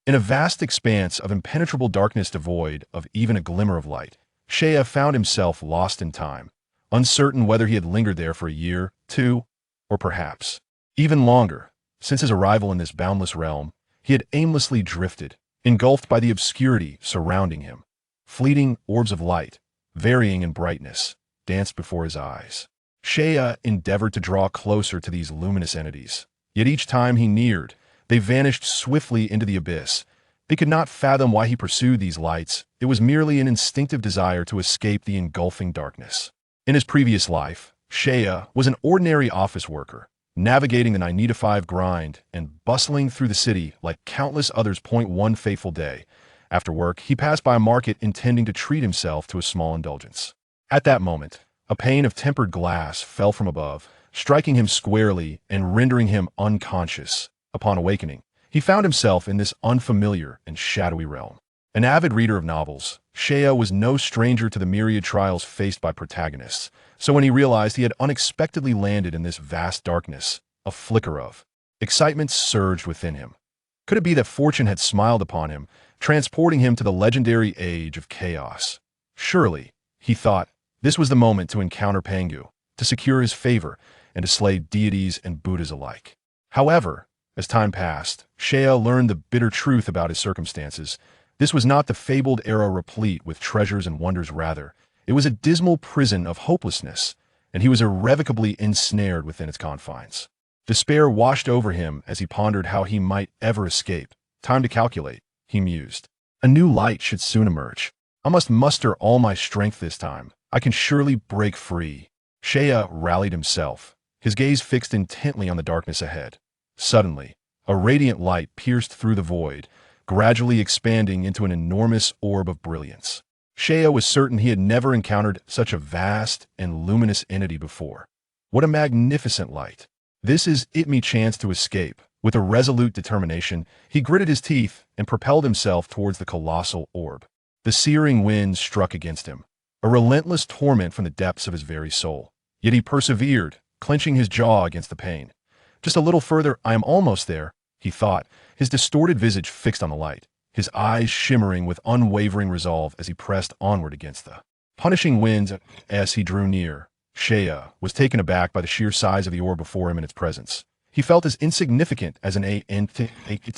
In a vast expanse of impenetrable darkness devoid of even a glimmer of light, Shea found himself lost in time, uncertain whether he had lingered there for a year, two, or perhaps even longer. Since his arrival in this boundless realm, he had aimlessly drifted, engulfed by the obscurity surrounding him. Fleeting orbs of light, varying in brightness, danced before his eyes. Shea endeavored to draw closer to these luminous entities, yet each time he neared, they vanished swiftly into the abyss. He could not fathom why he pursued these lights. It was merely an instinctive desire to escape the engulfing darkness. In his previous life, Shea was an ordinary office worker, navigating the 9-to-5 grind and bustling through the city like countless others. One fateful day, after work, he passed by a market intending to treat himself to a small indulgence. At that moment, a pane of tempered glass fell from above, striking him squarely and rendering him unconscious. Upon awakening, he found himself in this unfamiliar and shadowy realm. An avid reader of novels, Shea was no stranger to the myriad trials faced by protagonists, so when he realized he had unexpectedly landed in this vast darkness, a flicker of excitement surged within him. Could it be that fortune had smiled upon him, transporting him to the legendary age of chaos? Surely, he thought, this was the moment to encounter Pangu, to secure his favor, and to slay deities and Buddhas alike. However, as time passed, Shea learned the bitter truth about his circumstances. This was not the fabled era replete with treasures and wonders. Rather, it was a dismal prison of hopelessness, and he was irrevocably ensnared within its confines. Despair washed over him as he pondered how he might ever escape. Time to calculate, he mused. A new light should soon emerge. I must muster all my strength this time. I can surely break free. Shea rallied himself, his gaze fixed intently on the darkness ahead. Suddenly, a radiant light pierced through the void, gradually expanding into an enormous orb of brilliance. Shea was certain he had never encountered such a vast and luminous entity before. What a magnificent light! This is me chance to escape. With a resolute determination, he gritted his teeth and propelled himself towards the colossal orb. The searing wind struck against him, a relentless torment from the depths of his very soul. Yet he persevered, clenching his jaw against the pain. Just a little further, I am almost there, he thought, his distorted visage fixed on the light, his eyes shimmering with unwavering resolve as he pressed onward against the punishing winds. As he drew near, Shea was taken aback by the sheer size of the orb before him in its presence. He felt as insignificant as an ant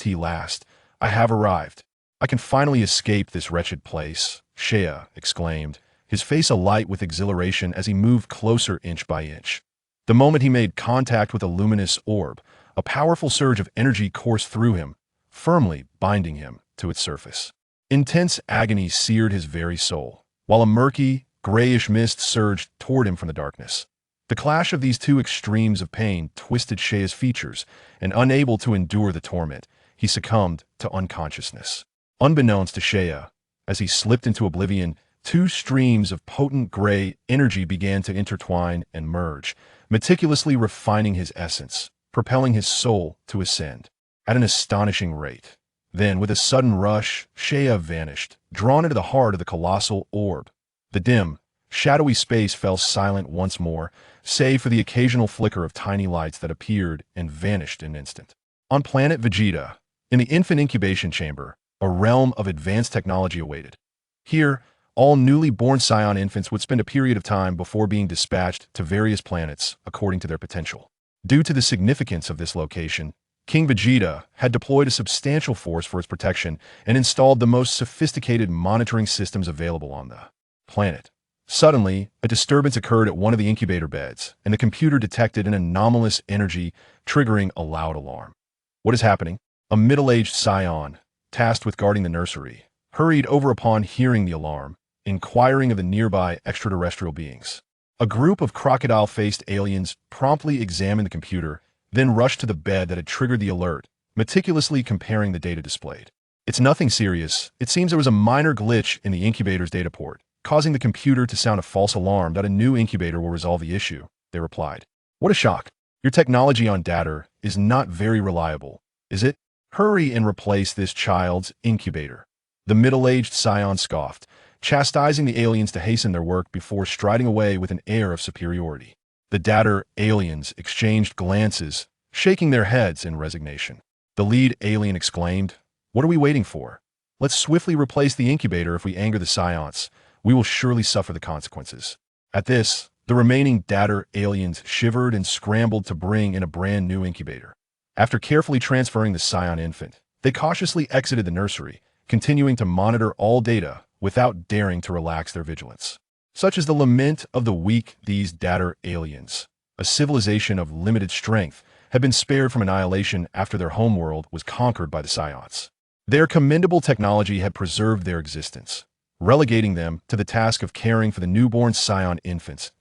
last. I have arrived. I can finally escape this wretched place, Shea exclaimed, his face alight with exhilaration as he moved closer inch by inch. The moment he made contact with the luminous orb, a powerful surge of energy coursed through him, firmly binding him to its surface. Intense agony seared his very soul, while a murky, grayish mist surged toward him from the darkness. The clash of these two extremes of pain twisted Shea's features, and unable to endure the torment, he succumbed to unconsciousness. Unbeknownst to Shea, as he slipped into oblivion, two streams of potent gray energy began to intertwine and merge, meticulously refining his essence, propelling his soul to ascend at an astonishing rate. Then, with a sudden rush, Shea vanished, drawn into the heart of the colossal orb. The dim, shadowy space fell silent once more, save for the occasional flicker of tiny lights that appeared and vanished in an instant. On planet Vegeta, in the infant incubation chamber, a realm of advanced technology awaited. Here, all newly born Saiyan infants would spend a period of time before being dispatched to various planets according to their potential. Due to the significance of this location, King Vegeta had deployed a substantial force for its protection and installed the most sophisticated monitoring systems available on the planet. Suddenly, a disturbance occurred at one of the incubator beds, and the computer detected an anomalous energy, triggering a loud alarm. What is happening? A middle-aged Saiyan, tasked with guarding the nursery, hurried over upon hearing the alarm, inquiring of the nearby extraterrestrial beings. A group of crocodile-faced aliens promptly examined the computer, then rushed to the bed that had triggered the alert, meticulously comparing the data displayed. It's nothing serious. It seems there was a minor glitch in the incubator's data port, causing the computer to sound a false alarm that a new incubator will resolve the issue, they replied. What a shock. Your technology on data is not very reliable, is it? Hurry and replace this child's incubator. The middle-aged Saiyan scoffed, chastising the aliens to hasten their work before striding away with an air of superiority. The data aliens exchanged glances, shaking their heads in resignation. The lead alien exclaimed, What are we waiting for? Let's swiftly replace the incubator. If we anger the Saiyans, we will surely suffer the consequences. At this, the remaining Datter aliens shivered and scrambled to bring in a brand new incubator. After carefully transferring the Saiyan infant, they cautiously exited the nursery, continuing to monitor all data without daring to relax their vigilance. Such is the lament of the weak. These Datter aliens, a civilization of limited strength, had been spared from annihilation after their homeworld was conquered by the Saiyans. Their commendable technology had preserved their existence, relegating them to the task of caring for the newborn Saiyan infants.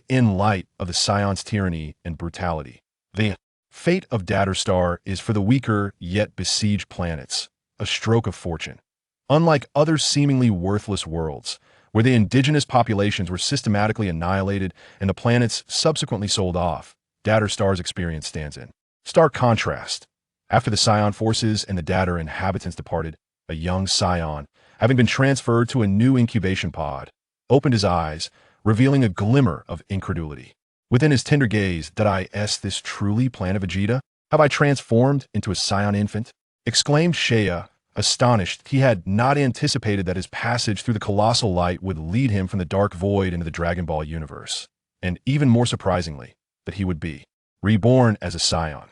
In light of the Saiyans' tyranny and brutality, the fate of Star is for the weaker yet besieged planets, a stroke of fortune. Unlike other seemingly worthless worlds, where the indigenous populations were systematically annihilated and the planets subsequently sold off, Star's experience stands in stark contrast. After the Saiyan forces and the Datter inhabitants departed, a young Saiyan, having been transferred to a new incubation pod, opened his eyes, revealing a glimmer of incredulity. Within his tender gaze, "Did I this truly Planet Vegeta? Have I transformed into a Saiyan infant?" exclaimed Seiya, astonished. He had not anticipated that his passage through the colossal light would lead him from the dark void into the Dragon Ball universe, and even more surprisingly, that he would be reborn as a Saiyan.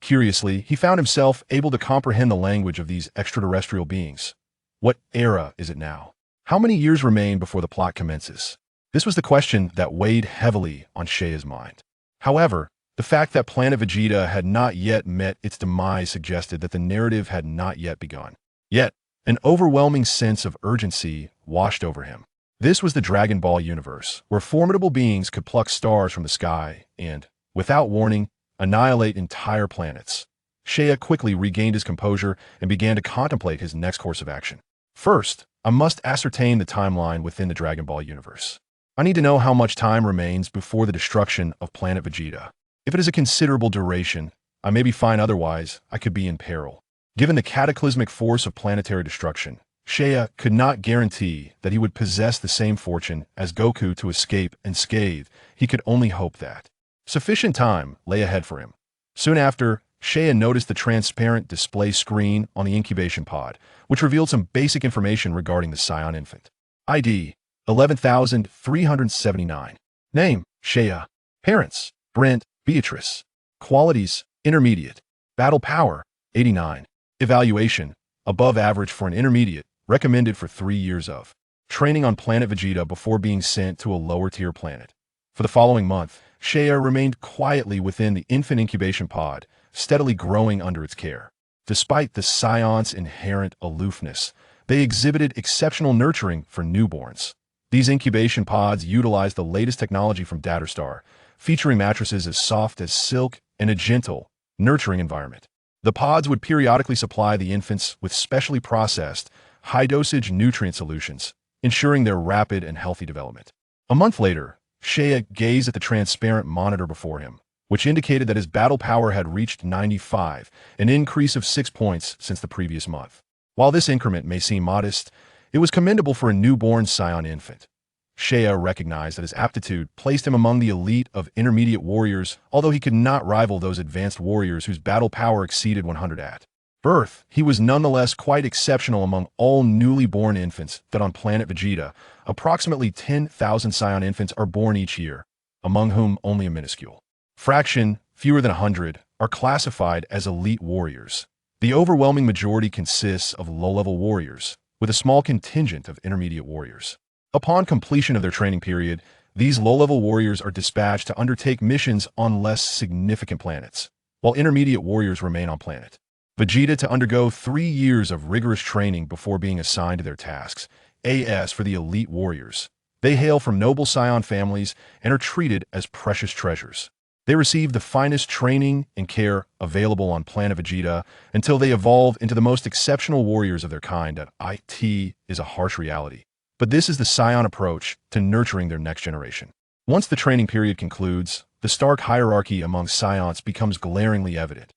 Curiously, he found himself able to comprehend the language of these extraterrestrial beings. What era is it now? How many years remain before the plot commences? This was the question that weighed heavily on Seiya's mind. However, the fact that Planet Vegeta had not yet met its demise suggested that the narrative had not yet begun. Yet, an overwhelming sense of urgency washed over him. This was the Dragon Ball universe, where formidable beings could pluck stars from the sky and, without warning, annihilate entire planets. Seiya quickly regained his composure and began to contemplate his next course of action. First, I must ascertain the timeline within the Dragon Ball universe. I need to know how much time remains before the destruction of Planet Vegeta. If it is a considerable duration, I may be fine. Otherwise, I could be in peril. Given the cataclysmic force of planetary destruction, Seiya could not guarantee that he would possess the same fortune as Goku to escape unscathed. He could only hope that sufficient time lay ahead for him. Soon after, Seiya noticed the transparent display screen on the incubation pod, which revealed some basic information regarding the Saiyan infant. ID 11,379. Name, Seiya. Parents, Brent, Beatrice. Qualities, intermediate. Battle power, 89. Evaluation, above average for an intermediate, recommended for 3 years of training on Planet Vegeta before being sent to a lower-tier planet. For the following month, Seiya remained quietly within the infant incubation pod, steadily growing under its care. Despite the Saiyans' inherent aloofness, they exhibited exceptional nurturing for newborns. These incubation pods utilized the latest technology from Star, featuring mattresses as soft as silk and a gentle, nurturing environment. The pods would periodically supply the infants with specially processed, high-dosage nutrient solutions, ensuring their rapid and healthy development. A month later, Seiya gazed at the transparent monitor before him, which indicated that his battle power had reached 95, an increase of 6 points since the previous month. While this increment may seem modest, it was commendable for a newborn Saiyan infant. Seiya recognized that his aptitude placed him among the elite of intermediate warriors, although he could not rival those advanced warriors whose battle power exceeded 100 at birth. He was nonetheless quite exceptional among all newly born infants that on Planet Vegeta, approximately 10,000 Saiyan infants are born each year, among whom only a minuscule fraction, fewer than 100, are classified as elite warriors. The overwhelming majority consists of low-level warriors, with a small contingent of intermediate warriors. Upon completion of their training period, these low-level warriors are dispatched to undertake missions on less significant planets, while intermediate warriors remain on planet Vegeta to undergo 3 years of rigorous training before being assigned to their tasks. As for the elite warriors, they hail from noble Saiyan families and are treated as precious treasures. They receive the finest training and care available on Planet Vegeta until they evolve into the most exceptional warriors of their kind. It is a harsh reality, but this is the Saiyan approach to nurturing their next generation. Once the training period concludes, the stark hierarchy among Saiyans becomes glaringly evident.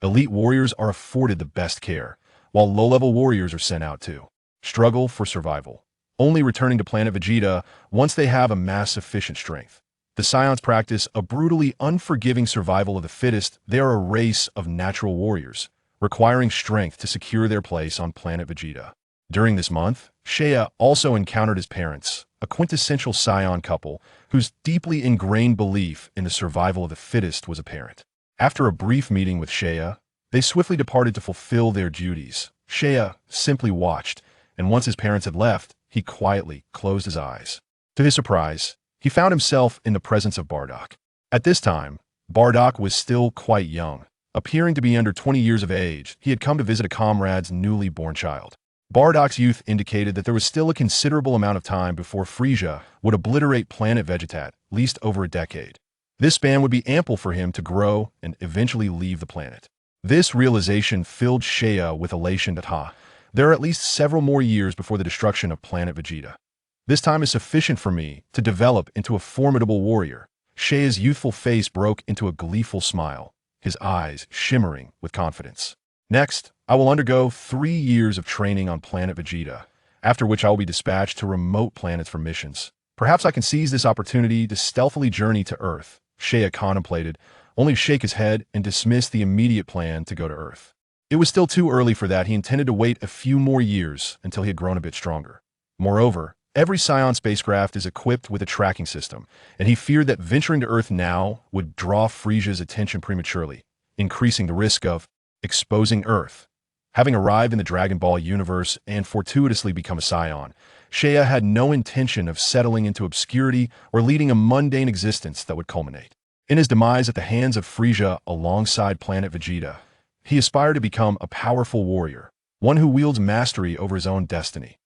Elite warriors are afforded the best care, while low-level warriors are sent out to struggle for survival, only returning to Planet Vegeta once they have amassed sufficient strength. The Saiyans practice a brutally unforgiving survival of the fittest. They are a race of natural warriors, requiring strength to secure their place on planet Vegeta. During this month, Seiya also encountered his parents, a quintessential Saiyan couple whose deeply ingrained belief in the survival of the fittest was apparent. After a brief meeting with Seiya, they swiftly departed to fulfill their duties. Seiya simply watched, and once his parents had left, he quietly closed his eyes. To his surprise, he found himself in the presence of Bardock. At this time, Bardock was still quite young. Appearing to be under 20 years of age, he had come to visit a comrade's newly born child. Bardock's youth indicated that there was still a considerable amount of time before Freeza would obliterate planet Vegetat, at least over a decade. This span would be ample for him to grow and eventually leave the planet. This realization filled Seiya with elation that there are at least several more years before the destruction of planet Vegeta. This time is sufficient for me to develop into a formidable warrior. Seiya's youthful face broke into a gleeful smile, his eyes shimmering with confidence. Next, I will undergo 3 years of training on planet Vegeta, after which I will be dispatched to remote planets for missions. Perhaps I can seize this opportunity to stealthily journey to Earth. Seiya contemplated, only to shake his head and dismiss the immediate plan to go to Earth. It was still too early for that. He intended to wait a few more years until he had grown a bit stronger. Moreover, every Saiyan spacecraft is equipped with a tracking system, and he feared that venturing to Earth now would draw Frieza's attention prematurely, increasing the risk of exposing Earth. Having arrived in the Dragon Ball universe and fortuitously become a Saiyan, Seiya had no intention of settling into obscurity or leading a mundane existence that would culminate in his demise at the hands of Frieza alongside planet Vegeta. He aspired to become a powerful warrior, one who wields mastery over his own destiny.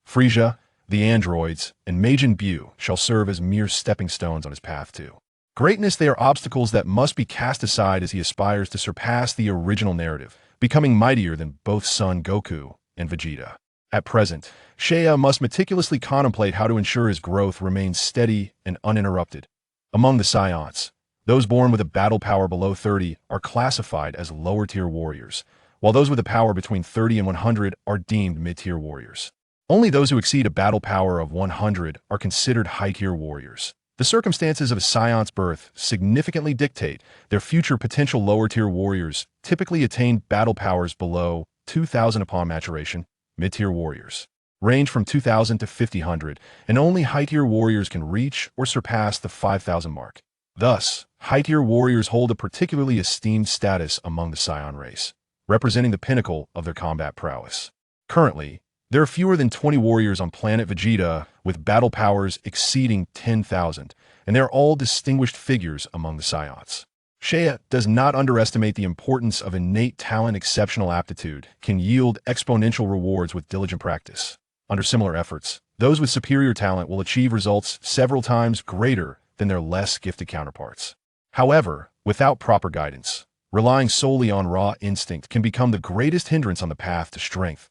Frieza, the androids, and Majin Buu shall serve as mere stepping stones on his path to greatness. They are obstacles that must be cast aside as he aspires to surpass the original narrative, becoming mightier than both Son Goku and Vegeta. At present, Seiya must meticulously contemplate how to ensure his growth remains steady and uninterrupted. Among the Saiyans, those born with a battle power below 30 are classified as lower-tier warriors, while those with a power between 30 and 100 are deemed mid-tier warriors. Only those who exceed a battle power of 100 are considered high-tier warriors. The circumstances of a Saiyan's birth significantly dictate their future potential. Lower-tier warriors typically attain battle powers below 2,000 upon maturation. Mid-tier warriors range from 2,000 to 5,000, and only high-tier warriors can reach or surpass the 5,000 mark. Thus, high-tier warriors hold a particularly esteemed status among the Saiyan race, representing the pinnacle of their combat prowess. Currently, there are fewer than 20 warriors on planet Vegeta with battle powers exceeding 10,000, and they are all distinguished figures among the Saiyans. Seiya does not underestimate the importance of innate talent. Exceptional aptitude can yield exponential rewards with diligent practice. Under similar efforts, those with superior talent will achieve results several times greater than their less gifted counterparts. However, without proper guidance, relying solely on raw instinct can become the greatest hindrance on the path to strength.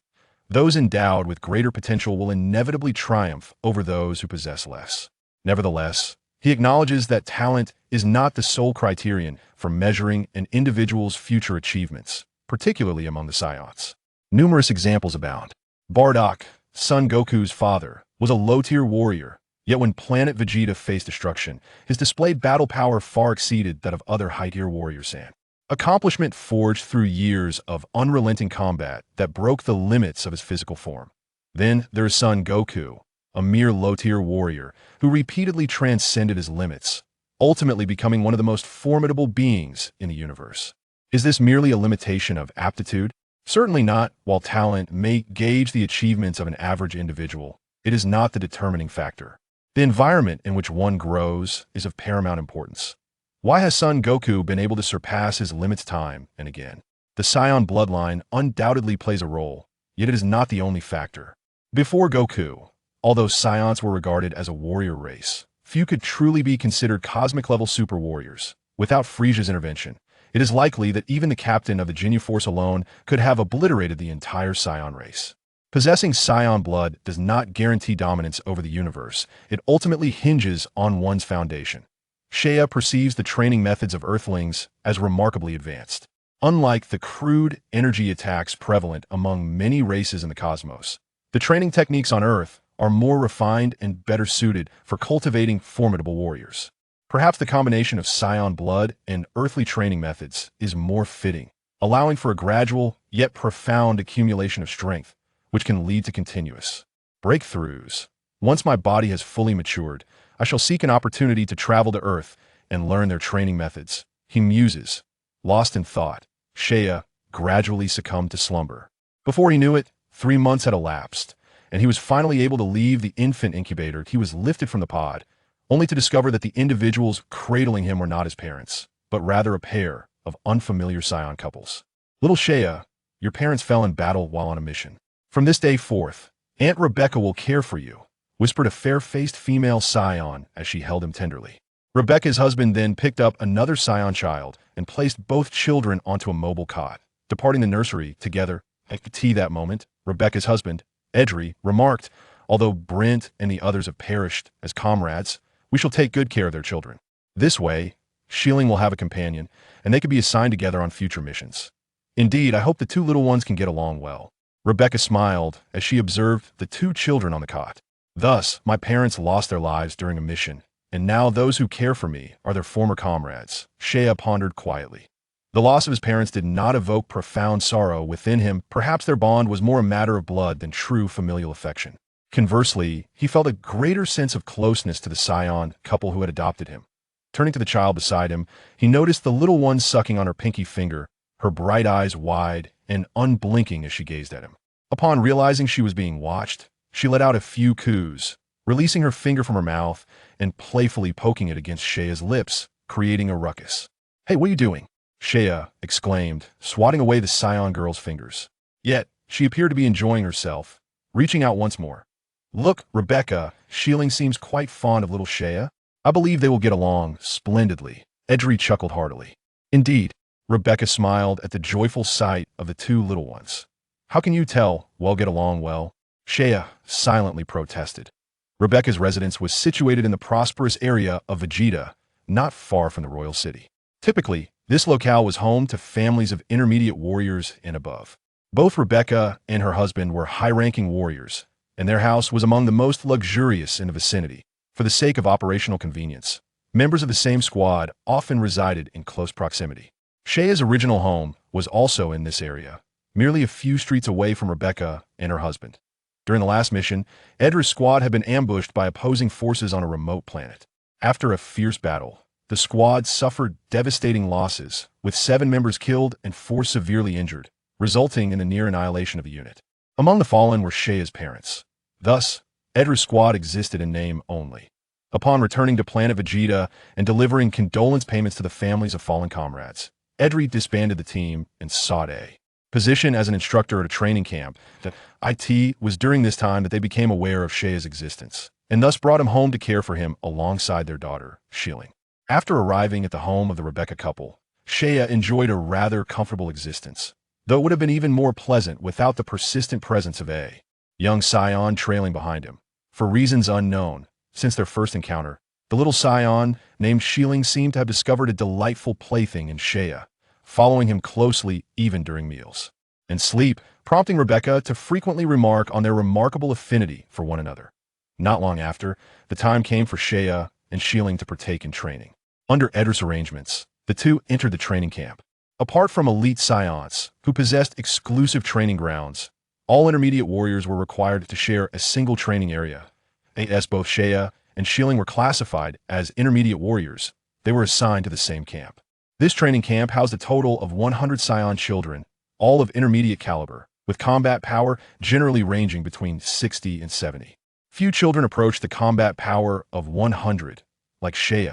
Those endowed with greater potential will inevitably triumph over those who possess less. Nevertheless, he acknowledges that talent is not the sole criterion for measuring an individual's future achievements, particularly among the Saiyans. Numerous examples abound. Bardock, Son Goku's father, was a low-tier warrior, yet when planet Vegeta faced destruction, his displayed battle power far exceeded that of other high-tier warriors. An accomplishment forged through years of unrelenting combat that broke the limits of his physical form. Then there is Son Goku, a mere low-tier warrior who repeatedly transcended his limits, ultimately becoming one of the most formidable beings in the universe. Is this merely a limitation of aptitude? Certainly not. While talent may gauge the achievements of an average individual, it is not the determining factor. The environment in which one grows is of paramount importance. Why has Son Goku been able to surpass his limits time and again? The Saiyan bloodline undoubtedly plays a role, yet it is not the only factor. Before Goku, although Saiyans were regarded as a warrior race, few could truly be considered cosmic-level super warriors. Without Frieza's intervention, it is likely that even the captain of the Ginyu Force alone could have obliterated the entire Saiyan race. Possessing Saiyan blood does not guarantee dominance over the universe. It ultimately hinges on one's foundation. Seiya perceives the training methods of Earthlings as remarkably advanced. Unlike the crude energy attacks prevalent among many races in the cosmos, the training techniques on Earth are more refined and better suited for cultivating formidable warriors. Perhaps the combination of Saiyan blood and earthly training methods is more fitting, allowing for a gradual, yet profound accumulation of strength, which can lead to continuous breakthroughs. Once my body has fully matured, I shall seek an opportunity to travel to Earth and learn their training methods. He muses. Lost in thought, Shea gradually succumbed to slumber. Before he knew it, 3 months had elapsed, and he was finally able to leave the infant incubator. He was lifted from the pod, only to discover that the individuals cradling him were not his parents, but rather a pair of unfamiliar Saiyan couples. Little Shea, your parents fell in battle while on a mission. From this day forth, Aunt Rebecca will care for you, whispered a fair-faced female Saiyan as she held him tenderly. Rebecca's husband then picked up another Saiyan child and placed both children onto a mobile cot. Departing the nursery together at tea that moment, Rebecca's husband, Edry, remarked, although Brent and the others have perished as comrades, we shall take good care of their children. This way, Shieling will have a companion, and they could be assigned together on future missions. Indeed, I hope the 2 little ones can get along well. Rebecca smiled as she observed the 2 children on the cot. Thus, my parents lost their lives during a mission, and now those who care for me are their former comrades, Shea pondered quietly. The loss of his parents did not evoke profound sorrow within him. Perhaps their bond was more a matter of blood than true familial affection. Conversely, he felt a greater sense of closeness to the Saiyan couple who had adopted him. Turning to the child beside him, he noticed the little one sucking on her pinky finger, her bright eyes wide and unblinking as she gazed at him. Upon realizing she was being watched, she let out a few coos, releasing her finger from her mouth and playfully poking it against Shea's lips, creating a ruckus. "Hey, what are you doing?" Shea exclaimed, swatting away the Saiyan girl's fingers. Yet, she appeared to be enjoying herself, reaching out once more. "Look, Rebecca, Shieling seems quite fond of little Shea. I believe they will get along splendidly." Edry chuckled heartily. Indeed, Rebecca smiled at the joyful sight of the 2 little ones. "How can you tell, well, get along well?" Shea silently protested. Rebecca's residence was situated in the prosperous area of Vegeta, not far from the royal city. Typically, this locale was home to families of intermediate warriors and above. Both Rebecca and her husband were high-ranking warriors, and their house was among the most luxurious in the vicinity. For the sake of operational convenience, members of the same squad often resided in close proximity. Shea's original home was also in this area, merely a few streets away from Rebecca and her husband. During the last mission, Edra's squad had been ambushed by opposing forces on a remote planet. After a fierce battle, the squad suffered devastating losses, with 7 members killed and 4 severely injured, resulting in the near annihilation of the unit. Among the fallen were Shea's parents. Thus, Edra's squad existed in name only. Upon returning to planet Vegeta and delivering condolence payments to the families of fallen comrades, Edry disbanded the team and sought a position as an instructor at a training camp. It was during this time that they became aware of Shea's existence, and thus brought him home to care for him alongside their daughter, Shieling. After arriving at the home of the Rebecca couple, Shea enjoyed a rather comfortable existence, though it would have been even more pleasant without the persistent presence of a young Saiyan trailing behind him. For reasons unknown, since their first encounter, the little Saiyan named Shieling seemed to have discovered a delightful plaything in Shea, following him closely even during meals and sleep, prompting Rebecca to frequently remark on their remarkable affinity for one another. Not long after, the time came for Shea and Shieling to partake in training. Under Edra's arrangements, the 2 entered the training camp. Apart from elite Saiyans, who possessed exclusive training grounds, all intermediate warriors were required to share a single training area. As both Shea and Shieling were classified as intermediate warriors, they were assigned to the same camp. This training camp housed a total of 100 Saiyan children, all of intermediate caliber, with combat power generally ranging between 60 and 70. Few children approached the combat power of 100, like Shea.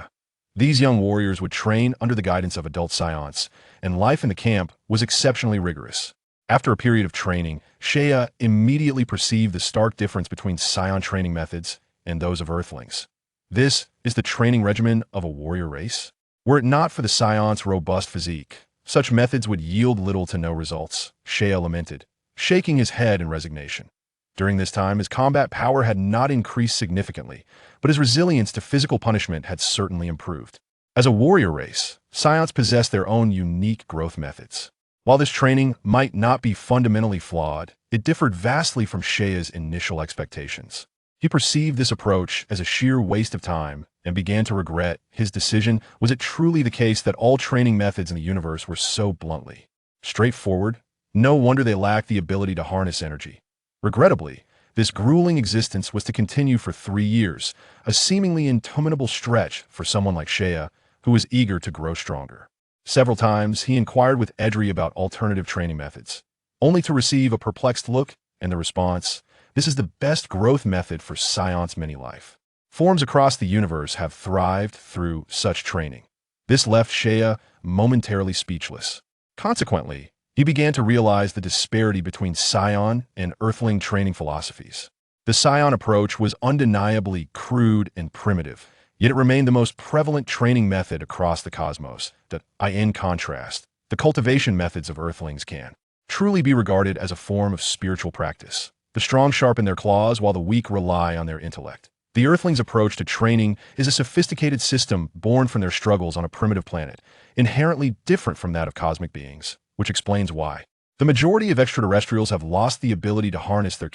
These young warriors would train under the guidance of adult Saiyans, and life in the camp was exceptionally rigorous. After a period of training, Shea immediately perceived the stark difference between Saiyan training methods and those of Earthlings. This is the training regimen of a warrior race? Were it not for the Saiyans' robust physique, such methods would yield little to no results, Shea lamented, shaking his head in resignation. During this time, his combat power had not increased significantly, but his resilience to physical punishment had certainly improved. As a warrior race, Saiyans possessed their own unique growth methods. While this training might not be fundamentally flawed, it differed vastly from Shea's initial expectations. He perceived this approach as a sheer waste of time and began to regret his decision. Was it truly the case that all training methods in the universe were so bluntly straightforward, No wonder they lacked the ability to harness energy. Regrettably, this grueling existence was to continue for 3 years, a seemingly interminable stretch for someone like Shea, who was eager to grow stronger. Several times, he inquired with Edry about alternative training methods, only to receive a perplexed look and the response, "This is the best growth method for Saiyans mini-life. Forms across the universe have thrived through such training." This left Shea momentarily speechless. Consequently, he began to realize the disparity between Saiyan and Earthling training philosophies. The Saiyan approach was undeniably crude and primitive, yet it remained the most prevalent training method across the cosmos. In contrast, the cultivation methods of Earthlings can truly be regarded as a form of spiritual practice. The strong sharpen their claws while the weak rely on their intellect. The Earthlings' approach to training is a sophisticated system born from their struggles on a primitive planet, inherently different from that of cosmic beings, which explains why the majority of extraterrestrials have lost the ability to harness their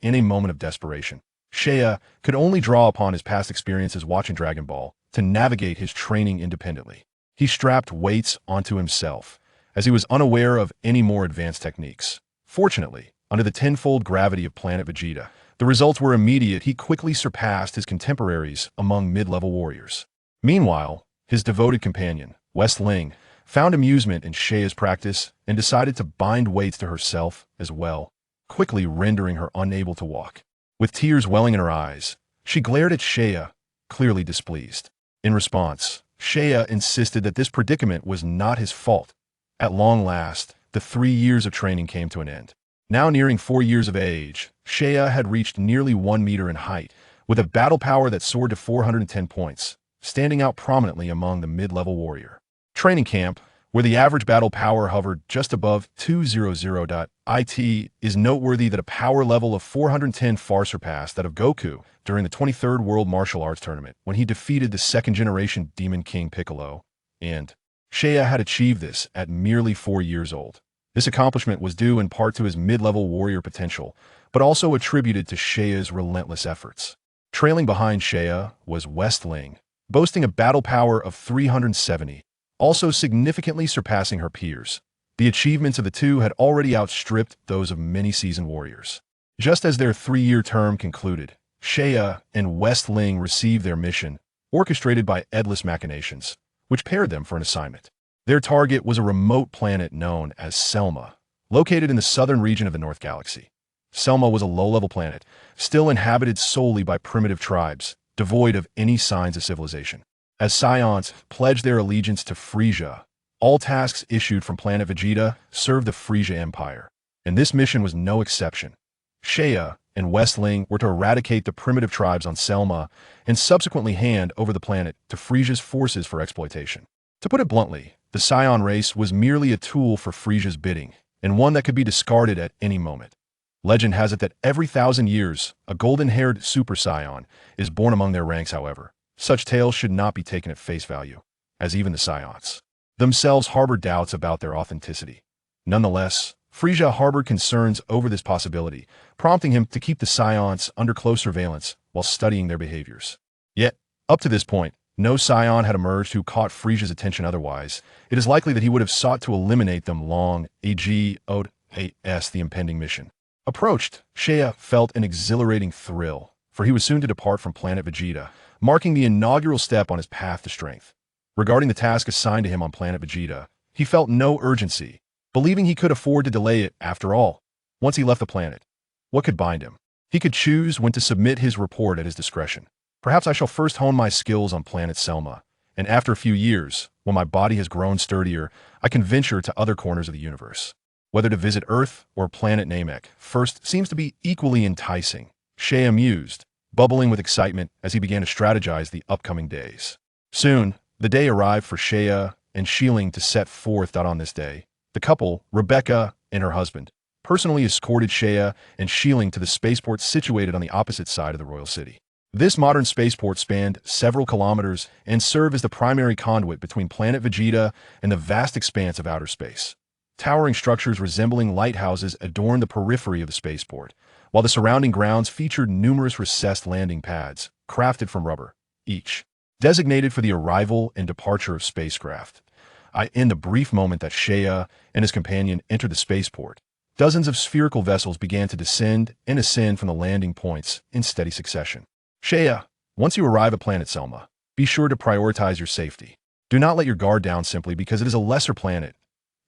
in a moment of desperation. Shea could only draw upon his past experiences watching Dragon Ball to navigate his training independently. He strapped weights onto himself, as he was unaware of any more advanced techniques. Fortunately, under the tenfold gravity of planet Vegeta, the results were immediate. He quickly surpassed his contemporaries among mid-level warriors. Meanwhile, his devoted companion, West Ling, found amusement in Shea's practice and decided to bind weights to herself as well, quickly rendering her unable to walk. With tears welling in her eyes, she glared at Shea, clearly displeased. In response, Shea insisted that this predicament was not his fault. At long last, the 3 years of training came to an end. Now nearing 4 years of age, Shea had reached nearly 1 meter in height, with a battle power that soared to 410 points, standing out prominently among the mid-level warrior. Training camp, where the average battle power hovered just above 200.it, is noteworthy that a power level of 410 far surpassed that of Goku during the 23rd World Martial Arts Tournament when he defeated the second-generation Demon King Piccolo, and Shea had achieved this at merely 4 years old. This accomplishment was due in part to his mid-level warrior potential, but also attributed to Shea's relentless efforts. Trailing behind Shea was West Ling, boasting a battle power of 370, also significantly surpassing her peers. The achievements of the two had already outstripped those of many seasoned warriors. Just as their 3-year term concluded, Shea and West Ling received their mission, orchestrated by endless machinations, which paired them for an assignment. Their target was a remote planet known as Selma, located in the southern region of the North Galaxy. Selma was a low-level planet, still inhabited solely by primitive tribes, devoid of any signs of civilization. As Saiyans pledged their allegiance to Freeza, all tasks issued from planet Vegeta served the Freeza Empire, and this mission was no exception. Shea and West Ling were to eradicate the primitive tribes on Selma and subsequently hand over the planet to Frieza's forces for exploitation. To put it bluntly, the Saiyan race was merely a tool for Frieza's bidding, and one that could be discarded at any moment. Legend has it that every 1,000 years, a golden-haired Super Saiyan is born among their ranks, however. Such tales should not be taken at face value, as even the Saiyans themselves harbored doubts about their authenticity. Nonetheless, Frieza harbored concerns over this possibility, prompting him to keep the Saiyans under close surveillance while studying their behaviors. Yet, up to this point, no Saiyan had emerged who caught Frieza's attention otherwise. It is likely that he would have sought to eliminate them long ago as the impending mission approached. Shea felt an exhilarating thrill, for he was soon to depart from planet Vegeta, marking the inaugural step on his path to strength. Regarding the task assigned to him on planet Vegeta, he felt no urgency, believing he could afford to delay it after all. Once he left the planet, what could bind him? He could choose when to submit his report at his discretion. Perhaps I shall first hone my skills on planet Selma, and after a few years, when my body has grown sturdier, I can venture to other corners of the universe. Whether to visit Earth or planet Namek first seems to be equally enticing. Shea mused, bubbling with excitement as he began to strategize the upcoming days. Soon, the day arrived for Shea and Shieling to set forth. On this day, the couple, Rebecca and her husband, personally escorted Shea and Shieling to the spaceport situated on the opposite side of the royal city. This modern spaceport spanned several kilometers and served as the primary conduit between planet Vegeta and the vast expanse of outer space. Towering structures resembling lighthouses adorned the periphery of the spaceport, while the surrounding grounds featured numerous recessed landing pads, crafted from rubber, each designated for the arrival and departure of spacecraft. In the brief moment that Shea and his companion entered the spaceport, dozens of spherical vessels began to descend and ascend from the landing points in steady succession. Shea, once you arrive at Planet Selma, be sure to prioritize your safety. Do not let your guard down simply because it is a lesser planet.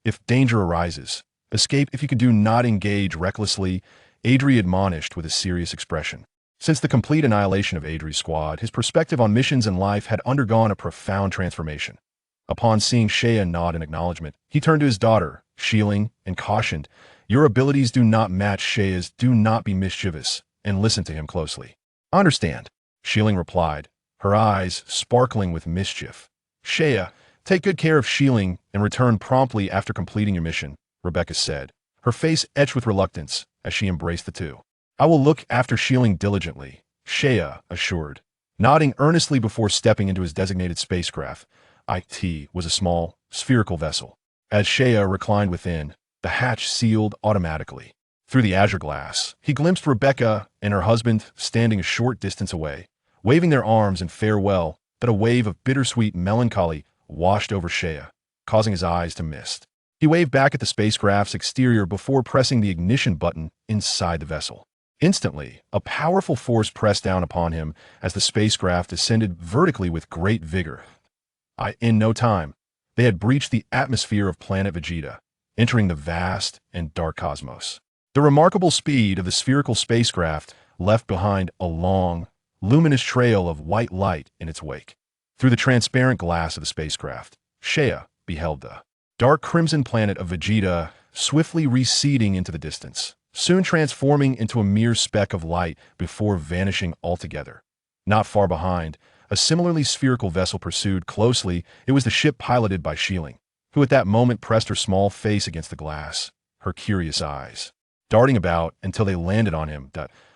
If danger arises, escape if you can. Do not engage recklessly, Adri admonished with a serious expression. Since the complete annihilation of Adri's squad, his perspective on missions and life had undergone a profound transformation. Upon seeing Shea nod in acknowledgement, he turned to his daughter, Shieling, and cautioned, "Your abilities do not match Shea's. Do not be mischievous, and listen to him closely." "I understand," Shieling replied, her eyes sparkling with mischief. "Shea, take good care of Shieling and return promptly after completing your mission," Rebecca said, her face etched with reluctance as she embraced the two. "I will look after Shieling diligently," Shea assured, nodding earnestly before stepping into his designated spacecraft. It was a small, spherical vessel. As Shea reclined within, the hatch sealed automatically. Through the azure glass, he glimpsed Rebecca and her husband standing a short distance away, waving their arms in farewell. That a wave of bittersweet melancholy washed over Shea, causing his eyes to mist. He waved back at the spacecraft's exterior before pressing the ignition button inside the vessel. Instantly, a powerful force pressed down upon him as the spacecraft descended vertically with great vigor. In no time, they had breached the atmosphere of planet Vegeta, entering the vast and dark cosmos. The remarkable speed of the spherical spacecraft left behind a long, luminous trail of white light in its wake. Through the transparent glass of the spacecraft, Shea beheld the dark crimson planet of Vegeta swiftly receding into the distance, soon transforming into a mere speck of light before vanishing altogether. Not far behind, a similarly spherical vessel pursued closely. It was the ship piloted by Shieling, who at that moment pressed her small face against the glass, her curious eyes darting about until they landed on him.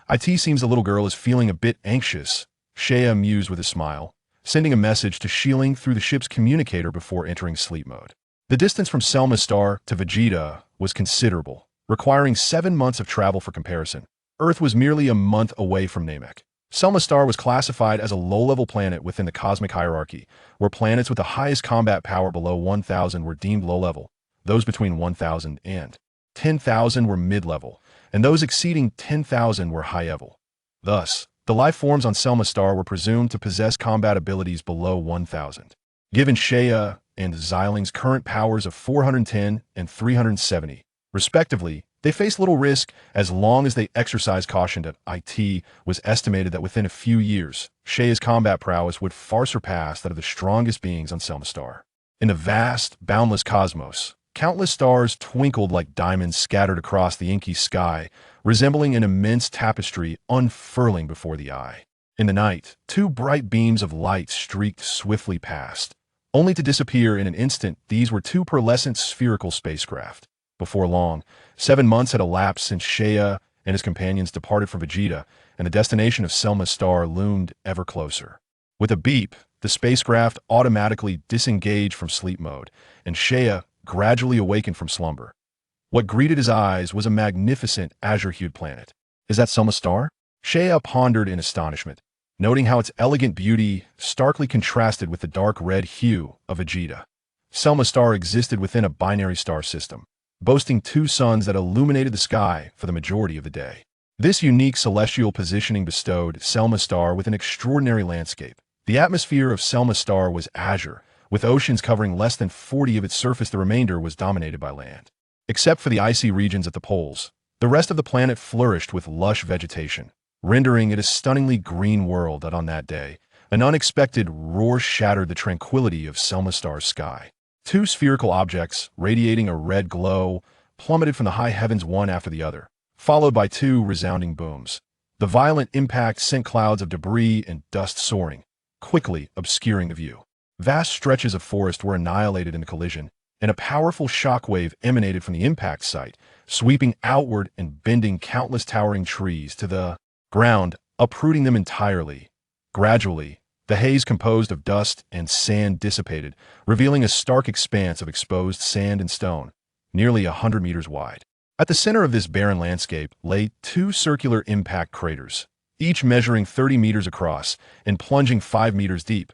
"It seems the little girl is feeling a bit anxious," Shea mused with a smile, sending a message to Shieling through the ship's communicator before entering sleep mode. The distance from Selma Star to Vegeta was considerable, requiring 7 months of travel for comparison. Earth was merely a month away from Namek. Selma Star was classified as a low-level planet within the cosmic hierarchy, where planets with the highest combat power below 1,000 were deemed low-level, those between 1,000 and 10,000 were mid-level, and those exceeding 10,000 were high-level. Thus, the life forms on Selma Star were presumed to possess combat abilities below 1,000. Given Shea and Xilin's current powers of 410 and 370, respectively, they faced little risk as long as they exercised caution. It was estimated that within a few years, Shea's combat prowess would far surpass that of the strongest beings on Selma Star. In the vast, boundless cosmos, countless stars twinkled like diamonds scattered across the inky sky, resembling an immense tapestry unfurling before the eye. In the night, 2 bright beams of light streaked swiftly past, only to disappear in an instant. These were 2 pearlescent spherical spacecraft. Before long, 7 months had elapsed since Shea and his companions departed from Vegeta, and the destination of Selma Star loomed ever closer. With a beep, the spacecraft automatically disengaged from sleep mode, and Shea gradually awakened from slumber. What greeted his eyes was a magnificent azure-hued planet. "Is that Selma Star?" Shea pondered in astonishment, noting how its elegant beauty starkly contrasted with the dark red hue of Vegeta. Selma Star existed within a binary star system, boasting 2 suns that illuminated the sky for the majority of the day. This unique celestial positioning bestowed Selma Star with an extraordinary landscape. The atmosphere of Selma Star was azure, with oceans covering less than 40% of its surface. The remainder was dominated by land. Except for the icy regions at the poles, the rest of the planet flourished with lush vegetation, rendering it a stunningly green world. On that day, an unexpected roar shattered the tranquility of Selma Star's sky. 2 spherical objects, radiating a red glow, plummeted from the high heavens one after the other, followed by 2 resounding booms. The violent impact sent clouds of debris and dust soaring, quickly obscuring the view. Vast stretches of forest were annihilated in the collision, and a powerful shockwave emanated from the impact site, sweeping outward and bending countless towering trees to the ground, uprooting them entirely. Gradually, the haze composed of dust and sand dissipated, revealing a stark expanse of exposed sand and stone, nearly 100 meters wide. At the center of this barren landscape lay 2 circular impact craters, each measuring 30 meters across and plunging 5 meters deep.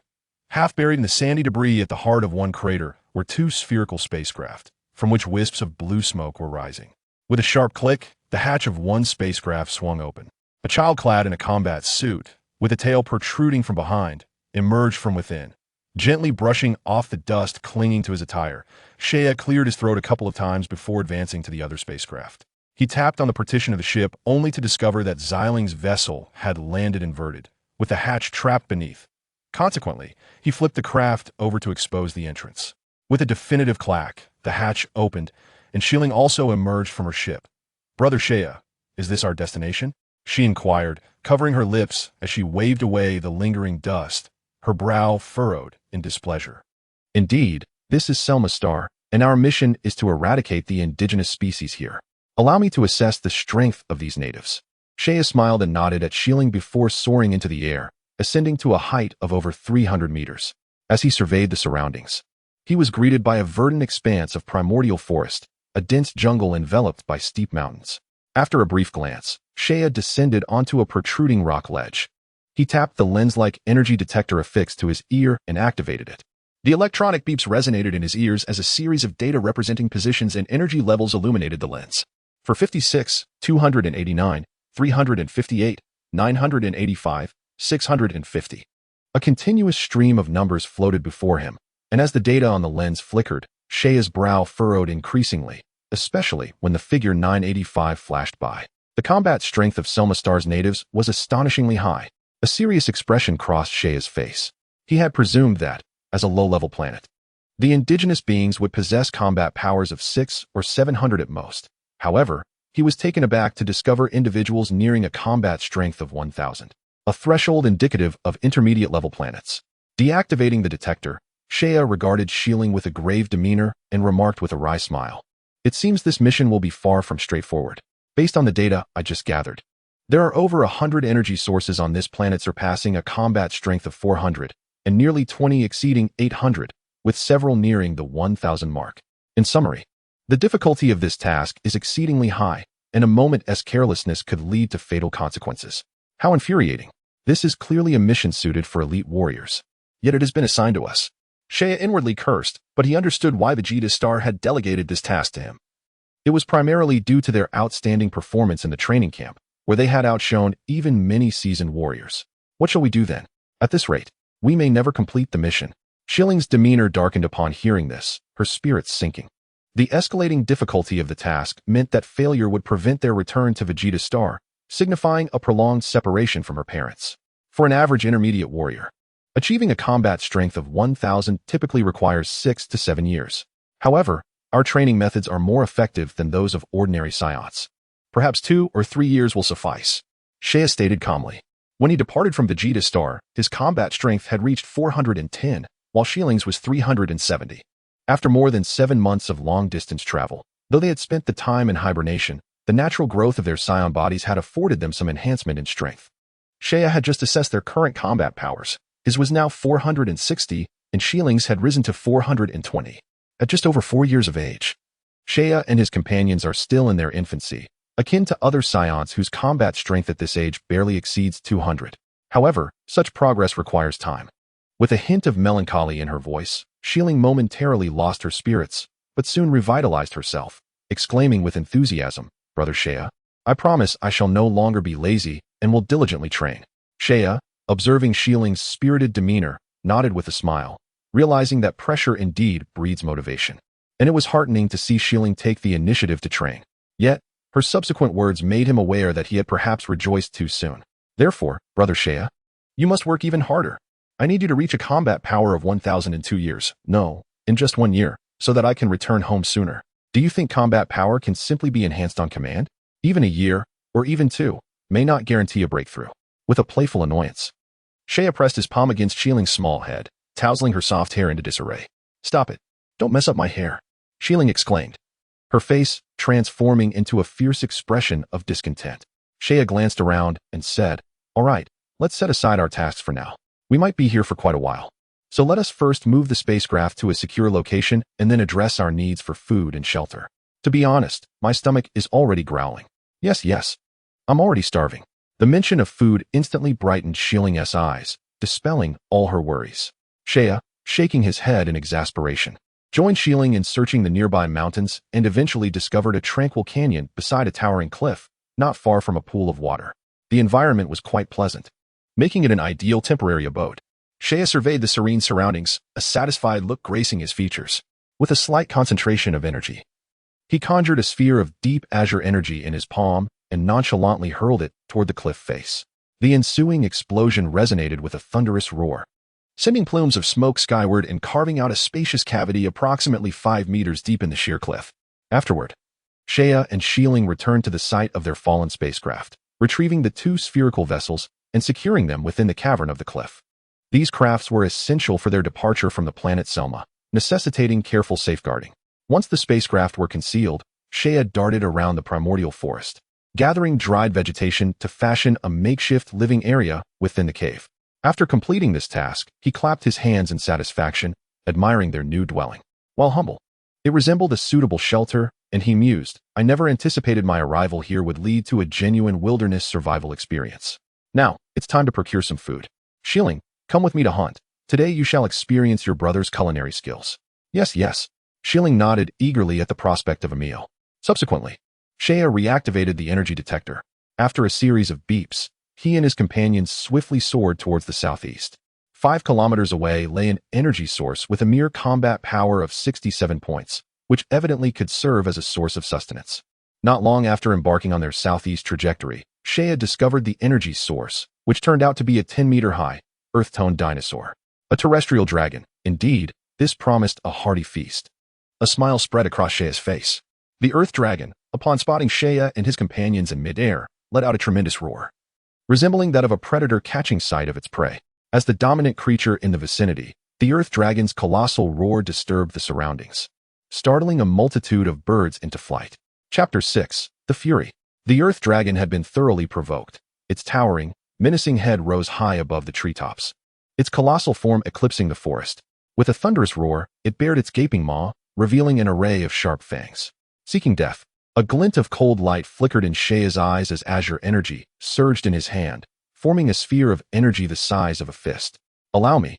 Half buried in the sandy debris at the heart of one crater were two spherical spacecraft, from which wisps of blue smoke were rising. With a sharp click, the hatch of one spacecraft swung open. A child clad in a combat suit, with a tail protruding from behind, emerged from within. Gently brushing off the dust clinging to his attire, Shea cleared his throat a couple of times before advancing to the other spacecraft. He tapped on the partition of the ship only to discover that Xilin's vessel had landed inverted, with the hatch trapped beneath. Consequently, he flipped the craft over to expose the entrance. With a definitive clack, the hatch opened, and Xiling also emerged from her ship. "Brother Shea, is this our destination?" she inquired, covering her lips as she waved away the lingering dust, her brow furrowed in displeasure. "Indeed, this is Selma's star, and our mission is to eradicate the indigenous species here. Allow me to assess the strength of these natives." Shea smiled and nodded at Xiling before soaring into the air, ascending to a height of over 300 meters. As he surveyed the surroundings, he was greeted by a verdant expanse of primordial forest, a dense jungle enveloped by steep mountains. After a brief glance, Shea descended onto a protruding rock ledge. He tapped the lens-like energy detector affixed to his ear and activated it. The electronic beeps resonated in his ears as a series of data representing positions and energy levels illuminated the lens. For 56, 289, 358, 985, 650. A continuous stream of numbers floated before him, and as the data on the lens flickered, Shea's brow furrowed increasingly, especially when the figure 985 flashed by. The combat strength of Selma Star's natives was astonishingly high. A serious expression crossed Shea's face. He had presumed that, as a low-level planet, the indigenous beings would possess combat powers of 6 or 700 at most. However, he was taken aback to discover individuals nearing a combat strength of 1,000, a threshold indicative of intermediate-level planets. Deactivating the detector, Shea regarded Xiling with a grave demeanor and remarked with a wry smile. "It seems this mission will be far from straightforward. Based on the data I just gathered, there are over 100 energy sources on this planet surpassing a combat strength of 400, and nearly 20 exceeding 800, with several nearing the 1,000 mark. In summary, the difficulty of this task is exceedingly high, and a moment's carelessness could lead to fatal consequences. How infuriating. This is clearly a mission suited for elite warriors. Yet it has been assigned to us." Shea inwardly cursed, but he understood why Vegeta Star had delegated this task to him. It was primarily due to their outstanding performance in the training camp, where they had outshone even many seasoned warriors. "What shall we do then? At this rate, we may never complete the mission." Xiling's demeanor darkened upon hearing this, her spirits sinking. The escalating difficulty of the task meant that failure would prevent their return to Vegeta Star, signifying a prolonged separation from her parents. For an average intermediate warrior, achieving a combat strength of 1,000 typically requires 6 to 7 years. However, our training methods are more effective than those of ordinary Saiyans. "Perhaps 2 or 3 years will suffice," Shea stated calmly. When he departed from Vegeta Star, his combat strength had reached 410, while Xiling's was 370. After more than 7 months of long-distance travel, though they had spent the time in hibernation, the natural growth of their Saiyan bodies had afforded them some enhancement in strength. Shea had just assessed their current combat powers. His was now 460, and Xiling's had risen to 420. At just over 4 years of age, Shea and his companions are still in their infancy, akin to other Saiyans whose combat strength at this age barely exceeds 200. However, such progress requires time. With a hint of melancholy in her voice, Xiling momentarily lost her spirits, but soon revitalized herself, exclaiming with enthusiasm, "Brother Shea, I promise I shall no longer be lazy and will diligently train." Shea, observing Xiling's spirited demeanor, nodded with a smile, realizing that pressure indeed breeds motivation. And it was heartening to see Xiling take the initiative to train. Yet, her subsequent words made him aware that he had perhaps rejoiced too soon. "Therefore, Brother Shea, you must work even harder. I need you to reach a combat power of 1,000 in 2 years. No, in just 1 year, so that I can return home sooner. Do you think combat power can simply be enhanced on command? Even a year, or even 2, may not guarantee a breakthrough." With a playful annoyance, Shea pressed his palm against Xiling's small head, tousling her soft hair into disarray. "Stop it. Don't mess up my hair," Xiling exclaimed, her face transforming into a fierce expression of discontent. Shea glanced around and said, "All right, let's set aside our tasks for now. We might be here for quite a while. So let us first move the spacecraft to a secure location and then address our needs for food and shelter. To be honest, my stomach is already growling. Yes, I'm already starving." The mention of food instantly brightened Xiling's eyes, dispelling all her worries. Shea, shaking his head in exasperation, joined Shieling in searching the nearby mountains and eventually discovered a tranquil canyon beside a towering cliff, not far from a pool of water. The environment was quite pleasant, making it an ideal temporary abode. Shea surveyed the serene surroundings, a satisfied look gracing his features. With a slight concentration of energy, he conjured a sphere of deep azure energy in his palm and nonchalantly hurled it toward the cliff face. The ensuing explosion resonated with a thunderous roar, sending plumes of smoke skyward and carving out a spacious cavity approximately 5 meters deep in the sheer cliff. Afterward, Shea and Shieling returned to the site of their fallen spacecraft, retrieving the 2 spherical vessels and securing them within the cavern of the cliff. These crafts were essential for their departure from the planet Selma, necessitating careful safeguarding. Once the spacecraft were concealed, Shea darted around the primordial forest, gathering dried vegetation to fashion a makeshift living area within the cave. After completing this task, he clapped his hands in satisfaction, admiring their new dwelling. While humble, it resembled a suitable shelter, and he mused, I never anticipated my arrival here would lead to a genuine wilderness survival experience. Now, it's time to procure some food. Shieling, come with me to hunt. Today you shall experience your brother's culinary skills. Yes, yes. Shieling nodded eagerly at the prospect of a meal. Subsequently, Shea reactivated the energy detector. After a series of beeps, he and his companions swiftly soared towards the southeast. 5 kilometers away lay an energy source with a mere combat power of 67 points, which evidently could serve as a source of sustenance. Not long after embarking on their southeast trajectory, Shea discovered the energy source, which turned out to be a 10-meter-high, earth-toned dinosaur. A terrestrial dragon. Indeed, this promised a hearty feast. A smile spread across Shea's face. The Earth Dragon, upon spotting Shea and his companions in midair, let out a tremendous roar, resembling that of a predator catching sight of its prey. As the dominant creature in the vicinity, the Earth Dragon's colossal roar disturbed the surroundings, startling a multitude of birds into flight. Chapter 6. The Fury. The Earth Dragon had been thoroughly provoked. Its towering, menacing head rose high above the treetops, its colossal form eclipsing the forest. With a thunderous roar, it bared its gaping maw, revealing an array of sharp fangs. Seeking death, a glint of cold light flickered in Shea's eyes as azure energy surged in his hand, forming a sphere of energy the size of a fist. Allow me.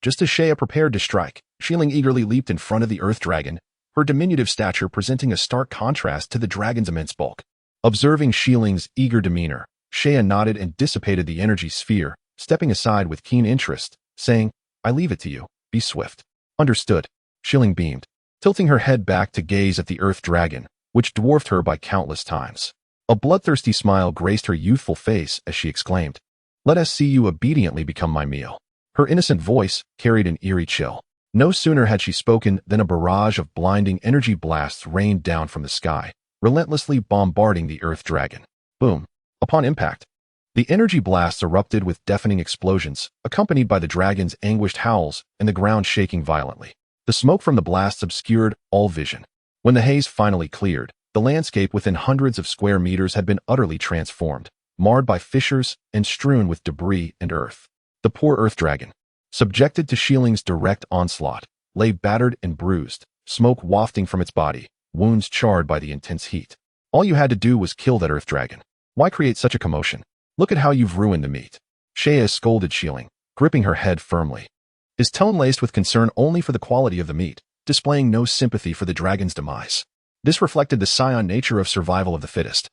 Just as Shea prepared to strike, Shieling eagerly leaped in front of the Earth Dragon, her diminutive stature presenting a stark contrast to the dragon's immense bulk. Observing Shieling's eager demeanor, Shea nodded and dissipated the energy sphere, stepping aside with keen interest, saying, I leave it to you. Be swift. Understood. Shieling beamed, tilting her head back to gaze at the Earth Dragon, which dwarfed her by countless times. A bloodthirsty smile graced her youthful face as she exclaimed, Let us see you obediently become my meal. Her innocent voice carried an eerie chill. No sooner had she spoken than a barrage of blinding energy blasts rained down from the sky, relentlessly bombarding the Earth Dragon. Boom. Upon impact, the energy blasts erupted with deafening explosions, accompanied by the dragon's anguished howls and the ground shaking violently. The smoke from the blasts obscured all vision. When the haze finally cleared, the landscape within hundreds of square meters had been utterly transformed, marred by fissures and strewn with debris and earth. The poor Earth Dragon, subjected to Shieling's direct onslaught, lay battered and bruised, smoke wafting from its body, wounds charred by the intense heat. All you had to do was kill that Earth Dragon. Why create such a commotion? Look at how you've ruined the meat. Shea scolded Shieling, gripping her head firmly, his tone laced with concern only for the quality of the meat, displaying no sympathy for the dragon's demise. This reflected the Saiyan nature of survival of the fittest.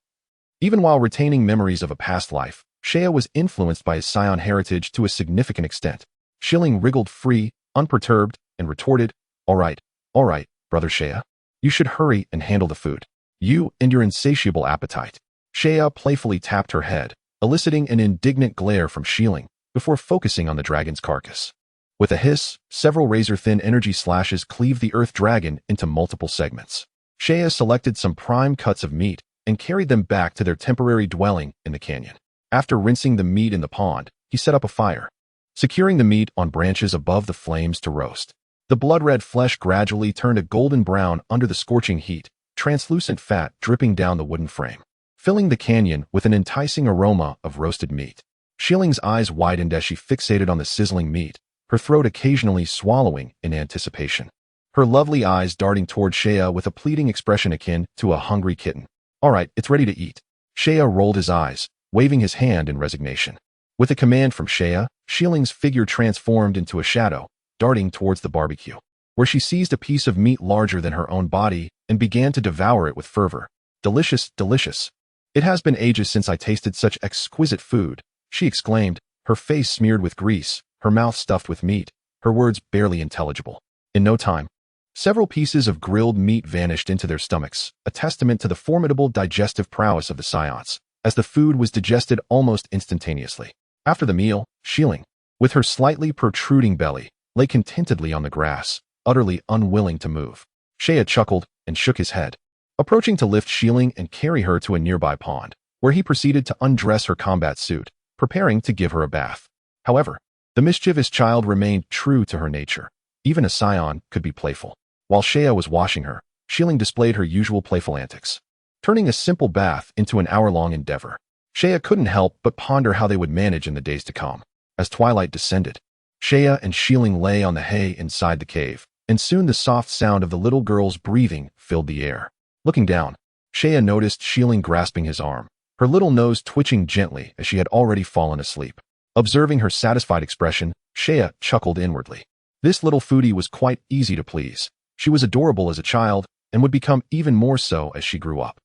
Even while retaining memories of a past life, Shea was influenced by his Saiyan heritage to a significant extent. Shieling wriggled free, unperturbed, and retorted, all right, brother Shea. You should hurry and handle the food. You and your insatiable appetite. Shea playfully tapped her head, eliciting an indignant glare from Shieling before focusing on the dragon's carcass. With a hiss, several razor-thin energy slashes cleaved the Earth Dragon into multiple segments. Shea selected some prime cuts of meat and carried them back to their temporary dwelling in the canyon. After rinsing the meat in the pond, he set up a fire, securing the meat on branches above the flames to roast. The blood-red flesh gradually turned a golden brown under the scorching heat, translucent fat dripping down the wooden frame, filling the canyon with an enticing aroma of roasted meat. Shieling's eyes widened as she fixated on the sizzling meat, her throat occasionally swallowing in anticipation. Her lovely eyes darting toward Shea with a pleading expression akin to a hungry kitten. All right, it's ready to eat. Shea rolled his eyes, waving his hand in resignation. With a command from Shea, Shieling's figure transformed into a shadow, darting towards the barbecue. where she seized a piece of meat larger than her own body and began to devour it with fervor. Delicious, delicious. It has been ages since I tasted such exquisite food, she exclaimed, her face smeared with grease, her mouth stuffed with meat, her words barely intelligible. In no time, several pieces of grilled meat vanished into their stomachs, a testament to the formidable digestive prowess of the Saiyans, as the food was digested almost instantaneously. After the meal, Xiling, with her slightly protruding belly, lay contentedly on the grass, utterly unwilling to move. Seiya chuckled and shook his head, approaching to lift Xiling and carry her to a nearby pond, where he proceeded to undress her combat suit, preparing to give her a bath. However, the mischievous child remained true to her nature. Even a Saiyan could be playful. While Seiya was washing her, Xiling displayed her usual playful antics, turning a simple bath into an hour-long endeavor. Seiya couldn't help but ponder how they would manage in the days to come. As twilight descended, Seiya and Xiling lay on the hay inside the cave, and soon the soft sound of the little girl's breathing filled the air. Looking down, Seiya noticed Xiling grasping his arm, her little nose twitching gently as she had already fallen asleep. Observing her satisfied expression, Seiya chuckled inwardly. This little foodie was quite easy to please. She was adorable as a child, and would become even more so as she grew up.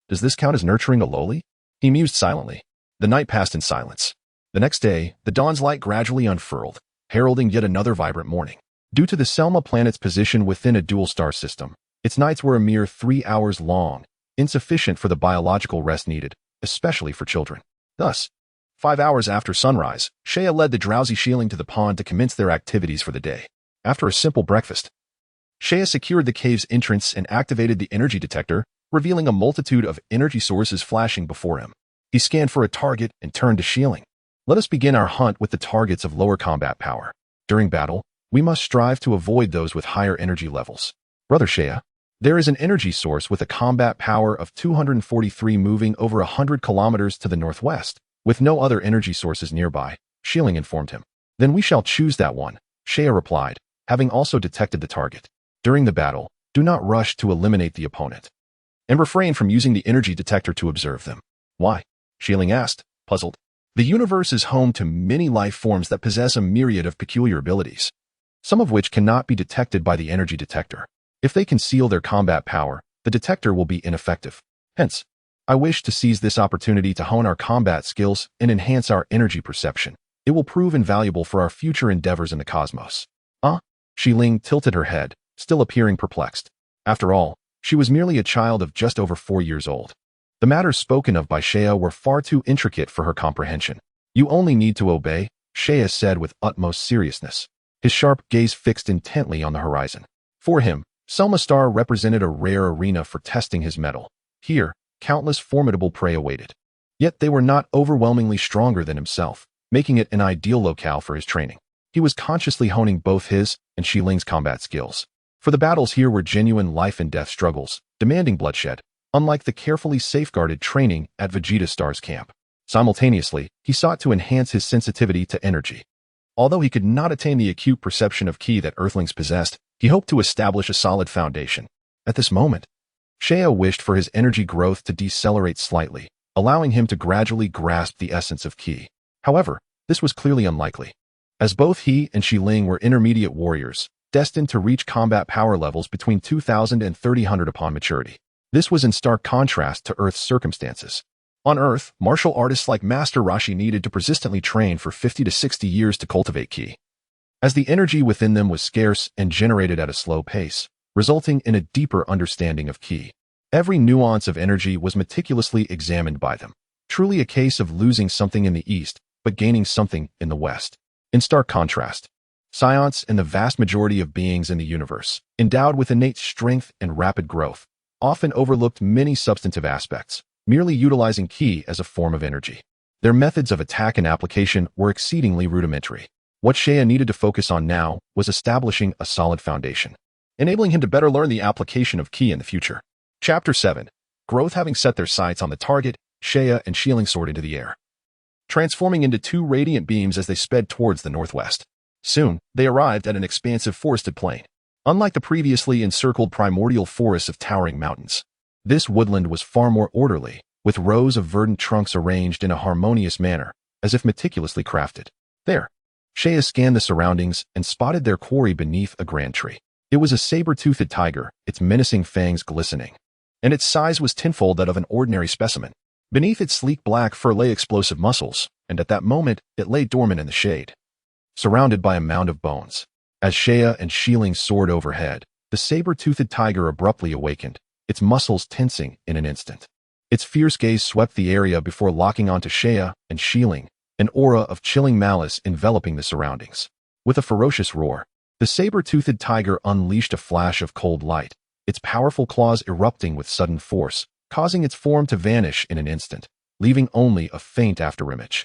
Does this count as nurturing a loli? He mused silently. The night passed in silence. The next day, the dawn's light gradually unfurled, heralding yet another vibrant morning. Due to the Selma planet's position within a dual star system, its nights were a mere 3 hours long, insufficient for the biological rest needed, especially for children. Thus, 5 hours after sunrise, Seiya led the drowsy Xiling to the pond to commence their activities for the day. After a simple breakfast, Seiya secured the cave's entrance and activated the energy detector, revealing a multitude of energy sources flashing before him. He scanned for a target and turned to Xiling. Let us begin our hunt with the targets of lower combat power. During battle, we must strive to avoid those with higher energy levels. Brother Seiya, there is an energy source with a combat power of 243 moving over 100 kilometers to the northwest, with no other energy sources nearby, Xiling informed him. Then we shall choose that one, Seiya replied, having also detected the target. During the battle, do not rush to eliminate the opponent, and refrain from using the energy detector to observe them. Why? Xiling asked, puzzled. The universe is home to many life forms that possess a myriad of peculiar abilities, some of which cannot be detected by the energy detector. If they conceal their combat power, the detector will be ineffective. Hence, I wish to seize this opportunity to hone our combat skills and enhance our energy perception. It will prove invaluable for our future endeavors in the cosmos. Xiling tilted her head, still appearing perplexed. After all, she was merely a child of just over 4 years old. The matters spoken of by Seiya were far too intricate for her comprehension. You only need to obey, Seiya said with utmost seriousness, his sharp gaze fixed intently on the horizon. For him, Selma Star represented a rare arena for testing his mettle. Here, countless formidable prey awaited. Yet they were not overwhelmingly stronger than himself, making it an ideal locale for his training. He was consciously honing both his and Xiling's combat skills. For the battles here were genuine life-and-death struggles, demanding bloodshed, unlike the carefully safeguarded training at Vegeta Star's camp. Simultaneously, he sought to enhance his sensitivity to energy. Although he could not attain the acute perception of ki that Earthlings possessed, he hoped to establish a solid foundation. At this moment, Seiya wished for his energy growth to decelerate slightly, allowing him to gradually grasp the essence of ki. However, this was clearly unlikely, as both he and Xiling were intermediate warriors, destined to reach combat power levels between 2,000 and 3,000 upon maturity. This was in stark contrast to Earth's circumstances. On Earth, martial artists like Master Roshi needed to persistently train for 50 to 60 years to cultivate ki, as the energy within them was scarce and generated at a slow pace, resulting in a deeper understanding of ki. Every nuance of energy was meticulously examined by them, truly a case of losing something in the East, but gaining something in the West. In stark contrast, Saiyans and the vast majority of beings in the universe, endowed with innate strength and rapid growth, often overlooked many substantive aspects, merely utilizing ki as a form of energy. Their methods of attack and application were exceedingly rudimentary. What Seiya needed to focus on now was establishing a solid foundation, enabling him to better learn the application of ki in the future. Chapter 7. Growth. Having set their sights on the target, Seiya and Xiling soared into the air, transforming into two radiant beams as they sped towards the northwest. Soon, they arrived at an expansive forested plain. Unlike the previously encircled primordial forests of towering mountains, this woodland was far more orderly, with rows of verdant trunks arranged in a harmonious manner, as if meticulously crafted. There, Shea scanned the surroundings and spotted their quarry beneath a grand tree. It was a saber-toothed tiger, its menacing fangs glistening, and its size was tenfold that of an ordinary specimen. Beneath its sleek black fur lay explosive muscles, and at that moment it lay dormant in the shade, surrounded by a mound of bones. As Shea and Shieling soared overhead, the saber-toothed tiger abruptly awakened, its muscles tensing in an instant. Its fierce gaze swept the area before locking onto Shea and Shieling, an aura of chilling malice enveloping the surroundings. With a ferocious roar, the saber-toothed tiger unleashed a flash of cold light, its powerful claws erupting with sudden force, causing its form to vanish in an instant, leaving only a faint afterimage.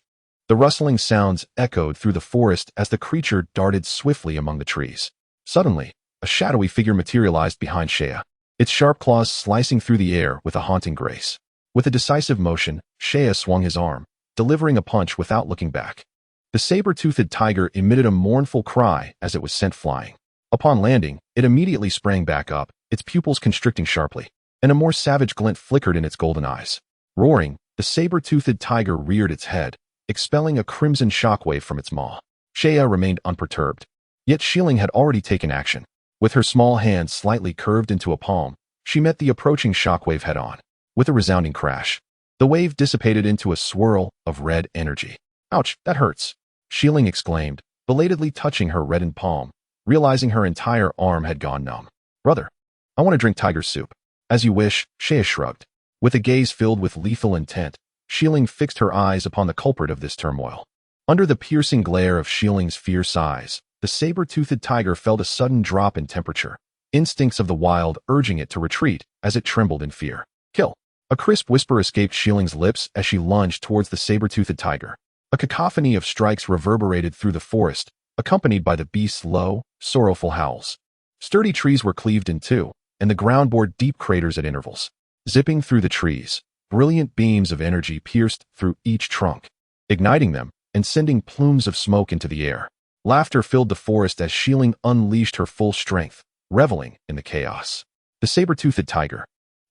The rustling sounds echoed through the forest as the creature darted swiftly among the trees. Suddenly, a shadowy figure materialized behind Shea, its sharp claws slicing through the air with a haunting grace. With a decisive motion, Shea swung his arm, delivering a punch without looking back. The saber-toothed tiger emitted a mournful cry as it was sent flying. Upon landing, it immediately sprang back up, its pupils constricting sharply, and a more savage glint flickered in its golden eyes. Roaring, the saber-toothed tiger reared its head, expelling a crimson shockwave from its maw. Shea remained unperturbed, yet Shieling had already taken action. With her small hand slightly curved into a palm, she met the approaching shockwave head-on. With a resounding crash, the wave dissipated into a swirl of red energy. "Ouch, that hurts," Shieling exclaimed, belatedly touching her reddened palm, realizing her entire arm had gone numb. "Brother, I want to drink tiger soup." "As you wish," Shea shrugged. With a gaze filled with lethal intent, Shieling fixed her eyes upon the culprit of this turmoil. Under the piercing glare of Shieling's fierce eyes, the saber-toothed tiger felt a sudden drop in temperature, instincts of the wild urging it to retreat as it trembled in fear. "Kill!" A crisp whisper escaped Shieling's lips as she lunged towards the saber-toothed tiger. A cacophony of strikes reverberated through the forest, accompanied by the beast's low, sorrowful howls. Sturdy trees were cleaved in two, and the ground bore deep craters at intervals. Zipping through the trees, brilliant beams of energy pierced through each trunk, igniting them and sending plumes of smoke into the air. Laughter filled the forest as Shieling unleashed her full strength, reveling in the chaos. The saber-toothed tiger,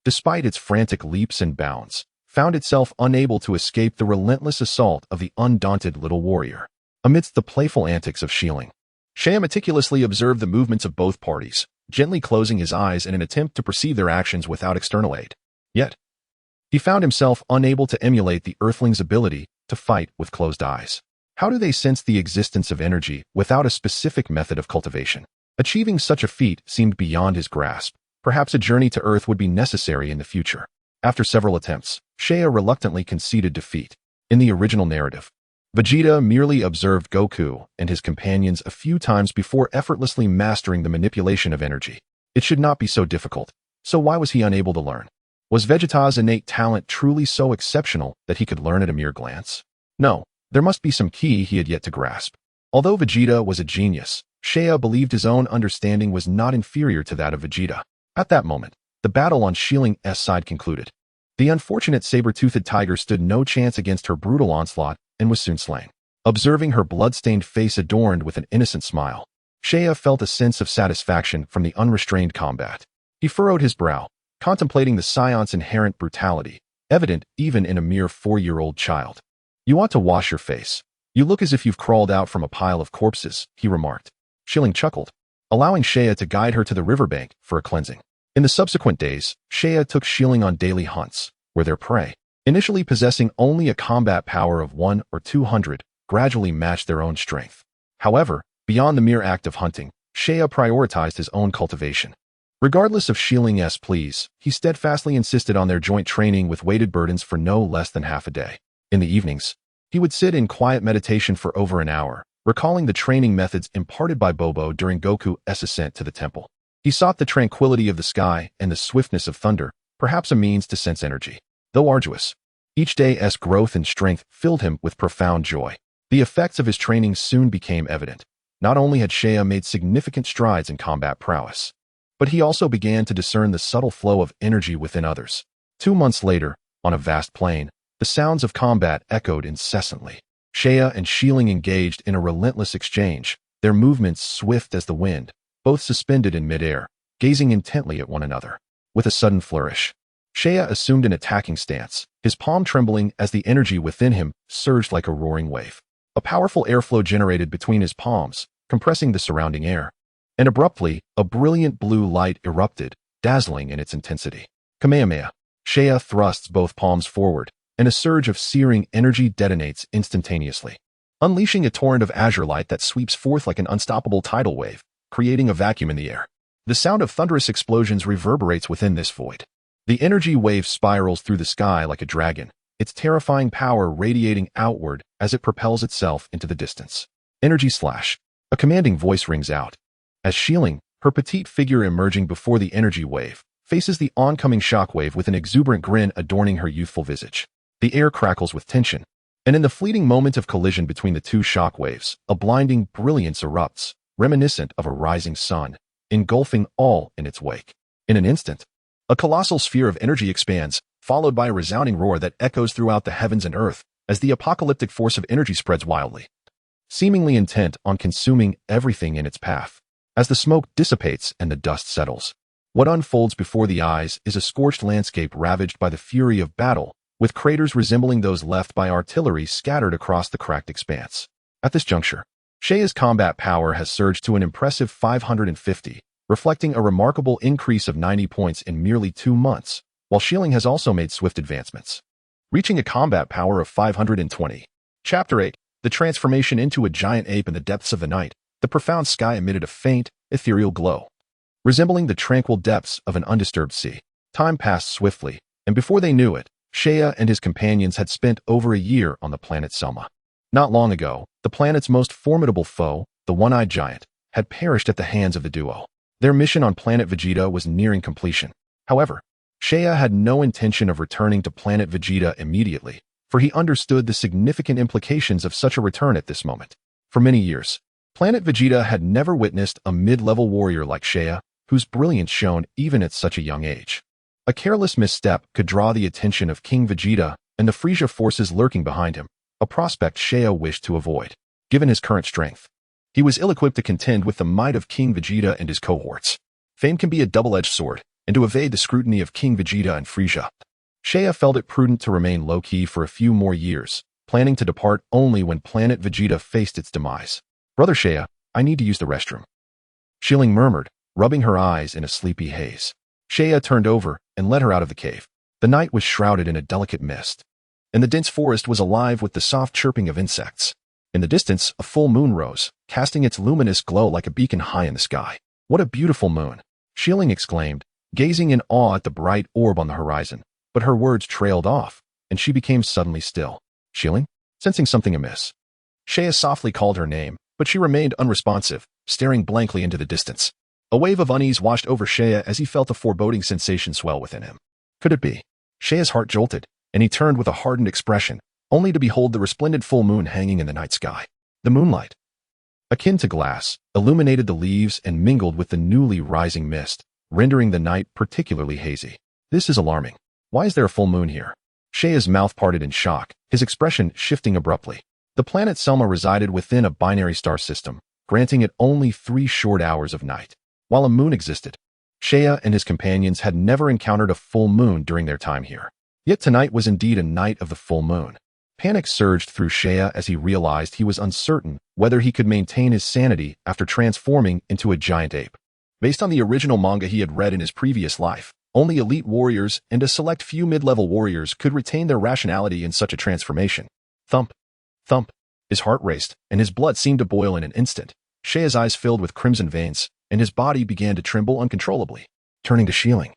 despite its frantic leaps and bounds, found itself unable to escape the relentless assault of the undaunted little warrior. Amidst the playful antics of Shieling, Shea meticulously observed the movements of both parties, gently closing his eyes in an attempt to perceive their actions without external aid. Yet, he found himself unable to emulate the Earthling's ability to fight with closed eyes. How do they sense the existence of energy without a specific method of cultivation? Achieving such a feat seemed beyond his grasp. Perhaps a journey to Earth would be necessary in the future. After several attempts, Shea reluctantly conceded defeat. In the original narrative, Vegeta merely observed Goku and his companions a few times before effortlessly mastering the manipulation of energy. It should not be so difficult. So why was he unable to learn? Was Vegeta's innate talent truly so exceptional that he could learn at a mere glance? No, there must be some key he had yet to grasp. Although Vegeta was a genius, Shea believed his own understanding was not inferior to that of Vegeta. At that moment, the battle on Shieling's side concluded. The unfortunate saber-toothed tiger stood no chance against her brutal onslaught and was soon slain. Observing her blood-stained face adorned with an innocent smile, Shea felt a sense of satisfaction from the unrestrained combat. He furrowed his brow, contemplating the Saiyans' inherent brutality, evident even in a mere 4-year-old child. "You ought to wash your face. You look as if you've crawled out from a pile of corpses," he remarked. Shieling chuckled, allowing Shea to guide her to the riverbank for a cleansing. In the subsequent days, Shea took Shieling on daily hunts, where their prey, initially possessing only a combat power of 1 or 200, gradually matched their own strength. However, beyond the mere act of hunting, Shea prioritized his own cultivation. Regardless of Shieling's pleas, he steadfastly insisted on their joint training with weighted burdens for no less than half a day. In the evenings, he would sit in quiet meditation for over an hour, recalling the training methods imparted by Bobo during Goku's ascent to the temple. He sought the tranquility of the sky and the swiftness of thunder, perhaps a means to sense energy. Though arduous, each day's growth and strength filled him with profound joy. The effects of his training soon became evident. Not only had Shea made significant strides in combat prowess, but he also began to discern the subtle flow of energy within others. 2 months later, on a vast plain, the sounds of combat echoed incessantly. Shea and Shieling engaged in a relentless exchange, their movements swift as the wind, both suspended in midair, gazing intently at one another. With a sudden flourish, Shea assumed an attacking stance, his palm trembling as the energy within him surged like a roaring wave. A powerful airflow generated between his palms, compressing the surrounding air. And abruptly, a brilliant blue light erupted, dazzling in its intensity. Kamehameha. Seiya thrusts both palms forward, and a surge of searing energy detonates instantaneously, unleashing a torrent of azure light that sweeps forth like an unstoppable tidal wave, creating a vacuum in the air. The sound of thunderous explosions reverberates within this void. The energy wave spirals through the sky like a dragon, its terrifying power radiating outward as it propels itself into the distance. Energy slash. A commanding voice rings out. As Shieling, her petite figure emerging before the energy wave, faces the oncoming shockwave with an exuberant grin adorning her youthful visage. The air crackles with tension, and in the fleeting moment of collision between the two shockwaves, a blinding brilliance erupts, reminiscent of a rising sun, engulfing all in its wake. In an instant, a colossal sphere of energy expands, followed by a resounding roar that echoes throughout the heavens and earth as the apocalyptic force of energy spreads wildly, seemingly intent on consuming everything in its path. As the smoke dissipates and the dust settles, what unfolds before the eyes is a scorched landscape ravaged by the fury of battle, with craters resembling those left by artillery scattered across the cracked expanse. At this juncture, Seiya's combat power has surged to an impressive 550, reflecting a remarkable increase of 90 points in merely 2 months, while Shieling has also made swift advancements, reaching a combat power of 520. Chapter 8. The transformation into a giant ape in the depths of the night. The profound sky emitted a faint, ethereal glow, resembling the tranquil depths of an undisturbed sea. Time passed swiftly, and before they knew it, Seiya and his companions had spent over a year on the planet Selma. Not long ago, the planet's most formidable foe, the one-eyed giant, had perished at the hands of the duo. Their mission on planet Vegeta was nearing completion. However, Seiya had no intention of returning to planet Vegeta immediately, for he understood the significant implications of such a return at this moment. For many years, planet Vegeta had never witnessed a mid-level warrior like Seiya, whose brilliance shone even at such a young age. A careless misstep could draw the attention of King Vegeta and the Freeza forces lurking behind him, a prospect Seiya wished to avoid. Given his current strength, he was ill-equipped to contend with the might of King Vegeta and his cohorts. Fame can be a double-edged sword, and to evade the scrutiny of King Vegeta and Freeza, Seiya felt it prudent to remain low-key for a few more years, planning to depart only when planet Vegeta faced its demise. "Brother Seiya, I need to use the restroom," Shieling murmured, rubbing her eyes in a sleepy haze. Seiya turned over and led her out of the cave. The night was shrouded in a delicate mist, and the dense forest was alive with the soft chirping of insects. In the distance, a full moon rose, casting its luminous glow like a beacon high in the sky. "What a beautiful moon!" Shieling exclaimed, gazing in awe at the bright orb on the horizon, but her words trailed off, and she became suddenly still. "Shieling?" Sensing something amiss, Seiya softly called her name, but she remained unresponsive, staring blankly into the distance. A wave of unease washed over Seiya as he felt a foreboding sensation swell within him. Could it be? Seiya's heart jolted, and he turned with a hardened expression, only to behold the resplendent full moon hanging in the night sky. The moonlight, akin to glass, illuminated the leaves and mingled with the newly rising mist, rendering the night particularly hazy. "This is alarming. Why is there a full moon here?" Seiya's mouth parted in shock, his expression shifting abruptly. The planet Selma resided within a binary star system, granting it only 3 short hours of night. While a moon existed, Seiya and his companions had never encountered a full moon during their time here. Yet tonight was indeed a night of the full moon. Panic surged through Seiya as he realized he was uncertain whether he could maintain his sanity after transforming into a giant ape. Based on the original manga he had read in his previous life, only elite warriors and a select few mid-level warriors could retain their rationality in such a transformation. Thump, thump. His heart raced, and his blood seemed to boil in an instant. Seiya's eyes filled with crimson veins, and his body began to tremble uncontrollably. Turning to Shieling,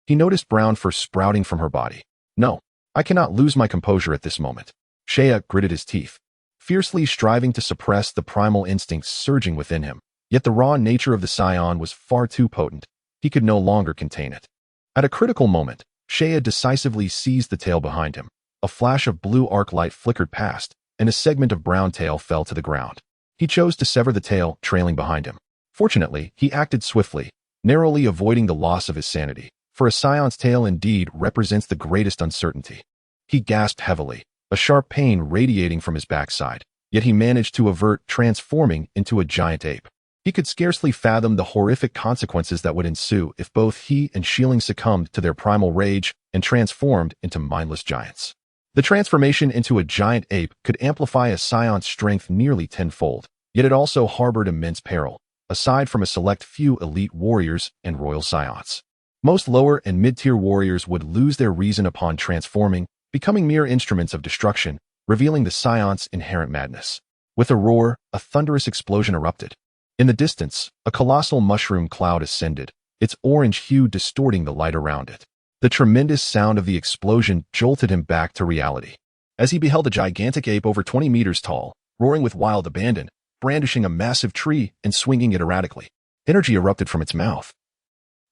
he noticed brown fur sprouting from her body. "No, I cannot lose my composure at this moment." Seiya gritted his teeth, fiercely striving to suppress the primal instincts surging within him. Yet the raw nature of the Saiyan was far too potent. He could no longer contain it. At a critical moment, Seiya decisively seized the tail behind him. A flash of blue arc light flickered past, and a segment of brown tail fell to the ground. He chose to sever the tail, trailing behind him. Fortunately, he acted swiftly, narrowly avoiding the loss of his sanity, for a Saiyan's tail indeed represents the greatest uncertainty. He gasped heavily, a sharp pain radiating from his backside, yet he managed to avert transforming into a giant ape. He could scarcely fathom the horrific consequences that would ensue if both he and Shieling succumbed to their primal rage and transformed into mindless giants. The transformation into a giant ape could amplify a Saiyans' strength nearly tenfold, yet it also harbored immense peril, aside from a select few elite warriors and royal Saiyans. Most lower and mid-tier warriors would lose their reason upon transforming, becoming mere instruments of destruction, revealing the Saiyans' inherent madness. With a roar, a thunderous explosion erupted. In the distance, a colossal mushroom cloud ascended, its orange hue distorting the light around it. The tremendous sound of the explosion jolted him back to reality. As he beheld a gigantic ape over 20 meters tall, roaring with wild abandon, brandishing a massive tree and swinging it erratically. Energy erupted from its mouth.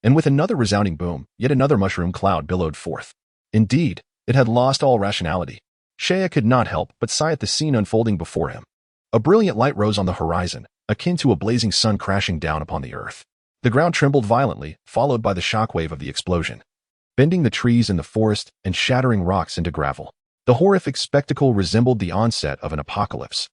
And with another resounding boom, yet another mushroom cloud billowed forth. Indeed, it had lost all rationality. Seiya could not help but sigh at the scene unfolding before him. A brilliant light rose on the horizon, akin to a blazing sun crashing down upon the earth. The ground trembled violently, followed by the shockwave of the explosion, bending the trees in the forest and shattering rocks into gravel. The horrific spectacle resembled the onset of an apocalypse,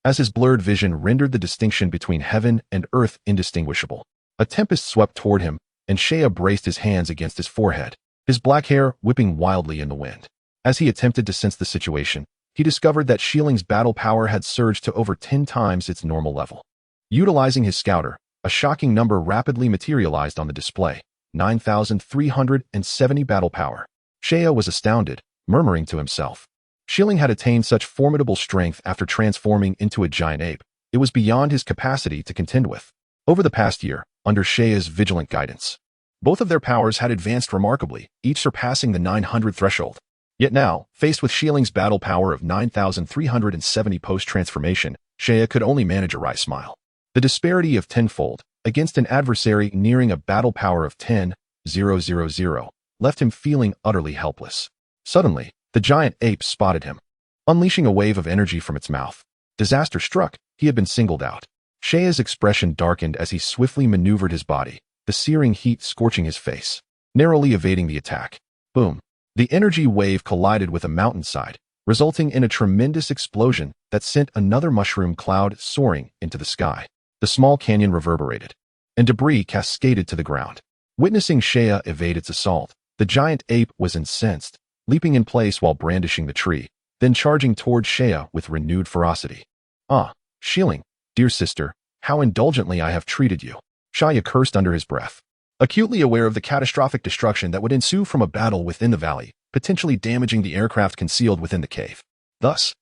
as his blurred vision rendered the distinction between heaven and earth indistinguishable. A tempest swept toward him, and Seiya braced his hands against his forehead, his black hair whipping wildly in the wind. As he attempted to sense the situation, he discovered that Xiuling's battle power had surged to over 10 times its normal level. Utilizing his scouter, a shocking number rapidly materialized on the display: 9,370 battle power. Seiya was astounded, murmuring to himself. Xiuling had attained such formidable strength after transforming into a giant ape. It was beyond his capacity to contend with. Over the past year, under Seiya's vigilant guidance, both of their powers had advanced remarkably, each surpassing the 900 threshold. Yet now, faced with Xiuling's battle power of 9,370 post-transformation, Seiya could only manage a wry smile. The disparity of tenfold, against an adversary nearing a battle power of 10,000, left him feeling utterly helpless. Suddenly, the giant ape spotted him, unleashing a wave of energy from its mouth. Disaster struck, he had been singled out. Seiya's expression darkened as he swiftly maneuvered his body, the searing heat scorching his face, narrowly evading the attack. Boom! The energy wave collided with a mountainside, resulting in a tremendous explosion that sent another mushroom cloud soaring into the sky. The small canyon reverberated, and debris cascaded to the ground. Witnessing Seiya evade its assault, the giant ape was incensed, leaping in place while brandishing the tree, then charging toward Seiya with renewed ferocity. "Ah, Xiuling, dear sister, how indulgently I have treated you," Seiya cursed under his breath, acutely aware of the catastrophic destruction that would ensue from a battle within the valley, potentially damaging the aircraft concealed within the cave. Thus,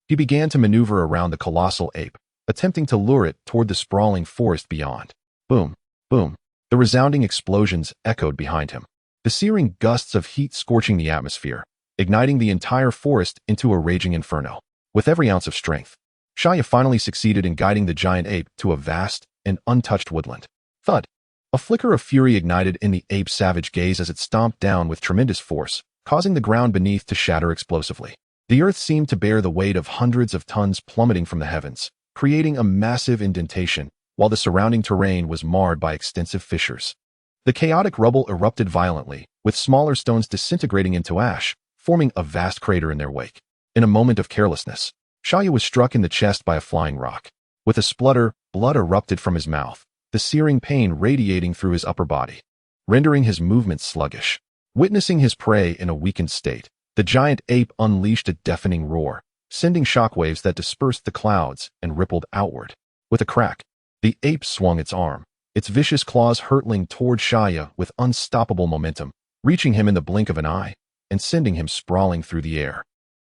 he began to maneuver around the colossal ape, attempting to lure it toward the sprawling forest beyond. Boom, boom. The resounding explosions echoed behind him, the searing gusts of heat scorching the atmosphere, igniting the entire forest into a raging inferno. With every ounce of strength, Seiya finally succeeded in guiding the giant ape to a vast and untouched woodland. Thud! A flicker of fury ignited in the ape's savage gaze as it stomped down with tremendous force, causing the ground beneath to shatter explosively. The earth seemed to bear the weight of hundreds of tons plummeting from the heavens, creating a massive indentation, while the surrounding terrain was marred by extensive fissures. The chaotic rubble erupted violently, with smaller stones disintegrating into ash, forming a vast crater in their wake. In a moment of carelessness, Seiya was struck in the chest by a flying rock. With a splutter, blood erupted from his mouth, the searing pain radiating through his upper body, rendering his movements sluggish. Witnessing his prey in a weakened state, the giant ape unleashed a deafening roar, sending shockwaves that dispersed the clouds and rippled outward. With a crack, the ape swung its arm, its vicious claws hurtling toward Seiya with unstoppable momentum, reaching him in the blink of an eye and sending him sprawling through the air.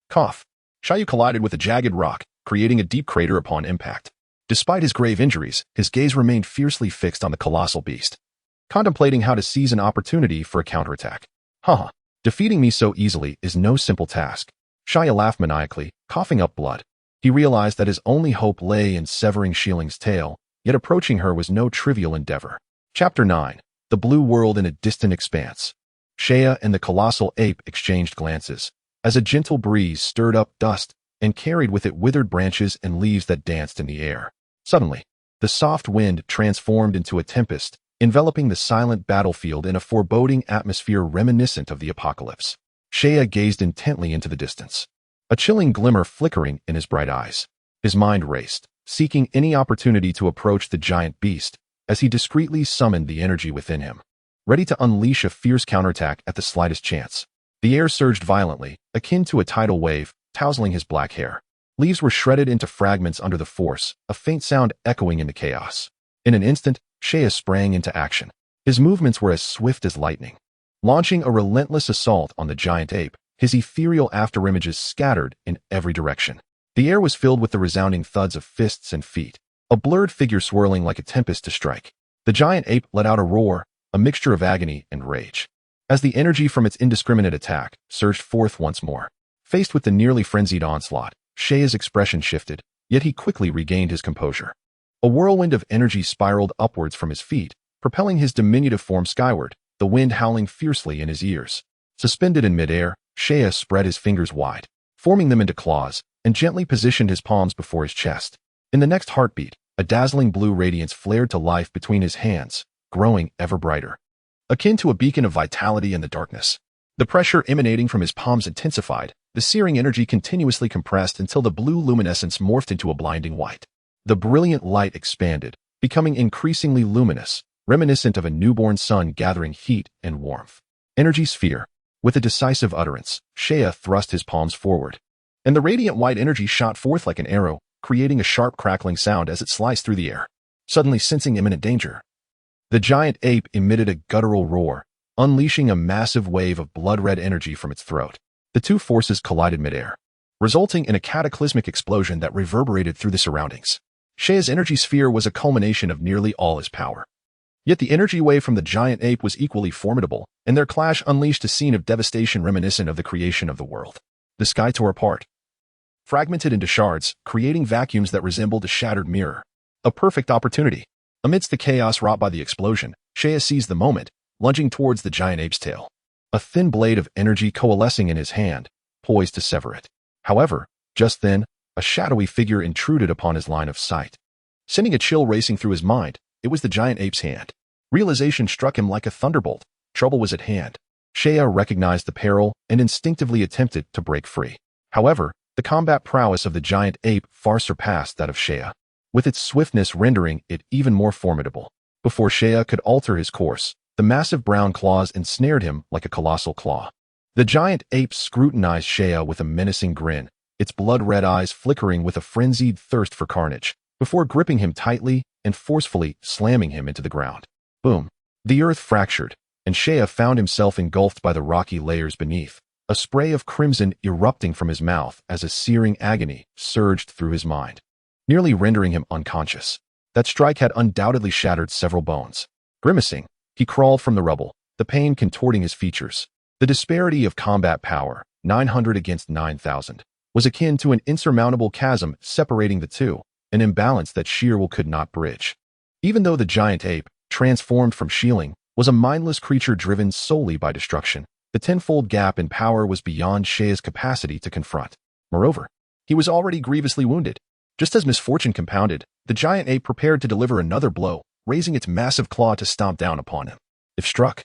Cough! Seiya collided with a jagged rock, creating a deep crater upon impact. Despite his grave injuries, his gaze remained fiercely fixed on the colossal beast, contemplating how to seize an opportunity for a counterattack. Haha, defeating me so easily is no simple task. Seiya laughed maniacally, coughing up blood. He realized that his only hope lay in severing Xiuling's tail, yet approaching her was no trivial endeavor. Chapter 9. The Blue World in a Distant Expanse. Seiya and the colossal ape exchanged glances, as a gentle breeze stirred up dust and carried with it withered branches and leaves that danced in the air. Suddenly, the soft wind transformed into a tempest, enveloping the silent battlefield in a foreboding atmosphere reminiscent of the apocalypse. Seiya gazed intently into the distance, a chilling glimmer flickering in his bright eyes. His mind raced, seeking any opportunity to approach the giant beast, as he discreetly summoned the energy within him, ready to unleash a fierce counterattack at the slightest chance. The air surged violently, akin to a tidal wave, tousling his black hair. Leaves were shredded into fragments under the force, a faint sound echoing in the chaos. In an instant, Saiyan sprang into action. His movements were as swift as lightning. Launching a relentless assault on the giant ape, his ethereal afterimages scattered in every direction. The air was filled with the resounding thuds of fists and feet, a blurred figure swirling like a tempest to strike. The giant ape let out a roar, a mixture of agony and rage. As the energy from its indiscriminate attack surged forth once more. Faced with the nearly frenzied onslaught, Saiyan's expression shifted, yet he quickly regained his composure. A whirlwind of energy spiraled upwards from his feet, propelling his diminutive form skyward, the wind howling fiercely in his ears. Suspended in midair, Saiyan spread his fingers wide, forming them into claws, and gently positioned his palms before his chest. In the next heartbeat, a dazzling blue radiance flared to life between his hands, growing ever brighter. Akin to a beacon of vitality in the darkness. The pressure emanating from his palms intensified, the searing energy continuously compressed until the blue luminescence morphed into a blinding white. The brilliant light expanded, becoming increasingly luminous, reminiscent of a newborn sun gathering heat and warmth. Energy sphere. With a decisive utterance, Saiyan thrust his palms forward, and the radiant white energy shot forth like an arrow, creating a sharp crackling sound as it sliced through the air. Suddenly sensing imminent danger, the giant ape emitted a guttural roar, unleashing a massive wave of blood-red energy from its throat. The two forces collided midair, resulting in a cataclysmic explosion that reverberated through the surroundings. Saiyan's energy sphere was a culmination of nearly all his power. Yet the energy wave from the giant ape was equally formidable, and their clash unleashed a scene of devastation reminiscent of the creation of the world. The sky tore apart, fragmented into shards, creating vacuums that resembled a shattered mirror. A perfect opportunity. Amidst the chaos wrought by the explosion, Saiyan seized the moment, lunging towards the giant ape's tail. A thin blade of energy coalescing in his hand, poised to sever it. However, just then, a shadowy figure intruded upon his line of sight. Sending a chill racing through his mind, it was the giant ape's hand. Realization struck him like a thunderbolt. Trouble was at hand. Saiyan recognized the peril and instinctively attempted to break free. However, the combat prowess of the giant ape far surpassed that of Saiyan, with its swiftness rendering it even more formidable. Before Saiyan could alter his course, the massive brown claws ensnared him like a colossal claw. The giant ape scrutinized Saiyan with a menacing grin, its blood-red eyes flickering with a frenzied thirst for carnage, before gripping him tightly and forcefully slamming him into the ground. Boom! The earth fractured, and Saiyan found himself engulfed by the rocky layers beneath, a spray of crimson erupting from his mouth as a searing agony surged through his mind, nearly rendering him unconscious. That strike had undoubtedly shattered several bones. Grimacing, he crawled from the rubble, the pain contorting his features. The disparity of combat power, 900 against 9,000, was akin to an insurmountable chasm separating the two, an imbalance that sheer will could not bridge. Even though the giant ape, transformed from Shieling, was a mindless creature driven solely by destruction, the tenfold gap in power was beyond Saiyan's capacity to confront. Moreover, he was already grievously wounded. Just as misfortune compounded, the giant ape prepared to deliver another blow, raising its massive claw to stomp down upon him. If struck,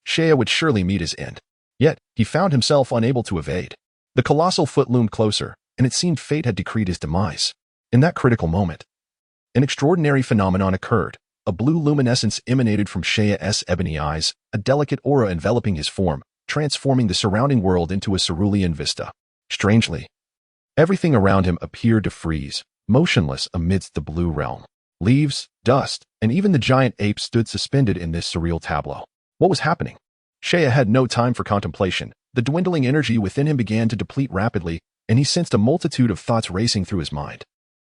Saiyan would surely meet his end. Yet, he found himself unable to evade. The colossal foot loomed closer, and it seemed fate had decreed his demise. In that critical moment, an extraordinary phenomenon occurred. A blue luminescence emanated from Saiyan's ebony eyes, a delicate aura enveloping his form, transforming the surrounding world into a cerulean vista. Strangely, everything around him appeared to freeze, motionless amidst the blue realm. Leaves, dust, and even the giant ape stood suspended in this surreal tableau. What was happening? Saiyan had no time for contemplation. The dwindling energy within him began to deplete rapidly, and he sensed a multitude of thoughts racing through his mind.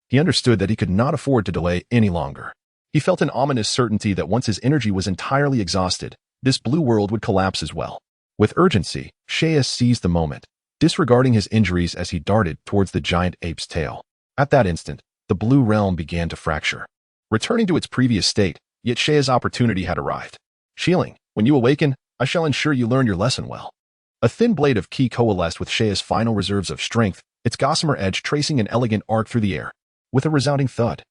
He understood that he could not afford to delay any longer. He felt an ominous certainty that once his energy was entirely exhausted, this blue world would collapse as well. With urgency, Saiyan seized the moment, disregarding his injuries as he darted towards the giant ape's tail. At that instant, the blue realm began to fracture, returning to its previous state, yet Saiyan's opportunity had arrived. Shieling, when you awaken, I shall ensure you learn your lesson well. A thin blade of ki coalesced with Saiyan's final reserves of strength, its gossamer edge tracing an elegant arc through the air. With a resounding thud,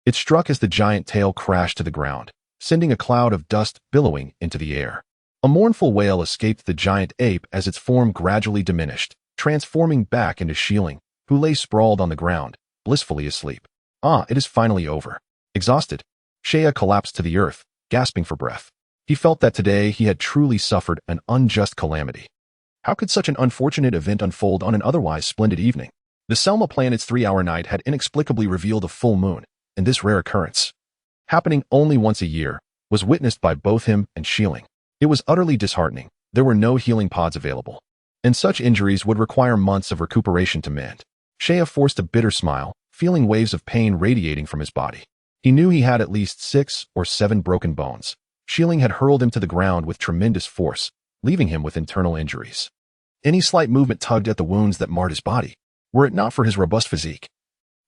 it struck as the giant tail crashed to the ground, sending a cloud of dust billowing into the air. A mournful wail escaped the giant ape as its form gradually diminished, transforming back into Shieling, who lay sprawled on the ground, blissfully asleep. It is finally over. Exhausted, Saiyan collapsed to the earth, gasping for breath. He felt that today he had truly suffered an unjust calamity. How could such an unfortunate event unfold on an otherwise splendid evening? The Selma planet's 3-hour night had inexplicably revealed a full moon, and this rare occurrence, happening only once a year, was witnessed by both him and Shieling. It was utterly disheartening. There were no healing pods available, and such injuries would require months of recuperation to mend. Shea forced a bitter smile, feeling waves of pain radiating from his body. He knew he had at least 6 or 7 broken bones. Shieling had hurled him to the ground with tremendous force, leaving him with internal injuries. Any slight movement tugged at the wounds that marred his body, were it not for his robust physique.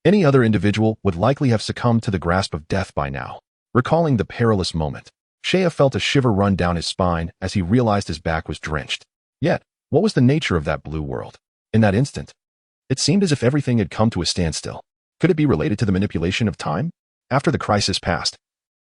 Any other individual would likely have succumbed to the grasp of death by now. Recalling the perilous moment, Shea felt a shiver run down his spine as he realized his back was drenched. Yet, what was the nature of that blue world? In that instant, it seemed as if everything had come to a standstill. Could it be related to the manipulation of time? After the crisis passed,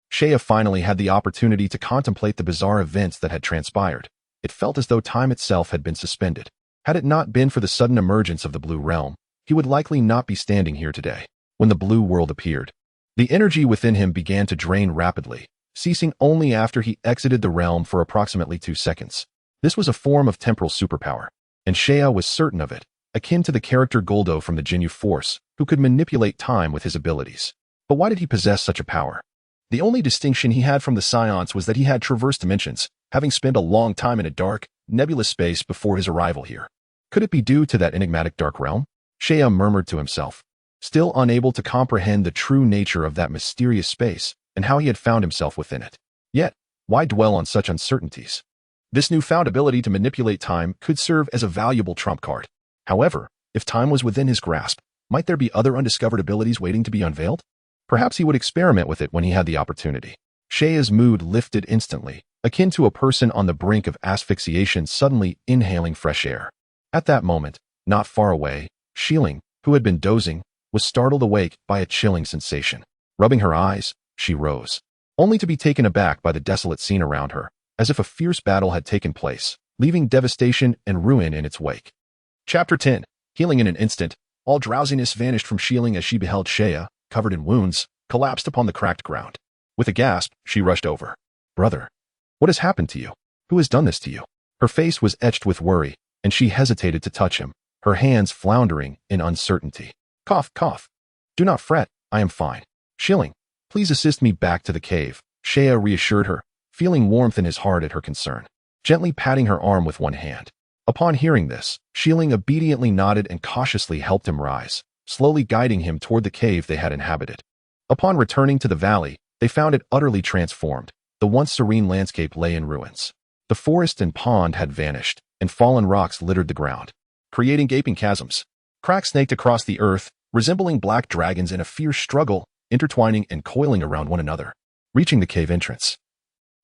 Shea finally had the opportunity to contemplate the bizarre events that had transpired. It felt as though time itself had been suspended. Had it not been for the sudden emergence of the blue realm, he would likely not be standing here today. When the blue world appeared, the energy within him began to drain rapidly, ceasing only after he exited the realm for approximately 2 seconds. This was a form of temporal superpower, and Shea was certain of it, akin to the character Goldo from the Jinyu Force, who could manipulate time with his abilities. But why did he possess such a power? The only distinction he had from the Saiyans was that he had traversed dimensions, having spent a long time in a dark, nebulous space before his arrival here. Could it be due to that enigmatic dark realm? Shea murmured to himself, still unable to comprehend the true nature of that mysterious space and how he had found himself within it. Yet, why dwell on such uncertainties? This newfound ability to manipulate time could serve as a valuable trump card. However, if time was within his grasp, might there be other undiscovered abilities waiting to be unveiled? Perhaps he would experiment with it when he had the opportunity. Shea's mood lifted instantly, akin to a person on the brink of asphyxiation suddenly inhaling fresh air. At that moment, not far away, Shieling, who had been dozing, was startled awake by a chilling sensation. Rubbing her eyes, she rose, only to be taken aback by the desolate scene around her, as if a fierce battle had taken place, leaving devastation and ruin in its wake. Chapter 10. Healing in an instant, all drowsiness vanished from Shieling as she beheld Shea, covered in wounds, collapsed upon the cracked ground. With a gasp, she rushed over. "Brother, what has happened to you? Who has done this to you?" Her face was etched with worry, and she hesitated to touch him, her hands floundering in uncertainty. "Cough, cough. Do not fret, I am fine. Shieling, please assist me back to the cave," Shea reassured her, feeling warmth in his heart at her concern, gently patting her arm with one hand. Upon hearing this, Shieling obediently nodded and cautiously helped him rise, slowly guiding him toward the cave they had inhabited. Upon returning to the valley, they found it utterly transformed. The once serene landscape lay in ruins. The forest and pond had vanished, and fallen rocks littered the ground, creating gaping chasms. Cracks snaked across the earth, resembling black dragons in a fierce struggle, intertwining and coiling around one another. Reaching the cave entrance,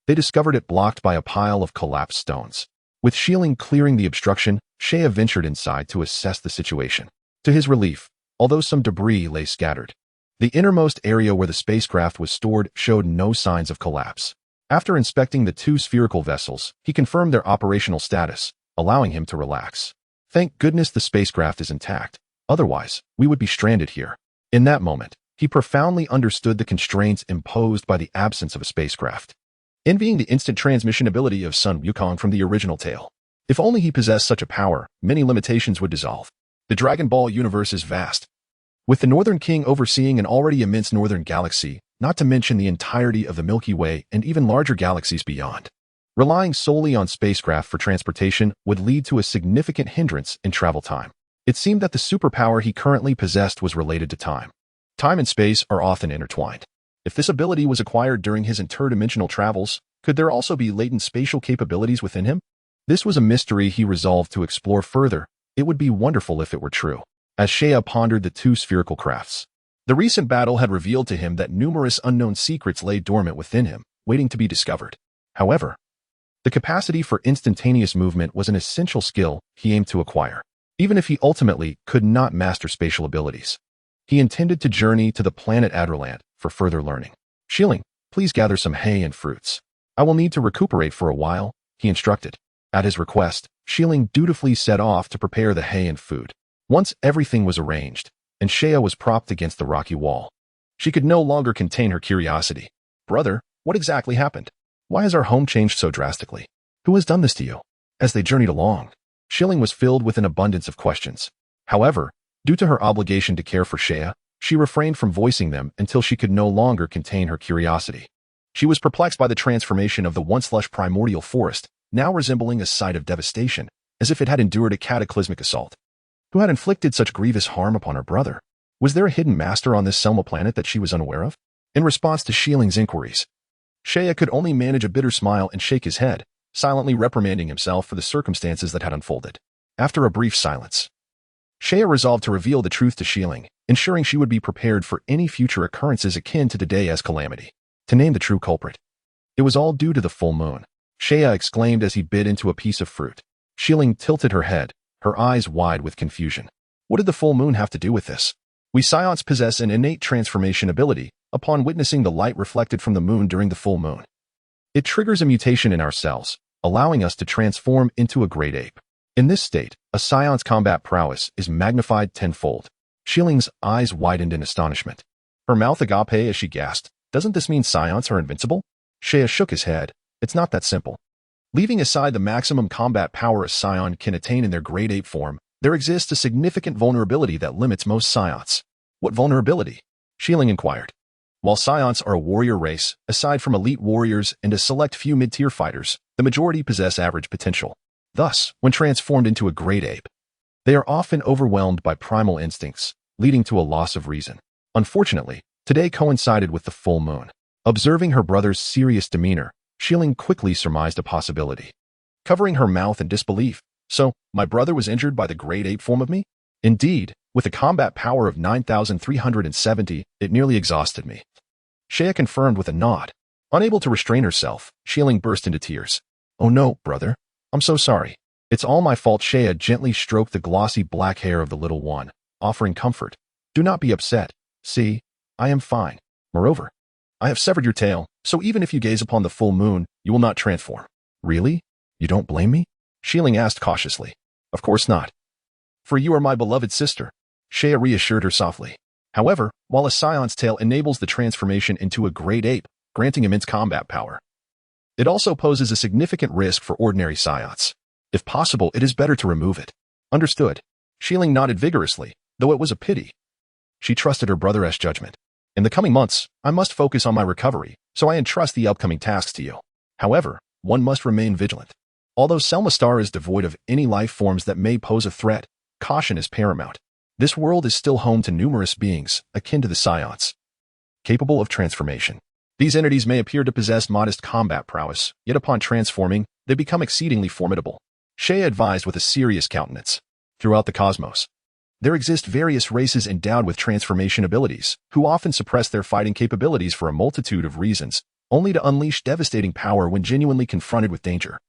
they discovered it blocked by a pile of collapsed stones. With Shieling clearing the obstruction, Shea ventured inside to assess the situation. To his relief, although some debris lay scattered, the innermost area where the spacecraft was stored showed no signs of collapse. After inspecting the 2 spherical vessels, he confirmed their operational status, allowing him to relax. Thank goodness the spacecraft is intact. Otherwise, we would be stranded here. In that moment, he profoundly understood the constraints imposed by the absence of a spacecraft, envying the instant transmission ability of Sun Wukong from the original tale. If only he possessed such a power, many limitations would dissolve. The Dragon Ball universe is vast, with the Northern King overseeing an already immense northern galaxy, not to mention the entirety of the Milky Way and even larger galaxies beyond. Relying solely on spacecraft for transportation would lead to a significant hindrance in travel time. It seemed that the superpower he currently possessed was related to time. Time and space are often intertwined. If this ability was acquired during his interdimensional travels, could there also be latent spatial capabilities within him? This was a mystery he resolved to explore further. It would be wonderful if it were true. As Shea pondered the 2 spherical crafts, the recent battle had revealed to him that numerous unknown secrets lay dormant within him, waiting to be discovered. However, the capacity for instantaneous movement was an essential skill he aimed to acquire. Even if he ultimately could not master spatial abilities, he intended to journey to the planet Adraland for further learning. "Shieling, please gather some hay and fruits. I will need to recuperate for a while," he instructed. At his request, Shieling dutifully set off to prepare the hay and food. Once everything was arranged, and Shea was propped against the rocky wall, she could no longer contain her curiosity. "Brother, what exactly happened? Why has our home changed so drastically? Who has done this to you?" As they journeyed along, Shilling was filled with an abundance of questions. However, due to her obligation to care for Shea, she refrained from voicing them until she could no longer contain her curiosity. She was perplexed by the transformation of the once lush primordial forest, now resembling a site of devastation, as if it had endured a cataclysmic assault. Who had inflicted such grievous harm upon her brother? Was there a hidden master on this Selma planet that she was unaware of? In response to Shilling's inquiries, Shea could only manage a bitter smile and shake his head, silently reprimanding himself for the circumstances that had unfolded. After a brief silence, Shea resolved to reveal the truth to Shilling, ensuring she would be prepared for any future occurrences akin to today's calamity. To name the true culprit, it was all due to the full moon, Shea exclaimed as he bit into a piece of fruit. Shilling tilted her head, her eyes wide with confusion. What did the full moon have to do with this? We Saiyans possess an innate transformation ability upon witnessing the light reflected from the moon during the full moon. It triggers a mutation in our cells, allowing us to transform into a great ape. In this state, a Saiyans combat prowess is magnified tenfold. Shilling's eyes widened in astonishment. Her mouth agape as she gasped, "Doesn't this mean Saiyans are invincible?" Shea shook his head. It's not that simple. Leaving aside the maximum combat power a Saiyan can attain in their great ape form, there exists a significant vulnerability that limits most Saiyans. What vulnerability? Shilling inquired. While Saiyans are a warrior race, aside from elite warriors and a select few mid-tier fighters, the majority possess average potential. Thus, when transformed into a great ape, they are often overwhelmed by primal instincts, leading to a loss of reason. Unfortunately, today coincided with the full moon. Observing her brother's serious demeanor, Shilling quickly surmised a possibility. Covering her mouth in disbelief, "So, my brother was injured by the great ape form of me?" "Indeed, with a combat power of 9,370, it nearly exhausted me." Shea confirmed with a nod. Unable to restrain herself, Shilling burst into tears. "Oh no, brother. I'm so sorry. It's all my fault." Shea gently stroked the glossy black hair of the little one, offering comfort. "Do not be upset. See, I am fine. Moreover, I have severed your tail, so even if you gaze upon the full moon, you will not transform." "Really? You don't blame me?" Shilling asked cautiously. "Of course not. For you are my beloved sister," Shea reassured her softly. However, while a Saiyan's tail enables the transformation into a great ape, granting immense combat power, it also poses a significant risk for ordinary Saiyans. If possible, it is better to remove it. "Understood." Shilling nodded vigorously, though it was a pity. She trusted her brother's judgment. "In the coming months, I must focus on my recovery, so I entrust the upcoming tasks to you. However, one must remain vigilant. Although Selma Star is devoid of any life forms that may pose a threat, caution is paramount. This world is still home to numerous beings, akin to the Saiyans, capable of transformation. These entities may appear to possess modest combat prowess, yet upon transforming, they become exceedingly formidable." Shea advised with a serious countenance. Throughout the cosmos, there exist various races endowed with transformation abilities, who often suppress their fighting capabilities for a multitude of reasons, only to unleash devastating power when genuinely confronted with danger.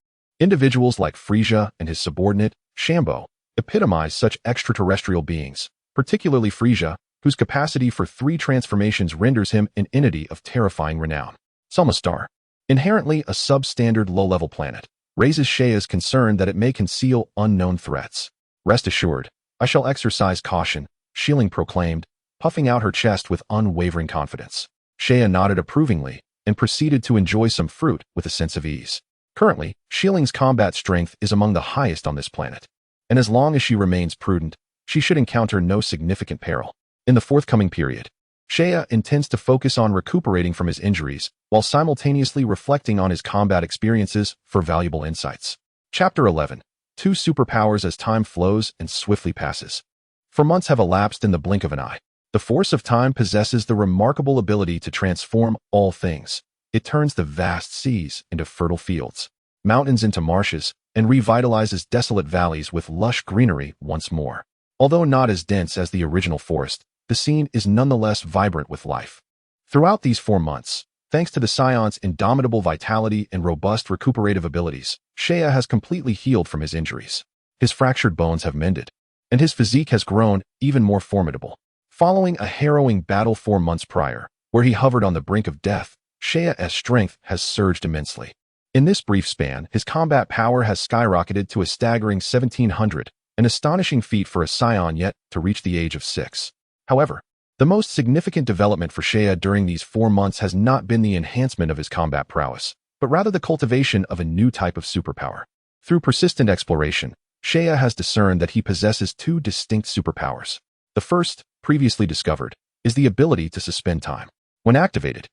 Individuals like Freeza and his subordinate, Shambo, epitomize such extraterrestrial beings, particularly Freeza, whose capacity for 3 transformations renders him an entity of terrifying renown. Selma Star, inherently a substandard low-level planet, raises Shea's concern that it may conceal unknown threats. "Rest assured, I shall exercise caution," Shilling proclaimed, puffing out her chest with unwavering confidence. Shea nodded approvingly and proceeded to enjoy some fruit with a sense of ease. Currently, Shilling's combat strength is among the highest on this planet, and as long as she remains prudent, she should encounter no significant peril. In the forthcoming period, Shea intends to focus on recuperating from his injuries while simultaneously reflecting on his combat experiences for valuable insights. Chapter 11. 2 Superpowers as time flows and swiftly passes. For months have elapsed in the blink of an eye. The force of time possesses the remarkable ability to transform all things. It turns the vast seas into fertile fields, mountains into marshes, and revitalizes desolate valleys with lush greenery once more. Although not as dense as the original forest, the scene is nonetheless vibrant with life. Throughout these 4 months, thanks to the Saiyans' indomitable vitality and robust recuperative abilities, Shea has completely healed from his injuries. His fractured bones have mended, and his physique has grown even more formidable. Following a harrowing battle 4 months prior, where he hovered on the brink of death, Shea's strength has surged immensely. In this brief span, his combat power has skyrocketed to a staggering 1,700, an astonishing feat for a Saiyan yet to reach the age of 6. However, the most significant development for Shea during these 4 months has not been the enhancement of his combat prowess, but rather the cultivation of a new type of superpower. Through persistent exploration, Seiya has discerned that he possesses two distinct superpowers. The first, previously discovered, is the ability to suspend time. When activated,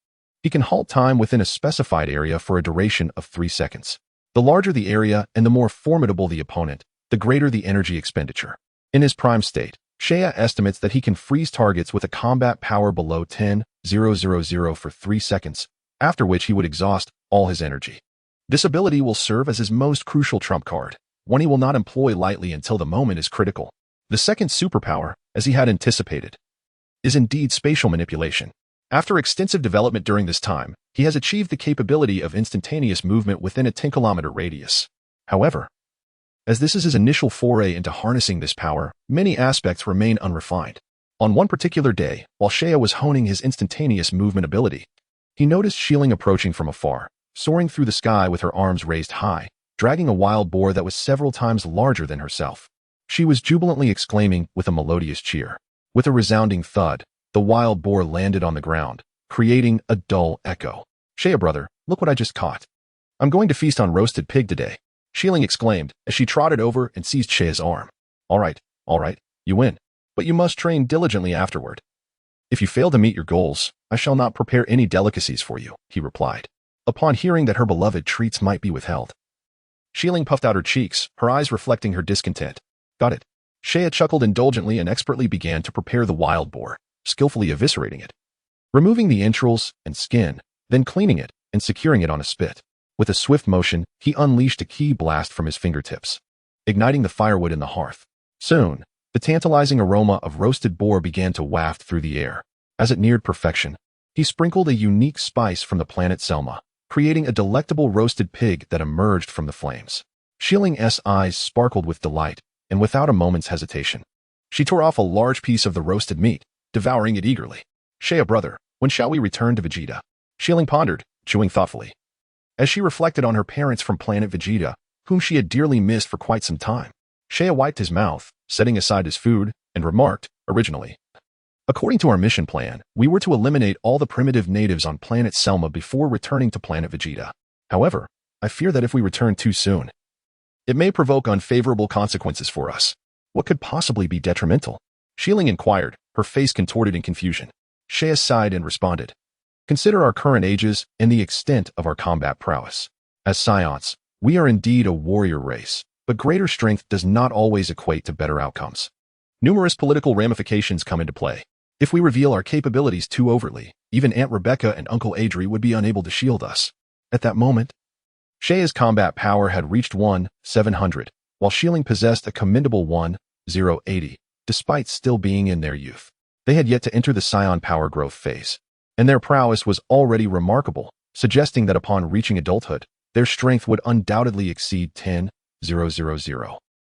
he can halt time within a specified area for a duration of 3 seconds. The larger the area and the more formidable the opponent, the greater the energy expenditure. In his prime state, Seiya estimates that he can freeze targets with a combat power below 10,000 for 3 seconds, after which he would exhaust all his energy. This ability will serve as his most crucial trump card, one he will not employ lightly until the moment is critical. The second superpower, as he had anticipated, is indeed spatial manipulation. After extensive development during this time, he has achieved the capability of instantaneous movement within a 10-kilometer radius. However, as this is his initial foray into harnessing this power, many aspects remain unrefined. On one particular day, while Seiya was honing his instantaneous movement ability, he noticed Xiling approaching from afar, soaring through the sky with her arms raised high, dragging a wild boar that was several times larger than herself. She was jubilantly exclaiming with a melodious cheer. With a resounding thud, the wild boar landed on the ground, creating a dull echo. "Seiya, brother, look what I just caught. I'm going to feast on roasted pig today," Xiling exclaimed as she trotted over and seized Seiya's arm. All right, you win. But you must train diligently afterward. If you fail to meet your goals, I shall not prepare any delicacies for you," he replied, upon hearing that her beloved treats might be withheld. Xiling puffed out her cheeks, her eyes reflecting her discontent. "Got it." Seiya chuckled indulgently and expertly began to prepare the wild boar, skillfully eviscerating it, removing the entrails and skin, then cleaning it and securing it on a spit. With a swift motion, he unleashed a ki blast from his fingertips, igniting the firewood in the hearth. Soon, the tantalizing aroma of roasted boar began to waft through the air. As it neared perfection, he sprinkled a unique spice from the planet Selma, creating a delectable roasted pig that emerged from the flames. Xiling's eyes sparkled with delight, and without a moment's hesitation, she tore off a large piece of the roasted meat, devouring it eagerly. "Seiya, brother, when shall we return to Vegeta?" Xiling pondered, chewing thoughtfully. As she reflected on her parents from planet Vegeta, whom she had dearly missed for quite some time, Seiya wiped his mouth, setting aside his food, and remarked, originally, "According to our mission plan, we were to eliminate all the primitive natives on planet Selma before returning to planet Vegeta. However, I fear that if we return too soon, it may provoke unfavorable consequences for us. What could possibly be detrimental?" Xiling inquired, her face contorted in confusion. Seiya sighed and responded, "Consider our current ages and the extent of our combat prowess. As Saiyans, we are indeed a warrior race, but greater strength does not always equate to better outcomes. Numerous political ramifications come into play. If we reveal our capabilities too overtly, even Aunt Rebecca and Uncle Adri would be unable to shield us." At that moment, Seiya's combat power had reached 1,700, while Xiling possessed a commendable 1,080, despite still being in their youth. They had yet to enter the Saiyan power growth phase, and their prowess was already remarkable, suggesting that upon reaching adulthood, their strength would undoubtedly exceed 10,000.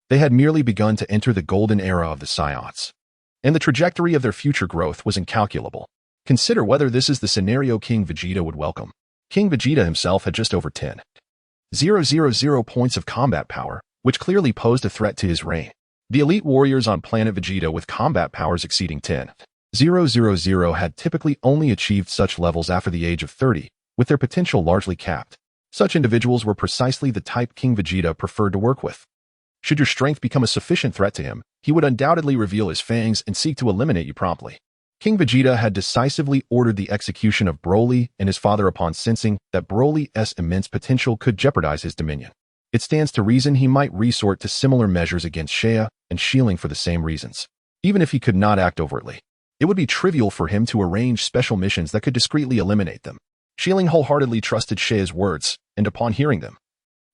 They had merely begun to enter the golden era of the Saiyans, and the trajectory of their future growth was incalculable. Consider whether this is the scenario King Vegeta would welcome. King Vegeta himself had just over 10,000 points of combat power, which clearly posed a threat to his reign. The elite warriors on planet Vegeta with combat powers exceeding 10,000 had typically only achieved such levels after the age of 30, with their potential largely capped. Such individuals were precisely the type King Vegeta preferred to work with. Should your strength become a sufficient threat to him, he would undoubtedly reveal his fangs and seek to eliminate you promptly. King Vegeta had decisively ordered the execution of Broly and his father upon sensing that Broly's immense potential could jeopardize his dominion. It stands to reason he might resort to similar measures against Seiya and Xiling for the same reasons. Even if he could not act overtly, it would be trivial for him to arrange special missions that could discreetly eliminate them. Xiling wholeheartedly trusted Seiya's words, and upon hearing them,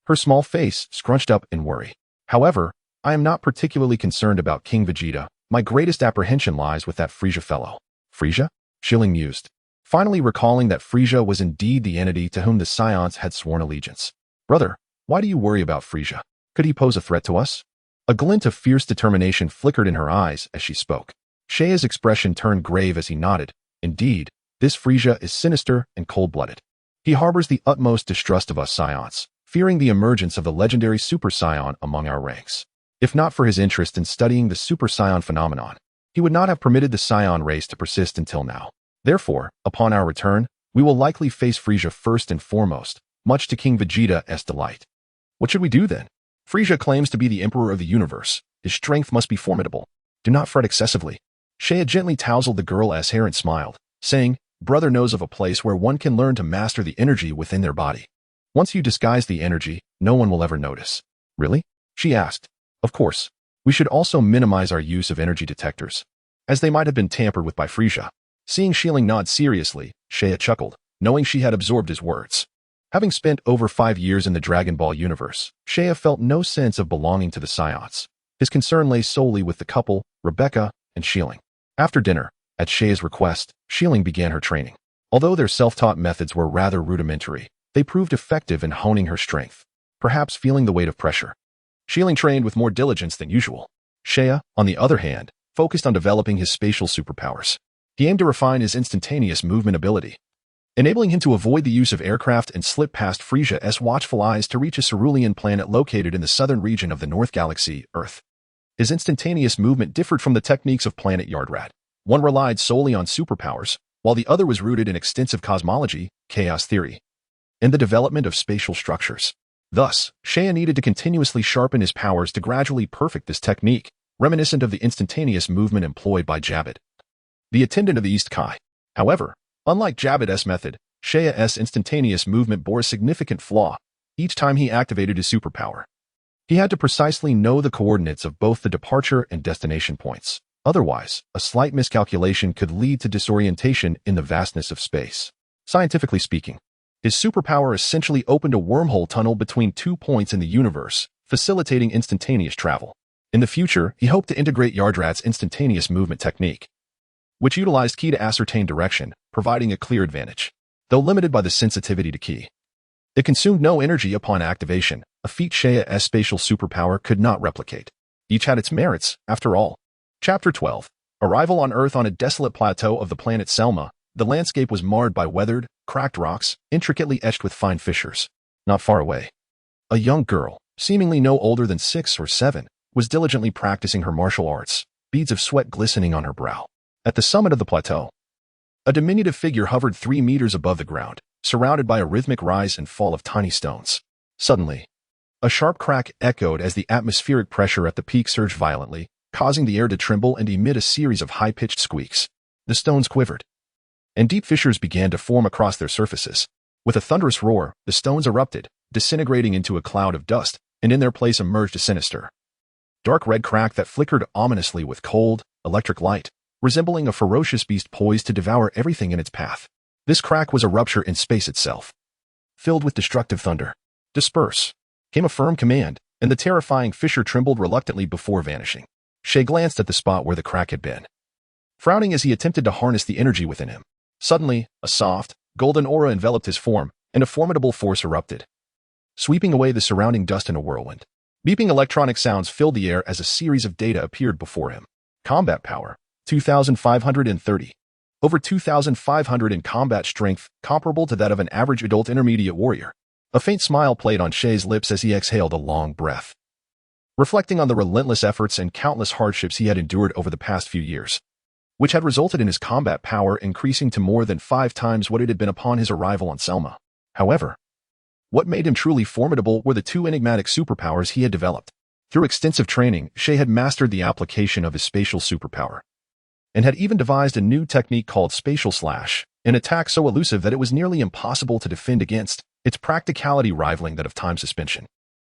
her small face scrunched up in worry. "However, I am not particularly concerned about King Vegeta. My greatest apprehension lies with that Freeza fellow." "Freeza?" Xiling mused, finally recalling that Freeza was indeed the entity to whom the Saiyans had sworn allegiance. "Brother, why do you worry about Freeza? Could he pose a threat to us?" A glint of fierce determination flickered in her eyes as she spoke. Seiya's expression turned grave as he nodded. "Indeed, this Freeza is sinister and cold-blooded. He harbors the utmost distrust of us Saiyans, fearing the emergence of the legendary Super Saiyan among our ranks. If not for his interest in studying the Super Saiyan phenomenon, he would not have permitted the Saiyan race to persist until now. Therefore, upon our return, we will likely face Freeza first and foremost, much to King Vegeta's delight." "What should we do then?" Freeza claims to be the emperor of the universe. His strength must be formidable. Do not fret excessively. Shea gently tousled the girl's hair and smiled, saying, brother knows of a place where one can learn to master the energy within their body. Once you disguise the energy, no one will ever notice. Really? She asked. Of course. We should also minimize our use of energy detectors, as they might have been tampered with by Freeza. Seeing Shieling nod seriously, Shea chuckled, knowing she had absorbed his words. Having spent over 5 years in the Dragon Ball universe, Shea felt no sense of belonging to the Saiyans. His concern lay solely with the couple, Rebecca and Shieling. After dinner, at Shea's request, Shieling began her training. Although their self-taught methods were rather rudimentary, they proved effective in honing her strength, perhaps feeling the weight of pressure. Shieling trained with more diligence than usual. Shea, on the other hand, focused on developing his spatial superpowers. He aimed to refine his instantaneous movement ability, enabling him to avoid the use of aircraft and slip past Frieza's watchful eyes to reach a cerulean planet located in the southern region of the North Galaxy, Earth. His instantaneous movement differed from the techniques of Planet Yardrat. One relied solely on superpowers, while the other was rooted in extensive cosmology, chaos theory, and the development of spatial structures. Thus, Shea needed to continuously sharpen his powers to gradually perfect this technique, reminiscent of the instantaneous movement employed by Jabbit, the attendant of the East Kai. However, unlike Jabbit's method, Shea's instantaneous movement bore a significant flaw each time he activated his superpower. He had to precisely know the coordinates of both the departure and destination points. Otherwise, a slight miscalculation could lead to disorientation in the vastness of space. Scientifically speaking, his superpower essentially opened a wormhole tunnel between 2 points in the universe, facilitating instantaneous travel. In the future, he hoped to integrate Yardrat's instantaneous movement technique, which utilized ki to ascertain direction, providing a clear advantage. Though limited by the sensitivity to ki, it consumed no energy upon activation, a feat Shea's spatial superpower could not replicate. Each had its merits, after all. Chapter 12. Arrival on Earth. On a desolate plateau of the planet Selma, the landscape was marred by weathered, cracked rocks, intricately etched with fine fissures. Not far away, a young girl, seemingly no older than 6 or 7, was diligently practicing her martial arts, beads of sweat glistening on her brow. At the summit of the plateau, a diminutive figure hovered 3 meters above the ground, surrounded by a rhythmic rise and fall of tiny stones. Suddenly, a sharp crack echoed as the atmospheric pressure at the peak surged violently, causing the air to tremble and emit a series of high-pitched squeaks. The stones quivered, and deep fissures began to form across their surfaces. With a thunderous roar, the stones erupted, disintegrating into a cloud of dust, and in their place emerged a sinister, dark red crack that flickered ominously with cold, electric light, resembling a ferocious beast poised to devour everything in its path. This crack was a rupture in space itself, filled with destructive thunder. Disperse, came a firm command, and the terrifying fissure trembled reluctantly before vanishing. Shea glanced at the spot where the crack had been, frowning as he attempted to harness the energy within him. Suddenly, a soft, golden aura enveloped his form, and a formidable force erupted, sweeping away the surrounding dust in a whirlwind. Beeping electronic sounds filled the air as a series of data appeared before him. Combat power, 2,530. Over 2,500 in combat strength, comparable to that of an average adult intermediate warrior. A faint smile played on Shea's lips as he exhaled a long breath, reflecting on the relentless efforts and countless hardships he had endured over the past few years, which had resulted in his combat power increasing to more than 5 times what it had been upon his arrival on Selma. However, what made him truly formidable were the 2 enigmatic superpowers he had developed. Through extensive training, Shea had mastered the application of his spatial superpower, and had even devised a new technique called Spatial Slash, an attack so elusive that it was nearly impossible to defend against, its practicality rivaling that of time suspension.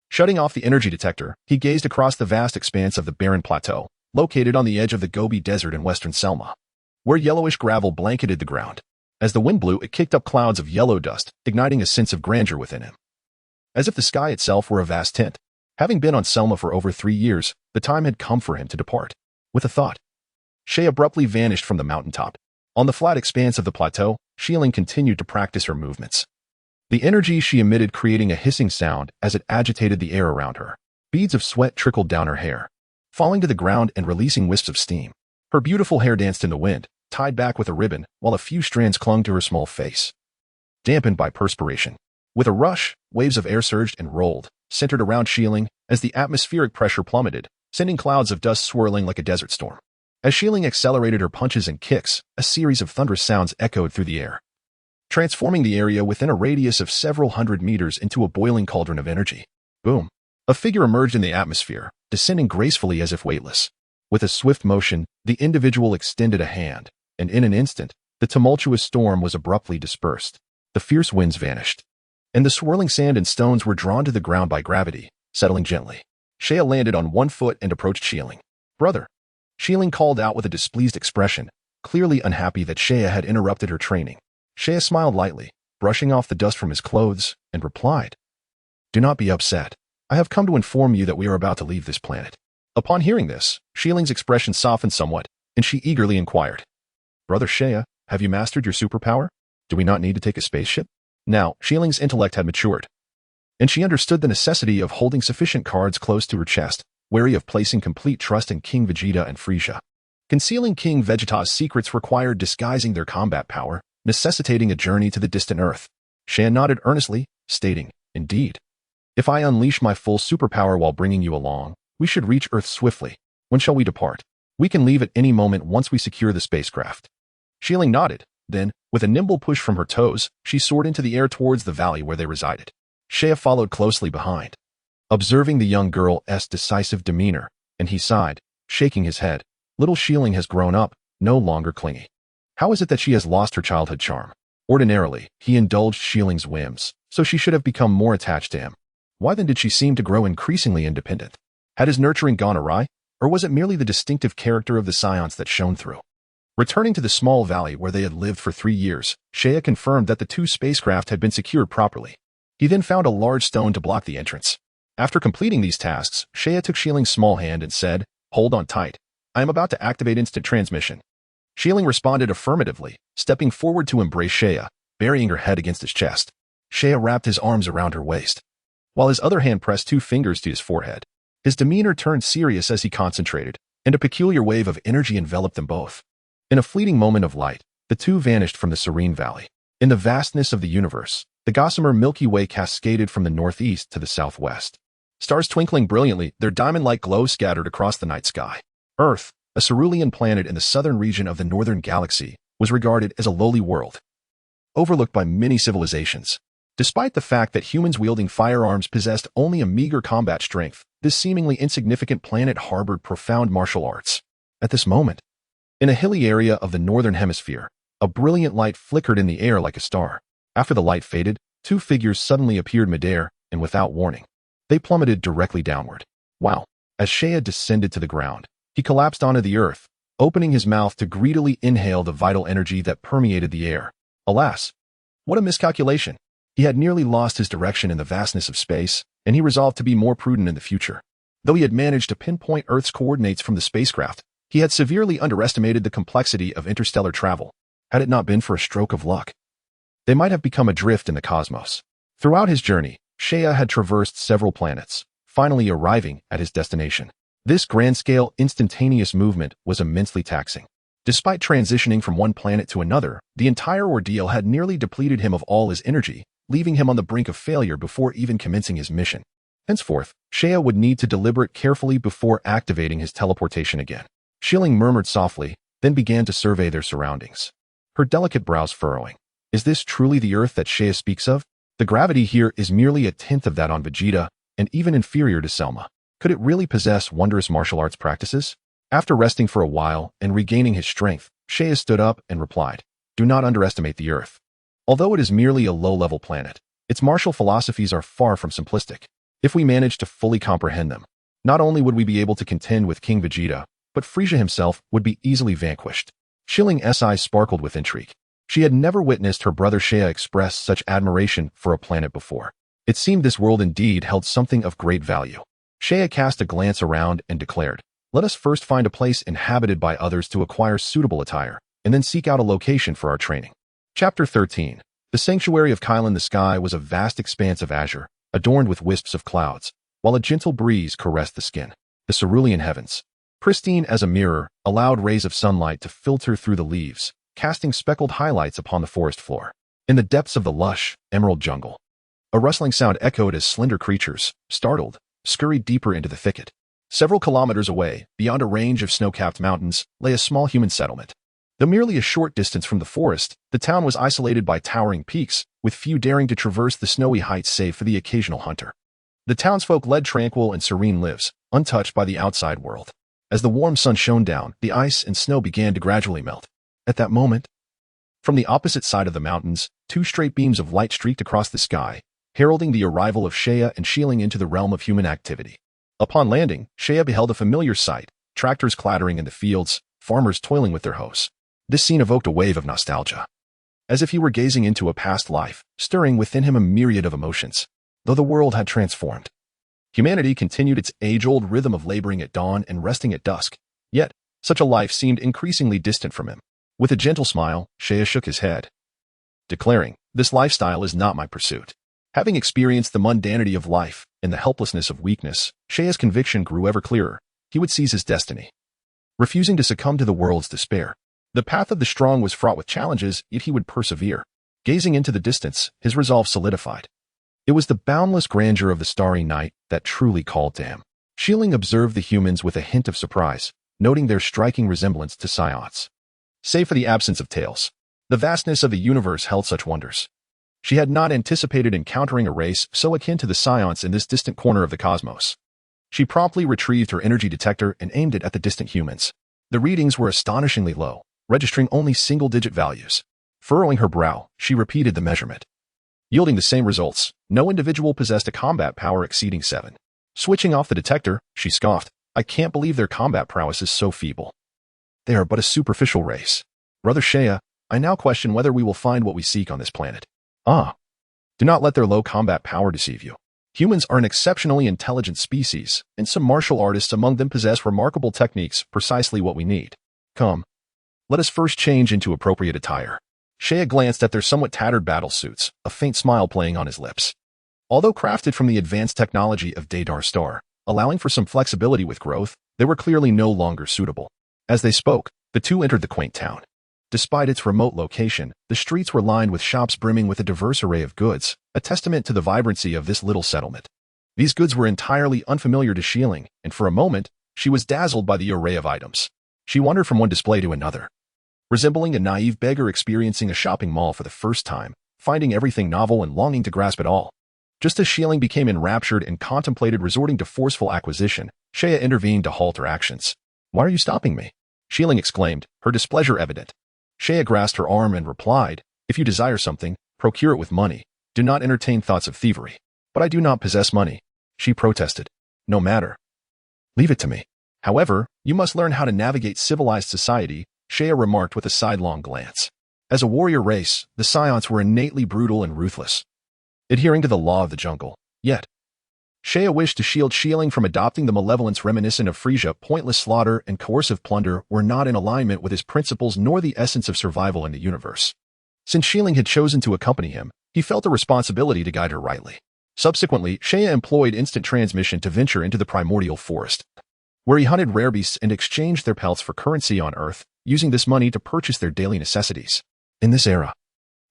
Shutting off the energy detector, he gazed across the vast expanse of the barren plateau, located on the edge of the Gobi Desert in western Selma, where yellowish gravel blanketed the ground. As the wind blew, it kicked up clouds of yellow dust, igniting a sense of grandeur within him, as if the sky itself were a vast tent. Having been on Selma for over 3 years, the time had come for him to depart. With a thought, Shea abruptly vanished from the mountaintop. On the flat expanse of the plateau, Shieling continued to practice her movements, the energy she emitted creating a hissing sound as it agitated the air around her. Beads of sweat trickled down her hair, falling to the ground and releasing wisps of steam. Her beautiful hair danced in the wind, tied back with a ribbon, while a few strands clung to her small face, dampened by perspiration. With a rush, waves of air surged and rolled, centered around Shieling, as the atmospheric pressure plummeted, sending clouds of dust swirling like a desert storm. As Shieling accelerated her punches and kicks, a series of thunderous sounds echoed through the air, transforming the area within a radius of several hundred meters into a boiling cauldron of energy. Boom! A figure emerged in the atmosphere, descending gracefully as if weightless. With a swift motion, the individual extended a hand, and in an instant, the tumultuous storm was abruptly dispersed. The fierce winds vanished, and the swirling sand and stones were drawn to the ground by gravity, settling gently. Shea landed on one foot and approached Shieling. "Brother." Shieling called out with a displeased expression, clearly unhappy that Shea had interrupted her training. Shea smiled lightly, brushing off the dust from his clothes, and replied, "Do not be upset. I have come to inform you that we are about to leave this planet." Upon hearing this, Shieling's expression softened somewhat, and she eagerly inquired, "Brother Shea, have you mastered your superpower? Do we not need to take a spaceship?" Now, Shieling's intellect had matured, and she understood the necessity of holding sufficient cards close to her chest, wary of placing complete trust in King Vegeta and Freeza. Concealing King Vegeta's secrets required disguising their combat power, necessitating a journey to the distant Earth. Shea nodded earnestly, stating, "Indeed. If I unleash my full superpower while bringing you along, we should reach Earth swiftly. When shall we depart? We can leave at any moment once we secure the spacecraft." Shieling nodded. Then, with a nimble push from her toes, she soared into the air towards the valley where they resided. Shea followed closely behind, observing the young girl's decisive demeanor, and he sighed, shaking his head. Little Shieling has grown up, no longer clingy. How is it that she has lost her childhood charm? Ordinarily, he indulged Shieling's whims, so she should have become more attached to him. Why then did she seem to grow increasingly independent? Had his nurturing gone awry, or was it merely the distinctive character of the Saiyans that shone through? Returning to the small valley where they had lived for 3 years, Shea confirmed that the 2 spacecraft had been secured properly. He then found a large stone to block the entrance. After completing these tasks, Shea took Shieling's small hand and said, "Hold on tight. I am about to activate instant transmission." Shieling responded affirmatively, stepping forward to embrace Shea, burying her head against his chest. Shea wrapped his arms around her waist, while his other hand pressed 2 fingers to his forehead. His demeanor turned serious as he concentrated, and a peculiar wave of energy enveloped them both. In a fleeting moment of light, the 2 vanished from the serene valley. In the vastness of the universe, the gossamer Milky Way cascaded from the northeast to the southwest. Stars twinkling brilliantly, their diamond-like glow scattered across the night sky. Earth, a cerulean planet in the southern region of the northern galaxy, was regarded as a lowly world, overlooked by many civilizations. Despite the fact that humans wielding firearms possessed only a meager combat strength, this seemingly insignificant planet harbored profound martial arts. At this moment, in a hilly area of the northern hemisphere, a brilliant light flickered in the air like a star. After the light faded, 2 figures suddenly appeared midair, and without warning, they plummeted directly downward. Wow! As Shea descended to the ground, he collapsed onto the earth, opening his mouth to greedily inhale the vital energy that permeated the air. Alas! What a miscalculation! He had nearly lost his direction in the vastness of space, and he resolved to be more prudent in the future. Though he had managed to pinpoint Earth's coordinates from the spacecraft, he had severely underestimated the complexity of interstellar travel. Had it not been for a stroke of luck, they might have become adrift in the cosmos. Throughout his journey, Shea had traversed several planets, finally arriving at his destination. This grand-scale, instantaneous movement was immensely taxing. Despite transitioning from one planet to another, the entire ordeal had nearly depleted him of all his energy, leaving him on the brink of failure before even commencing his mission. Henceforth, Shea would need to deliberate carefully before activating his teleportation again. Shieling murmured softly, then began to survey their surroundings, her delicate brows furrowing. Is this truly the Earth that Shea speaks of? The gravity here is merely a tenth of that on Vegeta, and even inferior to Selma. Could it really possess wondrous martial arts practices? After resting for a while and regaining his strength, Shea stood up and replied, "Do not underestimate the Earth. Although it is merely a low-level planet, its martial philosophies are far from simplistic. If we manage to fully comprehend them, not only would we be able to contend with King Vegeta, but Freeza himself would be easily vanquished." Shilling's eyes sparkled with intrigue. She had never witnessed her brother Shea express such admiration for a planet before. It seemed this world indeed held something of great value. Shea cast a glance around and declared, "Let us first find a place inhabited by others to acquire suitable attire, and then seek out a location for our training." Chapter 13. The sanctuary of Kylan. The sky was a vast expanse of azure, adorned with wisps of clouds, while a gentle breeze caressed the skin. The cerulean heavens, pristine as a mirror, allowed rays of sunlight to filter through the leaves, casting speckled highlights upon the forest floor. In the depths of the lush, emerald jungle, a rustling sound echoed as slender creatures, startled, scurried deeper into the thicket. Several kilometers away, beyond a range of snow-capped mountains, lay a small human settlement. Though merely a short distance from the forest, the town was isolated by towering peaks, with few daring to traverse the snowy heights save for the occasional hunter. The townsfolk led tranquil and serene lives, untouched by the outside world. As the warm sun shone down, the ice and snow began to gradually melt. At that moment, from the opposite side of the mountains, two straight beams of light streaked across the sky, heralding the arrival of Saiyan and Shieling into the realm of human activity. Upon landing, Saiyan beheld a familiar sight, tractors clattering in the fields, farmers toiling with their hoes. This scene evoked a wave of nostalgia, as if he were gazing into a past life, stirring within him a myriad of emotions. Though the world had transformed, humanity continued its age-old rhythm of laboring at dawn and resting at dusk. Yet, such a life seemed increasingly distant from him. With a gentle smile, Saiyan shook his head, declaring, "This lifestyle is not my pursuit." Having experienced the mundanity of life and the helplessness of weakness, Saiyan's conviction grew ever clearer. He would seize his destiny, refusing to succumb to the world's despair. The path of the strong was fraught with challenges, yet he would persevere. Gazing into the distance, his resolve solidified. It was the boundless grandeur of the starry night that truly called to him. Shieling observed the humans with a hint of surprise, noting their striking resemblance to Saiyans. Save for the absence of tails, the vastness of the universe held such wonders. She had not anticipated encountering a race so akin to the Saiyans in this distant corner of the cosmos. She promptly retrieved her energy detector and aimed it at the distant humans. The readings were astonishingly low, registering only single-digit values. Furrowing her brow, she repeated the measurement, yielding the same results. No individual possessed a combat power exceeding 7. Switching off the detector, she scoffed, "I can't believe their combat prowess is so feeble. They are but a superficial race. Brother Saiyan, I now question whether we will find what we seek on this planet." Do not let their low combat power deceive you. Humans are an exceptionally intelligent species, and some martial artists among them possess remarkable techniques, precisely what we need. Come, let us first change into appropriate attire. Saiyan glanced at their somewhat tattered battle suits, a faint smile playing on his lips. Although crafted from the advanced technology of Daedar Star, allowing for some flexibility with growth, they were clearly no longer suitable. As they spoke, the two entered the quaint town. Despite its remote location, the streets were lined with shops brimming with a diverse array of goods, a testament to the vibrancy of this little settlement. These goods were entirely unfamiliar to Shieling, and for a moment, she was dazzled by the array of items. She wandered from one display to another, resembling a naive beggar experiencing a shopping mall for the first time, finding everything novel and longing to grasp it all. Just as Shieling became enraptured and contemplated resorting to forceful acquisition, Saiyan intervened to halt her actions. "Why are you stopping me?" Shieling exclaimed, her displeasure evident. Saiyan grasped her arm and replied, "If you desire something, procure it with money. Do not entertain thoughts of thievery." "But I do not possess money," she protested. "No matter. Leave it to me. However, you must learn how to navigate civilized society," Saiyan remarked with a sidelong glance. As a warrior race, the Saiyans were innately brutal and ruthless, adhering to the law of the jungle. Yet, Saiyan wished to shield Shieling from adopting the malevolence reminiscent of Freeza. Pointless slaughter and coercive plunder were not in alignment with his principles nor the essence of survival in the universe. Since Shieling had chosen to accompany him, he felt a responsibility to guide her rightly. Subsequently, Saiyan employed instant transmission to venture into the primordial forest, where he hunted rare beasts and exchanged their pelts for currency on Earth, using this money to purchase their daily necessities. In this era,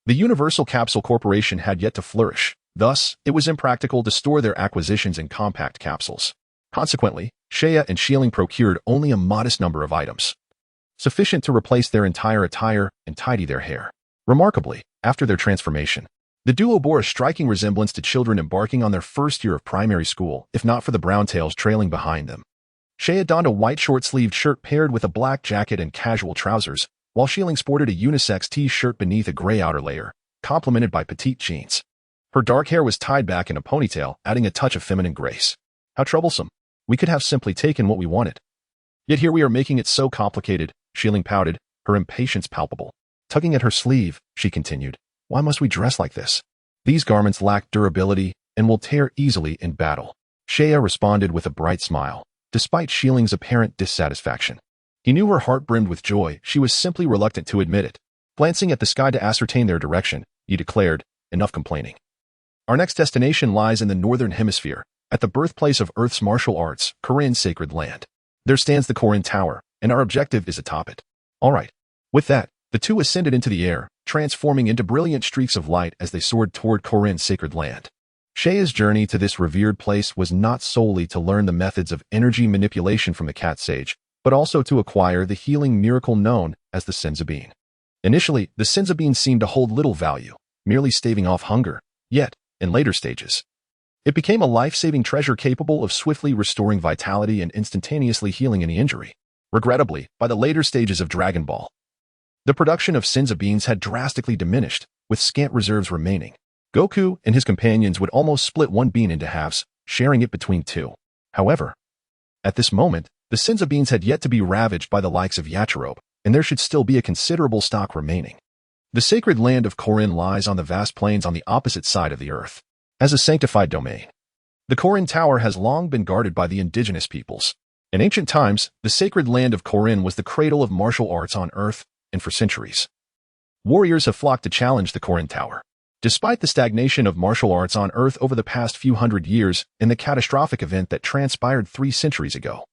the Universal Capsule Corporation had yet to flourish. Thus, it was impractical to store their acquisitions in compact capsules. Consequently, Saiyan and Shieling procured only a modest number of items, sufficient to replace their entire attire and tidy their hair. Remarkably, after their transformation, the duo bore a striking resemblance to children embarking on their first year of primary school, if not for the brown tails trailing behind them. Saiyan donned a white short-sleeved shirt paired with a black jacket and casual trousers, while Shieling sported a unisex t-shirt beneath a gray outer layer, complemented by petite jeans. Her dark hair was tied back in a ponytail, adding a touch of feminine grace. How troublesome. We could have simply taken what we wanted. Yet here we are making it so complicated, Shieling pouted, her impatience palpable. Tugging at her sleeve, she continued, "Why must we dress like this? These garments lack durability and will tear easily in battle." Saiyan responded with a bright smile, despite Shieling's apparent dissatisfaction. He knew her heart brimmed with joy, she was simply reluctant to admit it. Glancing at the sky to ascertain their direction, he declared, "Enough complaining. Our next destination lies in the Northern Hemisphere, at the birthplace of Earth's martial arts, Korin's sacred land. There stands the Korin Tower, and our objective is atop it." All right. With that, the two ascended into the air, transforming into brilliant streaks of light as they soared toward Korin's sacred land. Saiyan's journey to this revered place was not solely to learn the methods of energy manipulation from the cat sage, but also to acquire the healing miracle known as the Senzu Bean. Initially, the Senzu Bean seemed to hold little value, merely staving off hunger. Yet, in later stages, It became a life-saving treasure capable of swiftly restoring vitality and instantaneously healing any injury. Regrettably, by the later stages of Dragon Ball, the production of Senzu beans had drastically diminished, with scant reserves remaining. Goku and his companions would almost split one bean into halves, sharing it between two. However, at this moment, the Senzu beans had yet to be ravaged by the likes of Yachirobe, and there should still be a considerable stock remaining. The sacred land of Korin lies on the vast plains on the opposite side of the earth. As a sanctified domain, the Korin Tower has long been guarded by the indigenous peoples. In ancient times, the sacred land of Korin was the cradle of martial arts on earth, and for centuries, warriors have flocked to challenge the Korin Tower. Despite the stagnation of martial arts on earth over the past few hundred years and the catastrophic event that transpired 3 centuries ago,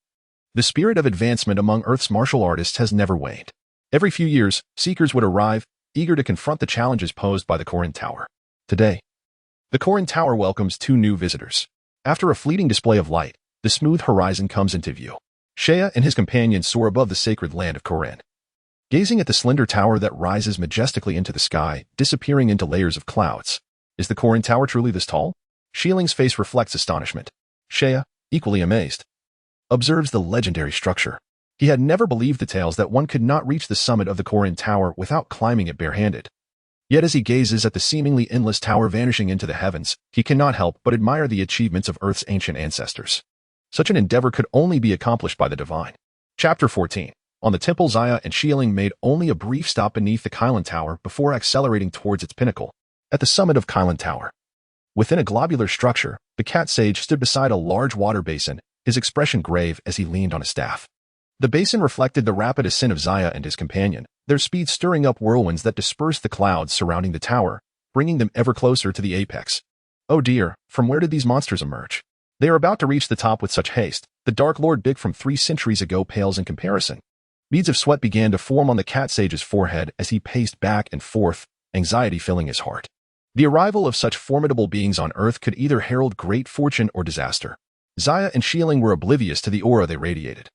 the spirit of advancement among Earth's martial artists has never waned. Every few years, seekers would arrive, eager to confront the challenges posed by the Korin Tower. Today, the Korin Tower welcomes 2 new visitors. After a fleeting display of light, the smooth horizon comes into view. Seiya and his companions soar above the sacred land of Korin. Gazing at the slender tower that rises majestically into the sky, disappearing into layers of clouds. Is the Korin Tower truly this tall? Xieling's face reflects astonishment. Seiya, equally amazed, observes the legendary structure. He had never believed the tales that one could not reach the summit of the Korin Tower without climbing it barehanded. Yet as he gazes at the seemingly endless tower vanishing into the heavens, he cannot help but admire the achievements of Earth's ancient ancestors. Such an endeavor could only be accomplished by the divine. Chapter 14. On the temple, Xia and Xialing made only a brief stop beneath the Kylin Tower before accelerating towards its pinnacle. At the summit of Kylin Tower, within a globular structure, the cat sage stood beside a large water basin, his expression grave as he leaned on a staff. The basin reflected the rapid ascent of Xia and his companion, their speed stirring up whirlwinds that dispersed the clouds surrounding the tower, bringing them ever closer to the apex. Oh dear, from where did these monsters emerge? They are about to reach the top with such haste. The Dark Lord Big from 3 centuries ago pales in comparison. Beads of sweat began to form on the cat sage's forehead as he paced back and forth, anxiety filling his heart. The arrival of such formidable beings on Earth could either herald great fortune or disaster. Xia and Xialing were oblivious to the aura they radiated.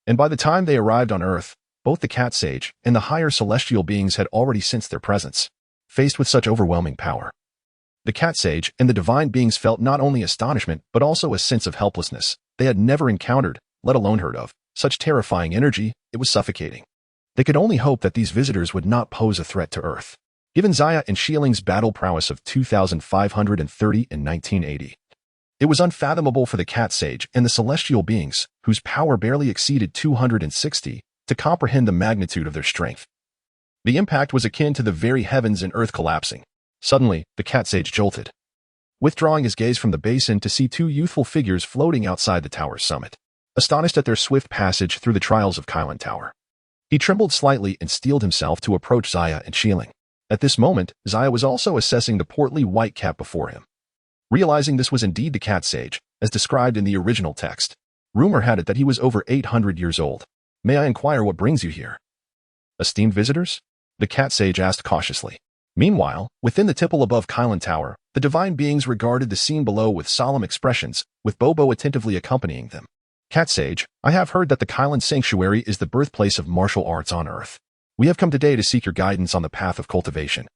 And by the time they arrived on Earth, both the cat sage and the higher celestial beings had already sensed their presence. Faced with such overwhelming power, the cat sage and the divine beings felt not only astonishment but also a sense of helplessness they had never encountered, let alone heard of. Such terrifying energy, it was suffocating. They could only hope that these visitors would not pose a threat to Earth. Given Xia and Xialing's battle prowess of 2,530 in 1980, it was unfathomable for the cat sage and the celestial beings, whose power barely exceeded 260, to comprehend the magnitude of their strength. The impact was akin to the very heavens and earth collapsing. Suddenly, the cat sage jolted, withdrawing his gaze from the basin to see 2 youthful figures floating outside the tower's summit. Astonished at their swift passage through the trials of Kylin Tower, he trembled slightly and steeled himself to approach Xia and Xialing. At this moment, Xia was also assessing the portly white cat before him. Realizing this was indeed the cat sage, as described in the original text, rumor had it that he was over 800 years old. May I inquire what brings you here? Esteemed visitors? The cat sage asked cautiously. Meanwhile, within the temple above Kylin Tower, the divine beings regarded the scene below with solemn expressions, with Bobo attentively accompanying them. Cat sage, I have heard that the Kylin Sanctuary is the birthplace of martial arts on Earth. We have come today to seek your guidance on the path of cultivation,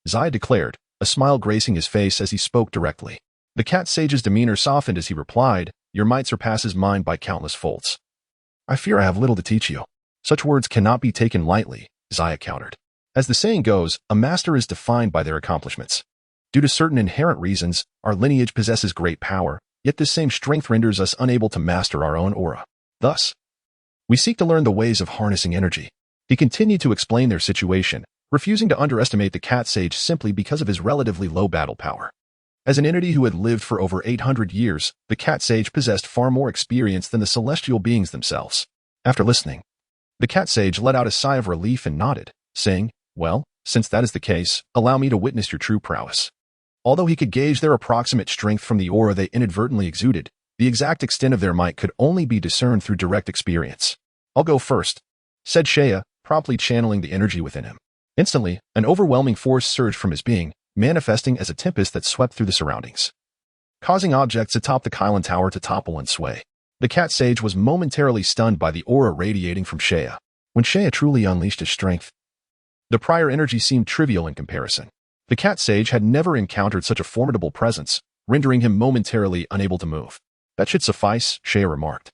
Xia declared, a smile gracing his face as he spoke directly. The cat sage's demeanor softened as he replied, Your might surpasses mine by countless folds. I fear I have little to teach you. Such words cannot be taken lightly, Xia countered. As the saying goes, a master is defined by their accomplishments. Due to certain inherent reasons, our lineage possesses great power, yet this same strength renders us unable to master our own aura. Thus, we seek to learn the ways of harnessing energy. He continued to explain their situation, refusing to underestimate the cat sage simply because of his relatively low battle power. As an entity who had lived for over 800 years, the cat sage possessed far more experience than the celestial beings themselves. After listening, the cat sage let out a sigh of relief and nodded, saying, Well, since that is the case, allow me to witness your true prowess. Although he could gauge their approximate strength from the aura they inadvertently exuded, the exact extent of their might could only be discerned through direct experience. I'll go first, said Seiya, promptly channeling the energy within him. Instantly, an overwhelming force surged from his being, manifesting as a tempest that swept through the surroundings, causing objects atop the Kylin Tower to topple and sway. The cat sage was momentarily stunned by the aura radiating from Seiya. When Seiya truly unleashed his strength, the prior energy seemed trivial in comparison. The cat sage had never encountered such a formidable presence, rendering him momentarily unable to move. That should suffice, Shea remarked,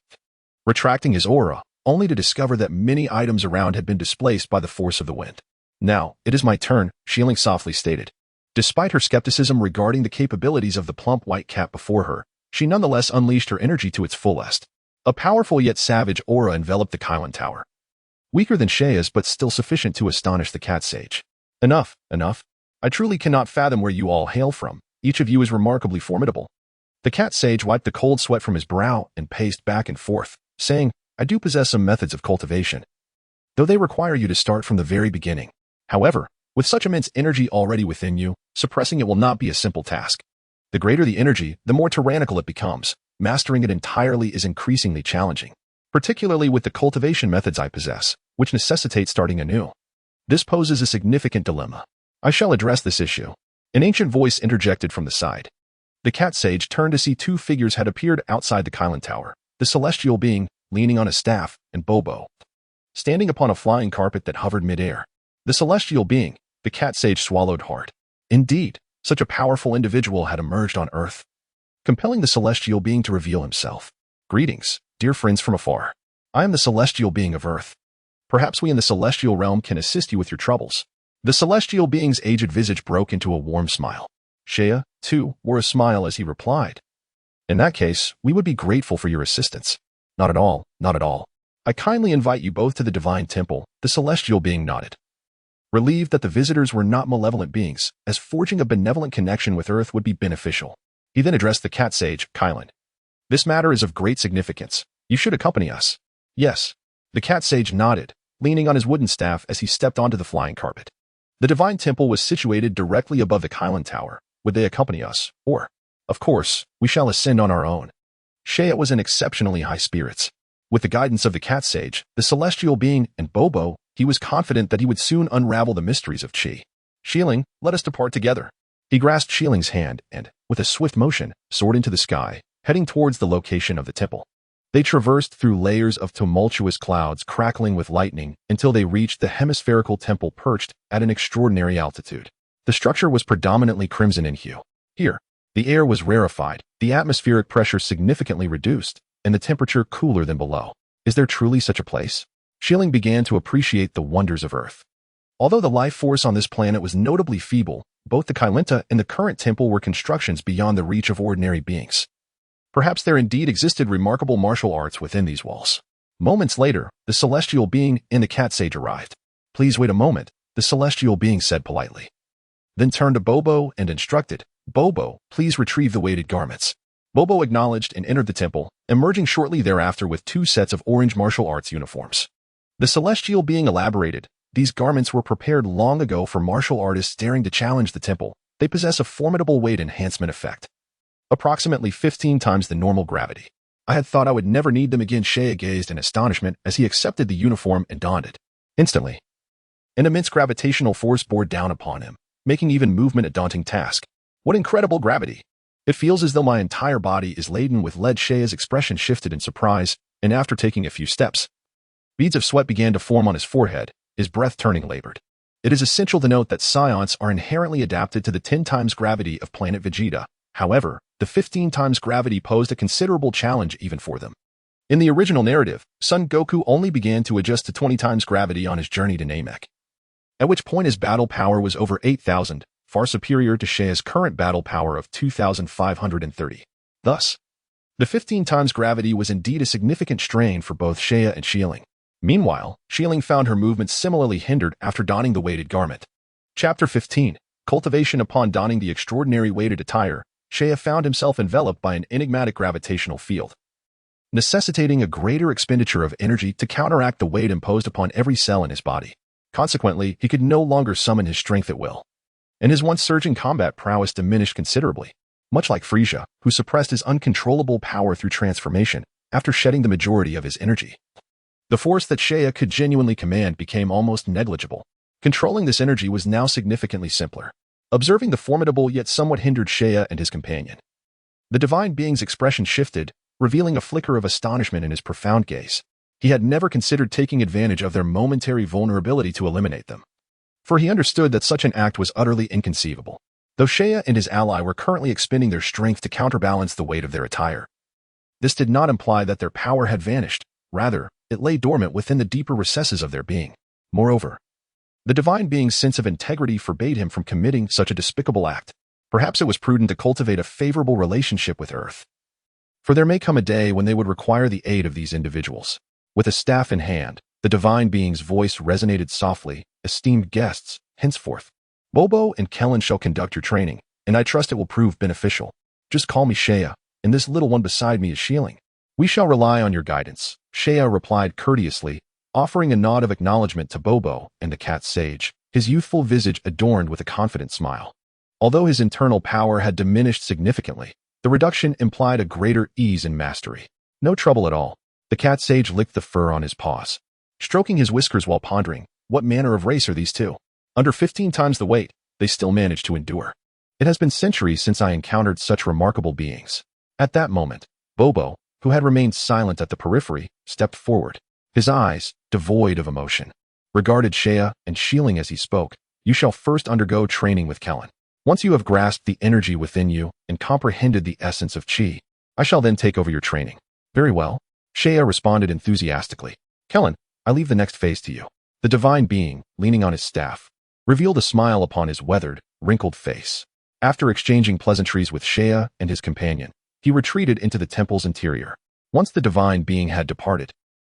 retracting his aura, only to discover that many items around had been displaced by the force of the wind. Now, it is my turn, Shieling softly stated. Despite her skepticism regarding the capabilities of the plump white cat before her, she nonetheless unleashed her energy to its fullest. A powerful yet savage aura enveloped the Kylan Tower. Weaker than Shea's, but still sufficient to astonish the cat sage. Enough, enough. I truly cannot fathom where you all hail from. Each of you is remarkably formidable. The cat sage wiped the cold sweat from his brow and paced back and forth, saying, I do possess some methods of cultivation, though they require you to start from the very beginning. However, with such immense energy already within you, suppressing it will not be a simple task. The greater the energy, the more tyrannical it becomes. Mastering it entirely is increasingly challenging, particularly with the cultivation methods I possess, which necessitate starting anew. This poses a significant dilemma. I shall address this issue. An ancient voice interjected from the side. The cat sage turned to see two figures had appeared outside the Kylan Tower, the celestial being, leaning on a staff, and Bobo, standing upon a flying carpet that hovered mid-air. The celestial being, the cat sage swallowed hard. Indeed, such a powerful individual had emerged on Earth, compelling the celestial being to reveal himself. Greetings, dear friends from afar. I am the celestial being of Earth. Perhaps we in the celestial realm can assist you with your troubles. The celestial being's aged visage broke into a warm smile. Shea, too, wore a smile as he replied. In that case, we would be grateful for your assistance. Not at all, not at all. I kindly invite you both to the divine temple, the celestial being nodded, relieved that the visitors were not malevolent beings, as forging a benevolent connection with Earth would be beneficial. He then addressed the cat sage, Kylan. This matter is of great significance. You should accompany us. Yes. The cat sage nodded, leaning on his wooden staff as he stepped onto the flying carpet. The divine temple was situated directly above the Kylan Tower. Would they accompany us? Or, of course, we shall ascend on our own. Shea was in exceptionally high spirits. With the guidance of the cat sage, the celestial being, and Bobo, he was confident that he would soon unravel the mysteries of Chi. Shieling, let us depart together. He grasped Shieling's hand and, with a swift motion, soared into the sky, heading towards the location of the temple. They traversed through layers of tumultuous clouds crackling with lightning until they reached the hemispherical temple perched at an extraordinary altitude. The structure was predominantly crimson in hue. Here, the air was rarefied, the atmospheric pressure significantly reduced, and the temperature cooler than below. Is there truly such a place? Shieling began to appreciate the wonders of Earth. Although the life force on this planet was notably feeble, both the Kylenta and the current temple were constructions beyond the reach of ordinary beings. Perhaps there indeed existed remarkable martial arts within these walls. Moments later, the celestial being and the cat sage arrived. Please wait a moment, the celestial being said politely. Then turned to Bobo and instructed, Bobo, please retrieve the weighted garments. Bobo acknowledged and entered the temple, emerging shortly thereafter with two sets of orange martial arts uniforms. The celestial being elaborated, these garments were prepared long ago for martial artists daring to challenge the temple. They possess a formidable weight enhancement effect, approximately 15 times the normal gravity. I had thought I would never need them again. Shea gazed in astonishment as he accepted the uniform and donned it. Instantly, an immense gravitational force bore down upon him, making even movement a daunting task. What incredible gravity! It feels as though my entire body is laden with lead. Shea's expression shifted in surprise, and after taking a few steps, beads of sweat began to form on his forehead, his breath turning labored. It is essential to note that Saiyans are inherently adapted to the 10 times gravity of planet Vegeta. However, the 15 times gravity posed a considerable challenge even for them. In the original narrative, Son Goku only began to adjust to 20 times gravity on his journey to Namek, at which point his battle power was over 8,000, far superior to Shea's current battle power of 2,530. Thus, the 15 times gravity was indeed a significant strain for both Shea and Shieling. Meanwhile, Shieling found her movements similarly hindered after donning the weighted garment. Chapter 15. Cultivation. Upon donning the extraordinary weighted attire, Shea found himself enveloped by an enigmatic gravitational field, necessitating a greater expenditure of energy to counteract the weight imposed upon every cell in his body. Consequently, he could no longer summon his strength at will, and his once surging combat prowess diminished considerably, much like Freeza, who suppressed his uncontrollable power through transformation after shedding the majority of his energy. The force that Shea could genuinely command became almost negligible. Controlling this energy was now significantly simpler. Observing the formidable yet somewhat hindered Shea and his companion, the divine being's expression shifted, revealing a flicker of astonishment in his profound gaze. He had never considered taking advantage of their momentary vulnerability to eliminate them, for he understood that such an act was utterly inconceivable. though Shea and his ally were currently expending their strength to counterbalance the weight of their attire. This did not imply that their power had vanished. Rather, it lay dormant within the deeper recesses of their being. Moreover, the divine being's sense of integrity forbade him from committing such a despicable act. Perhaps it was prudent to cultivate a favorable relationship with Earth. For there may come a day when they would require the aid of these individuals. With a staff in hand, the divine being's voice resonated softly. Esteemed guests, henceforth, Bobo and Kellen shall conduct your training, and I trust it will prove beneficial. Just call me Shea, and this little one beside me is Shieling. We shall rely on your guidance, Shea replied courteously, offering a nod of acknowledgement to Bobo and the cat sage, his youthful visage adorned with a confident smile. Although his internal power had diminished significantly, the reduction implied a greater ease and mastery. No trouble at all. The cat sage licked the fur on his paws, stroking his whiskers while pondering, what manner of race are these two? Under 15 times the weight, they still manage to endure. It has been centuries since I encountered such remarkable beings. At that moment, Bobo, who had remained silent at the periphery, stepped forward. His eyes, devoid of emotion, regarded Shea and Shieling as he spoke. You shall first undergo training with Kellen. Once you have grasped the energy within you and comprehended the essence of Chi, I shall then take over your training. Very well, Shea responded enthusiastically. Kellen, I leave the next phase to you. The divine being, leaning on his staff, revealed a smile upon his weathered, wrinkled face. After exchanging pleasantries with Shea and his companion, he retreated into the temple's interior. Once the divine being had departed,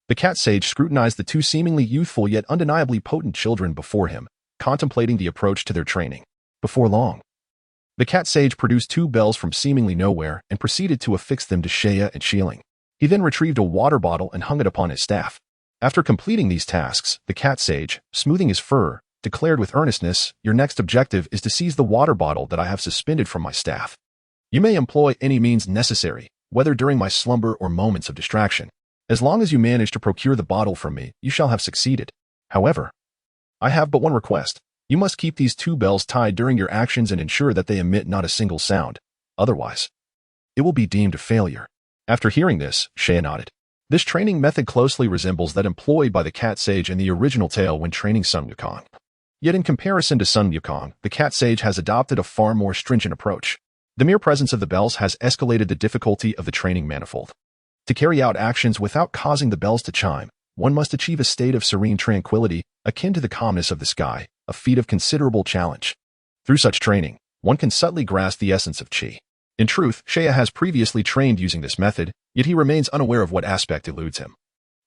the cat sage scrutinized the two seemingly youthful yet undeniably potent children before him, contemplating the approach to their training. Before long, the cat sage produced two bells from seemingly nowhere and proceeded to affix them to Shea and Shieling. He then retrieved a water bottle and hung it upon his staff. After completing these tasks, the cat sage, smoothing his fur, declared with earnestness, Your next objective is to seize the water bottle that I have suspended from my staff. You may employ any means necessary, whether during my slumber or moments of distraction. As long as you manage to procure the bottle from me, you shall have succeeded. However, I have but one request. You must keep these two bells tied during your actions and ensure that they emit not a single sound. Otherwise, it will be deemed a failure. After hearing this, Shea nodded. This training method closely resembles that employed by the cat sage in the original tale when training Sun Wukong. Yet in comparison to Sun Wukong, the cat sage has adopted a far more stringent approach. The mere presence of the bells has escalated the difficulty of the training manifold. To carry out actions without causing the bells to chime, one must achieve a state of serene tranquility akin to the calmness of the sky, a feat of considerable challenge. Through such training, one can subtly grasp the essence of Qi. In truth, Shea has previously trained using this method, yet he remains unaware of what aspect eludes him.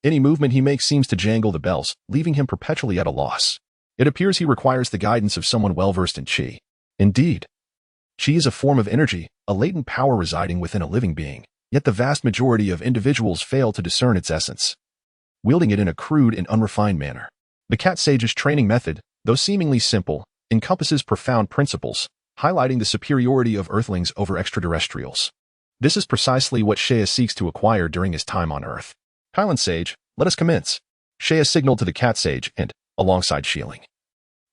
Any movement he makes seems to jangle the bells, leaving him perpetually at a loss. It appears he requires the guidance of someone well-versed in Qi. Indeed, Qi is a form of energy, a latent power residing within a living being, yet the vast majority of individuals fail to discern its essence, wielding it in a crude and unrefined manner. The cat sage's training method, though seemingly simple, encompasses profound principles, highlighting the superiority of Earthlings over extraterrestrials. This is precisely what Shea seeks to acquire during his time on Earth. Kylan Sage, let us commence. Shea signaled to the cat sage and, alongside Shieling,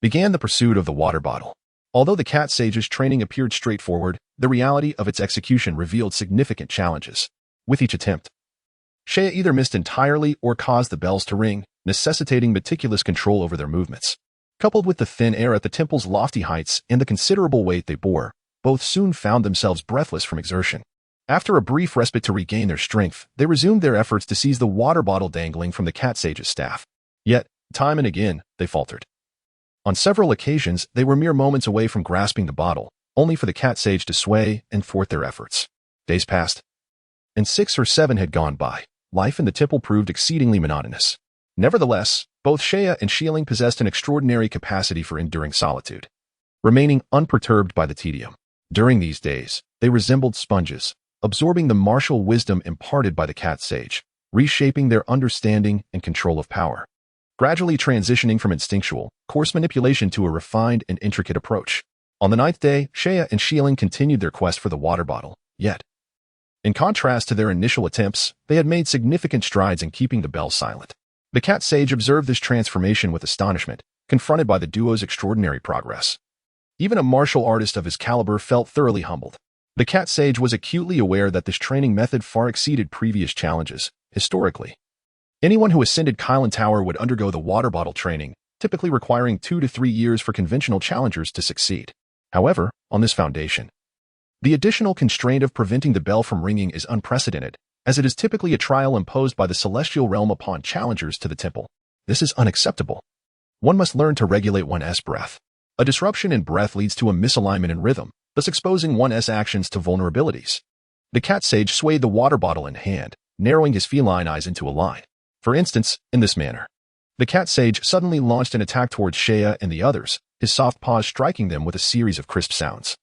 began the pursuit of the water bottle. Although the cat sage's training appeared straightforward, the reality of its execution revealed significant challenges. With each attempt, Shea either missed entirely or caused the bells to ring, necessitating meticulous control over their movements. Coupled with the thin air at the temple's lofty heights and the considerable weight they bore, both soon found themselves breathless from exertion. After a brief respite to regain their strength, they resumed their efforts to seize the water bottle dangling from the cat sage's staff. Yet, time and again, they faltered. On several occasions, they were mere moments away from grasping the bottle, only for the cat sage to sway and thwart their efforts. Days passed, and 6 or 7 had gone by. Life in the temple proved exceedingly monotonous. Nevertheless, both Shea and Shieling possessed an extraordinary capacity for enduring solitude, remaining unperturbed by the tedium. During these days, they resembled sponges, absorbing the martial wisdom imparted by the cat sage, reshaping their understanding and control of power, gradually transitioning from instinctual, coarse manipulation to a refined and intricate approach. On the 9th day, Shea and Shieling continued their quest for the water bottle, yet, in contrast to their initial attempts, they had made significant strides in keeping the bells silent. The cat sage observed this transformation with astonishment, confronted by the duo's extraordinary progress. Even a martial artist of his caliber felt thoroughly humbled. The cat sage was acutely aware that this training method far exceeded previous challenges. Historically, anyone who ascended Kylan Tower would undergo the water bottle training, typically requiring 2 to 3 years for conventional challengers to succeed. However, on this foundation, the additional constraint of preventing the bell from ringing is unprecedented, as it is typically a trial imposed by the celestial realm upon challengers to the temple. This is unacceptable. One must learn to regulate one's breath. A disruption in breath leads to a misalignment in rhythm, thus exposing one's actions to vulnerabilities. The cat sage swayed the water bottle in hand, narrowing his feline eyes into a line. For instance, in this manner. The cat sage suddenly launched an attack towards Shea and the others, his soft paws striking them with a series of crisp sounds,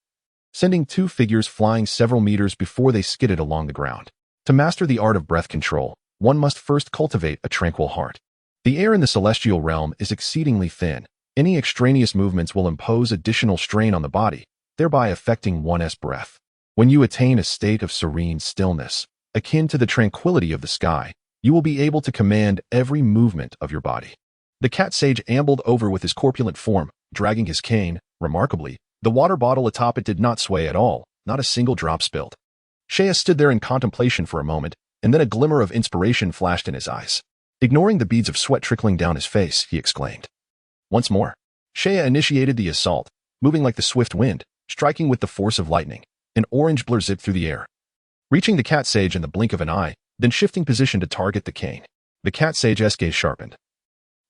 sending two figures flying several meters before they skidded along the ground. To master the art of breath control, one must first cultivate a tranquil heart. The air in the celestial realm is exceedingly thin. Any extraneous movements will impose additional strain on the body, thereby affecting one's breath. When you attain a state of serene stillness, akin to the tranquility of the sky, you will be able to command every movement of your body. The cat sage ambled over with his corpulent form, dragging his cane. Remarkably, the water bottle atop it did not sway at all, not a single drop spilled. Shea stood there in contemplation for a moment, and then a glimmer of inspiration flashed in his eyes. Ignoring the beads of sweat trickling down his face, he exclaimed. Once more, Shea initiated the assault, moving like the swift wind, striking with the force of lightning. An orange blur zipped through the air, reaching the cat sage in the blink of an eye, then shifting position to target the cane. The cat sage's gaze sharpened.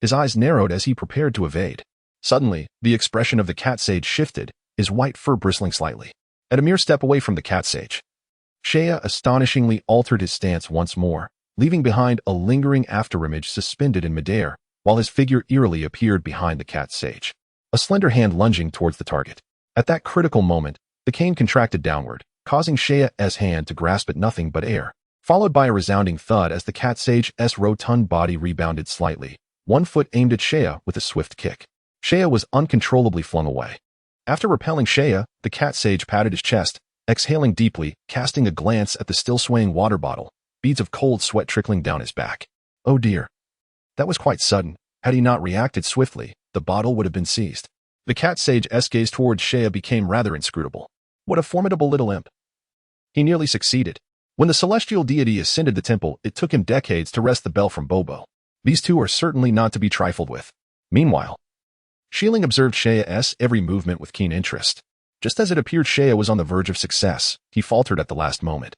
His eyes narrowed as he prepared to evade. Suddenly, the expression of the cat sage shifted, his white fur bristling slightly. At a mere step away from the cat sage, Shea astonishingly altered his stance once more, leaving behind a lingering afterimage suspended in midair, while his figure eerily appeared behind the cat sage, a slender hand lunging towards the target. At that critical moment, the cane contracted downward, causing Shea's hand to grasp at nothing but air, followed by a resounding thud as the cat sage's rotund body rebounded slightly, one foot aimed at Shea with a swift kick. Shea was uncontrollably flung away. After repelling Shea, the cat sage patted his chest, exhaling deeply, casting a glance at the still swaying water bottle, beads of cold sweat trickling down his back. Oh dear. That was quite sudden. Had he not reacted swiftly, the bottle would have been seized. The cat sage's gaze towards Shea became rather inscrutable. What a formidable little imp. He nearly succeeded. When the celestial deity ascended the temple, it took him decades to wrest the bell from Bobo. These two are certainly not to be trifled with. Meanwhile, Shieling observed Shea's every movement with keen interest. Just as it appeared Shea was on the verge of success, he faltered at the last moment,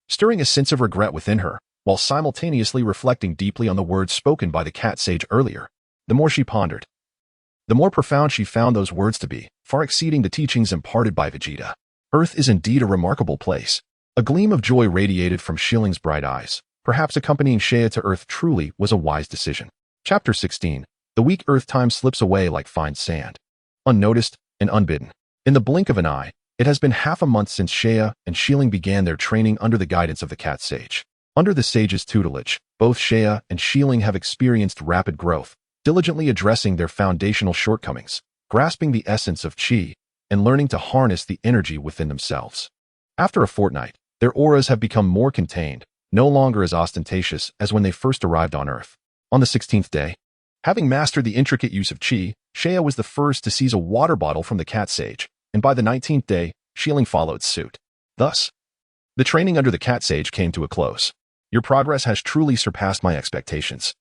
stirring a sense of regret within her, while simultaneously reflecting deeply on the words spoken by the cat sage earlier. The more she pondered, the more profound she found those words to be, far exceeding the teachings imparted by Vegeta. Earth is indeed a remarkable place. A gleam of joy radiated from Shilling's bright eyes. Perhaps accompanying Shea to Earth truly was a wise decision. Chapter 16. The weak Earth time slips away like fine sand, unnoticed and unbidden. In the blink of an eye, it has been half a month since Shea and Shilling began their training under the guidance of the cat sage. Under the sage's tutelage, both Shea and Shilling have experienced rapid growth, diligently addressing their foundational shortcomings, grasping the essence of chi, and learning to harness the energy within themselves. After a fortnight, their auras have become more contained, no longer as ostentatious as when they first arrived on Earth. On the 16th day, having mastered the intricate use of chi, Shea was the first to seize a water bottle from the cat sage, and by the 19th day, Shilling followed suit. Thus, the training under the cat sage came to a close. Your progress has truly surpassed my expectations.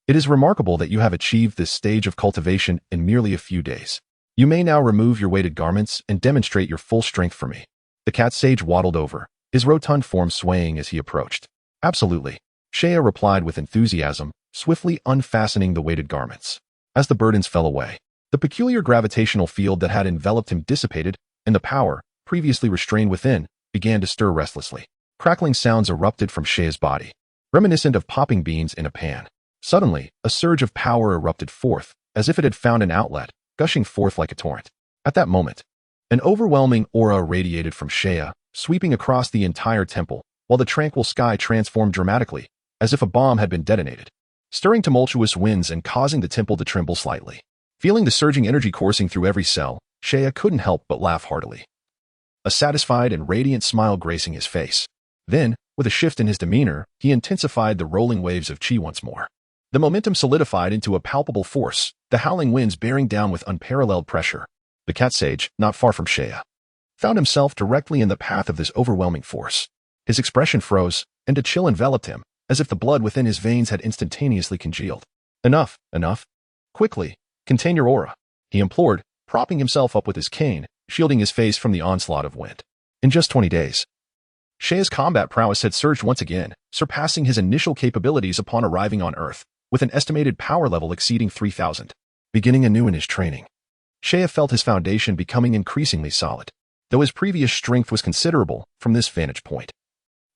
It is remarkable that you have achieved this stage of cultivation in merely a few days. You may now remove your weighted garments and demonstrate your full strength for me. The cat sage waddled over, his rotund form swaying as he approached. Absolutely, Shea replied with enthusiasm, swiftly unfastening the weighted garments. As the burdens fell away, the peculiar gravitational field that had enveloped him dissipated, and the power, previously restrained within, began to stir restlessly. Crackling sounds erupted from Shea's body, reminiscent of popping beans in a pan. Suddenly, a surge of power erupted forth, as if it had found an outlet, gushing forth like a torrent. At that moment, an overwhelming aura radiated from Shea, sweeping across the entire temple, while the tranquil sky transformed dramatically, as if a bomb had been detonated, stirring tumultuous winds and causing the temple to tremble slightly. Feeling the surging energy coursing through every cell, Shea couldn't help but laugh heartily, a satisfied and radiant smile gracing his face. Then, with a shift in his demeanor, he intensified the rolling waves of chi once more. The momentum solidified into a palpable force, the howling winds bearing down with unparalleled pressure. The cat sage, not far from Shea, found himself directly in the path of this overwhelming force. His expression froze, and a chill enveloped him, as if the blood within his veins had instantaneously congealed. Enough, enough. Quickly, contain your aura, he implored, propping himself up with his cane, shielding his face from the onslaught of wind. In just 20 days, Seiya's combat prowess had surged once again, surpassing his initial capabilities upon arriving on Earth, with an estimated power level exceeding 3,000. Beginning anew in his training, Seiya felt his foundation becoming increasingly solid, though his previous strength was considerable from this vantage point.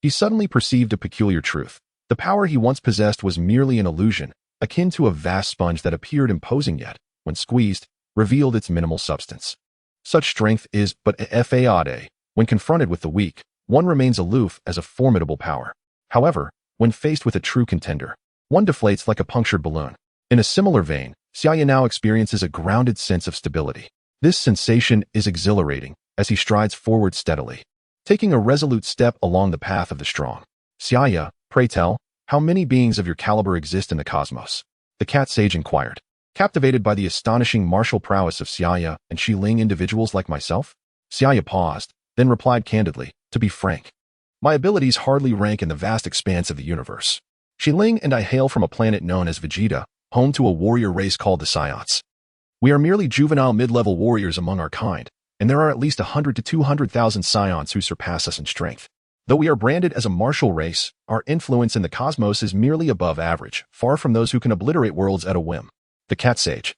He suddenly perceived a peculiar truth. The power he once possessed was merely an illusion, akin to a vast sponge that appeared imposing yet, when squeezed, revealed its minimal substance. Such strength is but a fade. When confronted with the weak, one remains aloof as a formidable power. However, when faced with a true contender, one deflates like a punctured balloon. In a similar vein, Saiyan now experiences a grounded sense of stability. This sensation is exhilarating as he strides forward steadily, taking a resolute step along the path of the strong. Saiyan, pray tell, how many beings of your caliber exist in the cosmos? The cat sage inquired, captivated by the astonishing martial prowess of Saiyan and Xiling individuals like myself. Saiyan paused, then replied candidly, to be frank, my abilities hardly rank in the vast expanse of the universe. Xiling and I hail from a planet known as Vegeta, home to a warrior race called the Saiyans. We are merely juvenile mid-level warriors among our kind, and there are at least 100 to 200,000 Saiyans who surpass us in strength. Though we are branded as a martial race, our influence in the cosmos is merely above average, far from those who can obliterate worlds at a whim. The cat sage,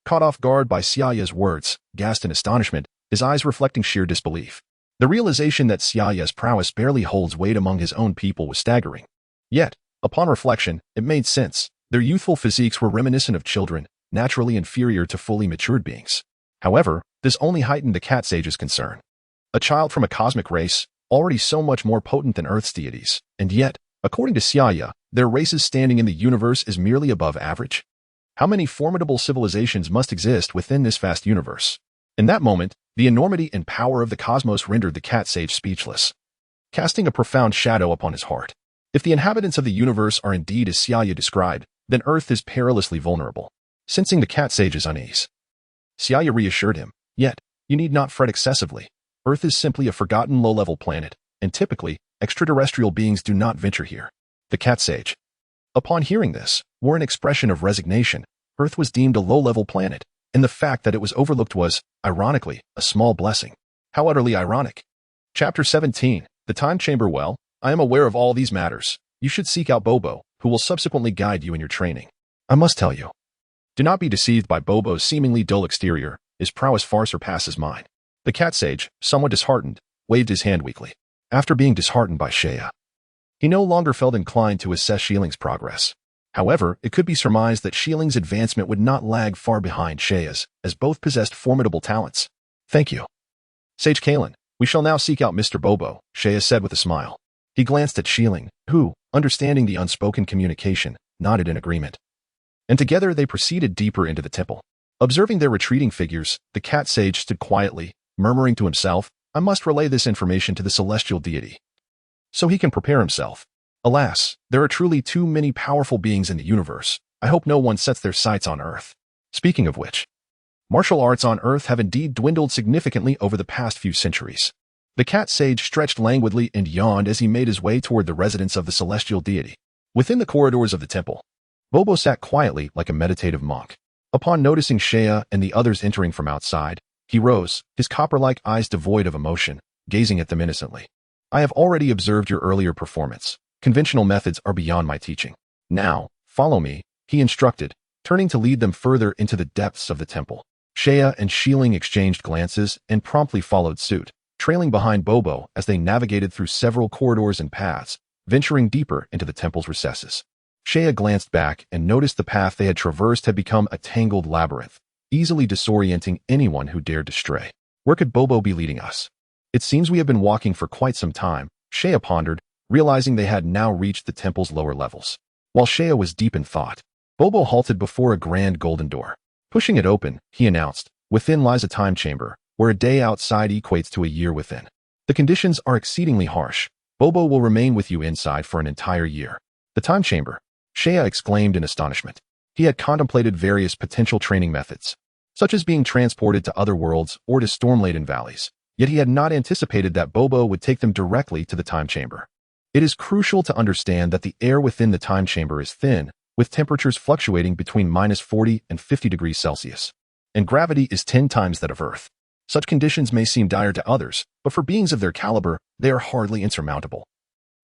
caught off guard by Saiyan's words, gasped in astonishment, his eyes reflecting sheer disbelief. The realization that Saiyan's prowess barely holds weight among his own people was staggering. Yet, upon reflection, it made sense. Their youthful physiques were reminiscent of children, naturally inferior to fully matured beings. However, this only heightened the cat sage's concern. A child from a cosmic race, already so much more potent than Earth's deities, and yet, according to Saiyan, their race's standing in the universe is merely above average? How many formidable civilizations must exist within this vast universe? In that moment, the enormity and power of the cosmos rendered the cat sage speechless, casting a profound shadow upon his heart. If the inhabitants of the universe are indeed as Saiyan described, then Earth is perilously vulnerable. Sensing the cat sage's unease, Saiyan reassured him, yet, you need not fret excessively. Earth is simply a forgotten low-level planet, and typically, extraterrestrial beings do not venture here. The cat sage, upon hearing this, wore an expression of resignation. Earth was deemed a low-level planet, and the fact that it was overlooked was, ironically, a small blessing. How utterly ironic. Chapter 17, The Time Chamber. Well, I am aware of all these matters. You should seek out Bobo, who will subsequently guide you in your training. I must tell you, do not be deceived by Bobo's seemingly dull exterior. His prowess far surpasses mine. The cat sage, somewhat disheartened, waved his hand weakly. After being disheartened by Seiya, he no longer felt inclined to assess Shiling's progress. However, it could be surmised that Shiling's advancement would not lag far behind Seiya's, as both possessed formidable talents. Thank you, Sage Kalen. We shall now seek out Mr. Bobo, Seiya said with a smile. He glanced at Xiling, who, understanding the unspoken communication, nodded in agreement. And together they proceeded deeper into the temple. Observing their retreating figures, the cat sage stood quietly, murmuring to himself, I must relay this information to the celestial deity, so he can prepare himself. Alas, there are truly too many powerful beings in the universe. I hope no one sets their sights on Earth. Speaking of which, martial arts on Earth have indeed dwindled significantly over the past few centuries. The cat sage stretched languidly and yawned as he made his way toward the residence of the celestial deity. Within the corridors of the temple, Bobo sat quietly like a meditative monk. Upon noticing Seiya and the others entering from outside, he rose, his copper-like eyes devoid of emotion, gazing at them innocently. I have already observed your earlier performance. Conventional methods are beyond my teaching. Now, follow me, he instructed, turning to lead them further into the depths of the temple. Seiya and Xiling exchanged glances and promptly followed suit, trailing behind Bobo as they navigated through several corridors and paths, venturing deeper into the temple's recesses. Seiya glanced back and noticed the path they had traversed had become a tangled labyrinth, easily disorienting anyone who dared to stray. Where could Bobo be leading us? It seems we have been walking for quite some time, Seiya pondered, realizing they had now reached the temple's lower levels. While Seiya was deep in thought, Bobo halted before a grand golden door. Pushing it open, he announced, within lies a time chamber, where a day outside equates to a year within. The conditions are exceedingly harsh. Bobo will remain with you inside for an entire year. The time chamber, Seiya exclaimed in astonishment. He had contemplated various potential training methods, such as being transported to other worlds or to storm-laden valleys, yet he had not anticipated that Bobo would take them directly to the time chamber. It is crucial to understand that the air within the time chamber is thin, with temperatures fluctuating between -40 and 50 degrees Celsius, and gravity is 10 times that of Earth. Such conditions may seem dire to others, but for beings of their caliber, they are hardly insurmountable.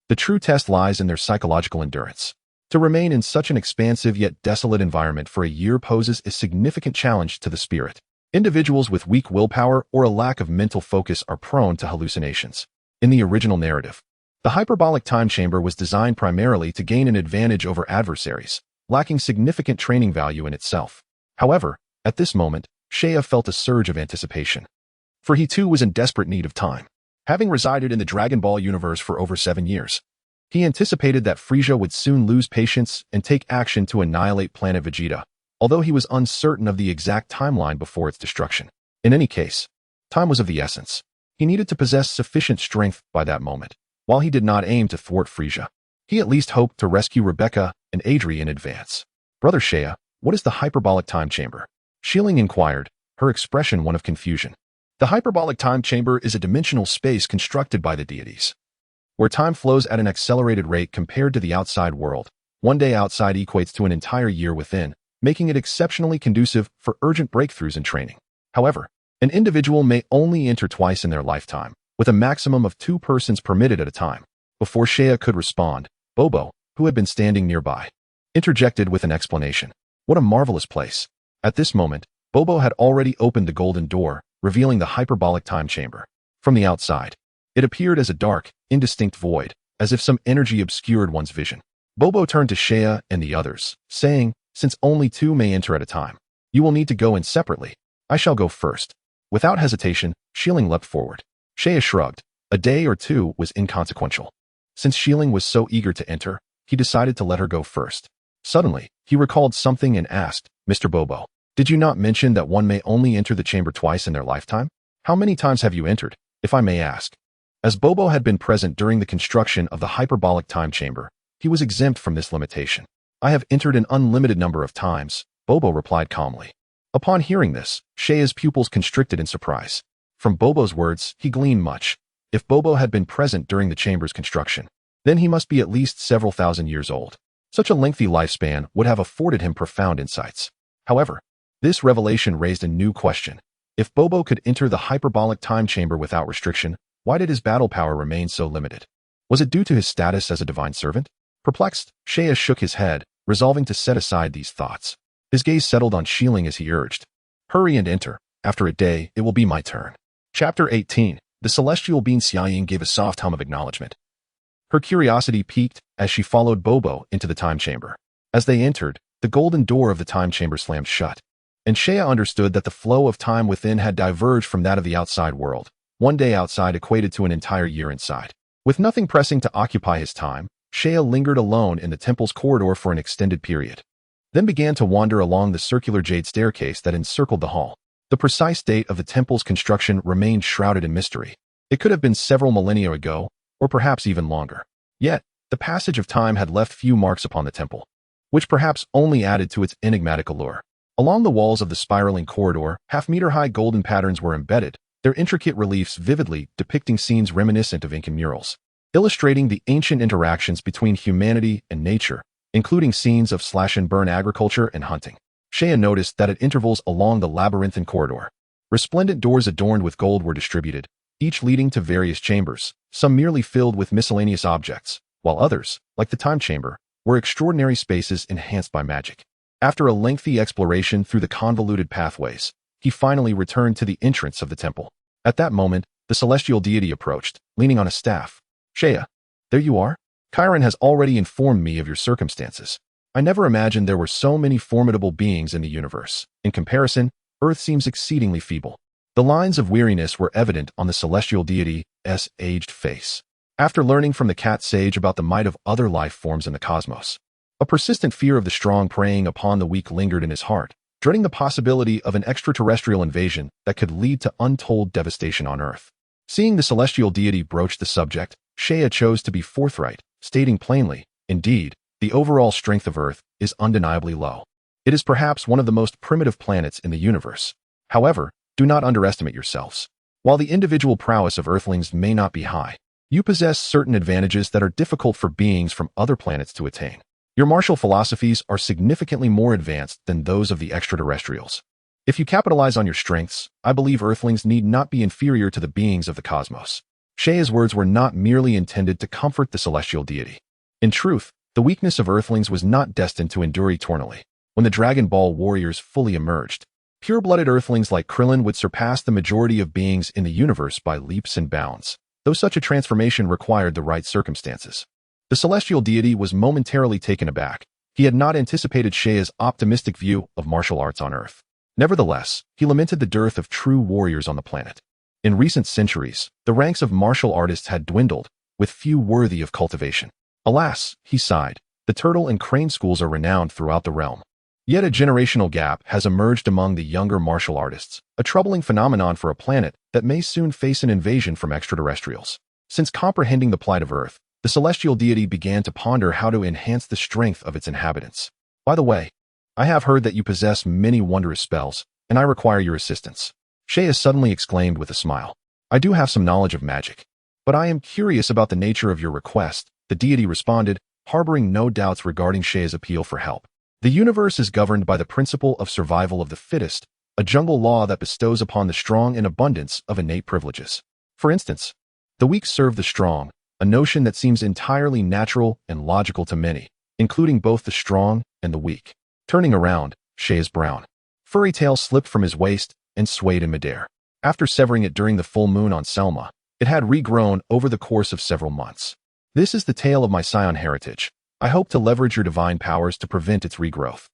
The true test lies in their psychological endurance. To remain in such an expansive yet desolate environment for a year poses a significant challenge to the spirit. Individuals with weak willpower or a lack of mental focus are prone to hallucinations. In the original narrative, the hyperbolic time chamber was designed primarily to gain an advantage over adversaries, lacking significant training value in itself. However, at this moment, Seiya felt a surge of anticipation. For he too was in desperate need of time. Having resided in the Dragon Ball universe for over 7 years, he anticipated that Freeza would soon lose patience and take action to annihilate planet Vegeta, although he was uncertain of the exact timeline before its destruction. In any case, time was of the essence. He needed to possess sufficient strength by that moment. While he did not aim to thwart Freeza, he at least hoped to rescue Rebecca and Adri in advance. Brother Seiya, what is the hyperbolic time chamber? Shieling inquired, her expression one of confusion. The hyperbolic time chamber is a dimensional space constructed by the deities, where time flows at an accelerated rate compared to the outside world. One day outside equates to an entire year within, making it exceptionally conducive for urgent breakthroughs in training. However, an individual may only enter twice in their lifetime, with a maximum of 2 persons permitted at a time. Before Seiya could respond, Bobo, who had been standing nearby, interjected with an explanation. What a marvelous place. At this moment, Bobo had already opened the golden door, revealing the hyperbolic time chamber. From the outside, it appeared as a dark, indistinct void, as if some energy obscured one's vision. Bobo turned to Seiya and the others, saying, since only 2 may enter at a time, you will need to go in separately. I shall go first. Without hesitation, Shieling leapt forward. Seiya shrugged. A day or 2 was inconsequential. Since Shieling was so eager to enter, he decided to let her go first. Suddenly, he recalled something and asked, Mr. Bobo, did you not mention that one may only enter the chamber twice in their lifetime? How many times have you entered, if I may ask? As Bobo had been present during the construction of the hyperbolic time chamber, he was exempt from this limitation. I have entered an unlimited number of times, Bobo replied calmly. Upon hearing this, Seiya's pupils constricted in surprise. From Bobo's words, he gleaned much. If Bobo had been present during the chamber's construction, then he must be at least several thousand years old. Such a lengthy lifespan would have afforded him profound insights. However, this revelation raised a new question. If Bobo could enter the hyperbolic time chamber without restriction, why did his battle power remain so limited? Was it due to his status as a divine servant? Perplexed, Seiya shook his head, resolving to set aside these thoughts. His gaze settled on Shieling as he urged, hurry and enter. After a day, it will be my turn. Chapter 18. The celestial being Saiyan gave a soft hum of acknowledgement. Her curiosity piqued as she followed Bobo into the time chamber. As they entered, the golden door of the time chamber slammed shut, and Seiya understood that the flow of time within had diverged from that of the outside world. One day outside equated to an entire year inside. With nothing pressing to occupy his time, Seiya lingered alone in the temple's corridor for an extended period, then began to wander along the circular jade staircase that encircled the hall. The precise date of the temple's construction remained shrouded in mystery. It could have been several millennia ago, or perhaps even longer. Yet, the passage of time had left few marks upon the temple, which perhaps only added to its enigmatic allure. Along the walls of the spiraling corridor, half-meter-high golden patterns were embedded, their intricate reliefs vividly depicting scenes reminiscent of Incan murals, illustrating the ancient interactions between humanity and nature, including scenes of slash-and-burn agriculture and hunting. Seiya noticed that at intervals along the labyrinthine corridor, resplendent doors adorned with gold were distributed, each leading to various chambers, some merely filled with miscellaneous objects, while others, like the time chamber, were extraordinary spaces enhanced by magic. After a lengthy exploration through the convoluted pathways, he finally returned to the entrance of the temple. At that moment, the celestial deity approached, leaning on a staff. Seiya, there you are? Chiron has already informed me of your circumstances. I never imagined there were so many formidable beings in the universe. In comparison, Earth seems exceedingly feeble. The lines of weariness were evident on the celestial deity's aged face. After learning from the cat sage about the might of other life forms in the cosmos, a persistent fear of the strong preying upon the weak lingered in his heart, dreading the possibility of an extraterrestrial invasion that could lead to untold devastation on Earth. Seeing the celestial deity broach the subject, Seiya chose to be forthright, stating plainly, indeed, the overall strength of Earth is undeniably low. It is perhaps one of the most primitive planets in the universe. However, do not underestimate yourselves. While the individual prowess of Earthlings may not be high, you possess certain advantages that are difficult for beings from other planets to attain. Your martial philosophies are significantly more advanced than those of the extraterrestrials. If you capitalize on your strengths, I believe Earthlings need not be inferior to the beings of the cosmos. Sheia's words were not merely intended to comfort the celestial deity. In truth, the weakness of Earthlings was not destined to endure eternally. When the Dragon Ball warriors fully emerged, pure-blooded Earthlings like Krillin would surpass the majority of beings in the universe by leaps and bounds, though such a transformation required the right circumstances. The celestial deity was momentarily taken aback. He had not anticipated Sheia's optimistic view of martial arts on Earth. Nevertheless, he lamented the dearth of true warriors on the planet. In recent centuries, the ranks of martial artists had dwindled, with few worthy of cultivation. Alas, he sighed, the turtle and crane schools are renowned throughout the realm. Yet a generational gap has emerged among the younger martial artists, a troubling phenomenon for a planet that may soon face an invasion from extraterrestrials. Since comprehending the plight of Earth, the celestial deity began to ponder how to enhance the strength of its inhabitants. By the way, I have heard that you possess many wondrous spells, and I require your assistance. Sheia suddenly exclaimed with a smile. I do have some knowledge of magic, but I am curious about the nature of your request, the deity responded, harboring no doubts regarding Sheia's appeal for help. The universe is governed by the principle of survival of the fittest, a jungle law that bestows upon the strong an abundance of innate privileges. For instance, the weak serve the strong, a notion that seems entirely natural and logical to many, including both the strong and the weak. Turning around, Sheia's brown furry tail slipped from his waist and swayed in midair. After severing it during the full moon on Selma, it had regrown over the course of several months. This is the tale of my Saiyan heritage. I hope to leverage your divine powers to prevent its regrowth.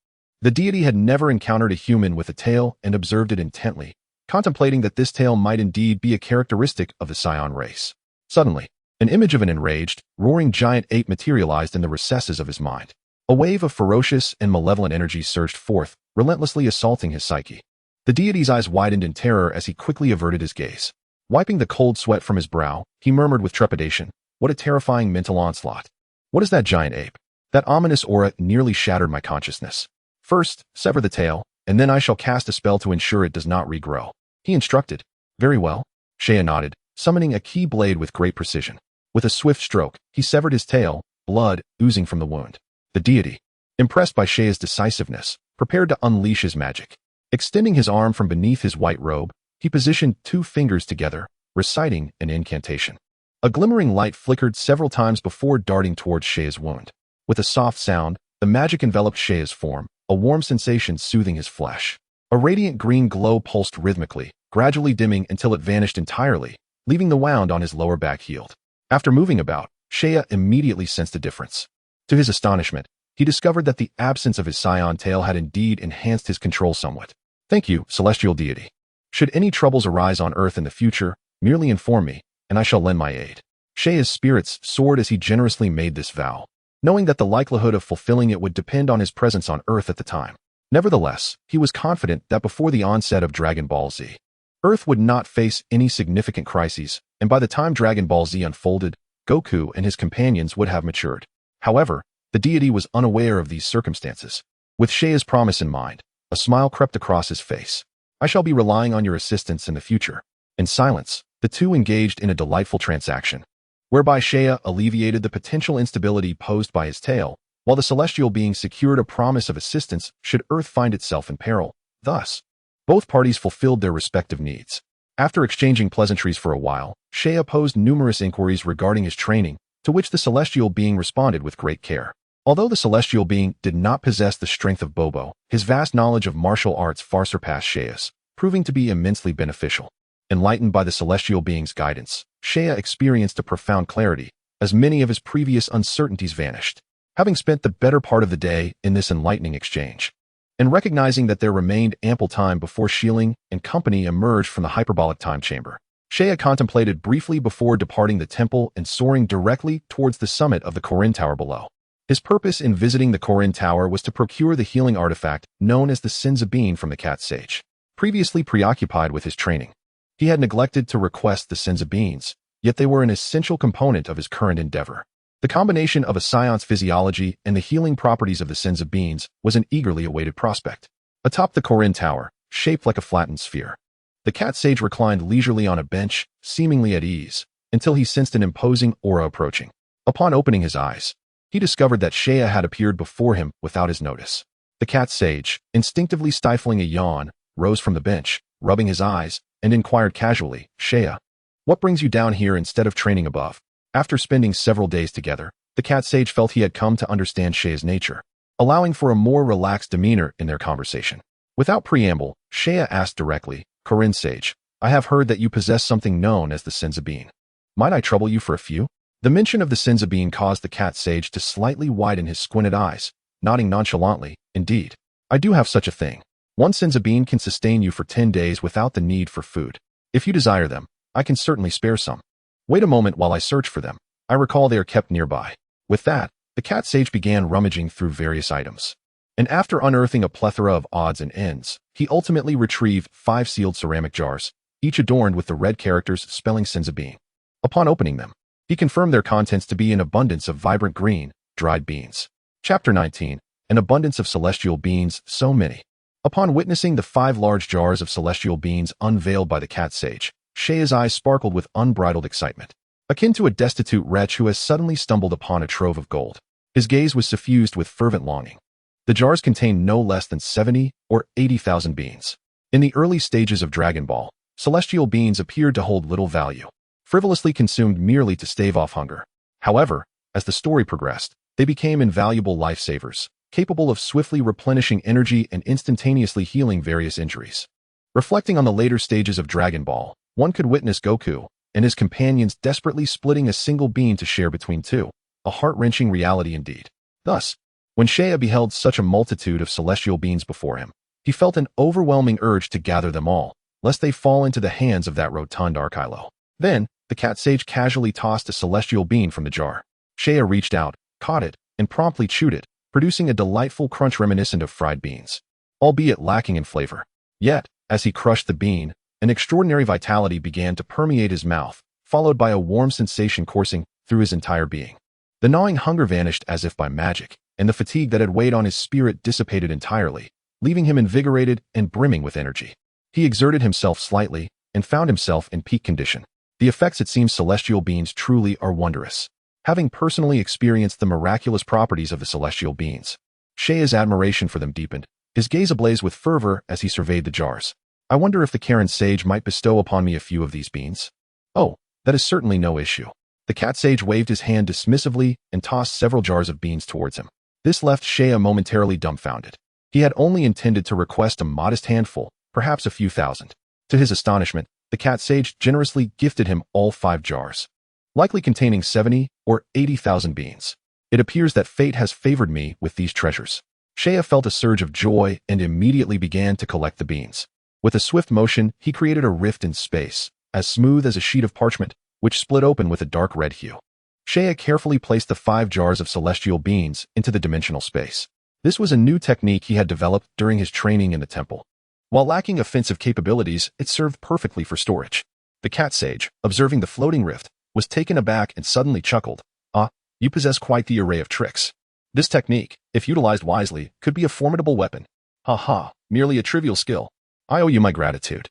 The deity had never encountered a human with a tail and observed it intently, contemplating that this tail might indeed be a characteristic of the Saiyan race. Suddenly, an image of an enraged, roaring giant ape materialized in the recesses of his mind. A wave of ferocious and malevolent energy surged forth, relentlessly assaulting his psyche. The deity's eyes widened in terror as he quickly averted his gaze. Wiping the cold sweat from his brow, he murmured with trepidation, "What a terrifying mental onslaught. What is that giant ape? That ominous aura nearly shattered my consciousness. First, sever the tail, and then I shall cast a spell to ensure it does not regrow," he instructed. Very well. Sheia nodded, summoning a key blade with great precision. With a swift stroke, he severed his tail, blood oozing from the wound. The deity, impressed by Sheia's decisiveness, prepared to unleash his magic. Extending his arm from beneath his white robe, he positioned 2 fingers together, reciting an incantation. A glimmering light flickered several times before darting towards Sheia's wound. With a soft sound, the magic enveloped Sheia's form, a warm sensation soothing his flesh. A radiant green glow pulsed rhythmically, gradually dimming until it vanished entirely, leaving the wound on his lower back healed. After moving about, Sheia immediately sensed a difference. To his astonishment, he discovered that the absence of his Saiyan tail had indeed enhanced his control somewhat. Thank you, celestial deity. Should any troubles arise on Earth in the future, merely inform me, and I shall lend my aid. Sheia's spirits soared as he generously made this vow, knowing that the likelihood of fulfilling it would depend on his presence on Earth at the time. Nevertheless, he was confident that before the onset of Dragon Ball Z, Earth would not face any significant crises, and by the time Dragon Ball Z unfolded, Goku and his companions would have matured. However, the deity was unaware of these circumstances. With Sheia's promise in mind, a smile crept across his face. I shall be relying on your assistance in the future. In silence, the two engaged in a delightful transaction, whereby Sheia alleviated the potential instability posed by his tail, while the celestial being secured a promise of assistance should Earth find itself in peril. Thus, both parties fulfilled their respective needs. After exchanging pleasantries for a while, Sheia posed numerous inquiries regarding his training, to which the celestial being responded with great care. Although the celestial being did not possess the strength of Bobo, his vast knowledge of martial arts far surpassed Sheia's, proving to be immensely beneficial. Enlightened by the celestial being's guidance, Sheia experienced a profound clarity, as many of his previous uncertainties vanished. Having spent the better part of the day in this enlightening exchange, and recognizing that there remained ample time before Shieling and company emerged from the hyperbolic time chamber, Sheia contemplated briefly before departing the temple and soaring directly towards the summit of the Korin Tower below. His purpose in visiting the Korin Tower was to procure the healing artifact known as the Senza Bean from the Cat Sage. Previously preoccupied with his training, he had neglected to request the Senza Beans, yet they were an essential component of his current endeavor. The combination of a Saiyans physiology and the healing properties of the Senza Beans was an eagerly awaited prospect. Atop the Korin Tower, shaped like a flattened sphere, the Cat Sage reclined leisurely on a bench, seemingly at ease, until he sensed an imposing aura approaching. Upon opening his eyes, he discovered that Sheia had appeared before him without his notice. The Cat Sage, instinctively stifling a yawn, rose from the bench, rubbing his eyes, and inquired casually, Shea, what brings you down here instead of training above? After spending several days together, the cat sage felt he had come to understand Shea's nature, allowing for a more relaxed demeanor in their conversation. Without preamble, Shea asked directly, Corinne Sage, I have heard that you possess something known as the Senza Bean. Might I trouble you for a few? The mention of the Senza Bean caused the cat sage to slightly widen his squinted eyes, nodding nonchalantly, indeed. I do have such a thing. One Senza Bean can sustain you for 10 days without the need for food. If you desire them, I can certainly spare some. Wait a moment while I search for them. I recall they are kept nearby. With that, the cat sage began rummaging through various items. And after unearthing a plethora of odds and ends, he ultimately retrieved 5 sealed ceramic jars, each adorned with the red characters spelling Senza Bean. Upon opening them, he confirmed their contents to be an abundance of vibrant green, dried beans. Chapter 19. An abundance of celestial beans, so many. Upon witnessing the 5 large jars of celestial beans unveiled by the cat sage, Shea's eyes sparkled with unbridled excitement, akin to a destitute wretch who has suddenly stumbled upon a trove of gold. His gaze was suffused with fervent longing. The jars contained no less than 70 or 80,000 beans. In the early stages of Dragon Ball, celestial beans appeared to hold little value, frivolously consumed merely to stave off hunger. However, as the story progressed, they became invaluable lifesavers, capable of swiftly replenishing energy and instantaneously healing various injuries. Reflecting on the later stages of Dragon Ball, one could witness Goku and his companions desperately splitting a single bean to share between two, a heart-wrenching reality indeed. Thus, when Shea beheld such a multitude of celestial beans before him, he felt an overwhelming urge to gather them all, lest they fall into the hands of that rotund Archilo. Then, the cat sage casually tossed a celestial bean from the jar. Shea reached out, caught it, and promptly chewed it, producing a delightful crunch reminiscent of fried beans, albeit lacking in flavor. Yet, as he crushed the bean, an extraordinary vitality began to permeate his mouth, followed by a warm sensation coursing through his entire being. The gnawing hunger vanished as if by magic, and the fatigue that had weighed on his spirit dissipated entirely, leaving him invigorated and brimming with energy. He exerted himself slightly and found himself in peak condition. The effects it seems celestial beans truly are wondrous. Having personally experienced the miraculous properties of the celestial beans, Shea's admiration for them deepened, his gaze ablaze with fervor as he surveyed the jars. I wonder if the Karen sage might bestow upon me a few of these beans. Oh, that is certainly no issue. The cat sage waved his hand dismissively and tossed several jars of beans towards him. This left Shea momentarily dumbfounded. He had only intended to request a modest handful, perhaps a few thousand. To his astonishment, the cat sage generously gifted him all 5 jars, likely containing 70 or 80,000 beans. It appears that fate has favored me with these treasures. Shea felt a surge of joy and immediately began to collect the beans. With a swift motion, he created a rift in space, as smooth as a sheet of parchment, which split open with a dark red hue. Shea carefully placed the 5 jars of celestial beans into the dimensional space. This was a new technique he had developed during his training in the temple. While lacking offensive capabilities, it served perfectly for storage. The cat sage, observing the floating rift, was taken aback and suddenly chuckled. Ah, you possess quite the array of tricks. This technique, if utilized wisely, could be a formidable weapon. Ha ha, merely a trivial skill. I owe you my gratitude.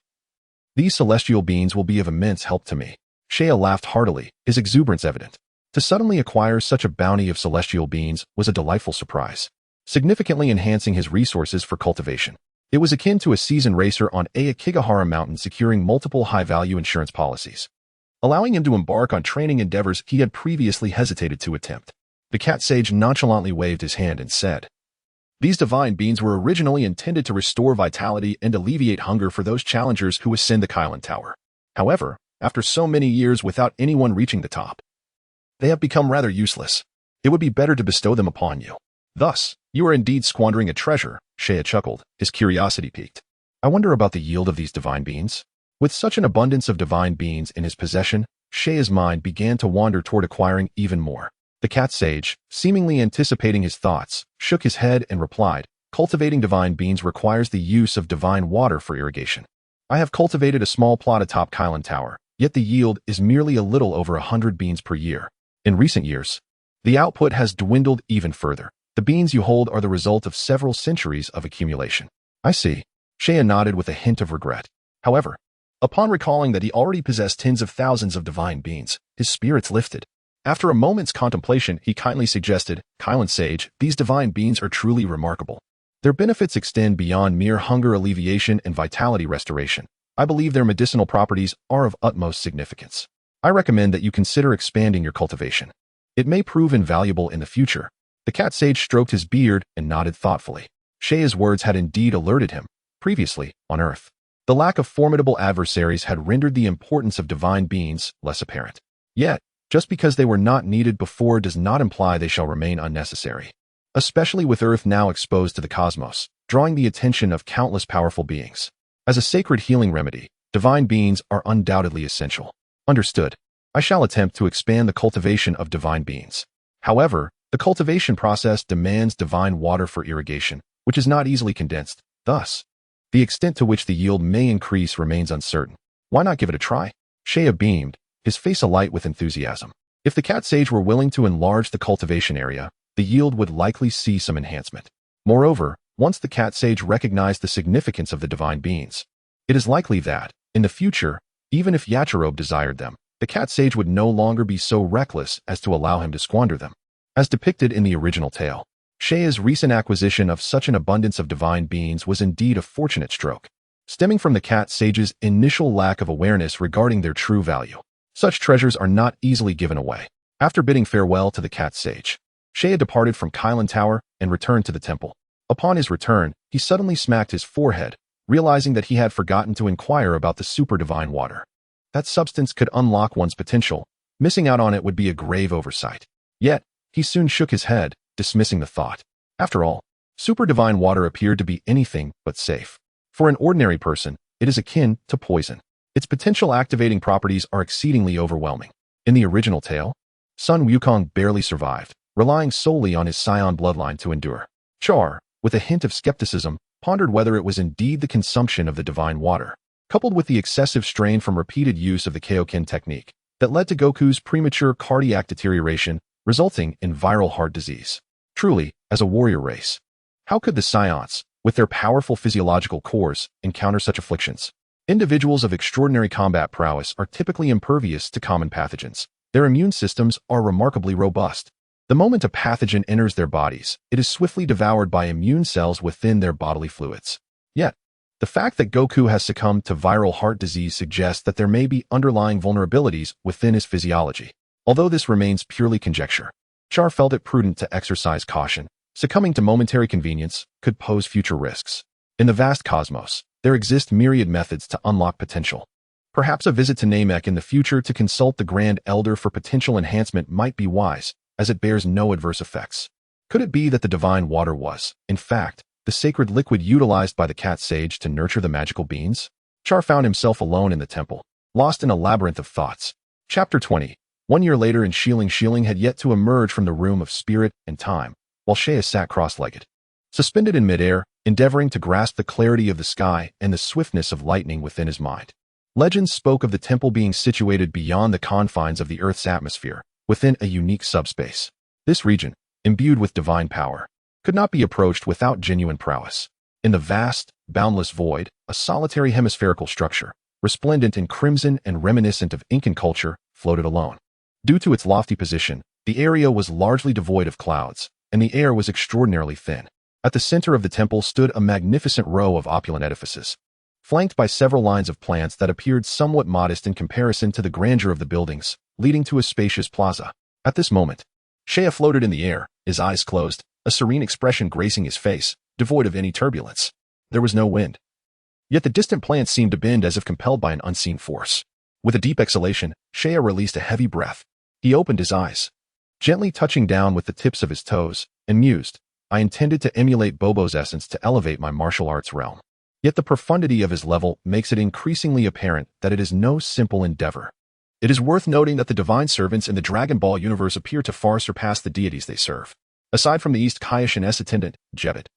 These celestial beans will be of immense help to me. Shea laughed heartily, his exuberance evident. To suddenly acquire such a bounty of celestial beans was a delightful surprise, significantly enhancing his resources for cultivation. It was akin to a seasoned racer on Aokigahara Mountain securing multiple high-value insurance policies, allowing him to embark on training endeavors he had previously hesitated to attempt. The cat sage nonchalantly waved his hand and said, These divine beans were originally intended to restore vitality and alleviate hunger for those challengers who ascend the Kylan Tower. However, after so many years without anyone reaching the top, they have become rather useless. It would be better to bestow them upon you. Thus, you are indeed squandering a treasure, Shea chuckled, his curiosity piqued. I wonder about the yield of these divine beans. With such an abundance of divine beans in his possession, Shea's mind began to wander toward acquiring even more. The cat sage, seemingly anticipating his thoughts, shook his head and replied, Cultivating divine beans requires the use of divine water for irrigation. I have cultivated a small plot atop Kylan Tower, yet the yield is merely a little over 100 beans per year. In recent years, the output has dwindled even further. The beans you hold are the result of several centuries of accumulation. I see. Shea nodded with a hint of regret. However, upon recalling that he already possessed tens of thousands of divine beans, his spirits lifted. After a moment's contemplation, he kindly suggested, Kylan Sage, these divine beans are truly remarkable. Their benefits extend beyond mere hunger alleviation and vitality restoration. I believe their medicinal properties are of utmost significance. I recommend that you consider expanding your cultivation. It may prove invaluable in the future. The cat sage stroked his beard and nodded thoughtfully. Shea's words had indeed alerted him. Previously, on Earth, the lack of formidable adversaries had rendered the importance of divine beings less apparent. Yet, just because they were not needed before does not imply they shall remain unnecessary. Especially with Earth now exposed to the cosmos, drawing the attention of countless powerful beings. As a sacred healing remedy, divine beings are undoubtedly essential. Understood. I shall attempt to expand the cultivation of divine beings. However, the cultivation process demands divine water for irrigation, which is not easily condensed. Thus, the extent to which the yield may increase remains uncertain. Why not give it a try? Shea beamed, his face alight with enthusiasm. If the cat sage were willing to enlarge the cultivation area, the yield would likely see some enhancement. Moreover, once the cat sage recognized the significance of the divine beings, it is likely that, in the future, even if Yachirobe desired them, the cat sage would no longer be so reckless as to allow him to squander them. As depicted in the original tale, Shea's recent acquisition of such an abundance of divine beings was indeed a fortunate stroke, stemming from the cat sage's initial lack of awareness regarding their true value. Such treasures are not easily given away. After bidding farewell to the cat sage, Shea departed from Kylan Tower and returned to the temple. Upon his return, he suddenly smacked his forehead, realizing that he had forgotten to inquire about the super divine water. That substance could unlock one's potential. Missing out on it would be a grave oversight. Yet, he soon shook his head, dismissing the thought. After all, super divine water appeared to be anything but safe. For an ordinary person, it is akin to poison. Its potential activating properties are exceedingly overwhelming. In the original tale, Sun Wukong barely survived, relying solely on his Saiyan bloodline to endure. Char, with a hint of skepticism, pondered whether it was indeed the consumption of the divine water, coupled with the excessive strain from repeated use of the Kaioken technique, that led to Goku's premature cardiac deterioration, resulting in viral heart disease. Truly, as a warrior race, how could the Saiyans, with their powerful physiological cores, encounter such afflictions? Individuals of extraordinary combat prowess are typically impervious to common pathogens. Their immune systems are remarkably robust. The moment a pathogen enters their bodies, it is swiftly devoured by immune cells within their bodily fluids. Yet, the fact that Goku has succumbed to viral heart disease suggests that there may be underlying vulnerabilities within his physiology. Although this remains purely conjecture, Char felt it prudent to exercise caution. Succumbing to momentary convenience could pose future risks. In the vast cosmos, there exist myriad methods to unlock potential. Perhaps a visit to Namek in the future to consult the Grand Elder for potential enhancement might be wise, as it bears no adverse effects. Could it be that the divine water was, in fact, the sacred liquid utilized by the cat sage to nurture the magical beings? Char found himself alone in the temple, lost in a labyrinth of thoughts. Chapter 20. 1 year later, and Shilling had yet to emerge from the room of spirit and time, while Shea sat cross-legged, suspended in midair, endeavoring to grasp the clarity of the sky and the swiftness of lightning within his mind. Legends spoke of the temple being situated beyond the confines of the Earth's atmosphere, within a unique subspace. This region, imbued with divine power, could not be approached without genuine prowess. In the vast, boundless void, a solitary hemispherical structure, resplendent in crimson and reminiscent of Incan culture, floated alone. Due to its lofty position, the area was largely devoid of clouds, and the air was extraordinarily thin. At the center of the temple stood a magnificent row of opulent edifices, flanked by several lines of plants that appeared somewhat modest in comparison to the grandeur of the buildings, leading to a spacious plaza. At this moment, Shea floated in the air, his eyes closed, a serene expression gracing his face, devoid of any turbulence. There was no wind. Yet the distant plants seemed to bend as if compelled by an unseen force. With a deep exhalation, Shea released a heavy breath. He opened his eyes, gently touching down with the tips of his toes, and mused, I intended to emulate Bobo's essence to elevate my martial arts realm. Yet the profundity of his level makes it increasingly apparent that it is no simple endeavor. It is worth noting that the divine servants in the Dragon Ball universe appear to far surpass the deities they serve. Aside from the East Kaioshin attendant, Jebit,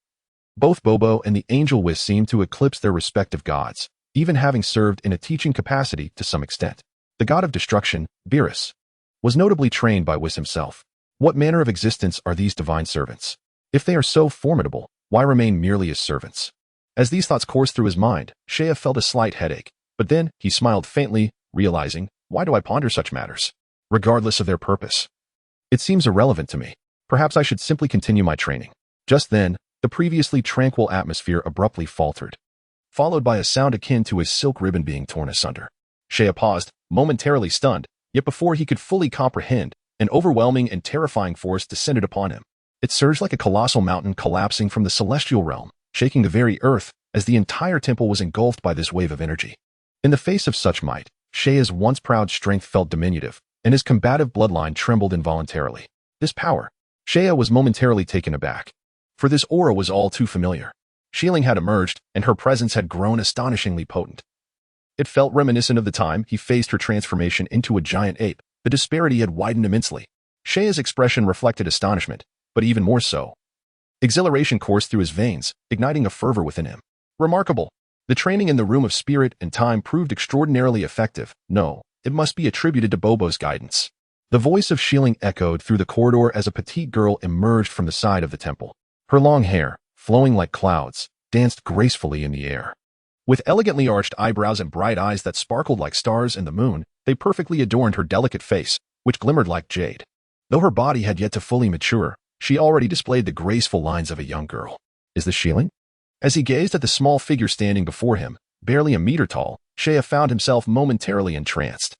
both Bobo and the Angel Whis seem to eclipse their respective gods, even having served in a teaching capacity to some extent. The god of destruction, Beerus, was notably trained by Whis himself. What manner of existence are these divine servants? If they are so formidable, why remain merely as servants? As these thoughts coursed through his mind, Shea felt a slight headache, but then he smiled faintly, realizing, why do I ponder such matters, regardless of their purpose? It seems irrelevant to me. Perhaps I should simply continue my training. Just then, The previously tranquil atmosphere abruptly faltered, followed by a sound akin to a silk ribbon being torn asunder. Shea paused, momentarily stunned, yet before he could fully comprehend, an overwhelming and terrifying force descended upon him. It surged like a colossal mountain collapsing from the celestial realm, shaking the very earth, as the entire temple was engulfed by this wave of energy. In the face of such might, Shea's once proud strength felt diminutive, and his combative bloodline trembled involuntarily. This power. Shea was momentarily taken aback, for this aura was all too familiar. Shieling had emerged, and her presence had grown astonishingly potent. It felt reminiscent of the time he faced her transformation into a giant ape. The disparity had widened immensely. Shea's expression reflected astonishment, but even more so. Exhilaration coursed through his veins, igniting a fervor within him. Remarkable. The training in the Room of Spirit and Time proved extraordinarily effective. No, it must be attributed to Bobo's guidance. The voice of Shieling echoed through the corridor as a petite girl emerged from the side of the temple. Her long hair, flowing like clouds, danced gracefully in the air. With elegantly arched eyebrows and bright eyes that sparkled like stars in the moon, they perfectly adorned her delicate face, which glimmered like jade. Though her body had yet to fully mature, she already displayed the graceful lines of a young girl. Is this Shieling? As he gazed at the small figure standing before him, barely a meter tall, Shea found himself momentarily entranced.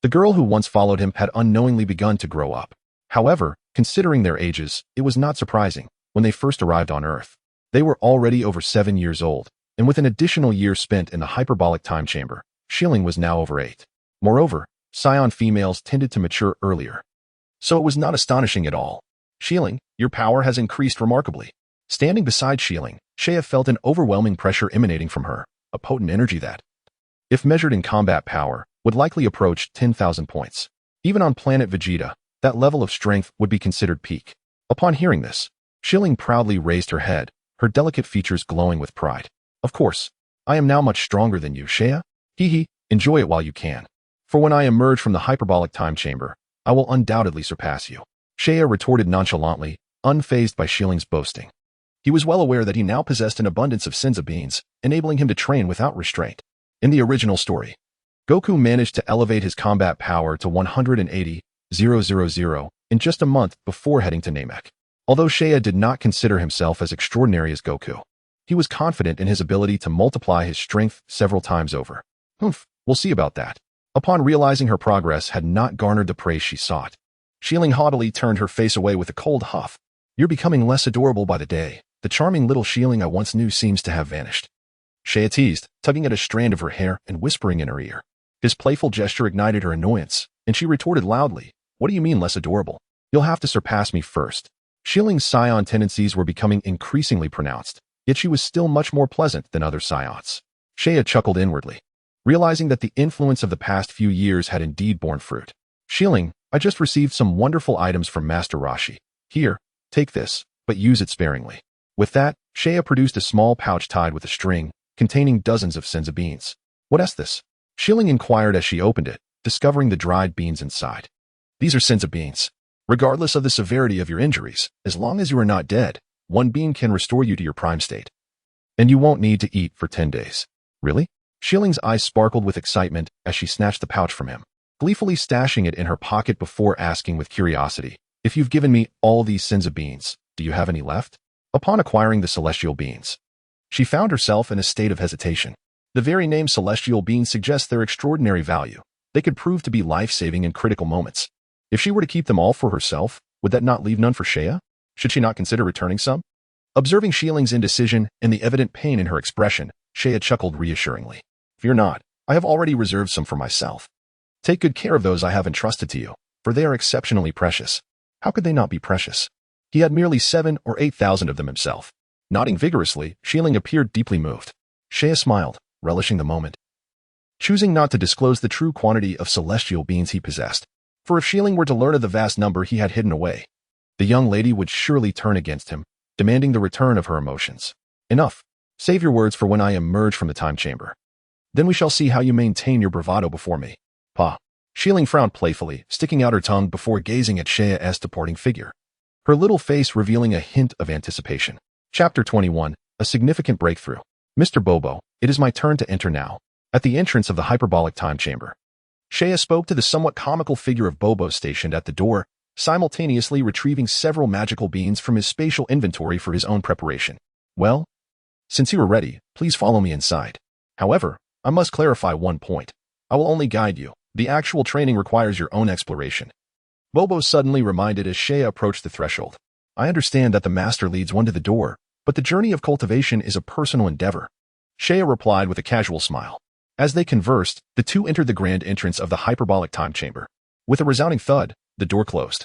The girl who once followed him had unknowingly begun to grow up. However, considering their ages, it was not surprising. When they first arrived on Earth, they were already over 7 years old, and with an additional year spent in the hyperbolic time chamber, Shieling was now over 8. Moreover, Saiyan females tended to mature earlier. So it was not astonishing at all. Shieling, your power has increased remarkably. Standing beside Shieling, Shea felt an overwhelming pressure emanating from her, a potent energy that, if measured in combat power, would likely approach 10,000 points. Even on planet Vegeta, that level of strength would be considered peak. Upon hearing this, Shieling proudly raised her head, her delicate features glowing with pride. Of course, I am now much stronger than you, Shea. Hee, enjoy it while you can. For when I emerge from the hyperbolic time chamber, I will undoubtedly surpass you. Shea retorted nonchalantly, unfazed by Shieling's boasting. He was well aware that he now possessed an abundance of Senzu beans, enabling him to train without restraint. In the original story, Goku managed to elevate his combat power to 180,000 in just a month before heading to Namek. Although Shea did not consider himself as extraordinary as Goku, he was confident in his ability to multiply his strength several times over. We'll see about that. Upon realizing her progress had not garnered the praise she sought, Shieling haughtily turned her face away with a cold huff. You're becoming less adorable by the day. The charming little Shieling I once knew seems to have vanished. Shea teased, tugging at a strand of her hair and whispering in her ear. His playful gesture ignited her annoyance, and she retorted loudly, What do you mean less adorable? You'll have to surpass me first. Shieling's Saiyan tendencies were becoming increasingly pronounced, yet she was still much more pleasant than other Saiyans. Shea chuckled inwardly, realizing that the influence of the past few years had indeed borne fruit. Shieling, I just received some wonderful items from Master Roshi. Here, take this, but use it sparingly. With that, Shea produced a small pouch tied with a string, containing dozens of Senzu beans. What is this? Shieling inquired as she opened it, discovering the dried beans inside. These are Senzu beans. Regardless of the severity of your injuries, as long as you are not dead, one bean can restore you to your prime state. And you won't need to eat for 10 days. Really? Shieling's eyes sparkled with excitement as she snatched the pouch from him, gleefully stashing it in her pocket before asking with curiosity, If you've given me all these Senzu beans, do you have any left? Upon acquiring the celestial beans, she found herself in a state of hesitation. The very name celestial beans suggests their extraordinary value. They could prove to be life-saving in critical moments. If she were to keep them all for herself, would that not leave none for Shea? Should she not consider returning some? Observing Shieling's indecision and the evident pain in her expression, Shea chuckled reassuringly. Fear not, I have already reserved some for myself. Take good care of those I have entrusted to you, for they are exceptionally precious. How could they not be precious? He had merely 7,000 or 8,000 of them himself. Nodding vigorously, Shieling appeared deeply moved. Shea smiled, relishing the moment, choosing not to disclose the true quantity of celestial beans he possessed. For if Shieling were to learn of the vast number he had hidden away, the young lady would surely turn against him, demanding the return of her emotions. Enough. Save your words for when I emerge from the time chamber. Then we shall see how you maintain your bravado before me. Pa. Shieling frowned playfully, sticking out her tongue before gazing at Shea's departing figure, her little face revealing a hint of anticipation. Chapter 21, A Significant Breakthrough. Mr. Bobo, it is my turn to enter now. At the entrance of the hyperbolic time chamber, Shea spoke to the somewhat comical figure of Bobo stationed at the door, simultaneously retrieving several magical beans from his spatial inventory for his own preparation. Well, since you are ready, please follow me inside. However, I must clarify one point. I will only guide you. The actual training requires your own exploration. Bobo suddenly reminded as Shea approached the threshold. I understand that the master leads one to the door, but the journey of cultivation is a personal endeavor. Shea replied with a casual smile. As they conversed, the two entered the grand entrance of the hyperbolic time chamber. With a resounding thud, the door closed,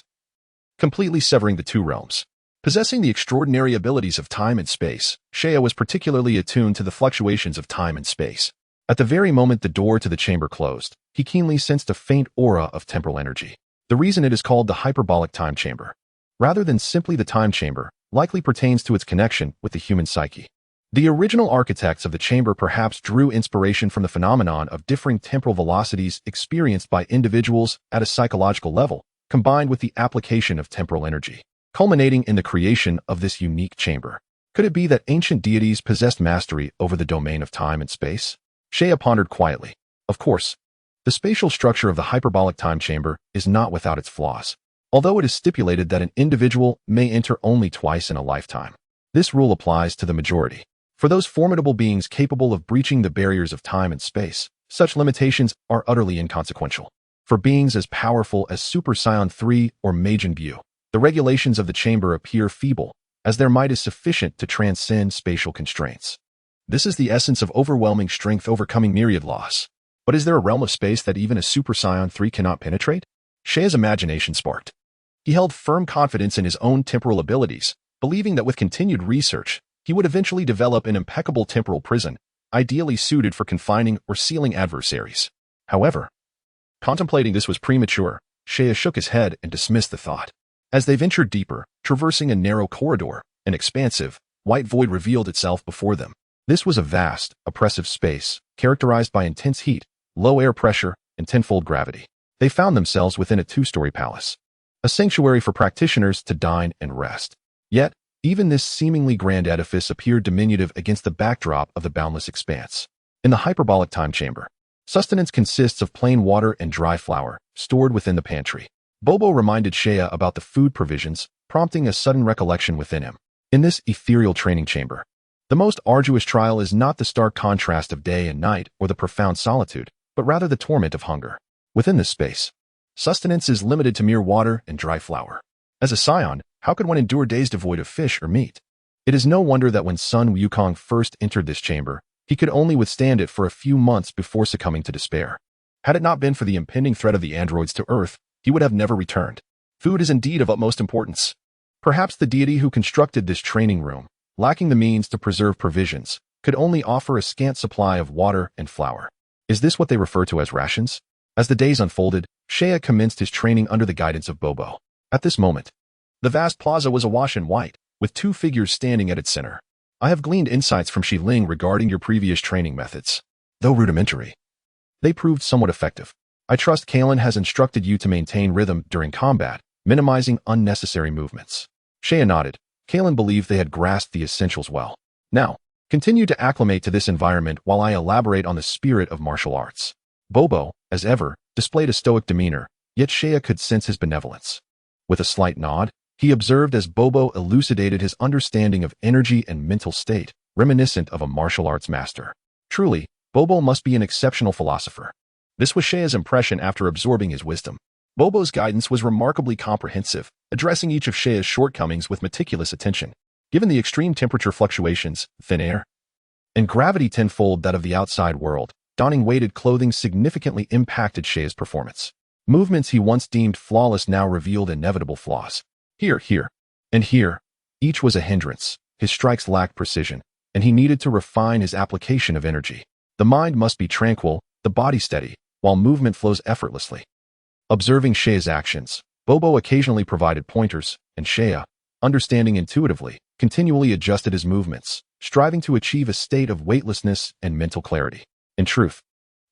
completely severing the two realms. Possessing the extraordinary abilities of time and space, Shea was particularly attuned to the fluctuations of time and space. At the very moment the door to the chamber closed, he keenly sensed a faint aura of temporal energy. The reason it is called the hyperbolic time chamber, rather than simply the time chamber, likely pertains to its connection with the human psyche. The original architects of the chamber perhaps drew inspiration from the phenomenon of differing temporal velocities experienced by individuals at a psychological level, combined with the application of temporal energy, culminating in the creation of this unique chamber. Could it be that ancient deities possessed mastery over the domain of time and space? Shea pondered quietly. Of course, the spatial structure of the hyperbolic time chamber is not without its flaws, although it is stipulated that an individual may enter only twice in a lifetime. This rule applies to the majority. For those formidable beings capable of breaching the barriers of time and space, such limitations are utterly inconsequential. For beings as powerful as Super Saiyan 3 or Majin Buu, the regulations of the chamber appear feeble, as their might is sufficient to transcend spatial constraints. This is the essence of overwhelming strength overcoming myriad laws. But is there a realm of space that even a Super Saiyan 3 cannot penetrate? Shea's imagination sparked. He held firm confidence in his own temporal abilities, believing that with continued research, he would eventually develop an impeccable temporal prison, ideally suited for confining or sealing adversaries. However, contemplating this was premature. Shea shook his head and dismissed the thought. As they ventured deeper, traversing a narrow corridor, an expansive, white void revealed itself before them. This was a vast, oppressive space, characterized by intense heat, low air pressure, and tenfold gravity. They found themselves within a two-story palace, a sanctuary for practitioners to dine and rest. Yet, even this seemingly grand edifice appeared diminutive against the backdrop of the boundless expanse. In the hyperbolic time chamber, sustenance consists of plain water and dry flour, stored within the pantry. Bobo reminded Shea about the food provisions, prompting a sudden recollection within him. In this ethereal training chamber, the most arduous trial is not the stark contrast of day and night or the profound solitude, but rather the torment of hunger. Within this space, sustenance is limited to mere water and dry flour. As a Saiyan, how could one endure days devoid of fish or meat? It is no wonder that when Sun Wukong first entered this chamber, he could only withstand it for a few months before succumbing to despair. Had it not been for the impending threat of the androids to Earth, he would have never returned. Food is indeed of utmost importance. Perhaps the deity who constructed this training room, lacking the means to preserve provisions, could only offer a scant supply of water and flour. Is this what they refer to as rations? As the days unfolded, Shea commenced his training under the guidance of Bobo. At this moment, the vast plaza was awash in white, with two figures standing at its center. I have gleaned insights from Shi Ling regarding your previous training methods. Though rudimentary, they proved somewhat effective. I trust Kalen has instructed you to maintain rhythm during combat, minimizing unnecessary movements. Shea nodded. Kalen believed they had grasped the essentials well. Now, continue to acclimate to this environment while I elaborate on the spirit of martial arts. Bobo, as ever, displayed a stoic demeanor, yet Shea could sense his benevolence. With a slight nod, he observed as Bobo elucidated his understanding of energy and mental state, reminiscent of a martial arts master. Truly, Bobo must be an exceptional philosopher. This was Shea's impression after absorbing his wisdom. Bobo's guidance was remarkably comprehensive, addressing each of Shea's shortcomings with meticulous attention. Given the extreme temperature fluctuations, thin air, and gravity tenfold that of the outside world, donning weighted clothing significantly impacted Shea's performance. Movements he once deemed flawless now revealed inevitable flaws. Here, and here, each was a hindrance. His strikes lacked precision, and he needed to refine his application of energy. The mind must be tranquil, the body steady, while movement flows effortlessly. Observing Shea's actions, Bobo occasionally provided pointers, and Shea, understanding intuitively, continually adjusted his movements, striving to achieve a state of weightlessness and mental clarity. In truth,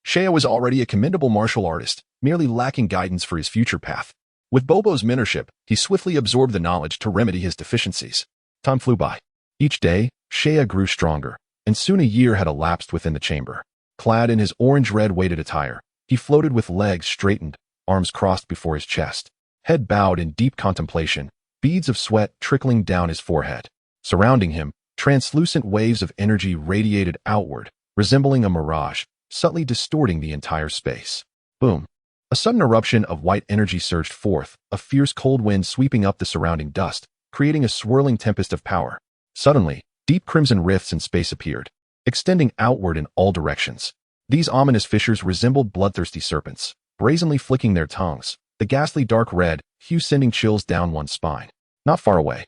Shea was already a commendable martial artist, merely lacking guidance for his future path. With Bobo's mentorship, he swiftly absorbed the knowledge to remedy his deficiencies. Time flew by. Each day, Shea grew stronger, and soon a year had elapsed within the chamber. Clad in his orange-red weighted attire, he floated with legs straightened, arms crossed before his chest. head bowed in deep contemplation, beads of sweat trickling down his forehead. Surrounding him, translucent waves of energy radiated outward, resembling a mirage, subtly distorting the entire space. Boom! A sudden eruption of white energy surged forth, a fierce cold wind sweeping up the surrounding dust, creating a swirling tempest of power. Suddenly, deep crimson rifts in space appeared, extending outward in all directions. These ominous fissures resembled bloodthirsty serpents, brazenly flicking their tongues, the ghastly dark red hue sending chills down one's spine. Not far away,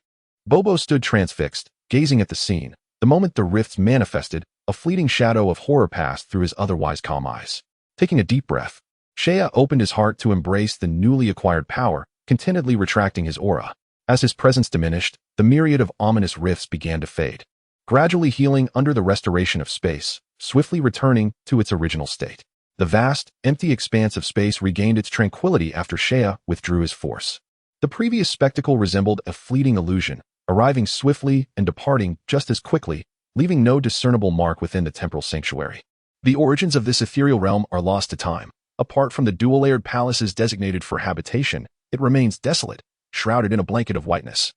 Bobo stood transfixed, gazing at the scene. The moment the rifts manifested, a fleeting shadow of horror passed through his otherwise calm eyes. Taking a deep breath, Seiya opened his heart to embrace the newly acquired power, contentedly retracting his aura. As his presence diminished, the myriad of ominous rifts began to fade, gradually healing under the restoration of space, swiftly returning to its original state. The vast, empty expanse of space regained its tranquility after Seiya withdrew his force. The previous spectacle resembled a fleeting illusion, arriving swiftly and departing just as quickly, leaving no discernible mark within the temporal sanctuary. The origins of this ethereal realm are lost to time. Apart from the dual-layered palaces designated for habitation, it remains desolate, shrouded in a blanket of whiteness,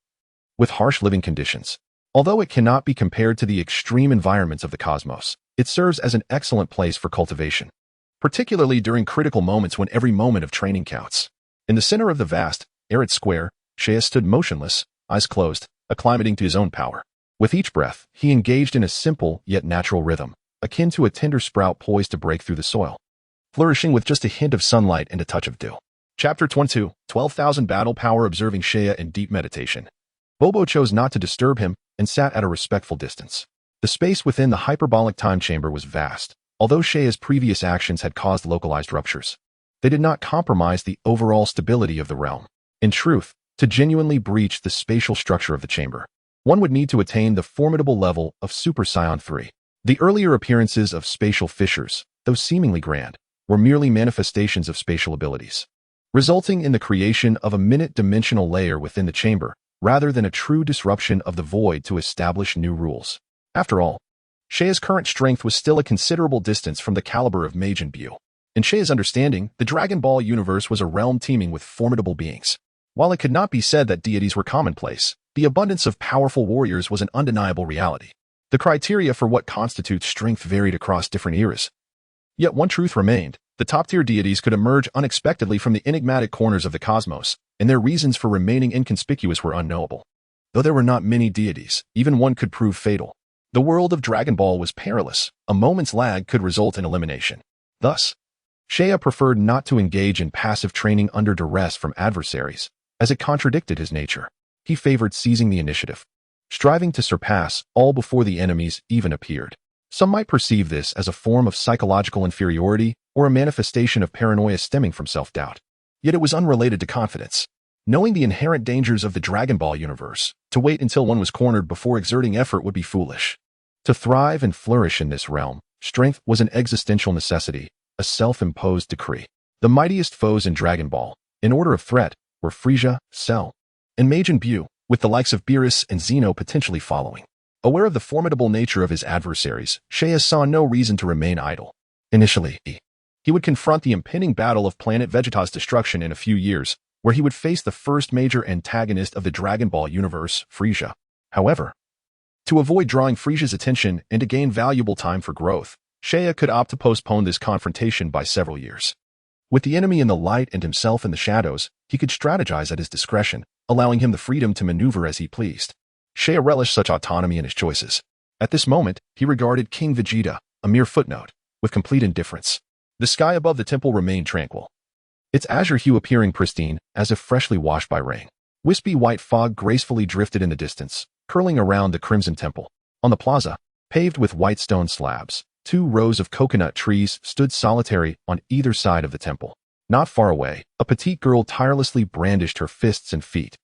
with harsh living conditions. Although it cannot be compared to the extreme environments of the cosmos, it serves as an excellent place for cultivation, particularly during critical moments when every moment of training counts. In the center of the vast, arid square, Seiya stood motionless, eyes closed, acclimating to his own power. With each breath, he engaged in a simple yet natural rhythm, akin to a tender sprout poised to break through the soil, flourishing with just a hint of sunlight and a touch of dew. Chapter 22, 12,000 Battle Power. Observing Seiya in deep meditation, Bobo chose not to disturb him and sat at a respectful distance. The space within the hyperbolic time chamber was vast. Although Seiya's previous actions had caused localized ruptures, they did not compromise the overall stability of the realm. In truth, to genuinely breach the spatial structure of the chamber, one would need to attain the formidable level of Super Saiyan 3. The earlier appearances of spatial fissures, though seemingly grand, were merely manifestations of spatial abilities, resulting in the creation of a minute-dimensional layer within the chamber, rather than a true disruption of the void to establish new rules. After all, Seiya's current strength was still a considerable distance from the caliber of Majin Buu. In Seiya's understanding, the Dragon Ball universe was a realm teeming with formidable beings. While it could not be said that deities were commonplace, the abundance of powerful warriors was an undeniable reality. The criteria for what constitutes strength varied across different eras. Yet one truth remained: the top-tier deities could emerge unexpectedly from the enigmatic corners of the cosmos, and their reasons for remaining inconspicuous were unknowable. Though there were not many deities, even one could prove fatal. The world of Dragon Ball was perilous. A moment's lag could result in elimination. Thus, Seiya preferred not to engage in passive training under duress from adversaries, as it contradicted his nature. He favored seizing the initiative, striving to surpass all before the enemies even appeared. Some might perceive this as a form of psychological inferiority or a manifestation of paranoia stemming from self-doubt. Yet it was unrelated to confidence. Knowing the inherent dangers of the Dragon Ball universe, to wait until one was cornered before exerting effort would be foolish. To thrive and flourish in this realm, strength was an existential necessity, a self-imposed decree. The mightiest foes in Dragon Ball, in order of threat, were Freeza, Cell, and Majin Buu, with the likes of Beerus and Zeno potentially following. Aware of the formidable nature of his adversaries, Seiya saw no reason to remain idle. Initially, he would confront the impending battle of planet Vegeta's destruction in a few years, where he would face the first major antagonist of the Dragon Ball universe, Freeza. However, to avoid drawing Frieza's attention and to gain valuable time for growth, Seiya could opt to postpone this confrontation by several years. With the enemy in the light and himself in the shadows, he could strategize at his discretion, allowing him the freedom to maneuver as he pleased. Seiya relished such autonomy in his choices. At this moment, he regarded King Vegeta, a mere footnote, with complete indifference. The sky above the temple remained tranquil, its azure hue appearing pristine, as if freshly washed by rain. Wispy white fog gracefully drifted in the distance, curling around the crimson temple. On the plaza, paved with white stone slabs, 2 rows of coconut trees stood solitary on either side of the temple. Not far away, a petite girl tirelessly brandished her fists and feet,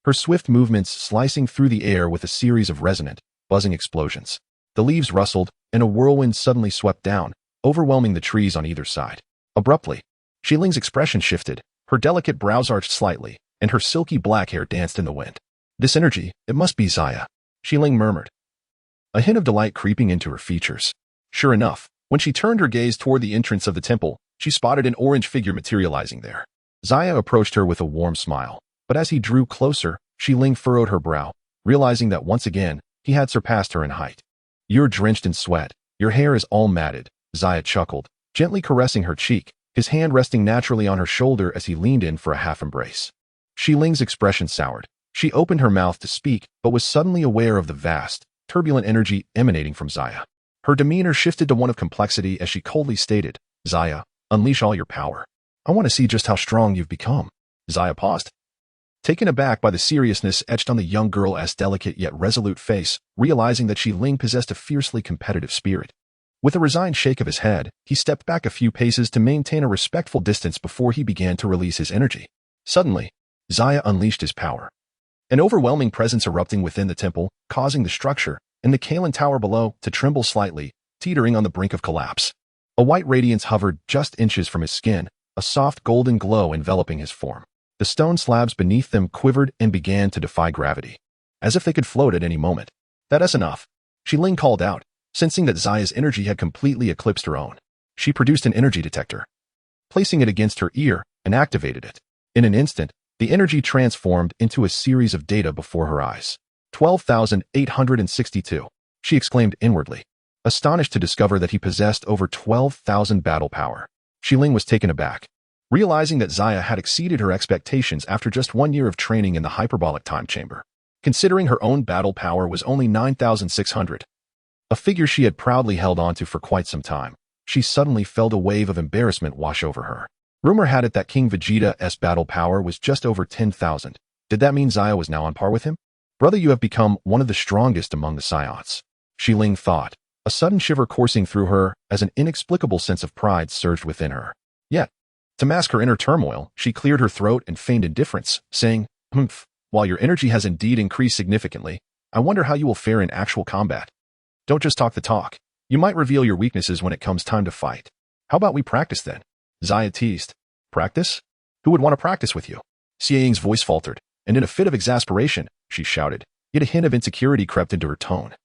her swift movements slicing through the air with a series of resonant, buzzing explosions. The leaves rustled, and a whirlwind suddenly swept down, overwhelming the trees on either side. Abruptly, Xiling's expression shifted, her delicate brows arched slightly, and her silky black hair danced in the wind. This energy, it must be Xia, Xiling murmured, a hint of delight creeping into her features. Sure enough, when she turned her gaze toward the entrance of the temple, she spotted an orange figure materializing there. Zaya approached her with a warm smile, but as he drew closer, Xiling furrowed her brow, realizing that once again, he had surpassed her in height. You're drenched in sweat. Your hair is all matted, Zaya chuckled, gently caressing her cheek, his hand resting naturally on her shoulder as he leaned in for a half embrace. Xiling's expression soured. She opened her mouth to speak, but was suddenly aware of the vast, turbulent energy emanating from Zaya. Her demeanor shifted to one of complexity as she coldly stated, Zaya, unleash all your power. I want to see just how strong you've become. Zaya paused, taken aback by the seriousness etched on the young girl's delicate yet resolute face, realizing that Xiling possessed a fiercely competitive spirit. With a resigned shake of his head, he stepped back a few paces to maintain a respectful distance before he began to release his energy. Suddenly, Zaya unleashed his power. An overwhelming presence erupting within the temple, causing the structure and the Kalen Tower below to tremble slightly, teetering on the brink of collapse. A white radiance hovered just inches from his skin, a soft golden glow enveloping his form. The stone slabs beneath them quivered and began to defy gravity, as if they could float at any moment. That's enough, Xiling called out, sensing that Zaya's energy had completely eclipsed her own. She produced an energy detector, placing it against her ear, and activated it. In an instant, the energy transformed into a series of data before her eyes. 12,862, she exclaimed inwardly, astonished to discover that he possessed over 12,000 battle power. Xiling was taken aback, realizing that Zaya had exceeded her expectations after just 1 year of training in the hyperbolic time chamber. Considering her own battle power was only 9,600, a figure she had proudly held onto for quite some time, she suddenly felt a wave of embarrassment wash over her. Rumor had it that King Vegeta's battle power was just over 10,000. Did that mean Zaya was now on par with him? Brother, you have become one of the strongest among the Saiyans, Xiling thought, a sudden shiver coursing through her as an inexplicable sense of pride surged within her. Yet, to mask her inner turmoil, she cleared her throat and feigned indifference, saying, while your energy has indeed increased significantly, I wonder how you will fare in actual combat. Don't just talk the talk. You might reveal your weaknesses when it comes time to fight. How about we practice then? Zaya teased. Practice? Who would want to practice with you? Xiang's voice faltered, and in a fit of exasperation, she shouted, yet a hint of insecurity crept into her tone,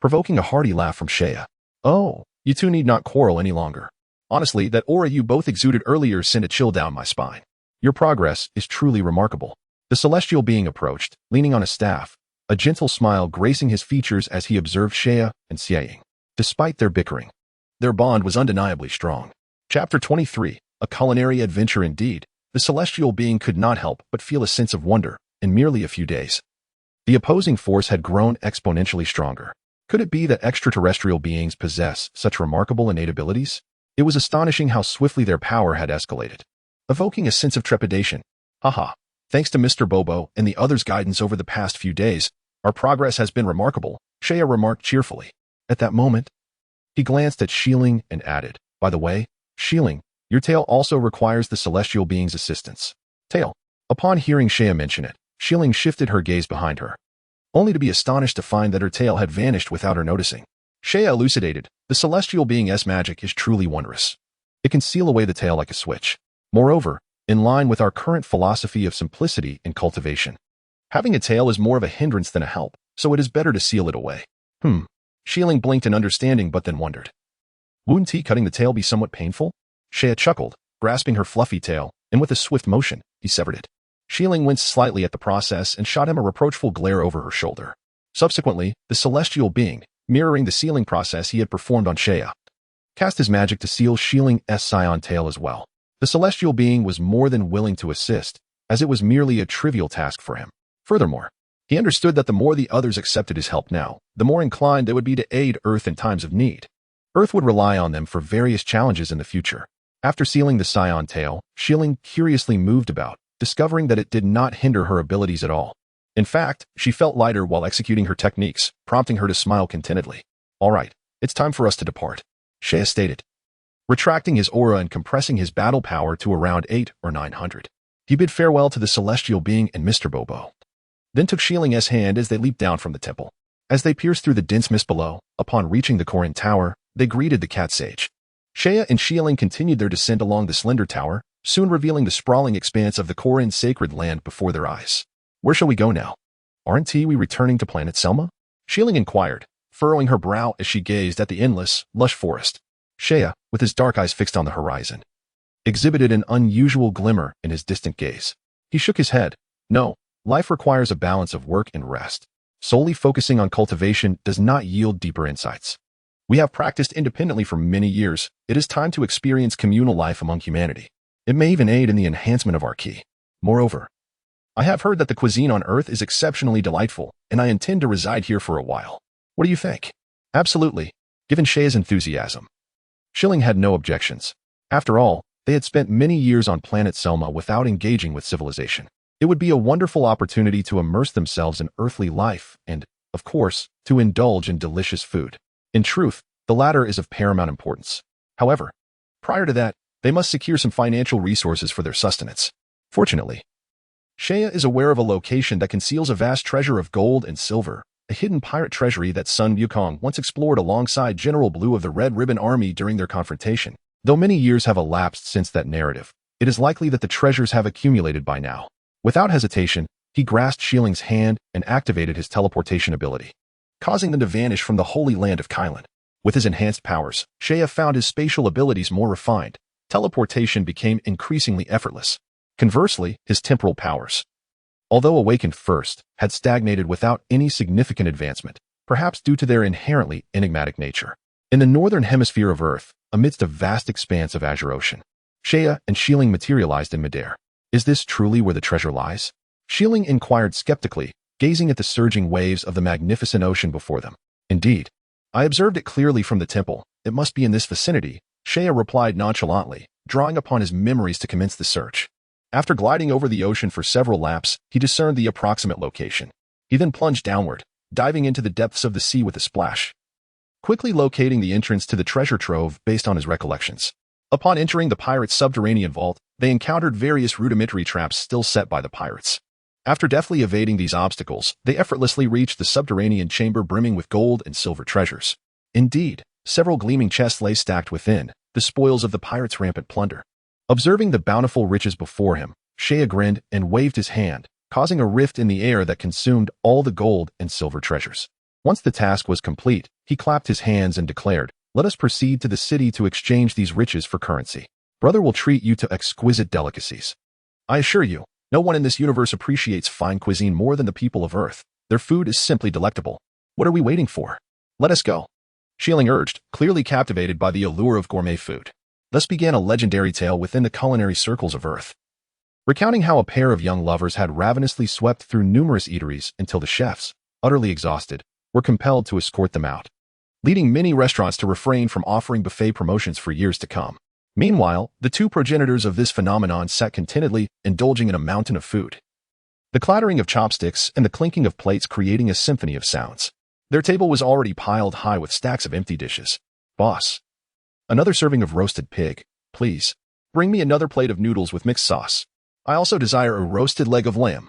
provoking a hearty laugh from Shea. Oh, you two need not quarrel any longer. Honestly, that aura you both exuded earlier sent a chill down my spine. Your progress is truly remarkable. The celestial being approached, leaning on a staff, a gentle smile gracing his features as he observed Shea and Xiang. Despite their bickering, their bond was undeniably strong. Chapter 23, a culinary adventure indeed. The celestial being could not help but feel a sense of wonder in merely a few days. The opposing force had grown exponentially stronger. Could it be that extraterrestrial beings possess such remarkable innate abilities? It was astonishing how swiftly their power had escalated, evoking a sense of trepidation. Haha, thanks to Mr. Bobo and the others' guidance over the past few days, our progress has been remarkable, Shea remarked cheerfully. At that moment, he glanced at Xiling and added, by the way, Xiling, your tail also requires the celestial being's assistance. Tail. Upon hearing Shea mention it, Xiling shifted her gaze behind her, only to be astonished to find that her tail had vanished without her noticing. Shea elucidated, the celestial being's magic is truly wondrous. It can seal away the tail like a switch. Moreover, in line with our current philosophy of simplicity and cultivation, having a tail is more of a hindrance than a help, so it is better to seal it away. Xiling blinked in understanding but then wondered. Wouldn't cutting the tail be somewhat painful? Shea chuckled, grasping her fluffy tail, and with a swift motion, he severed it. Xiling winced slightly at the process and shot him a reproachful glare over her shoulder. Subsequently, the celestial being, mirroring the sealing process he had performed on Shea, cast his magic to seal Xiling's Saiyan tail as well. The celestial being was more than willing to assist, as it was merely a trivial task for him. Furthermore, he understood that the more the others accepted his help now, the more inclined they would be to aid Earth in times of need. Earth would rely on them for various challenges in the future. After sealing the Saiyan tail, Xiling curiously moved about, discovering that it did not hinder her abilities at all. In fact, she felt lighter while executing her techniques, prompting her to smile contentedly. All right, it's time for us to depart, Shea stated, retracting his aura and compressing his battle power to around 800 or 900. He bid farewell to the celestial being and Mr. Bobo, then took Xiling's hand as they leaped down from the temple. As they pierced through the dense mist below, upon reaching the Korin Tower, they greeted the cat sage. Shea and Xiling continued their descent along the slender tower, soon revealing the sprawling expanse of the Korin sacred land before their eyes. Where shall we go now? Aren't we returning to planet Selma? Xiling inquired, furrowing her brow as she gazed at the endless, lush forest. Shea, with his dark eyes fixed on the horizon, exhibited an unusual glimmer in his distant gaze. He shook his head. No, life requires a balance of work and rest. Solely focusing on cultivation does not yield deeper insights. We have practiced independently for many years. It is time to experience communal life among humanity. It may even aid in the enhancement of our ki. Moreover, I have heard that the cuisine on Earth is exceptionally delightful, and I intend to reside here for a while. What do you think? Absolutely, given Sheia's enthusiasm. Schilling had no objections. After all, they had spent many years on planet Selma without engaging with civilization. It would be a wonderful opportunity to immerse themselves in earthly life and, of course, to indulge in delicious food. In truth, the latter is of paramount importance. However, prior to that, they must secure some financial resources for their sustenance. Fortunately, Sheia is aware of a location that conceals a vast treasure of gold and silver, a hidden pirate treasury that Sun Wukong once explored alongside General Blue of the Red Ribbon Army during their confrontation. Though many years have elapsed since that narrative, it is likely that the treasures have accumulated by now. Without hesitation, he grasped Shilling's hand and activated his teleportation ability, causing them to vanish from the holy land of Kylan. With his enhanced powers, Sheia found his spatial abilities more refined. Teleportation became increasingly effortless. Conversely, his temporal powers, although awakened first, had stagnated without any significant advancement, perhaps due to their inherently enigmatic nature. In the northern hemisphere of Earth, amidst a vast expanse of azure ocean, Sheia and Shilling materialized in midair. Is this truly where the treasure lies? Shilling inquired skeptically, gazing at the surging waves of the magnificent ocean before them. Indeed, I observed it clearly from the temple. It must be in this vicinity, Sheia replied nonchalantly, drawing upon his memories to commence the search. After gliding over the ocean for several laps, he discerned the approximate location. He then plunged downward, diving into the depths of the sea with a splash, quickly locating the entrance to the treasure trove based on his recollections. Upon entering the pirates' subterranean vault, they encountered various rudimentary traps still set by the pirates. After deftly evading these obstacles, they effortlessly reached the subterranean chamber brimming with gold and silver treasures. Indeed, several gleaming chests lay stacked within, the spoils of the pirates' rampant plunder. Observing the bountiful riches before him, Sheia grinned and waved his hand, causing a rift in the air that consumed all the gold and silver treasures. Once the task was complete, he clapped his hands and declared, "Let us proceed to the city to exchange these riches for currency. Brother will treat you to exquisite delicacies. I assure you, no one in this universe appreciates fine cuisine more than the people of Earth. Their food is simply delectable. What are we waiting for? Let us go." Shilling urged, clearly captivated by the allure of gourmet food. Thus began a legendary tale within the culinary circles of Earth, recounting how a pair of young lovers had ravenously swept through numerous eateries until the chefs, utterly exhausted, were compelled to escort them out, leading many restaurants to refrain from offering buffet promotions for years to come. Meanwhile, the two progenitors of this phenomenon sat contentedly, indulging in a mountain of food, the clattering of chopsticks and the clinking of plates creating a symphony of sounds. Their table was already piled high with stacks of empty dishes. "Boss, another serving of roasted pig, please. Bring me another plate of noodles with mixed sauce. I also desire a roasted leg of lamb."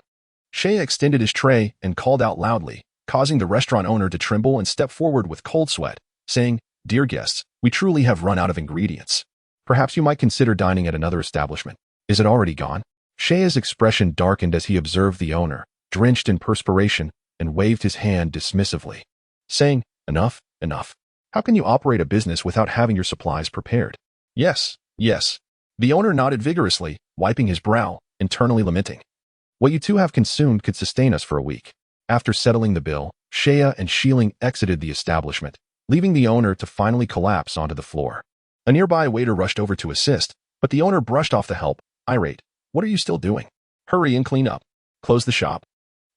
Sheia extended his tray and called out loudly, causing the restaurant owner to tremble and step forward with cold sweat, saying, "Dear guests, we truly have run out of ingredients. Perhaps you might consider dining at another establishment. Is it already gone?" Sheia's expression darkened as he observed the owner, drenched in perspiration, and waved his hand dismissively, saying, "Enough, enough. How can you operate a business without having your supplies prepared?" Yes. The owner nodded vigorously, wiping his brow, internally lamenting, "What you two have consumed could sustain us for a week." After settling the bill, Sheia and Shilling exited the establishment, leaving the owner to finally collapse onto the floor. A nearby waiter rushed over to assist, but the owner brushed off the help, irate. "What are you still doing? Hurry and clean up. Close the shop.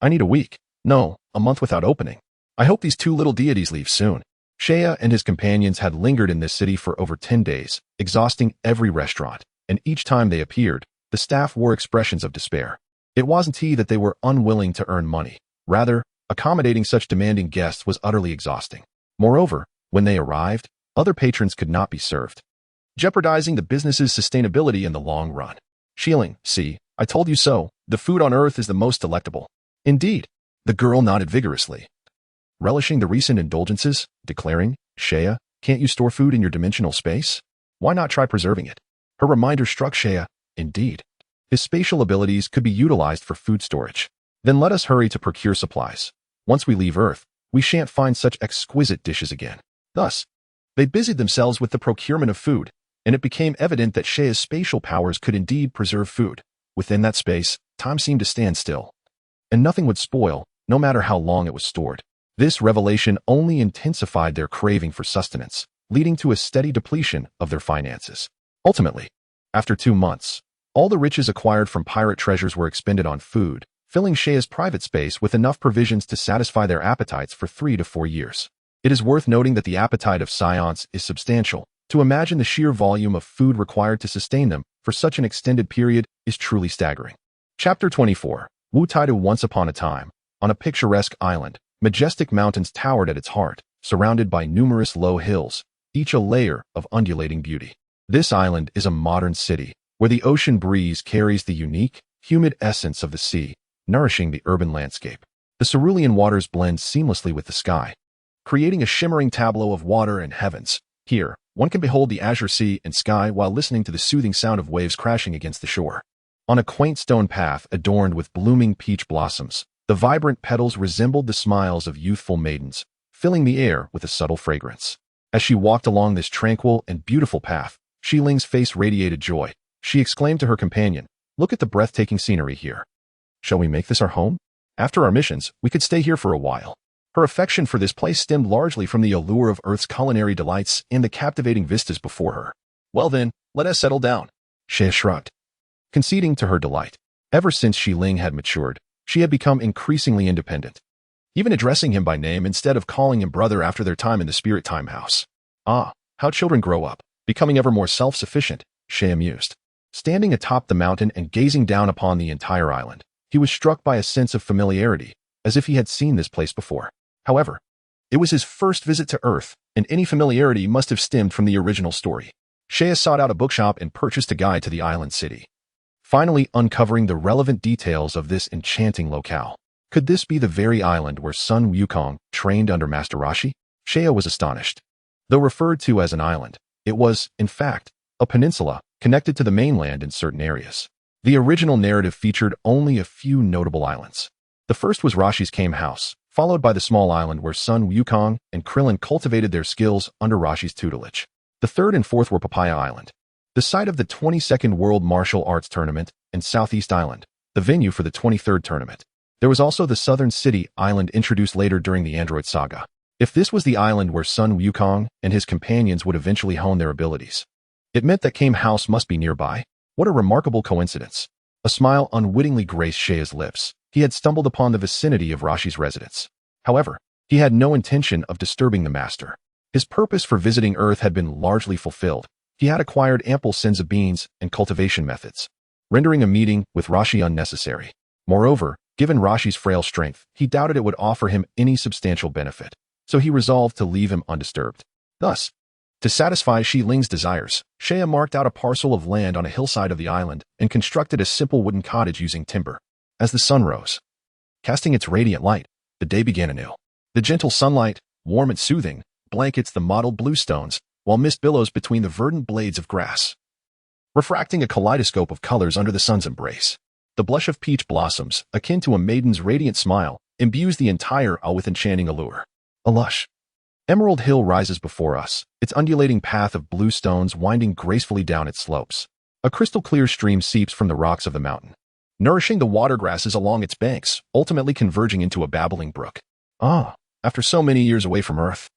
I need a week. No, a month without opening. I hope these two little deities leave soon." Sheia and his companions had lingered in this city for over 10 days, exhausting every restaurant, and each time they appeared, the staff wore expressions of despair. It wasn't that they were unwilling to earn money. Rather, accommodating such demanding guests was utterly exhausting. Moreover, when they arrived, other patrons could not be served, jeopardizing the business's sustainability in the long run. Shilling, "See, I told you so. The food on Earth is the most delectable." "Indeed." The girl nodded vigorously, relishing the recent indulgences, declaring, "Sheia, can't you store food in your dimensional space? Why not try preserving it?" Her reminder struck Sheia. Indeed, his spatial abilities could be utilized for food storage. "Then let us hurry to procure supplies. Once we leave Earth, we shan't find such exquisite dishes again." Thus, they busied themselves with the procurement of food, and it became evident that Shea's spatial powers could indeed preserve food. Within that space, time seemed to stand still, and nothing would spoil, no matter how long it was stored. This revelation only intensified their craving for sustenance, leading to a steady depletion of their finances. Ultimately, after 2 months, all the riches acquired from pirate treasures were expended on food, filling Shea's private space with enough provisions to satisfy their appetites for 3 to 4 years. It is worth noting that the appetite of Saiyans is substantial. To imagine the sheer volume of food required to sustain them for such an extended period is truly staggering. Chapter 24. Wu Taidu. Once upon a time, on a picturesque island, majestic mountains towered at its heart, surrounded by numerous low hills, each a layer of undulating beauty. This island is a modern city, where the ocean breeze carries the unique, humid essence of the sea, nourishing the urban landscape. The cerulean waters blend seamlessly with the sky, creating a shimmering tableau of water and heavens. Here, one can behold the azure sea and sky while listening to the soothing sound of waves crashing against the shore. On a quaint stone path adorned with blooming peach blossoms, the vibrant petals resembled the smiles of youthful maidens, filling the air with a subtle fragrance. As she walked along this tranquil and beautiful path, Shi Ling's face radiated joy. She exclaimed to her companion, "Look at the breathtaking scenery here. Shall we make this our home? After our missions, we could stay here for a while." Her affection for this place stemmed largely from the allure of Earth's culinary delights and the captivating vistas before her. "Well then, let us settle down," Xie shrugged, conceding to her delight. Ever since Shi Ling had matured, she had become increasingly independent, even addressing him by name instead of calling him brother after their time in the Spirit Time House. Ah, how children grow up, becoming ever more self-sufficient, Xie mused. Standing atop the mountain and gazing down upon the entire island, he was struck by a sense of familiarity, as if he had seen this place before. However, it was his first visit to Earth, and any familiarity must have stemmed from the original story. Shea sought out a bookshop and purchased a guide to the island city, finally uncovering the relevant details of this enchanting locale. Could this be the very island where Sun Wukong trained under Master Roshi? Shea was astonished. Though referred to as an island, it was, in fact, a peninsula connected to the mainland in certain areas. The original narrative featured only a few notable islands. The first was Roshi's Kame House, followed by the small island where Sun Wukong and Krillin cultivated their skills under Roshi's tutelage. The third and fourth were Papaya Island, the site of the 22nd World Martial Arts Tournament, and Southeast Island, the venue for the 23rd tournament. There was also the Southern City Island introduced later during the Android Saga. If this was the island where Sun Wukong and his companions would eventually hone their abilities, it meant that Kame House must be nearby. What a remarkable coincidence. A smile unwittingly graced Shea's lips. He had stumbled upon the vicinity of Roshi's residence. However, he had no intention of disturbing the master. His purpose for visiting Earth had been largely fulfilled. He had acquired ample sense of beans and cultivation methods, rendering a meeting with Roshi unnecessary. Moreover, given Roshi's frail strength, he doubted it would offer him any substantial benefit, so he resolved to leave him undisturbed. Thus, to satisfy Shi Ling's desires, Shea marked out a parcel of land on a hillside of the island and constructed a simple wooden cottage using timber. As the sun rose, casting its radiant light, the day began anew. The gentle sunlight, warm and soothing, blankets the mottled bluestones, while mist billows between the verdant blades of grass, refracting a kaleidoscope of colors under the sun's embrace. The blush of peach blossoms, akin to a maiden's radiant smile, imbues the entire isle with enchanting allure. A lush Emerald Hill rises before us, its undulating path of blue stones winding gracefully down its slopes. A crystal-clear stream seeps from the rocks of the mountain, nourishing the water grasses along its banks, ultimately converging into a babbling brook. Ah, after so many years away from Earth,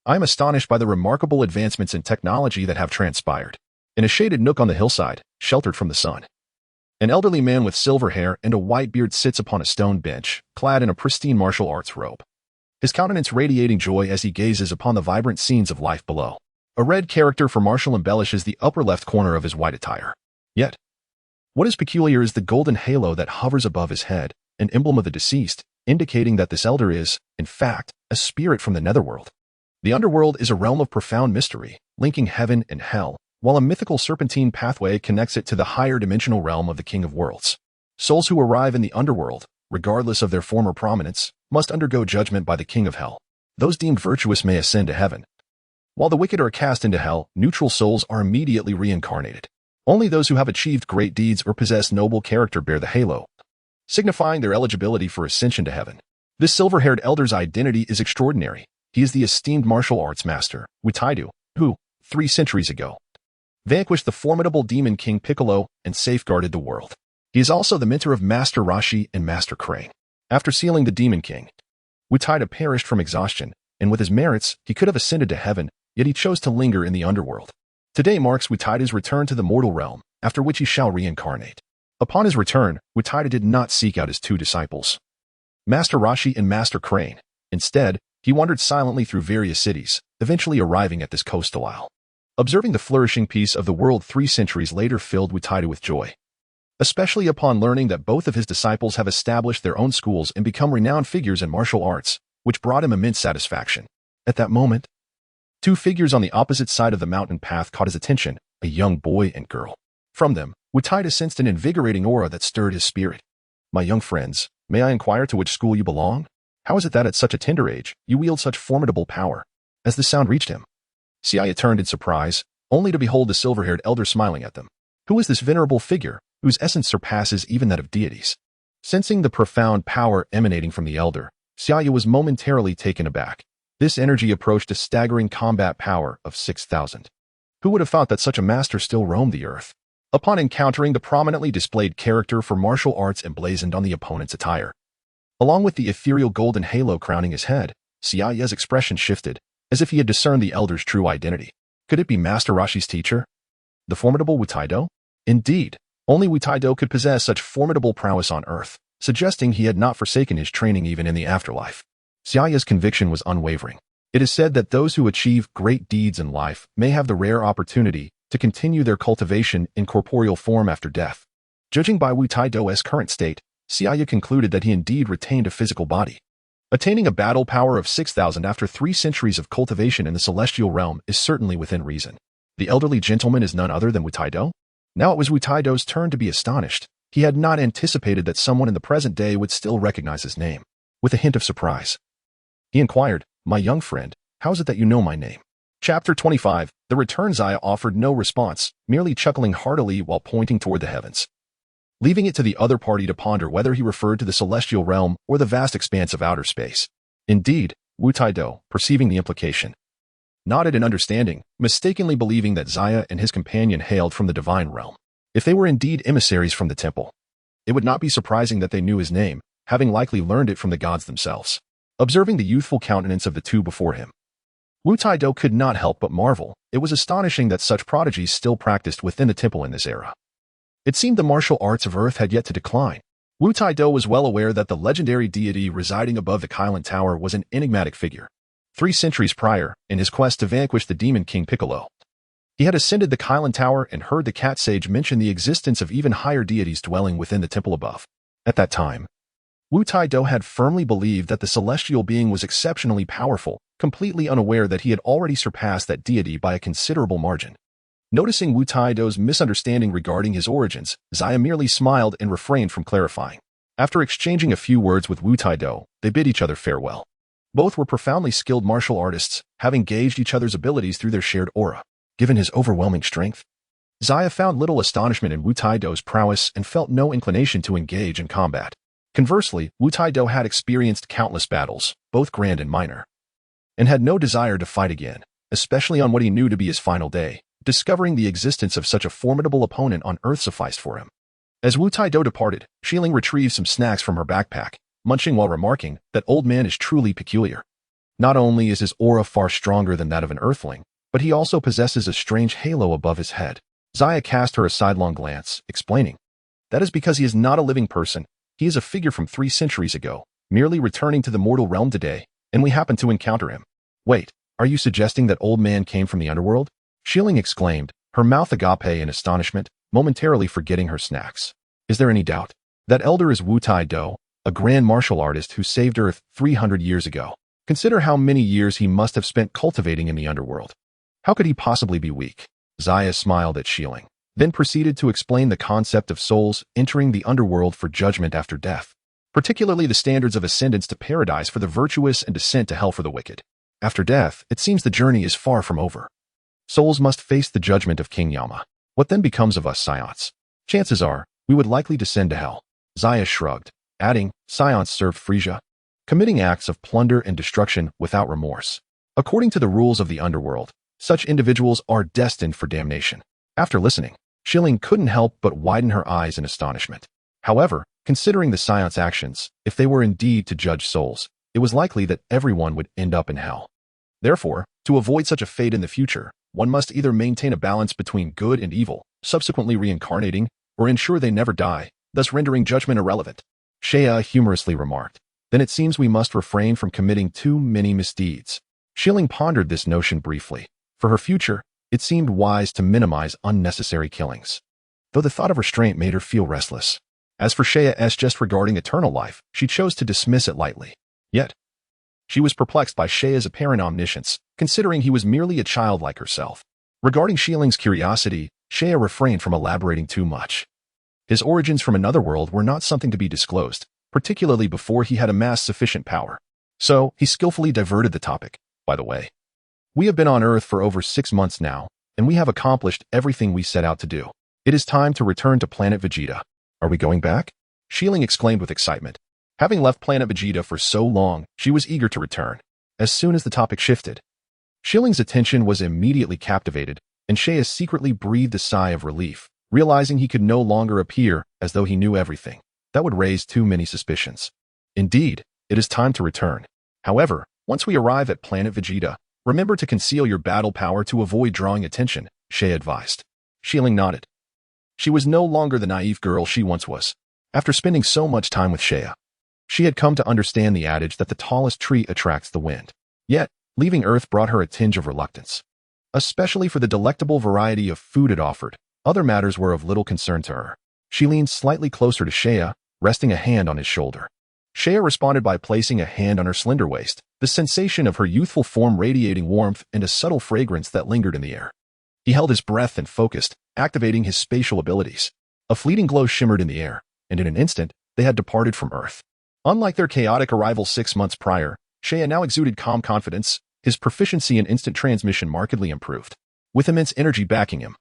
I am astonished by the remarkable advancements in technology that have transpired. In a shaded nook on the hillside, sheltered from the sun, an elderly man with silver hair and a white beard sits upon a stone bench, clad in a pristine martial arts robe, his countenance radiating joy as he gazes upon the vibrant scenes of life below. A red character for martial embellishes the upper left corner of his white attire. Yet, what is peculiar is the golden halo that hovers above his head, an emblem of the deceased, indicating that this elder is, in fact, a spirit from the netherworld. The underworld is a realm of profound mystery, linking heaven and hell, while a mythical serpentine pathway connects it to the higher dimensional realm of the King of Worlds. Souls who arrive in the underworld, regardless of their former prominence, must undergo judgment by the King of Hell. Those deemed virtuous may ascend to heaven, while the wicked are cast into hell. Neutral souls are immediately reincarnated. Only those who have achieved great deeds or possess noble character bear the halo, signifying their eligibility for ascension to heaven. This silver-haired elder's identity is extraordinary. He is the esteemed martial arts master, Wu Taidu, who, 3 centuries ago, vanquished the formidable Demon King Piccolo, and safeguarded the world. He is also the mentor of Master Roshi and Master Crane. After sealing the Demon King, Wutaida perished from exhaustion, and with his merits, he could have ascended to heaven, yet he chose to linger in the underworld. Today marks Wutaida's return to the mortal realm, after which he shall reincarnate. Upon his return, Wutaida did not seek out his two disciples, Master Roshi and Master Crane. Instead, he wandered silently through various cities, eventually arriving at this coastal isle. Observing the flourishing peace of the world 3 centuries later filled Wutaida with joy, especially upon learning that both of his disciples have established their own schools and become renowned figures in martial arts, which brought him immense satisfaction. At that moment, 2 figures on the opposite side of the mountain path caught his attention, a young boy and girl. From them, Wutaida sensed an invigorating aura that stirred his spirit. "My young friends, may I inquire to which school you belong? How is it that at such a tender age, you wield such formidable power?" As the sound reached him, Saiyan turned in surprise, only to behold the silver-haired elder smiling at them. Who is this venerable figure, whose essence surpasses even that of deities? Sensing the profound power emanating from the elder, Saiyan was momentarily taken aback. This energy approached a staggering combat power of 6,000. Who would have thought that such a master still roamed the earth? Upon encountering the prominently displayed character for martial arts emblazoned on the opponent's attire, along with the ethereal golden halo crowning his head, Saiyan's expression shifted, as if he had discerned the elder's true identity. Could it be Master Roshi's teacher? The formidable Wutaida? Indeed, only Wutaida could possess such formidable prowess on earth, suggesting he had not forsaken his training even in the afterlife. Saiyan's conviction was unwavering. It is said that those who achieve great deeds in life may have the rare opportunity to continue their cultivation in corporeal form after death. Judging by Wutaida's current state, Saiyan concluded that he indeed retained a physical body. Attaining a battle power of 6,000 after 3 centuries of cultivation in the celestial realm is certainly within reason. The elderly gentleman is none other than Wutaida? Now it was Wutaida's turn to be astonished. He had not anticipated that someone in the present day would still recognize his name. With a hint of surprise, he inquired, "My young friend, how is it that you know my name?" Chapter 25. The return. Saiyan offered no response, merely chuckling heartily while pointing toward the heavens, leaving it to the other party to ponder whether he referred to the celestial realm or the vast expanse of outer space. Indeed, Wutaida, perceiving the implication, nodded in understanding, mistakenly believing that Saiyan and his companion hailed from the divine realm. If they were indeed emissaries from the temple, it would not be surprising that they knew his name, having likely learned it from the gods themselves. Observing the youthful countenance of the two before him, Wutaida could not help but marvel. It was astonishing that such prodigies still practiced within the temple in this era. It seemed the martial arts of Earth had yet to decline. Wutaida was well aware that the legendary deity residing above the Kylan Tower was an enigmatic figure. 3 centuries prior, in his quest to vanquish the Demon King Piccolo, he had ascended the Kylan Tower and heard the cat sage mention the existence of even higher deities dwelling within the temple above. At that time, Wutaida had firmly believed that the celestial being was exceptionally powerful, completely unaware that he had already surpassed that deity by a considerable margin. Noticing Wutaida's misunderstanding regarding his origins, Saiyan merely smiled and refrained from clarifying. After exchanging a few words with Wutaida, they bid each other farewell. Both were profoundly skilled martial artists, having gauged each other's abilities through their shared aura. Given his overwhelming strength, Saiyan found little astonishment in Wutaida's prowess and felt no inclination to engage in combat. Conversely, Wutaida had experienced countless battles, both grand and minor, and had no desire to fight again, especially on what he knew to be his final day. Discovering the existence of such a formidable opponent on Earth sufficed for him. As Wutaida departed, Shieling retrieved some snacks from her backpack, munching while remarking that old man is truly peculiar. Not only is his aura far stronger than that of an earthling, but he also possesses a strange halo above his head. Saiyan cast her a sidelong glance, explaining, "That is because he is not a living person. He is a figure from 3 centuries ago, merely returning to the mortal realm today, and we happened to encounter him." "Wait, are you suggesting that old man came from the underworld?" Shieling exclaimed, her mouth agape in astonishment, momentarily forgetting her snacks. "Is there any doubt? That elder is Wutaida, a grand martial artist who saved Earth 300 years ago. Consider how many years he must have spent cultivating in the underworld. How could he possibly be weak?" Saiyan smiled at Shieling, then proceeded to explain the concept of souls entering the underworld for judgment after death, particularly the standards of ascendance to paradise for the virtuous and descent to hell for the wicked. After death, it seems the journey is far from over. Souls must face the judgment of King Yama. What then becomes of us Saiyans? Chances are, we would likely descend to hell. Saiyan shrugged, adding, Saiyans served Freeza, committing acts of plunder and destruction without remorse. According to the rules of the underworld, such individuals are destined for damnation. After listening, Shilling couldn't help but widen her eyes in astonishment. However, considering the Saiyans' actions, if they were indeed to judge souls, it was likely that everyone would end up in hell. Therefore, to avoid such a fate in the future, one must either maintain a balance between good and evil, subsequently reincarnating, or ensure they never die, thus rendering judgment irrelevant. Shea humorously remarked, "Then it seems we must refrain from committing too many misdeeds." Shilling pondered this notion briefly. For her future, it seemed wise to minimize unnecessary killings, though the thought of restraint made her feel restless. As for Shea's jest regarding eternal life, she chose to dismiss it lightly. Yet, she was perplexed by Shea's apparent omniscience, considering he was merely a child like herself. Regarding Shilling's curiosity, Shea refrained from elaborating too much. His origins from another world were not something to be disclosed, particularly before he had amassed sufficient power. So, he skillfully diverted the topic. By the way, we have been on Earth for over 6 months now, and we have accomplished everything we set out to do. It is time to return to planet Vegeta. Are we going back? Shilling exclaimed with excitement. Having left planet Vegeta for so long, she was eager to return. As soon as the topic shifted, Shilling's attention was immediately captivated, and Shea secretly breathed a sigh of relief, realizing he could no longer appear as though he knew everything. That would raise too many suspicions. Indeed, it is time to return. However, once we arrive at planet Vegeta, remember to conceal your battle power to avoid drawing attention, Shea advised. Shilling nodded. She was no longer the naive girl she once was. After spending so much time with Shea, she had come to understand the adage that the tallest tree attracts the wind. Yet, leaving Earth brought her a tinge of reluctance. Especially for the delectable variety of food it offered, other matters were of little concern to her. She leaned slightly closer to Shea, resting a hand on his shoulder. Shea responded by placing a hand on her slender waist, the sensation of her youthful form radiating warmth and a subtle fragrance that lingered in the air. He held his breath and focused, activating his spatial abilities. A fleeting glow shimmered in the air, and in an instant, they had departed from Earth. Unlike their chaotic arrival 6 months prior, Shea now exuded calm confidence, his proficiency in instant transmission markedly improved. With immense energy backing him,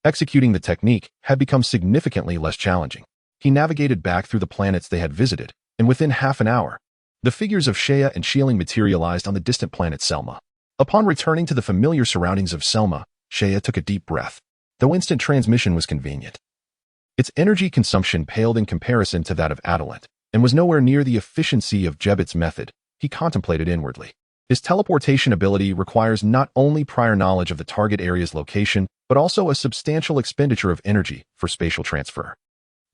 executing the technique had become significantly less challenging. He navigated back through the planets they had visited, and within half an hour, the figures of Shea and Shilling materialized on the distant planet Selma. Upon returning to the familiar surroundings of Selma, Shea took a deep breath. Though instant transmission was convenient, its energy consumption paled in comparison to that of Adelant, and was nowhere near the efficiency of Jebit's method. He contemplated inwardly. His teleportation ability requires not only prior knowledge of the target area's location, but also a substantial expenditure of energy for spatial transfer.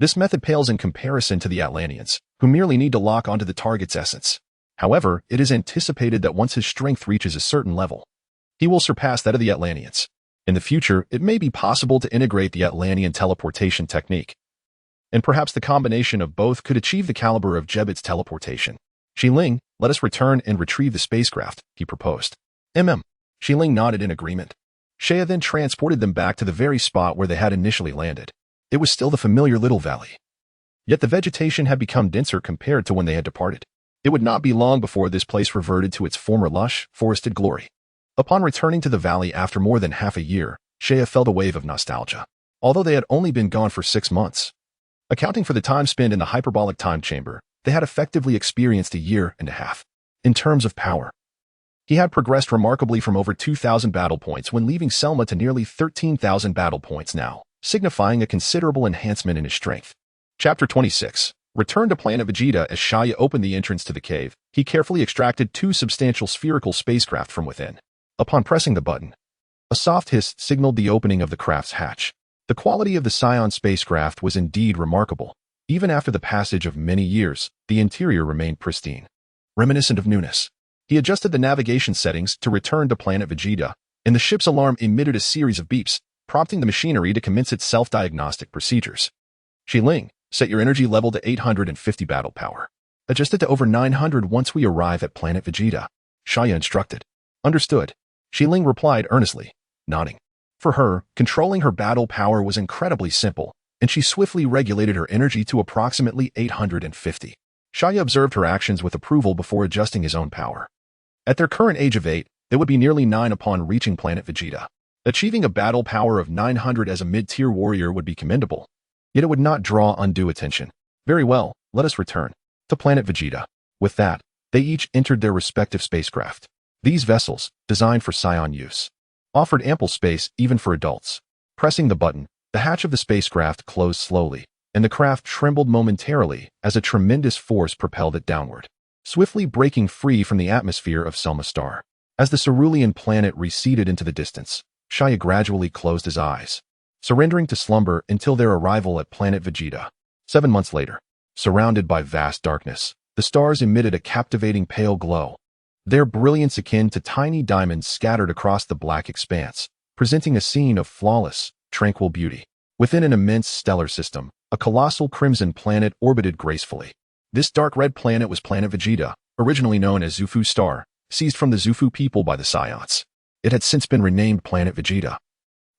This method pales in comparison to the Atlanteans, who merely need to lock onto the target's essence. However, it is anticipated that once his strength reaches a certain level, he will surpass that of the Atlanteans. In the future, it may be possible to integrate the Atlantean teleportation technique, and perhaps the combination of both could achieve the caliber of Jebit's teleportation. Shilling, let us return and retrieve the spacecraft, he proposed. Shilling nodded in agreement. Shea then transported them back to the very spot where they had initially landed. It was still the familiar little valley. Yet the vegetation had become denser compared to when they had departed. It would not be long before this place reverted to its former lush, forested glory. Upon returning to the valley after more than half a year, Shea felt a wave of nostalgia. Although they had only been gone for 6 months, accounting for the time spent in the hyperbolic time chamber, they had effectively experienced a year and a half. In terms of power, he had progressed remarkably from over 2,000 battle points when leaving Selma to nearly 13,000 battle points now, signifying a considerable enhancement in his strength. Chapter 26. Return to planet Vegeta. As Shaya opened the entrance to the cave, he carefully extracted 2 substantial spherical spacecraft from within. Upon pressing the button, a soft hiss signaled the opening of the craft's hatch. The quality of the Saiyan spacecraft was indeed remarkable. Even after the passage of many years, the interior remained pristine, reminiscent of newness. He adjusted the navigation settings to return to planet Vegeta, and the ship's alarm emitted a series of beeps, prompting the machinery to commence its self-diagnostic procedures. Shilling, set your energy level to 850 battle power. Adjust it to over 900 once we arrive at planet Vegeta. Shaya instructed. Understood. Shilling replied earnestly, nodding. For her, controlling her battle power was incredibly simple, and she swiftly regulated her energy to approximately 850. Shaya observed her actions with approval before adjusting his own power. At their current age of 8, they would be nearly 9 upon reaching planet Vegeta. Achieving a battle power of 900 as a mid-tier warrior would be commendable, yet it would not draw undue attention. Very well, let us return to planet Vegeta. With that, they each entered their respective spacecraft. These vessels, designed for Saiyan use, offered ample space even for adults. Pressing the button, the hatch of the spacecraft closed slowly, and the craft trembled momentarily as a tremendous force propelled it downward, swiftly breaking free from the atmosphere of Selma Star. As the cerulean planet receded into the distance, Shia gradually closed his eyes, surrendering to slumber until their arrival at planet Vegeta. 7 months later, surrounded by vast darkness, the stars emitted a captivating pale glow, their brilliance akin to tiny diamonds scattered across the black expanse, presenting a scene of flawless, tranquil beauty. Within an immense stellar system, a colossal crimson planet orbited gracefully. This dark red planet was planet Vegeta, originally known as Zufu Star, seized from the Zufu people by the Saiyans. It had since been renamed planet Vegeta,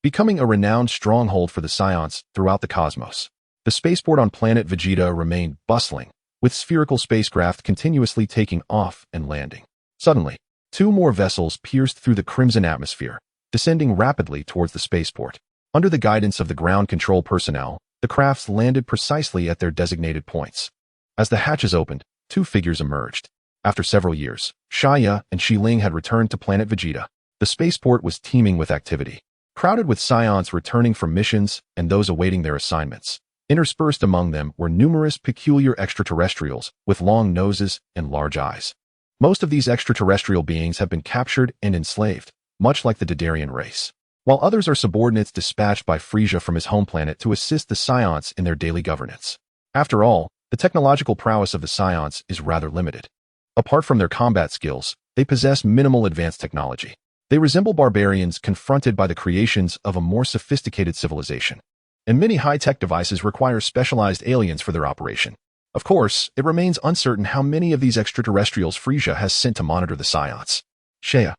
becoming a renowned stronghold for the Saiyans throughout the cosmos. The spaceport on planet Vegeta remained bustling, with spherical spacecraft continuously taking off and landing. Suddenly, 2 more vessels pierced through the crimson atmosphere, descending rapidly towards the spaceport. Under the guidance of the ground control personnel, the crafts landed precisely at their designated points. As the hatches opened, 2 figures emerged. After several years, Shia and Xiling had returned to planet Vegeta. The spaceport was teeming with activity, crowded with Saiyans returning from missions and those awaiting their assignments. Interspersed among them were numerous peculiar extraterrestrials with long noses and large eyes. Most of these extraterrestrial beings have been captured and enslaved, much like the Dadarian race, while others are subordinates dispatched by Freeza from his home planet to assist the Saiyans in their daily governance. After all, the technological prowess of the Saiyans is rather limited. Apart from their combat skills, they possess minimal advanced technology. They resemble barbarians confronted by the creations of a more sophisticated civilization, and many high-tech devices require specialized aliens for their operation. Of course, it remains uncertain how many of these extraterrestrials Freeza has sent to monitor the Saiyans. Shia,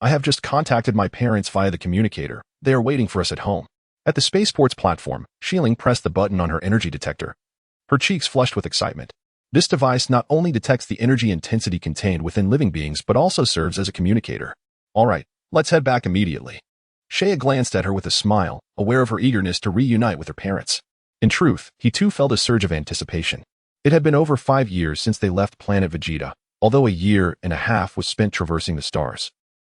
I have just contacted my parents via the communicator. They are waiting for us at home. At the spaceport's platform, Xiling pressed the button on her energy detector, her cheeks flushed with excitement. This device not only detects the energy intensity contained within living beings but also serves as a communicator. All right, let's head back immediately. Shia glanced at her with a smile, aware of her eagerness to reunite with her parents. In truth, he too felt a surge of anticipation. It had been over 5 years since they left planet Vegeta, although a year and a half was spent traversing the stars.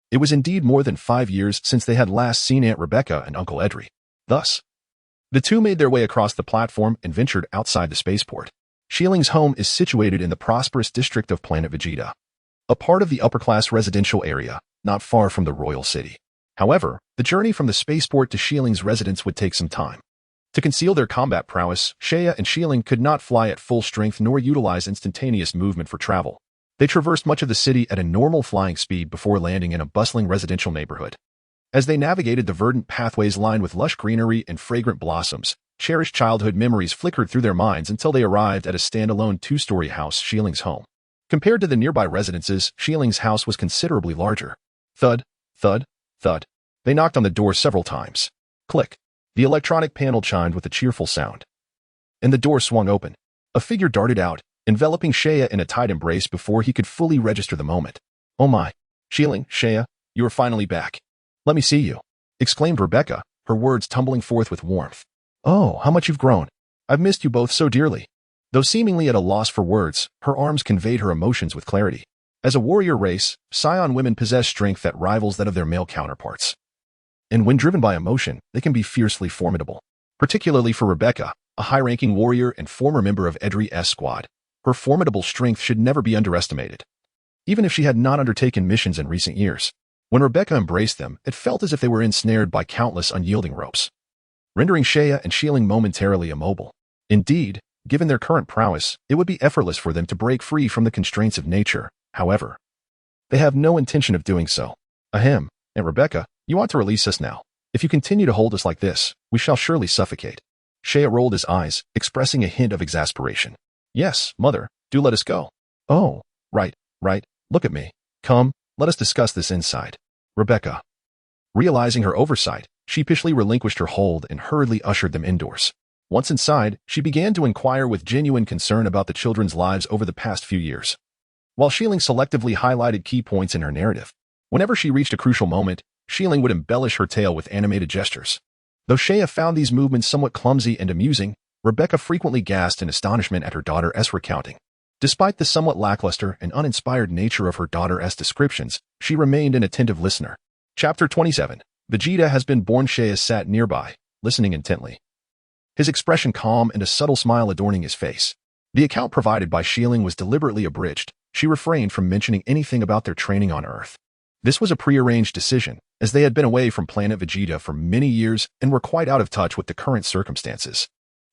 It was indeed more than 5 years since they had last seen Aunt Rebecca and Uncle Edry. Thus, the two made their way across the platform and ventured outside the spaceport. Xiling's home is situated in the prosperous district of planet Vegeta, a part of the upper-class residential area, not far from the royal city. However, the journey from the spaceport to Xiling's residence would take some time. To conceal their combat prowess, Shea and Xiling could not fly at full strength nor utilize instantaneous movement for travel. They traversed much of the city at a normal flying speed before landing in a bustling residential neighborhood. As they navigated the verdant pathways lined with lush greenery and fragrant blossoms, cherished childhood memories flickered through their minds until they arrived at a standalone 2-story house, Xiling's home. Compared to the nearby residences, Xiling's house was considerably larger. Thud, thud, thud. They knocked on the door several times. Click. The electronic panel chimed with a cheerful sound, and the door swung open. A figure darted out, enveloping Shea in a tight embrace before he could fully register the moment. Oh my. Xiling, Shea, you are finally back. Let me see you, exclaimed Rebecca, her words tumbling forth with warmth. Oh, how much you've grown. I've missed you both so dearly. Though seemingly at a loss for words, her arms conveyed her emotions with clarity. As a warrior race, Saiyan women possess strength that rivals that of their male counterparts. And when driven by emotion, they can be fiercely formidable. Particularly for Rebecca, a high-ranking warrior and former member of Edry's squad, her formidable strength should never be underestimated. Even if she had not undertaken missions in recent years, when Rebecca embraced them, it felt as if they were ensnared by countless unyielding ropes, rendering Shea and Xiling momentarily immobile. Indeed, given their current prowess, it would be effortless for them to break free from the constraints of nature. However, they have no intention of doing so. Ahem, and Rebecca, you want to release us now. If you continue to hold us like this, we shall surely suffocate. Shea rolled his eyes, expressing a hint of exasperation. Yes, mother, do let us go. Oh, right, look at me. Come, let us discuss this inside. Rebecca. Realizing her oversight, sheepishly relinquished her hold and hurriedly ushered them indoors. Once inside, she began to inquire with genuine concern about the children's lives over the past few years. While Xiling selectively highlighted key points in her narrative, whenever she reached a crucial moment, Xiling would embellish her tale with animated gestures. Though Shea found these movements somewhat clumsy and amusing, Rebecca frequently gasped in astonishment at her daughter's recounting. Despite the somewhat lackluster and uninspired nature of her daughter's descriptions, she remained an attentive listener. Chapter 27. Vegeta has been born. Seiya sat nearby, listening intently. His expression calm and a subtle smile adorning his face. The account provided by Xialing was deliberately abridged. She refrained from mentioning anything about their training on Earth. This was a prearranged decision, as they had been away from planet Vegeta for many years and were quite out of touch with the current circumstances.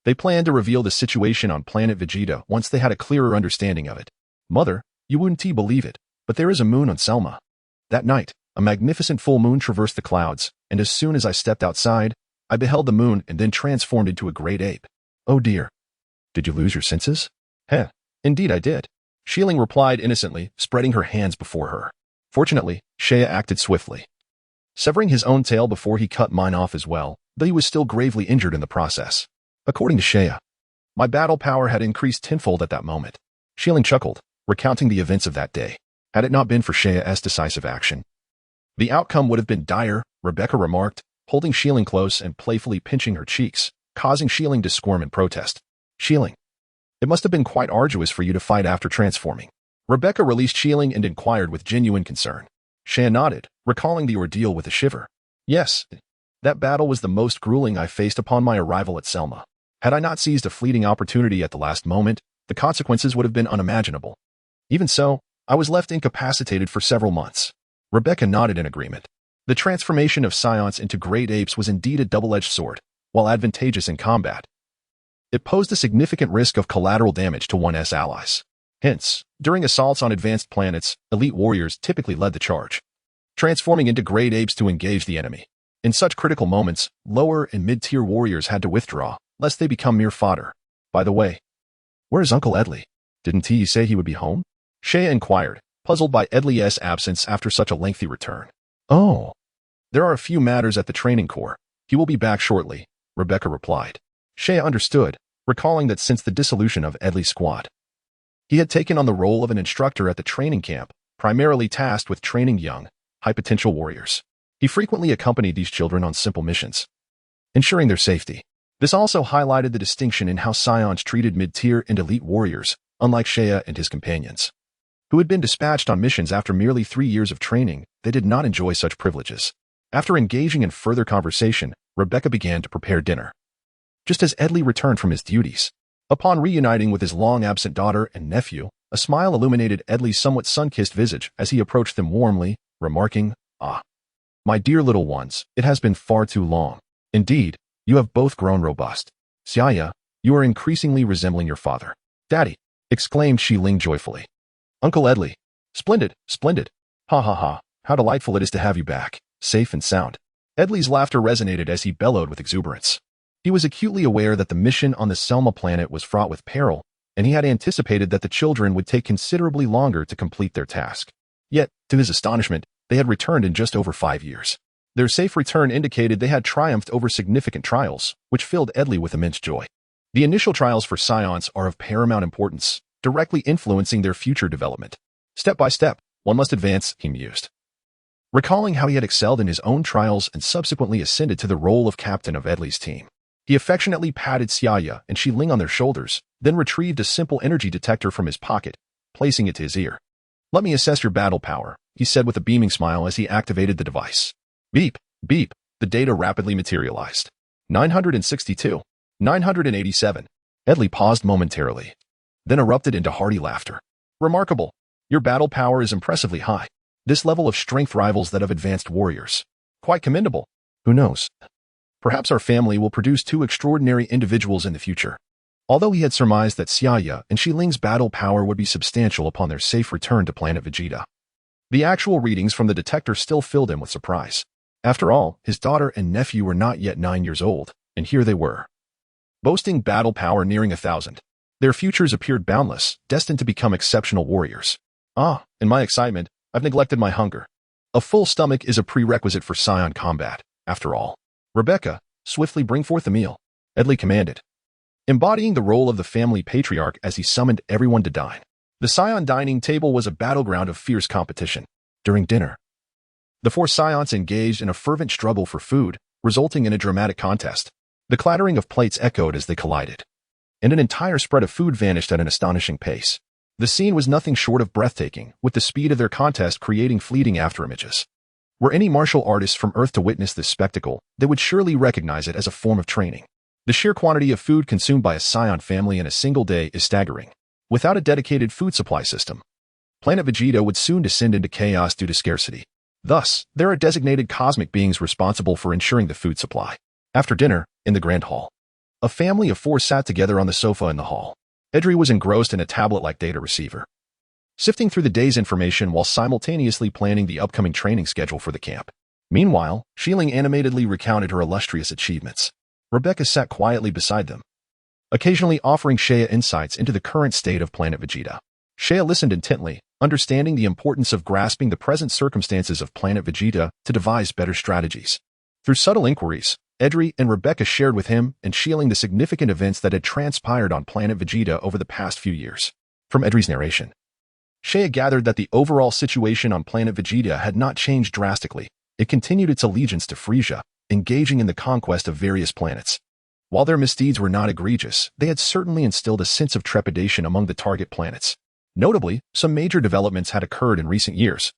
They planned to reveal the situation on planet Vegeta once they had a clearer understanding of it. Mother, you wouldn't believe it, but there is a moon on Selma. That night, a magnificent full moon traversed the clouds, and as soon as I stepped outside, I beheld the moon and then transformed into a great ape. Oh dear. Did you lose your senses? Heh, indeed I did. Xialing replied innocently, spreading her hands before her. Fortunately, Seiya acted swiftly, severing his own tail before he cut mine off as well, though he was still gravely injured in the process. According to Seiya, my battle power had increased tenfold at that moment. Xialing chuckled, recounting the events of that day. Had it not been for Seiya's decisive action, the outcome would have been dire, Rebecca remarked, holding Xialing close and playfully pinching her cheeks, causing Xialing to squirm in protest. Xialing, it must have been quite arduous for you to fight after transforming. Rebecca released Xialing and inquired with genuine concern. Seiya nodded, recalling the ordeal with a shiver. Yes, that battle was the most grueling I faced upon my arrival at Selma. Had I not seized a fleeting opportunity at the last moment, the consequences would have been unimaginable. Even so, I was left incapacitated for several months. Rebecca nodded in agreement. The transformation of Saiyans into great apes was indeed a double-edged sword. While advantageous in combat, it posed a significant risk of collateral damage to one's allies. Hence, during assaults on advanced planets, elite warriors typically led the charge, transforming into great apes to engage the enemy. In such critical moments, lower and mid-tier warriors had to withdraw, lest they become mere fodder. By the way, where is Uncle Edley? Didn't he say he would be home? Seiya inquired, puzzled by Edley's absence after such a lengthy return. Oh, there are a few matters at the training corps. He will be back shortly, Rebecca replied. Seiya understood, recalling that since the dissolution of Edley's squad, he had taken on the role of an instructor at the training camp, primarily tasked with training young, high-potential warriors. He frequently accompanied these children on simple missions, ensuring their safety. This also highlighted the distinction in how Saiyans treated mid-tier and elite warriors, unlike Seiya and his companions, who had been dispatched on missions after merely 3 years of training. They did not enjoy such privileges. After engaging in further conversation, Rebecca began to prepare dinner. Just as Edley returned from his duties, upon reuniting with his long-absent daughter and nephew, a smile illuminated Edley's somewhat sun-kissed visage as he approached them warmly, remarking, "Ah, my dear little ones, it has been far too long. Indeed, you have both grown robust. Saiya, you are increasingly resembling your father." "Daddy," exclaimed Xialing joyfully. "Uncle Edley, splendid, splendid. Ha ha ha, how delightful it is to have you back, safe and sound." Edley's laughter resonated as he bellowed with exuberance. He was acutely aware that the mission on the Selma planet was fraught with peril, and he had anticipated that the children would take considerably longer to complete their task. Yet, to his astonishment, they had returned in just over 5 years. Their safe return indicated they had triumphed over significant trials, which filled Edley with immense joy. The initial trials for Saiyans are of paramount importance, directly influencing their future development. Step by step, one must advance, he mused, recalling how he had excelled in his own trials and subsequently ascended to the role of captain of Edley's team. He affectionately patted Saiya and Xialing on their shoulders, then retrieved a simple energy detector from his pocket, placing it to his ear. "Let me assess your battle power," he said with a beaming smile as he activated the device. Beep, beep, the data rapidly materialized. 962, 987. Edley paused momentarily, then erupted into hearty laughter. "Remarkable. Your battle power is impressively high. This level of strength rivals that of advanced warriors. Quite commendable. Who knows? Perhaps our family will produce 2 extraordinary individuals in the future." Although he had surmised that Saiya and Xiling's battle power would be substantial upon their safe return to planet Vegeta, the actual readings from the detector still filled him with surprise. After all, his daughter and nephew were not yet 9 years old, and here they were, boasting battle power nearing 1,000. Their futures appeared boundless, destined to become exceptional warriors. Ah, in my excitement, I've neglected my hunger. A full stomach is a prerequisite for Saiyan combat, after all. "Rebecca, swiftly bring forth the meal," Edley commanded, embodying the role of the family patriarch as he summoned everyone to dine. The Saiyan dining table was a battleground of fierce competition. During dinner, the 4 Saiyans engaged in a fervent struggle for food, resulting in a dramatic contest. The clattering of plates echoed as they collided, and an entire spread of food vanished at an astonishing pace. The scene was nothing short of breathtaking, with the speed of their contest creating fleeting afterimages. Were any martial artists from Earth to witness this spectacle, they would surely recognize it as a form of training. The sheer quantity of food consumed by a Saiyan family in a single day is staggering. Without a dedicated food supply system, Planet Vegeta would soon descend into chaos due to scarcity. Thus, there are designated cosmic beings responsible for ensuring the food supply. After dinner, in the Grand Hall, a family of 4 sat together on the sofa in the hall. Edri was engrossed in a tablet-like data receiver, sifting through the day's information while simultaneously planning the upcoming training schedule for the camp. Meanwhile, Xiling animatedly recounted her illustrious achievements. Rebecca sat quietly beside them, occasionally offering Shea insights into the current state of Planet Vegeta. Shea listened intently, understanding the importance of grasping the present circumstances of Planet Vegeta to devise better strategies. Through subtle inquiries, Edri and Rebecca shared with him and Xiling the significant events that had transpired on Planet Vegeta over the past few years. From Edri's narration, Shea gathered that the overall situation on Planet Vegeta had not changed drastically. It continued its allegiance to Freeza, engaging in the conquest of various planets. While their misdeeds were not egregious, they had certainly instilled a sense of trepidation among the target planets. Notably, some major developments had occurred in recent years,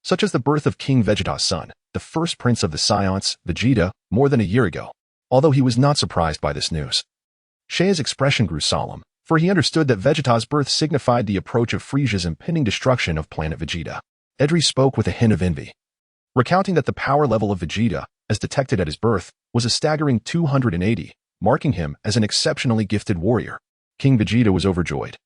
such as the birth of King Vegeta's son, the first prince of the Saiyans, Vegeta, more than a year ago. Although he was not surprised by this news, Shea's expression grew solemn, for he understood that Vegeta's birth signified the approach of Frieza's impending destruction of Planet Vegeta. Edri spoke with a hint of envy, recounting that the power level of Vegeta, as detected at his birth, was a staggering 280, marking him as an exceptionally gifted warrior. King Vegeta was overjoyed,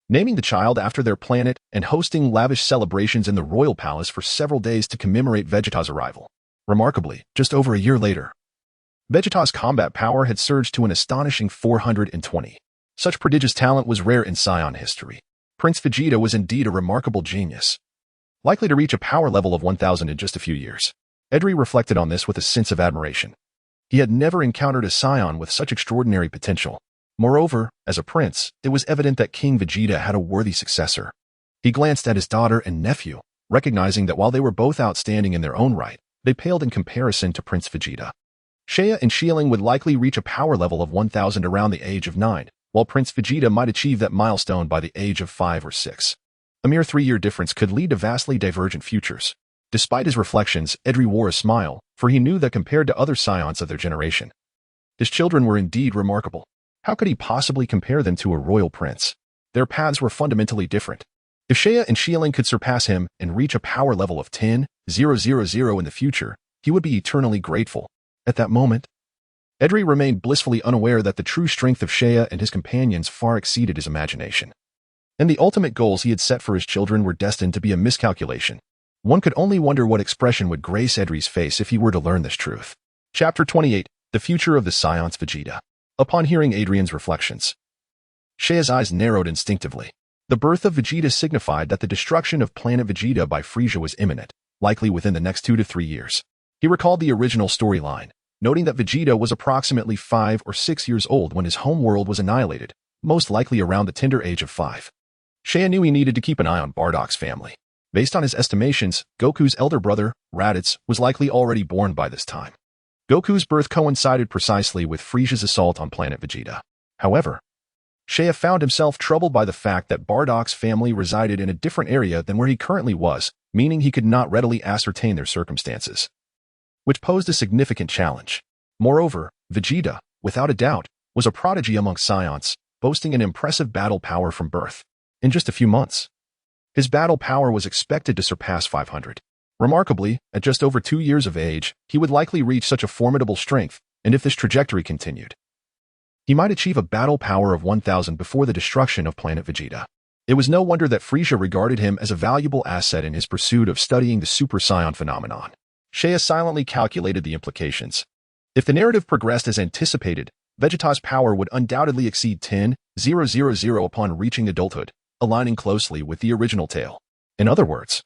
naming the child after their planet and hosting lavish celebrations in the royal palace for several days to commemorate Vegeta's arrival. Remarkably, just over a year later, Vegeta's combat power had surged to an astonishing 420. Such prodigious talent was rare in Saiyan history. Prince Vegeta was indeed a remarkable genius, likely to reach a power level of 1,000 in just a few years. Edri reflected on this with a sense of admiration. He had never encountered a Saiyan with such extraordinary potential. Moreover, as a prince, it was evident that King Vegeta had a worthy successor. He glanced at his daughter and nephew, recognizing that while they were both outstanding in their own right, they paled in comparison to Prince Vegeta. Shea and Xiling would likely reach a power level of 1,000 around the age of 9, while Prince Vegeta might achieve that milestone by the age of 5 or 6. A mere 3-year difference could lead to vastly divergent futures. Despite his reflections, Edri wore a smile, for he knew that compared to other Saiyans of their generation, his children were indeed remarkable. How could he possibly compare them to a royal prince? Their paths were fundamentally different. If Shea and Xiling could surpass him and reach a power level of 10,000 in the future, he would be eternally grateful. At that moment, Edri remained blissfully unaware that the true strength of Shea and his companions far exceeded his imagination, and the ultimate goals he had set for his children were destined to be a miscalculation. One could only wonder what expression would grace Edri's face if he were to learn this truth. Chapter 28: The Future of the Saiyans Vegeta. Upon hearing Adrian's reflections, Shea's eyes narrowed instinctively. The birth of Vegeta signified that the destruction of Planet Vegeta by Freeza was imminent, likely within the next 2 to 3 years. He recalled the original storyline, noting that Vegeta was approximately 5 or 6 years old when his homeworld was annihilated, most likely around the tender age of 5. Shea knew he needed to keep an eye on Bardock's family. Based on his estimations, Goku's elder brother, Raditz, was likely already born by this time. Goku's birth coincided precisely with Frieza's assault on Planet Vegeta. However, Shea found himself troubled by the fact that Bardock's family resided in a different area than where he currently was, meaning he could not readily ascertain their circumstances, which posed a significant challenge. Moreover, Vegeta, without a doubt, was a prodigy among Saiyans, boasting an impressive battle power from birth. In just a few months, his battle power was expected to surpass 500. Remarkably, at just over 2 years of age, he would likely reach such a formidable strength, and if this trajectory continued, he might achieve a battle power of 1,000 before the destruction of Planet Vegeta. It was no wonder that Freeza regarded him as a valuable asset in his pursuit of studying the Super Saiyan phenomenon. Shea silently calculated the implications. If the narrative progressed as anticipated, Vegeta's power would undoubtedly exceed 10,000 upon reaching adulthood, aligning closely with the original tale. In other words,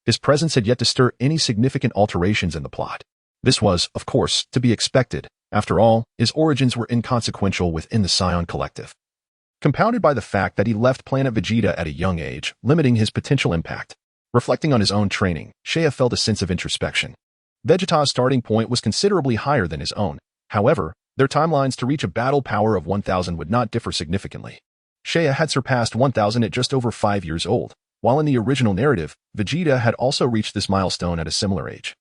his presence had yet to stir any significant alterations in the plot. This was, of course, to be expected. After all, his origins were inconsequential within the Saiyan collective, compounded by the fact that he left Planet Vegeta at a young age, limiting his potential impact. Reflecting on his own training, Shea felt a sense of introspection. Vegeta's starting point was considerably higher than his own. However, their timelines to reach a battle power of 1,000 would not differ significantly. Shea had surpassed 1,000 at just over 5 years old, while in the original narrative, Vegeta had also reached this milestone at a similar age.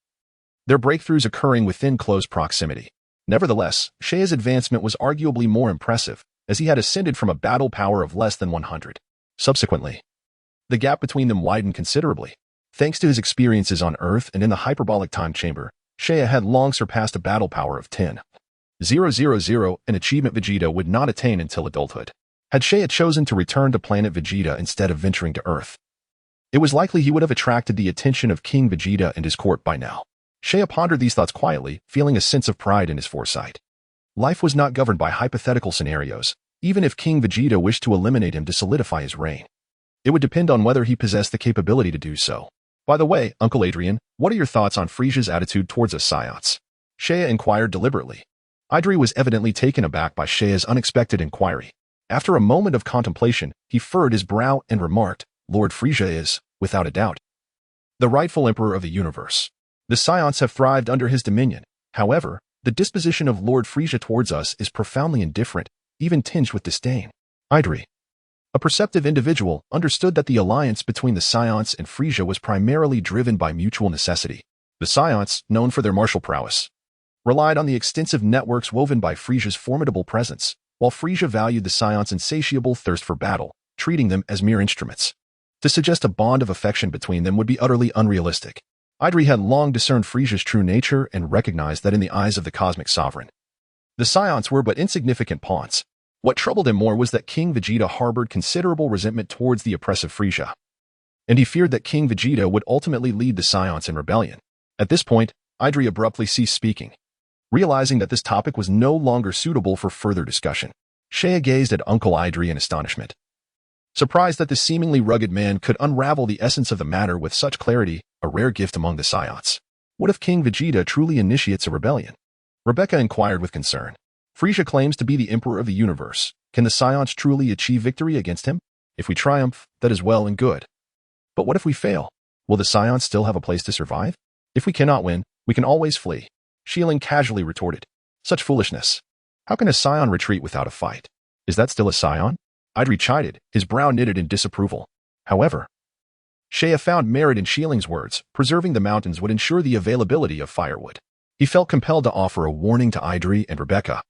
Their breakthroughs occurring within close proximity. Nevertheless, Saiya's advancement was arguably more impressive, as he had ascended from a battle power of less than 100. Subsequently, the gap between them widened considerably. Thanks to his experiences on Earth and in the hyperbolic time chamber, Saiya had long surpassed a battle power of 10,000, an achievement Vegeta would not attain until adulthood. Had Saiya chosen to return to planet Vegeta instead of venturing to Earth, it was likely he would have attracted the attention of King Vegeta and his court by now. Saiya pondered these thoughts quietly, feeling a sense of pride in his foresight. Life was not governed by hypothetical scenarios, even if King Vegeta wished to eliminate him to solidify his reign. It would depend on whether he possessed the capability to do so. By the way, Uncle Adrian, what are your thoughts on Frieza's attitude towards us Saiyans? Saiya inquired deliberately. Idri was evidently taken aback by Saiya's unexpected inquiry. After a moment of contemplation, he furrowed his brow and remarked, Lord Freeza is, without a doubt, the rightful emperor of the universe. The Saiyans have thrived under his dominion. However, the disposition of Lord Freeza towards us is profoundly indifferent, even tinged with disdain. Idri, a perceptive individual, understood that the alliance between the Saiyans and Freeza was primarily driven by mutual necessity. The Saiyans, known for their martial prowess, relied on the extensive networks woven by Frieza's formidable presence, while Freeza valued the Saiyans' insatiable thirst for battle, treating them as mere instruments. To suggest a bond of affection between them would be utterly unrealistic. Idri had long discerned Frieza's true nature and recognized that in the eyes of the cosmic sovereign, the Saiyans were but insignificant pawns. What troubled him more was that King Vegeta harbored considerable resentment towards the oppressive Freeza, and he feared that King Vegeta would ultimately lead the Saiyans in rebellion. At this point, Idri abruptly ceased speaking. Realizing that this topic was no longer suitable for further discussion, Saiya gazed at Uncle Idri in astonishment. Surprised that the seemingly rugged man could unravel the essence of the matter with such clarity, a rare gift among the Saiyans. What if King Vegeta truly initiates a rebellion? Rebecca inquired with concern. Freeza claims to be the emperor of the universe. Can the Saiyans truly achieve victory against him? If we triumph, that is well and good. But what if we fail? Will the Saiyans still have a place to survive? If we cannot win, we can always flee. Shieling casually retorted. Such foolishness. How can a Saiyan retreat without a fight? Is that still a Saiyan? Idri chided, his brow knitted in disapproval. However, Saiya found merit in Shieling's words. Preserving the mountains would ensure the availability of firewood. He felt compelled to offer a warning to Idri and Rebecca,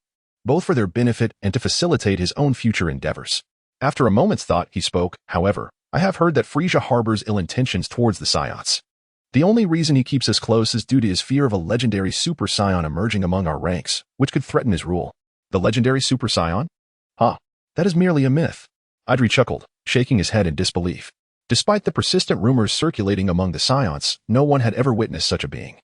both for their benefit and to facilitate his own future endeavors. After a moment's thought, he spoke, however, I have heard that Freeza harbors ill intentions towards the Saiyans. The only reason he keeps us close is due to his fear of a legendary Super Saiyan emerging among our ranks, which could threaten his rule. The legendary Super Saiyan? That is merely a myth. Idri chuckled, shaking his head in disbelief. Despite the persistent rumors circulating among the Saiyans, no one had ever witnessed such a being.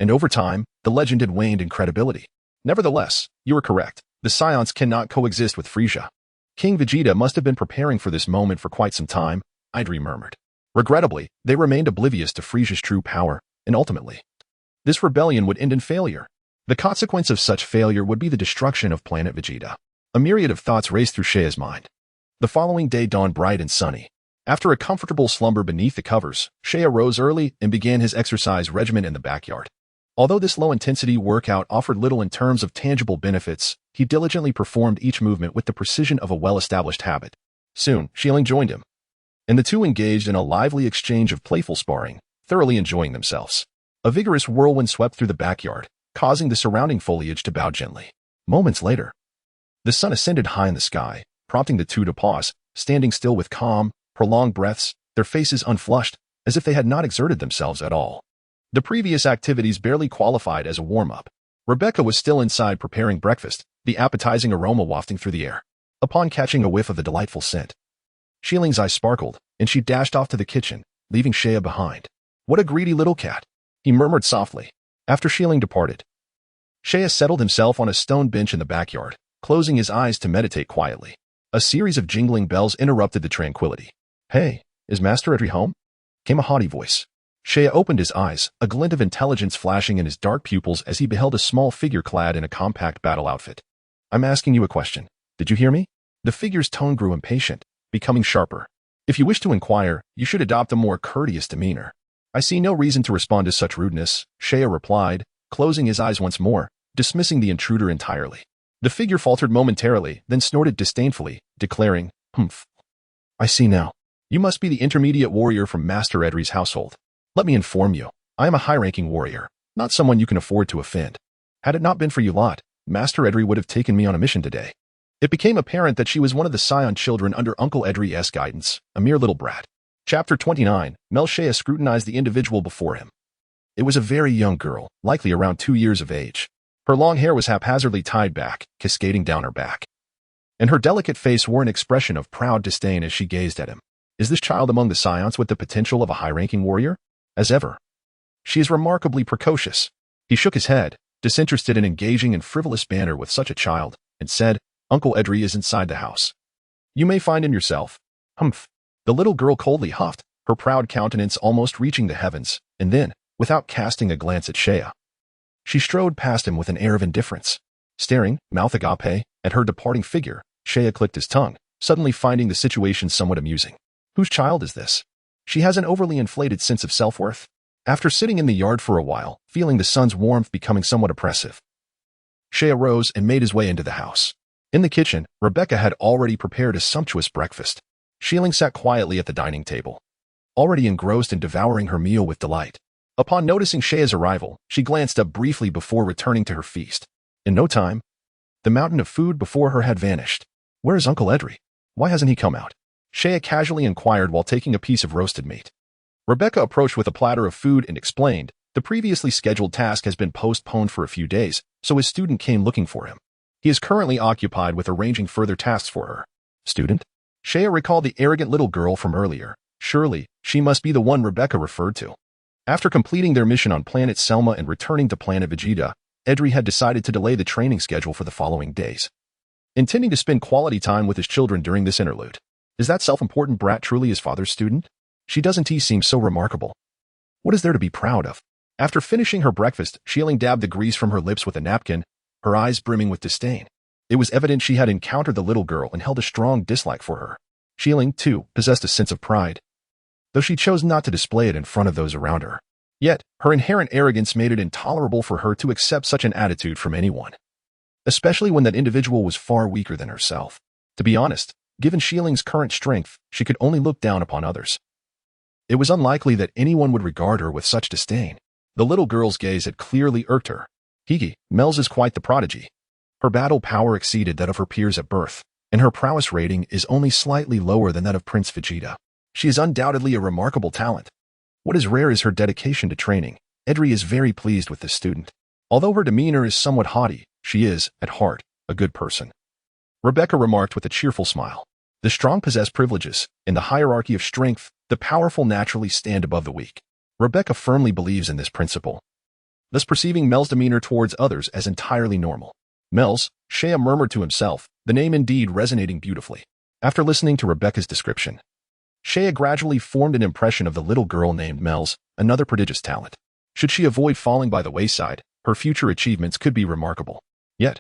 And over time, the legend had waned in credibility. Nevertheless, you were correct. The Saiyans cannot coexist with Freeza. King Vegeta must have been preparing for this moment for quite some time, Idri murmured. Regrettably, they remained oblivious to Frieza's true power, and ultimately, this rebellion would end in failure. The consequence of such failure would be the destruction of planet Vegeta. A myriad of thoughts raced through Saiya's mind. The following day dawned bright and sunny. After a comfortable slumber beneath the covers, Saiya rose early and began his exercise regimen in the backyard. Although this low-intensity workout offered little in terms of tangible benefits, he diligently performed each movement with the precision of a well-established habit. Soon, Shieling joined him, and the two engaged in a lively exchange of playful sparring, thoroughly enjoying themselves. A vigorous whirlwind swept through the backyard, causing the surrounding foliage to bow gently. Moments later, the sun ascended high in the sky, prompting the two to pause, standing still with calm, prolonged breaths, their faces unflushed, as if they had not exerted themselves at all. The previous activities barely qualified as a warm-up. Rebecca was still inside preparing breakfast, the appetizing aroma wafting through the air. Upon catching a whiff of the delightful scent, Shieling's eyes sparkled, and she dashed off to the kitchen, leaving Saiya behind. What a greedy little cat, he murmured softly. After Shieling departed, Saiya settled himself on a stone bench in the backyard, closing his eyes to meditate quietly. A series of jingling bells interrupted the tranquility. Hey, is Master Edri home? Came a haughty voice. Saiya opened his eyes, a glint of intelligence flashing in his dark pupils as he beheld a small figure clad in a compact battle outfit. I'm asking you a question. Did you hear me? The figure's tone grew impatient, becoming sharper. If you wish to inquire, you should adopt a more courteous demeanor. I see no reason to respond to such rudeness, Saiya replied, closing his eyes once more, dismissing the intruder entirely. The figure faltered momentarily, then snorted disdainfully, declaring, Humph. I see now. You must be the intermediate warrior from Master Edry's household. Let me inform you, I am a high-ranking warrior, not someone you can afford to offend. Had it not been for you lot, Master Edry would have taken me on a mission today. It became apparent that she was one of the Saiyan children under Uncle Edry's guidance, a mere little brat. Chapter 29, Shea scrutinized the individual before him. It was a very young girl, likely around 2 years of age. Her long hair was haphazardly tied back, cascading down her back. And her delicate face wore an expression of proud disdain as she gazed at him. Is this child among the Saiyans with the potential of a high-ranking warrior? As ever. She is remarkably precocious. He shook his head, disinterested in engaging in frivolous banter with such a child, and said, Uncle Edry is inside the house. You may find him yourself. Humph. The little girl coldly huffed, her proud countenance almost reaching the heavens, and then, without casting a glance at Shea, she strode past him with an air of indifference. Staring, mouth agape, at her departing figure, Shea clicked his tongue, suddenly finding the situation somewhat amusing. Whose child is this? She has an overly inflated sense of self-worth. After sitting in the yard for a while, feeling the sun's warmth becoming somewhat oppressive, Shea rose and made his way into the house. In the kitchen, Rebecca had already prepared a sumptuous breakfast. Shieling sat quietly at the dining table, already engrossed in devouring her meal with delight. Upon noticing Shea's arrival, she glanced up briefly before returning to her feast. In no time, the mountain of food before her had vanished. Where is Uncle Edry? Why hasn't he come out? Shea casually inquired while taking a piece of roasted meat. Rebecca approached with a platter of food and explained, the previously scheduled task has been postponed for a few days, so his student came looking for him. He is currently occupied with arranging further tasks for her. Student? Shea recalled the arrogant little girl from earlier. Surely, she must be the one Rebecca referred to. After completing their mission on planet Selma and returning to planet Vegeta, Edry had decided to delay the training schedule for the following days, intending to spend quality time with his children during this interlude. Is that self-important brat truly his father's student? She doesn't seem so remarkable. What is there to be proud of? After finishing her breakfast, Shieling dabbed the grease from her lips with a napkin, her eyes brimming with disdain. It was evident she had encountered the little girl and held a strong dislike for her. Shieling, too, possessed a sense of pride, though she chose not to display it in front of those around her. Yet, her inherent arrogance made it intolerable for her to accept such an attitude from anyone, especially when that individual was far weaker than herself. To be honest, given Shieling's current strength, she could only look down upon others. It was unlikely that anyone would regard her with such disdain. The little girl's gaze had clearly irked her. Hige, Mel's is quite the prodigy. Her battle power exceeded that of her peers at birth, and her prowess rating is only slightly lower than that of Prince Vegeta. She is undoubtedly a remarkable talent. What is rare is her dedication to training. Edry is very pleased with this student. Although her demeanor is somewhat haughty, she is, at heart, a good person. Rebecca remarked with a cheerful smile. The strong possess privileges. In the hierarchy of strength, the powerful naturally stand above the weak. Rebecca firmly believes in this principle, thus perceiving Mel's demeanor towards others as entirely normal. Mel's, Shea murmured to himself, the name indeed resonating beautifully. After listening to Rebecca's description, Shea gradually formed an impression of the little girl named Mel's, another prodigious talent. Should she avoid falling by the wayside, her future achievements could be remarkable. Yet,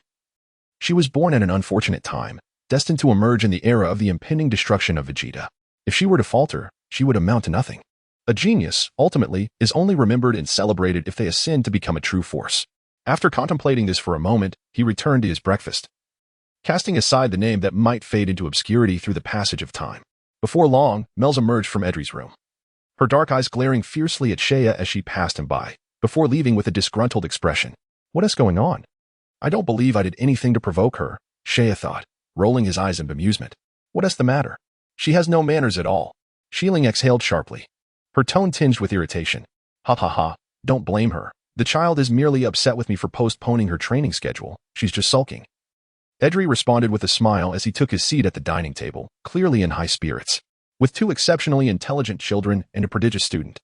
she was born at an unfortunate time, destined to emerge in the era of the impending destruction of Vegeta. If she were to falter, she would amount to nothing. A genius, ultimately, is only remembered and celebrated if they ascend to become a true force. After contemplating this for a moment, he returned to his breakfast, casting aside the name that might fade into obscurity through the passage of time. Before long, Mel's emerged from Edry's room, her dark eyes glaring fiercely at Shea as she passed him by, before leaving with a disgruntled expression. What is going on? I don't believe I did anything to provoke her, Shea thought, rolling his eyes in bemusement. What is the matter? She has no manners at all. Shieling exhaled sharply, her tone tinged with irritation. Ha ha ha, don't blame her. The child is merely upset with me for postponing her training schedule. She's just sulking. Edry responded with a smile as he took his seat at the dining table, clearly in high spirits. With two exceptionally intelligent children and a prodigious student,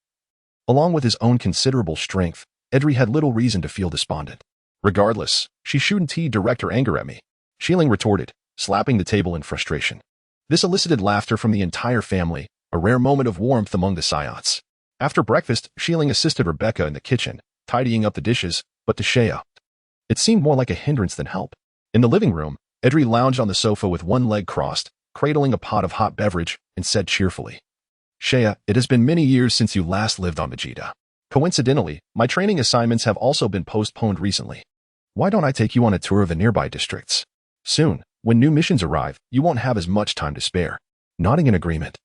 along with his own considerable strength, Edry had little reason to feel despondent. Regardless, she shouldn't direct her anger at me, Shieling retorted, slapping the table in frustration. This elicited laughter from the entire family, a rare moment of warmth among the Saiyans. After breakfast, Shieling assisted Rebecca in the kitchen, tidying up the dishes, but to Shea, it seemed more like a hindrance than help. In the living room, Edry lounged on the sofa with one leg crossed, cradling a pot of hot beverage, and said cheerfully, Shea, it has been many years since you last lived on Vegeta. Coincidentally, my training assignments have also been postponed recently. Why don't I take you on a tour of the nearby districts? Soon, when new missions arrive, you won't have as much time to spare. Nodding in agreement,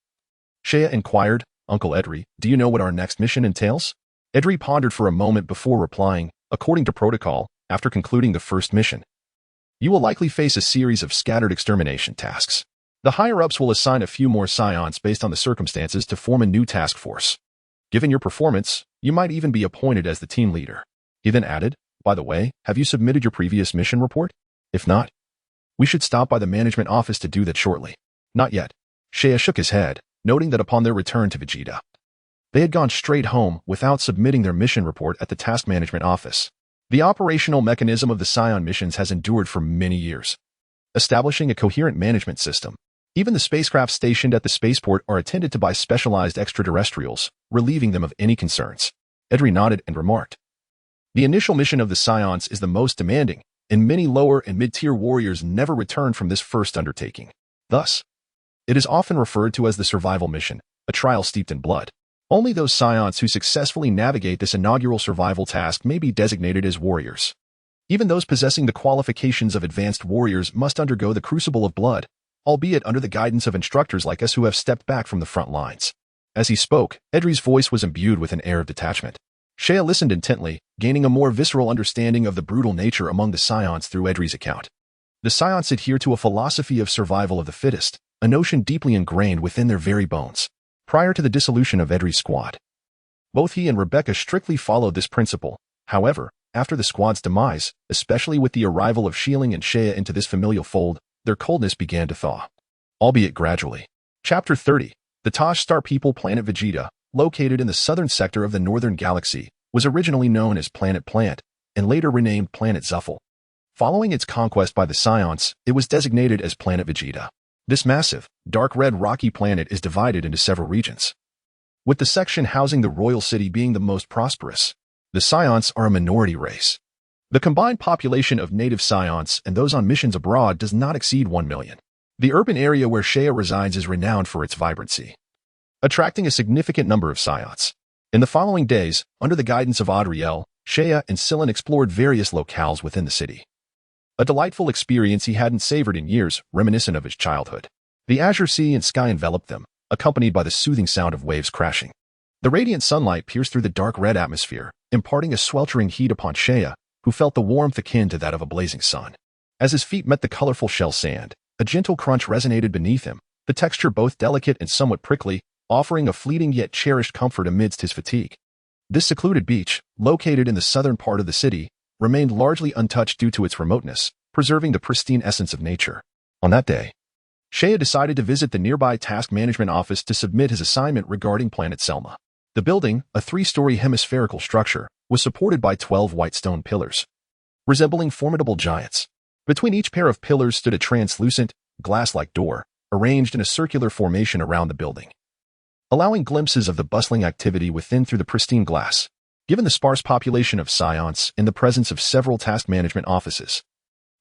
Shea inquired. Uncle Edry, do you know what our next mission entails? Edry pondered for a moment before replying. According to protocol, after concluding the first mission, you will likely face a series of scattered extermination tasks. The higher-ups will assign a few more Saiyans based on the circumstances to form a new task force. Given your performance, you might even be appointed as the team leader. He then added, by the way, have you submitted your previous mission report? If not, we should stop by the management office to do that shortly. Not yet. Shea shook his head, noting that upon their return to Vegeta, they had gone straight home without submitting their mission report at the task management office. The operational mechanism of the Saiyan missions has endured for many years, establishing a coherent management system. Even the spacecraft stationed at the spaceport are attended to by specialized extraterrestrials, relieving them of any concerns. Edry nodded and remarked, the initial mission of the Saiyans is the most demanding, and many lower and mid-tier warriors never return from this first undertaking. Thus, it is often referred to as the survival mission, a trial steeped in blood. Only those Saiyans who successfully navigate this inaugural survival task may be designated as warriors. Even those possessing the qualifications of advanced warriors must undergo the crucible of blood, albeit under the guidance of instructors like us who have stepped back from the front lines. As he spoke, Edry's voice was imbued with an air of detachment. Shea listened intently, gaining a more visceral understanding of the brutal nature among the Saiyans through Edry's account. The Saiyans adhere to a philosophy of survival of the fittest, a notion deeply ingrained within their very bones. Prior to the dissolution of Edry's squad, both he and Rebecca strictly followed this principle. However, after the squad's demise, especially with the arrival of Shieling and Shea into this familial fold, their coldness began to thaw, albeit gradually. Chapter 30. The Taj Star People Planet Vegeta, located in the southern sector of the northern galaxy, was originally known as Planet Plant, and later renamed Planet Zuffle. Following its conquest by the Saiyans, it was designated as Planet Vegeta. This massive, dark red rocky planet is divided into several regions, with the section housing the royal city being the most prosperous. The Saiyans are a minority race. The combined population of native Saiyans and those on missions abroad does not exceed 1 million. The urban area where Shea resides is renowned for its vibrancy, attracting a significant number of Saiyans. In the following days, under the guidance of Adriel, Shea and Sillin explored various locales within the city. A delightful experience he hadn't savored in years, reminiscent of his childhood. The azure sea and sky enveloped them, accompanied by the soothing sound of waves crashing. The radiant sunlight pierced through the dark red atmosphere, imparting a sweltering heat upon Shea, who felt the warmth akin to that of a blazing sun. As his feet met the colorful shell sand, a gentle crunch resonated beneath him, the texture both delicate and somewhat prickly, offering a fleeting yet cherished comfort amidst his fatigue. This secluded beach, located in the southern part of the city, remained largely untouched due to its remoteness, preserving the pristine essence of nature. On that day, Shea decided to visit the nearby task management office to submit his assignment regarding Planet Selma. The building, a 3-story hemispherical structure, was supported by 12 white stone pillars, resembling formidable giants. Between each pair of pillars stood a translucent, glass-like door, arranged in a circular formation around the building, allowing glimpses of the bustling activity within through the pristine glass. Given the sparse population of Saiyans and the presence of several task management offices,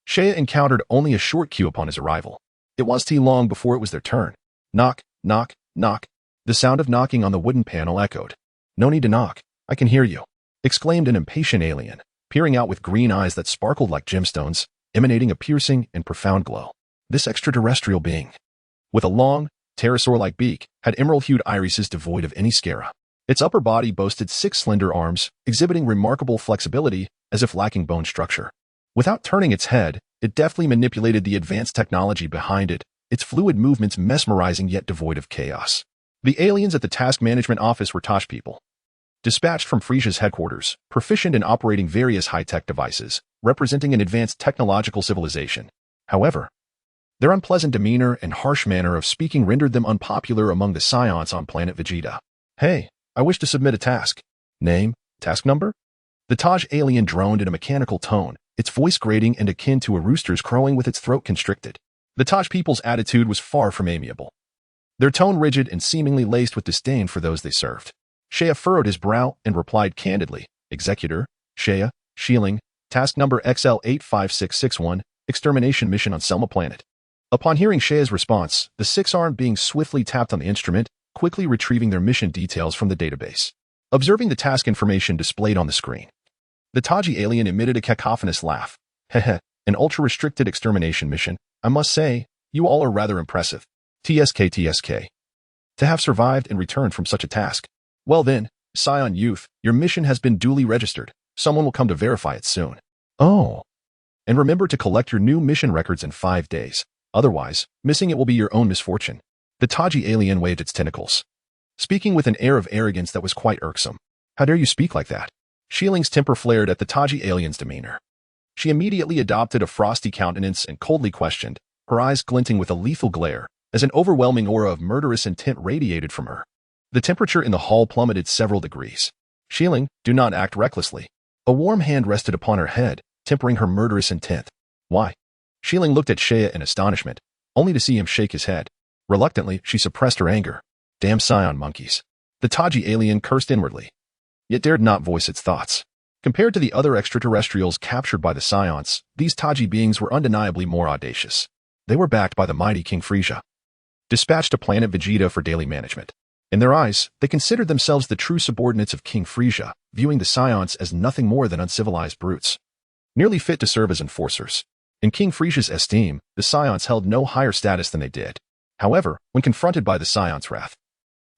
Shea encountered only a short queue upon his arrival. It wasn't too long before it was their turn. Knock, knock, knock. The sound of knocking on the wooden panel echoed. No need to knock. I can hear you, exclaimed an impatient alien, peering out with green eyes that sparkled like gemstones, emanating a piercing and profound glow. This extraterrestrial being, with a long, pterosaur-like beak, had emerald-hued irises devoid of any sclera. Its upper body boasted 6 slender arms, exhibiting remarkable flexibility, as if lacking bone structure. Without turning its head, it deftly manipulated the advanced technology behind it, its fluid movements mesmerizing yet devoid of chaos. The aliens at the task management office were Tosh people, dispatched from Freeza's headquarters, proficient in operating various high-tech devices, representing an advanced technological civilization. However, their unpleasant demeanor and harsh manner of speaking rendered them unpopular among the Saiyans on planet Vegeta. Hey, I wish to submit a task. Name, task number? The Taj alien droned in a mechanical tone, its voice grating and akin to a rooster's crowing with its throat constricted. The Taj people's attitude was far from amiable, their tone rigid and seemingly laced with disdain for those they served. Shea furrowed his brow and replied candidly, Executor, Shea, Shieling, task number XL85661, extermination mission on Selma planet. Upon hearing Shea's response, the 6-armed being swiftly tapped on the instrument, quickly retrieving their mission details from the database. Observing the task information displayed on the screen, the Taji alien emitted a cacophonous laugh. Heh, an ultra-restricted extermination mission. I must say, you all are rather impressive. TSK. to have survived and returned from such a task. Well then, Saiyan youth, your mission has been duly registered. Someone will come to verify it soon. Oh. And remember to collect your new mission records in 5 days. Otherwise, missing it will be your own misfortune. The Taji alien waved its tentacles, speaking with an air of arrogance that was quite irksome. How dare you speak like that? Xieling's temper flared at the Taji alien's demeanor. She immediately adopted a frosty countenance and coldly questioned, her eyes glinting with a lethal glare, as an overwhelming aura of murderous intent radiated from her. The temperature in the hall plummeted several degrees. Xieling, do not act recklessly. A warm hand rested upon her head, tempering her murderous intent. Why? Xieling looked at Shea in astonishment, only to see him shake his head. Reluctantly, she suppressed her anger. Damn Saiyan monkeys. The Taji alien cursed inwardly, yet dared not voice its thoughts. Compared to the other extraterrestrials captured by the Saiyans, these Taji beings were undeniably more audacious. They were backed by the mighty King Freeza, dispatched to planet Vegeta for daily management. In their eyes, they considered themselves the true subordinates of King Freeza, viewing the Saiyans as nothing more than uncivilized brutes, nearly fit to serve as enforcers. In King Frieza's esteem, the Saiyans held no higher status than they did. However, when confronted by the Saiyans' wrath,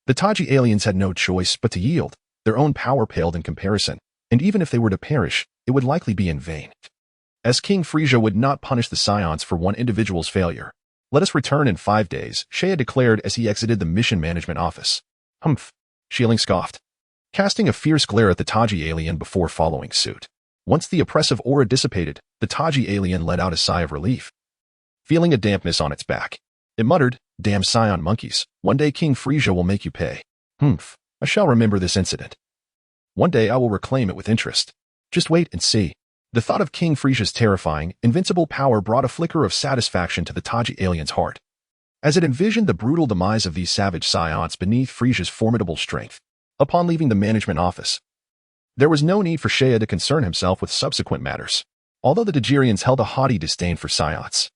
the Taji aliens had no choice but to yield. Their own power paled in comparison, and even if they were to perish, it would likely be in vain. As King Freeza would not punish the Saiyans for one individual's failure. Let us return in 5 days, Shea declared as he exited the mission management office. Humph, Xiling scoffed, casting a fierce glare at the Taji alien before following suit. Once the oppressive aura dissipated, the Taji alien let out a sigh of relief, feeling a dampness on its back. It muttered, damn Saiyan monkeys, one day King Freeza will make you pay. Humph, I shall remember this incident. One day I will reclaim it with interest. Just wait and see. The thought of King Frieza's terrifying, invincible power brought a flicker of satisfaction to the Taji alien's heart, as it envisioned the brutal demise of these savage Saiyans beneath Frieza's formidable strength. Upon leaving the management office, there was no need for Shea to concern himself with subsequent matters. Although the Tajirians held a haughty disdain for Saiyans,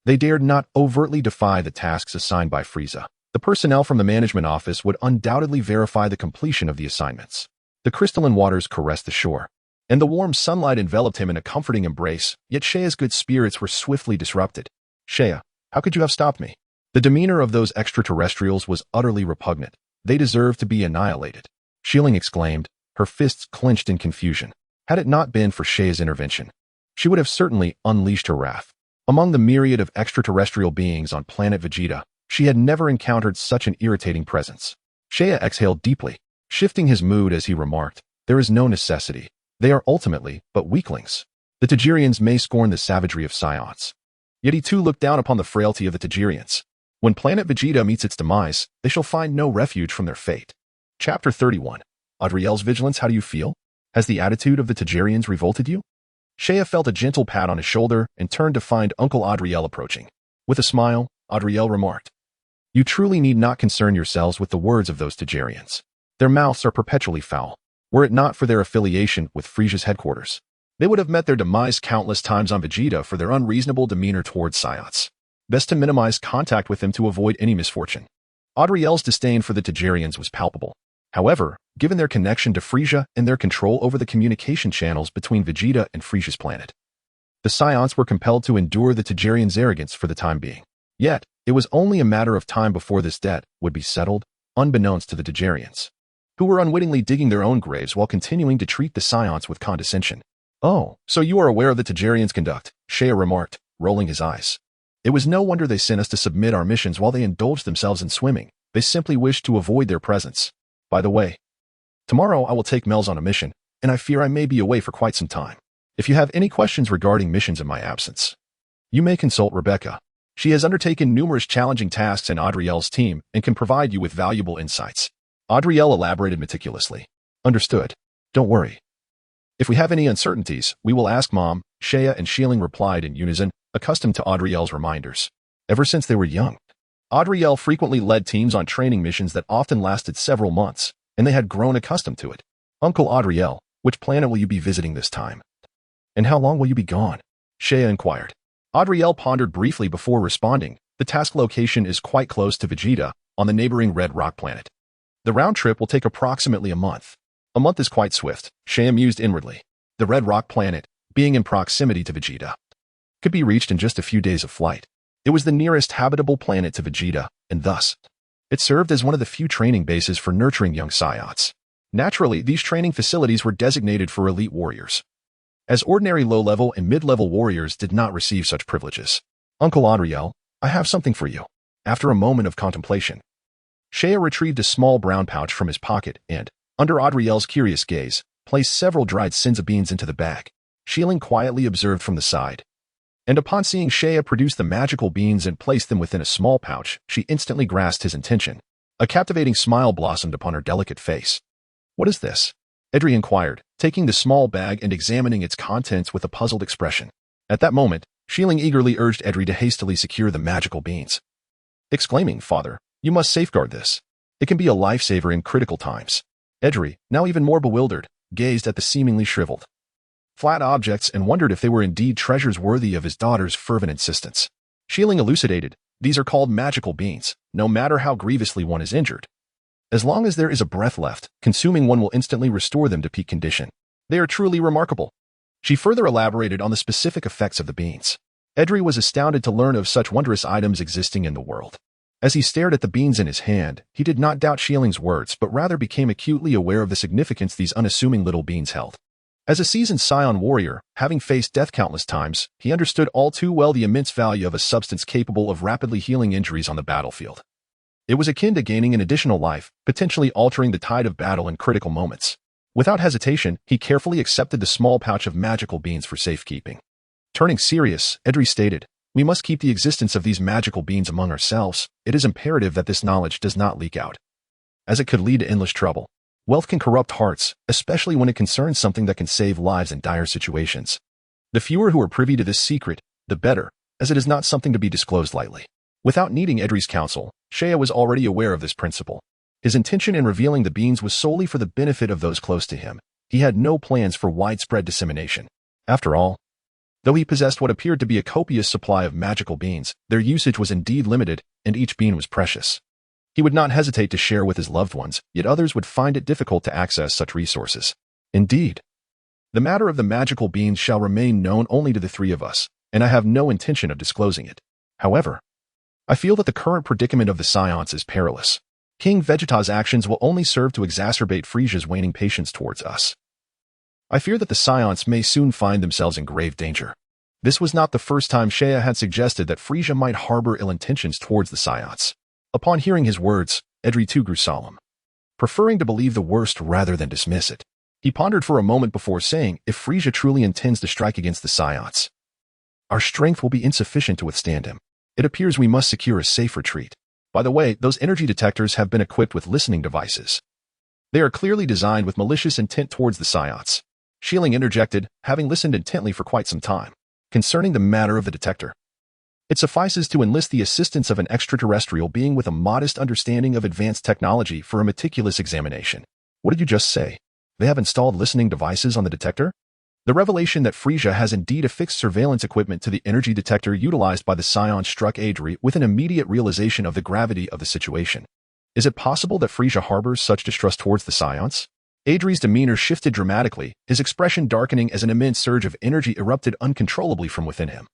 they dared not overtly defy the tasks assigned by Freeza. The personnel from the management office would undoubtedly verify the completion of the assignments. The crystalline waters caressed the shore, and the warm sunlight enveloped him in a comforting embrace, yet Shea's good spirits were swiftly disrupted. Shea, how could you have stopped me? The demeanor of those extraterrestrials was utterly repugnant. They deserved to be annihilated. Xiling exclaimed, her fists clenched in confusion. Had it not been for Shea's intervention, she would have certainly unleashed her wrath. Among the myriad of extraterrestrial beings on planet Vegeta, she had never encountered such an irritating presence. Shea exhaled deeply, shifting his mood as he remarked, there is no necessity. They are ultimately but weaklings. The Tajirians may scorn the savagery of Saiyans, yet he too looked down upon the frailty of the Tajirians. When planet Vegeta meets its demise, they shall find no refuge from their fate. Chapter 31. Adriel's vigilance. How do you feel? Has the attitude of the Tajirians revolted you? Shea felt a gentle pat on his shoulder and turned to find Uncle Adriel approaching. With a smile, Adriel remarked, you truly need not concern yourselves with the words of those Tajirians. Their mouths are perpetually foul. Were it not for their affiliation with Frieza's headquarters, they would have met their demise countless times on Vegeta for their unreasonable demeanor towards Saiyans. Best to minimize contact with them to avoid any misfortune. Adriel's disdain for the Tajirians was palpable. However, given their connection to Freeza and their control over the communication channels between Vegeta and Frieza's planet, the Saiyans were compelled to endure the Tajirians' arrogance for the time being. Yet, it was only a matter of time before this debt would be settled, unbeknownst to the Tajirians, who were unwittingly digging their own graves while continuing to treat the Saiyans with condescension. Oh, so you are aware of the Tajirians' conduct, Shea remarked, rolling his eyes. It was no wonder they sent us to submit our missions while they indulged themselves in swimming. They simply wished to avoid their presence. By the way, tomorrow I will take Mel's on a mission, and I fear I may be away for quite some time. If you have any questions regarding missions in my absence, you may consult Rebecca. She has undertaken numerous challenging tasks in Adriel's team and can provide you with valuable insights. Adriel elaborated meticulously. Understood. Don't worry. If we have any uncertainties, we will ask Mom, Shea and Xiling replied in unison, accustomed to Adriel's reminders. Ever since they were young, Adriel frequently led teams on training missions that often lasted several months, and they had grown accustomed to it. Uncle Adriel, which planet will you be visiting this time? And how long will you be gone? Shea inquired. Adriel pondered briefly before responding. The task location is quite close to Vegeta, on the neighboring Red Rock planet. The round trip will take approximately a month. A month is quite swift, Shea mused inwardly. The Red Rock planet, being in proximity to Vegeta, could be reached in just a few days of flight. It was the nearest habitable planet to Vegeta, and thus, It served as one of the few training bases for nurturing young Saiyans. Naturally, these training facilities were designated for elite warriors, as ordinary low-level and mid-level warriors did not receive such privileges. Uncle Adriel, I have something for you. After a moment of contemplation, Shea retrieved a small brown pouch from his pocket and, under Adriel's curious gaze, placed several dried Sinza beans into the bag. Shieling quietly observed from the side. And upon seeing Shea produce the magical beans and place them within a small pouch, she instantly grasped his intention. A captivating smile blossomed upon her delicate face. What is this? Edri inquired, taking the small bag and examining its contents with a puzzled expression. At that moment, Shieling eagerly urged Edri to hastily secure the magical beans, exclaiming, Father, you must safeguard this. It can be a lifesaver in critical times. Edri, now even more bewildered, gazed at the seemingly shriveled, flat objects and wondered if they were indeed treasures worthy of his daughter's fervent insistence. Shieling elucidated, these are called magical beans, no matter how grievously one is injured. As long as there is a breath left, consuming one will instantly restore them to peak condition. They are truly remarkable. She further elaborated on the specific effects of the beans. Edri was astounded to learn of such wondrous items existing in the world. As he stared at the beans in his hand, he did not doubt Shieling's words, but rather became acutely aware of the significance these unassuming little beans held. As a seasoned Saiyan warrior, having faced death countless times, he understood all too well the immense value of a substance capable of rapidly healing injuries on the battlefield. It was akin to gaining an additional life, potentially altering the tide of battle in critical moments. Without hesitation, he carefully accepted the small pouch of magical beans for safekeeping. Turning serious, Edri stated, we must keep the existence of these magical beans among ourselves. It is imperative that this knowledge does not leak out, as it could lead to endless trouble. Wealth can corrupt hearts, especially when it concerns something that can save lives in dire situations. The fewer who are privy to this secret, the better, as it is not something to be disclosed lightly. Without needing Edri's counsel, Shea was already aware of this principle. His intention in revealing the beans was solely for the benefit of those close to him. He had no plans for widespread dissemination. After all, though he possessed what appeared to be a copious supply of magical beans, their usage was indeed limited, and each bean was precious. He would not hesitate to share with his loved ones, yet others would find it difficult to access such resources. Indeed, the matter of the magical beans shall remain known only to the three of us, and I have no intention of disclosing it. However, I feel that the current predicament of the Saiyans is perilous. King Vegeta's actions will only serve to exacerbate Frieza's waning patience towards us. I fear that the Saiyans may soon find themselves in grave danger. This was not the first time Shea had suggested that Freeza might harbor ill intentions towards the Saiyans. Upon hearing his words, Edri too grew solemn, preferring to believe the worst rather than dismiss it. He pondered for a moment before saying, if Freeza truly intends to strike against the Saiyans, our strength will be insufficient to withstand him. It appears we must secure a safe retreat. By the way, those energy detectors have been equipped with listening devices. They are clearly designed with malicious intent towards the Saiyans. Shieling interjected, having listened intently for quite some time. Concerning the matter of the detector, it suffices to enlist the assistance of an extraterrestrial being with a modest understanding of advanced technology for a meticulous examination. What did you just say? They have installed listening devices on the detector? The revelation that Freeza has indeed affixed surveillance equipment to the energy detector utilized by the Saiyan struck Adri with an immediate realization of the gravity of the situation. Is it possible that Freeza harbors such distrust towards the Saiyans? Adri's demeanor shifted dramatically, his expression darkening as an immense surge of energy erupted uncontrollably from within him.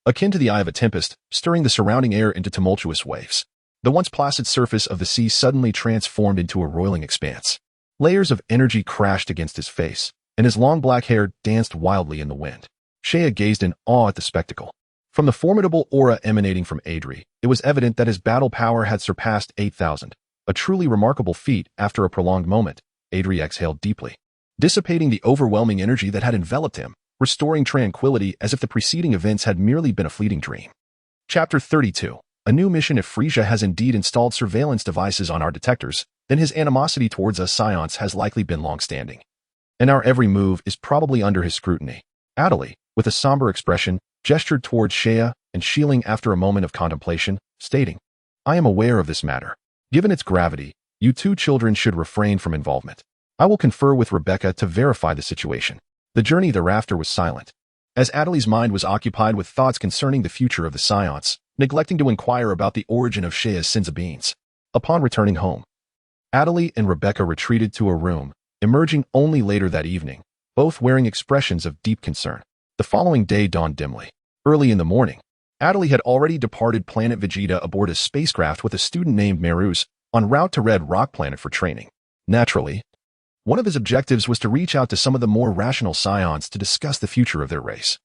Akin to the eye of a tempest, stirring the surrounding air into tumultuous waves. The once placid surface of the sea suddenly transformed into a roiling expanse. Layers of energy crashed against his face, and his long black hair danced wildly in the wind. Shea gazed in awe at the spectacle. From the formidable aura emanating from Adri, it was evident that his battle power had surpassed 8,000, a truly remarkable feat. After a prolonged moment, Adri exhaled deeply, dissipating the overwhelming energy that had enveloped him, restoring tranquility as if the preceding events had merely been a fleeting dream. Chapter 32. A new mission. If Freeza has indeed installed surveillance devices on our detectors, then his animosity towards us Saiyans has likely been long-standing, and our every move is probably under his scrutiny. Adeli, with a somber expression, gestured towards Shea and Shieling after a moment of contemplation, stating, I am aware of this matter. Given its gravity, you two children should refrain from involvement. I will confer with Rebecca to verify the situation. The journey thereafter was silent, as Adeli's mind was occupied with thoughts concerning the future of the Saiyans, neglecting to inquire about the origin of Shea's Sinza beans. Upon returning home, Adeli and Rebecca retreated to a room, emerging only later that evening, both wearing expressions of deep concern. The following day dawned dimly. Early in the morning, Adeli had already departed planet Vegeta aboard a spacecraft with a student named Meruz, en route to Red Rock Planet for training. Naturally, one of his objectives was to reach out to some of the more rational Saiyans to discuss the future of their race,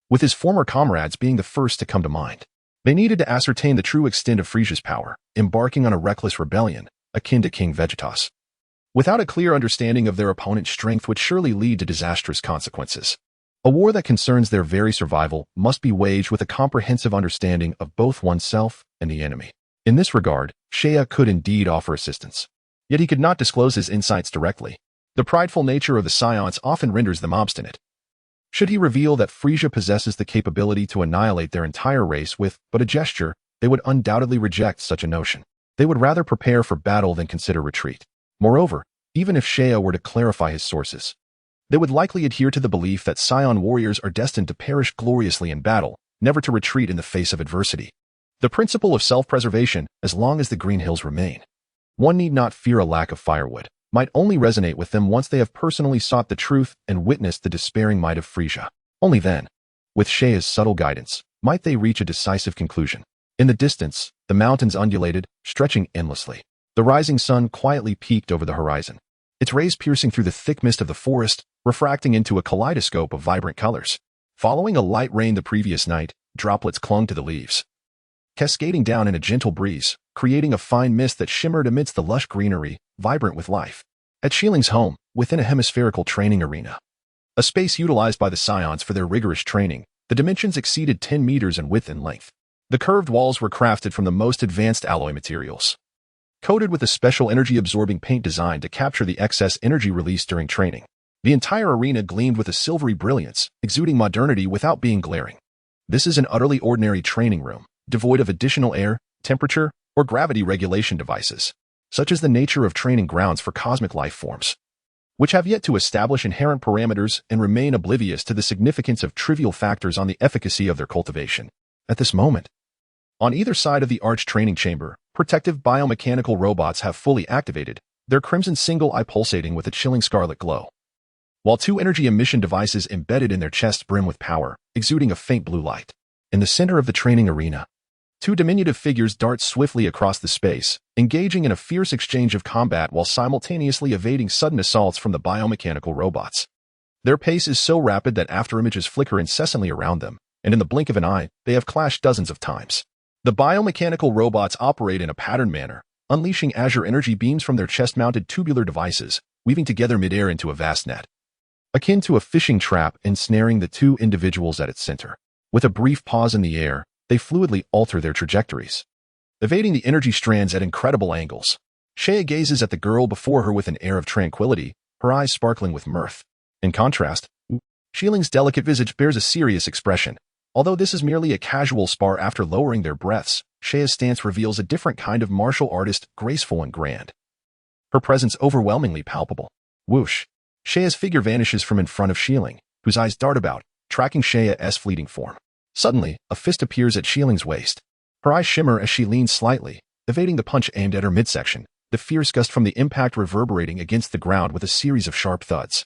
with his former comrades being the first to come to mind. They needed to ascertain the true extent of Frieza's power, embarking on a reckless rebellion, akin to King Vegetas. Without a clear understanding of their opponent's strength would surely lead to disastrous consequences. A war that concerns their very survival must be waged with a comprehensive understanding of both oneself and the enemy. In this regard, Seiya could indeed offer assistance. Yet he could not disclose his insights directly. The prideful nature of the Saiyans often renders them obstinate. Should he reveal that Frieza possesses the capability to annihilate their entire race with but a gesture, they would undoubtedly reject such a notion. They would rather prepare for battle than consider retreat. Moreover, even if Seiya were to clarify his sources, they would likely adhere to the belief that Saiyan warriors are destined to perish gloriously in battle, never to retreat in the face of adversity. The principle of self-preservation, as long as the Green Hills remain. One need not fear a lack of firewood, might only resonate with them once they have personally sought the truth and witnessed the despairing might of Frieza. Only then, with Seiya's subtle guidance, might they reach a decisive conclusion. In the distance, the mountains undulated, stretching endlessly. The rising sun quietly peeked over the horizon, its rays piercing through the thick mist of the forest, refracting into a kaleidoscope of vibrant colors. Following a light rain the previous night, droplets clung to the leaves, cascading down in a gentle breeze, creating a fine mist that shimmered amidst the lush greenery, vibrant with life. At Shiling's home, within a hemispherical training arena, a space utilized by the Saiyans for their rigorous training, the dimensions exceeded 10 meters in width and length. The curved walls were crafted from the most advanced alloy materials, coated with a special energy-absorbing paint designed to capture the excess energy released during training. The entire arena gleamed with a silvery brilliance, exuding modernity without being glaring. This is an utterly ordinary training room, devoid of additional air, temperature, or gravity regulation devices, such as the nature of training grounds for cosmic life forms, which have yet to establish inherent parameters and remain oblivious to the significance of trivial factors on the efficacy of their cultivation. At this moment, on either side of the arched training chamber, protective biomechanical robots have fully activated, their crimson single eye pulsating with a chilling scarlet glow, while two energy emission devices embedded in their chests brim with power, exuding a faint blue light. In the center of the training arena, two diminutive figures dart swiftly across the space, engaging in a fierce exchange of combat while simultaneously evading sudden assaults from the biomechanical robots. Their pace is so rapid that afterimages flicker incessantly around them, and in the blink of an eye, they have clashed dozens of times. The biomechanical robots operate in a patterned manner, unleashing azure energy beams from their chest-mounted tubular devices, weaving together midair into a vast net, akin to a fishing trap ensnaring the two individuals at its center. With a brief pause in the air, they fluidly alter their trajectories, evading the energy strands at incredible angles. Seiya gazes at the girl before her with an air of tranquility, her eyes sparkling with mirth. In contrast, Shiling's delicate visage bears a serious expression. Although this is merely a casual spar after lowering their breaths, Seiya's stance reveals a different kind of martial artist, graceful and grand, her presence overwhelmingly palpable. Whoosh! Seiya's figure vanishes from in front of Shiling, whose eyes dart about, tracking Seiya's fleeting form. Suddenly, a fist appears at Shiling's waist. Her eyes shimmer as she leans slightly, evading the punch aimed at her midsection, the fierce gust from the impact reverberating against the ground with a series of sharp thuds.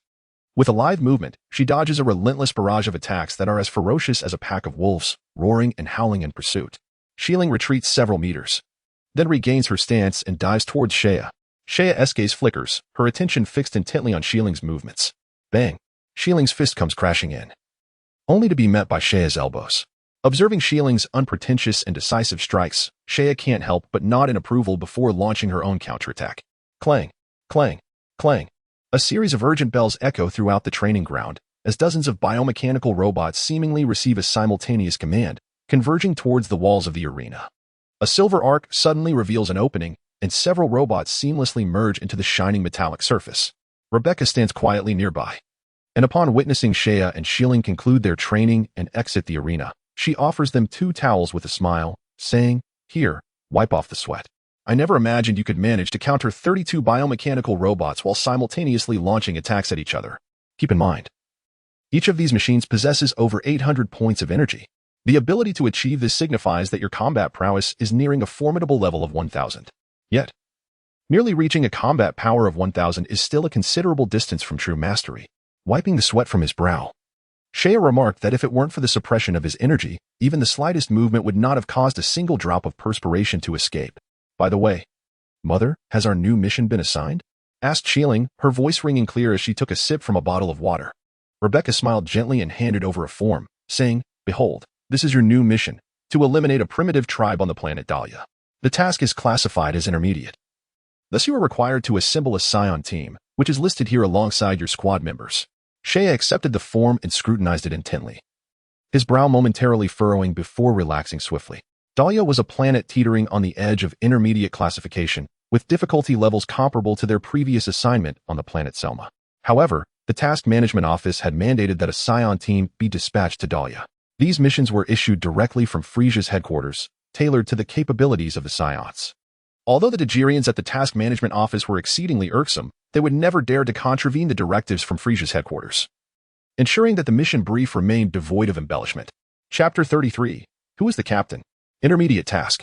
With a lithe movement, she dodges a relentless barrage of attacks that are as ferocious as a pack of wolves, roaring and howling in pursuit. Shiling retreats several meters, then regains her stance and dives towards Seiya. Seiya's gaze flickers, her attention fixed intently on Shiling's movements. Bang! Shiling's fist comes crashing in, only to be met by Seiya's elbows. Observing Shiling's unpretentious and decisive strikes, Seiya can't help but nod in approval before launching her own counterattack. Clang! Clang! Clang! A series of urgent bells echo throughout the training ground, as dozens of biomechanical robots seemingly receive a simultaneous command, converging towards the walls of the arena. A silver arc suddenly reveals an opening, and several robots seamlessly merge into the shining metallic surface. Rebecca stands quietly nearby, and upon witnessing Seiya and Shiling conclude their training and exit the arena, she offers them 2 towels with a smile, saying, "Here, wipe off the sweat. I never imagined you could manage to counter 32 biomechanical robots while simultaneously launching attacks at each other. Keep in mind, each of these machines possesses over 800 points of energy. The ability to achieve this signifies that your combat prowess is nearing a formidable level of 1000. Yet, merely reaching a combat power of 1000 is still a considerable distance from true mastery." Wiping the sweat from his brow, Seiya remarked that if it weren't for the suppression of his energy, even the slightest movement would not have caused a single drop of perspiration to escape. By the way, Mother, has our new mission been assigned? Asked Shieling, her voice ringing clear as she took a sip from a bottle of water. Rebecca smiled gently and handed over a form, saying, "Behold, this is your new mission, to eliminate a primitive tribe on the planet Dahlia. The task is classified as intermediate. Thus you are required to assemble a Saiyan team, which is listed here alongside your squad members." Shea accepted the form and scrutinized it intently, his brow momentarily furrowing before relaxing swiftly. Dahlia was a planet teetering on the edge of intermediate classification, with difficulty levels comparable to their previous assignment on the planet Selma. However, the Task Management Office had mandated that a Saiyan team be dispatched to Dahlia. These missions were issued directly from Freeza's headquarters, tailored to the capabilities of the Saiyans. Although the Nigerians at the Task Management Office were exceedingly irksome, they would never dare to contravene the directives from Freeza's headquarters, ensuring that the mission brief remained devoid of embellishment. Chapter 33. Who is the captain? Intermediate task.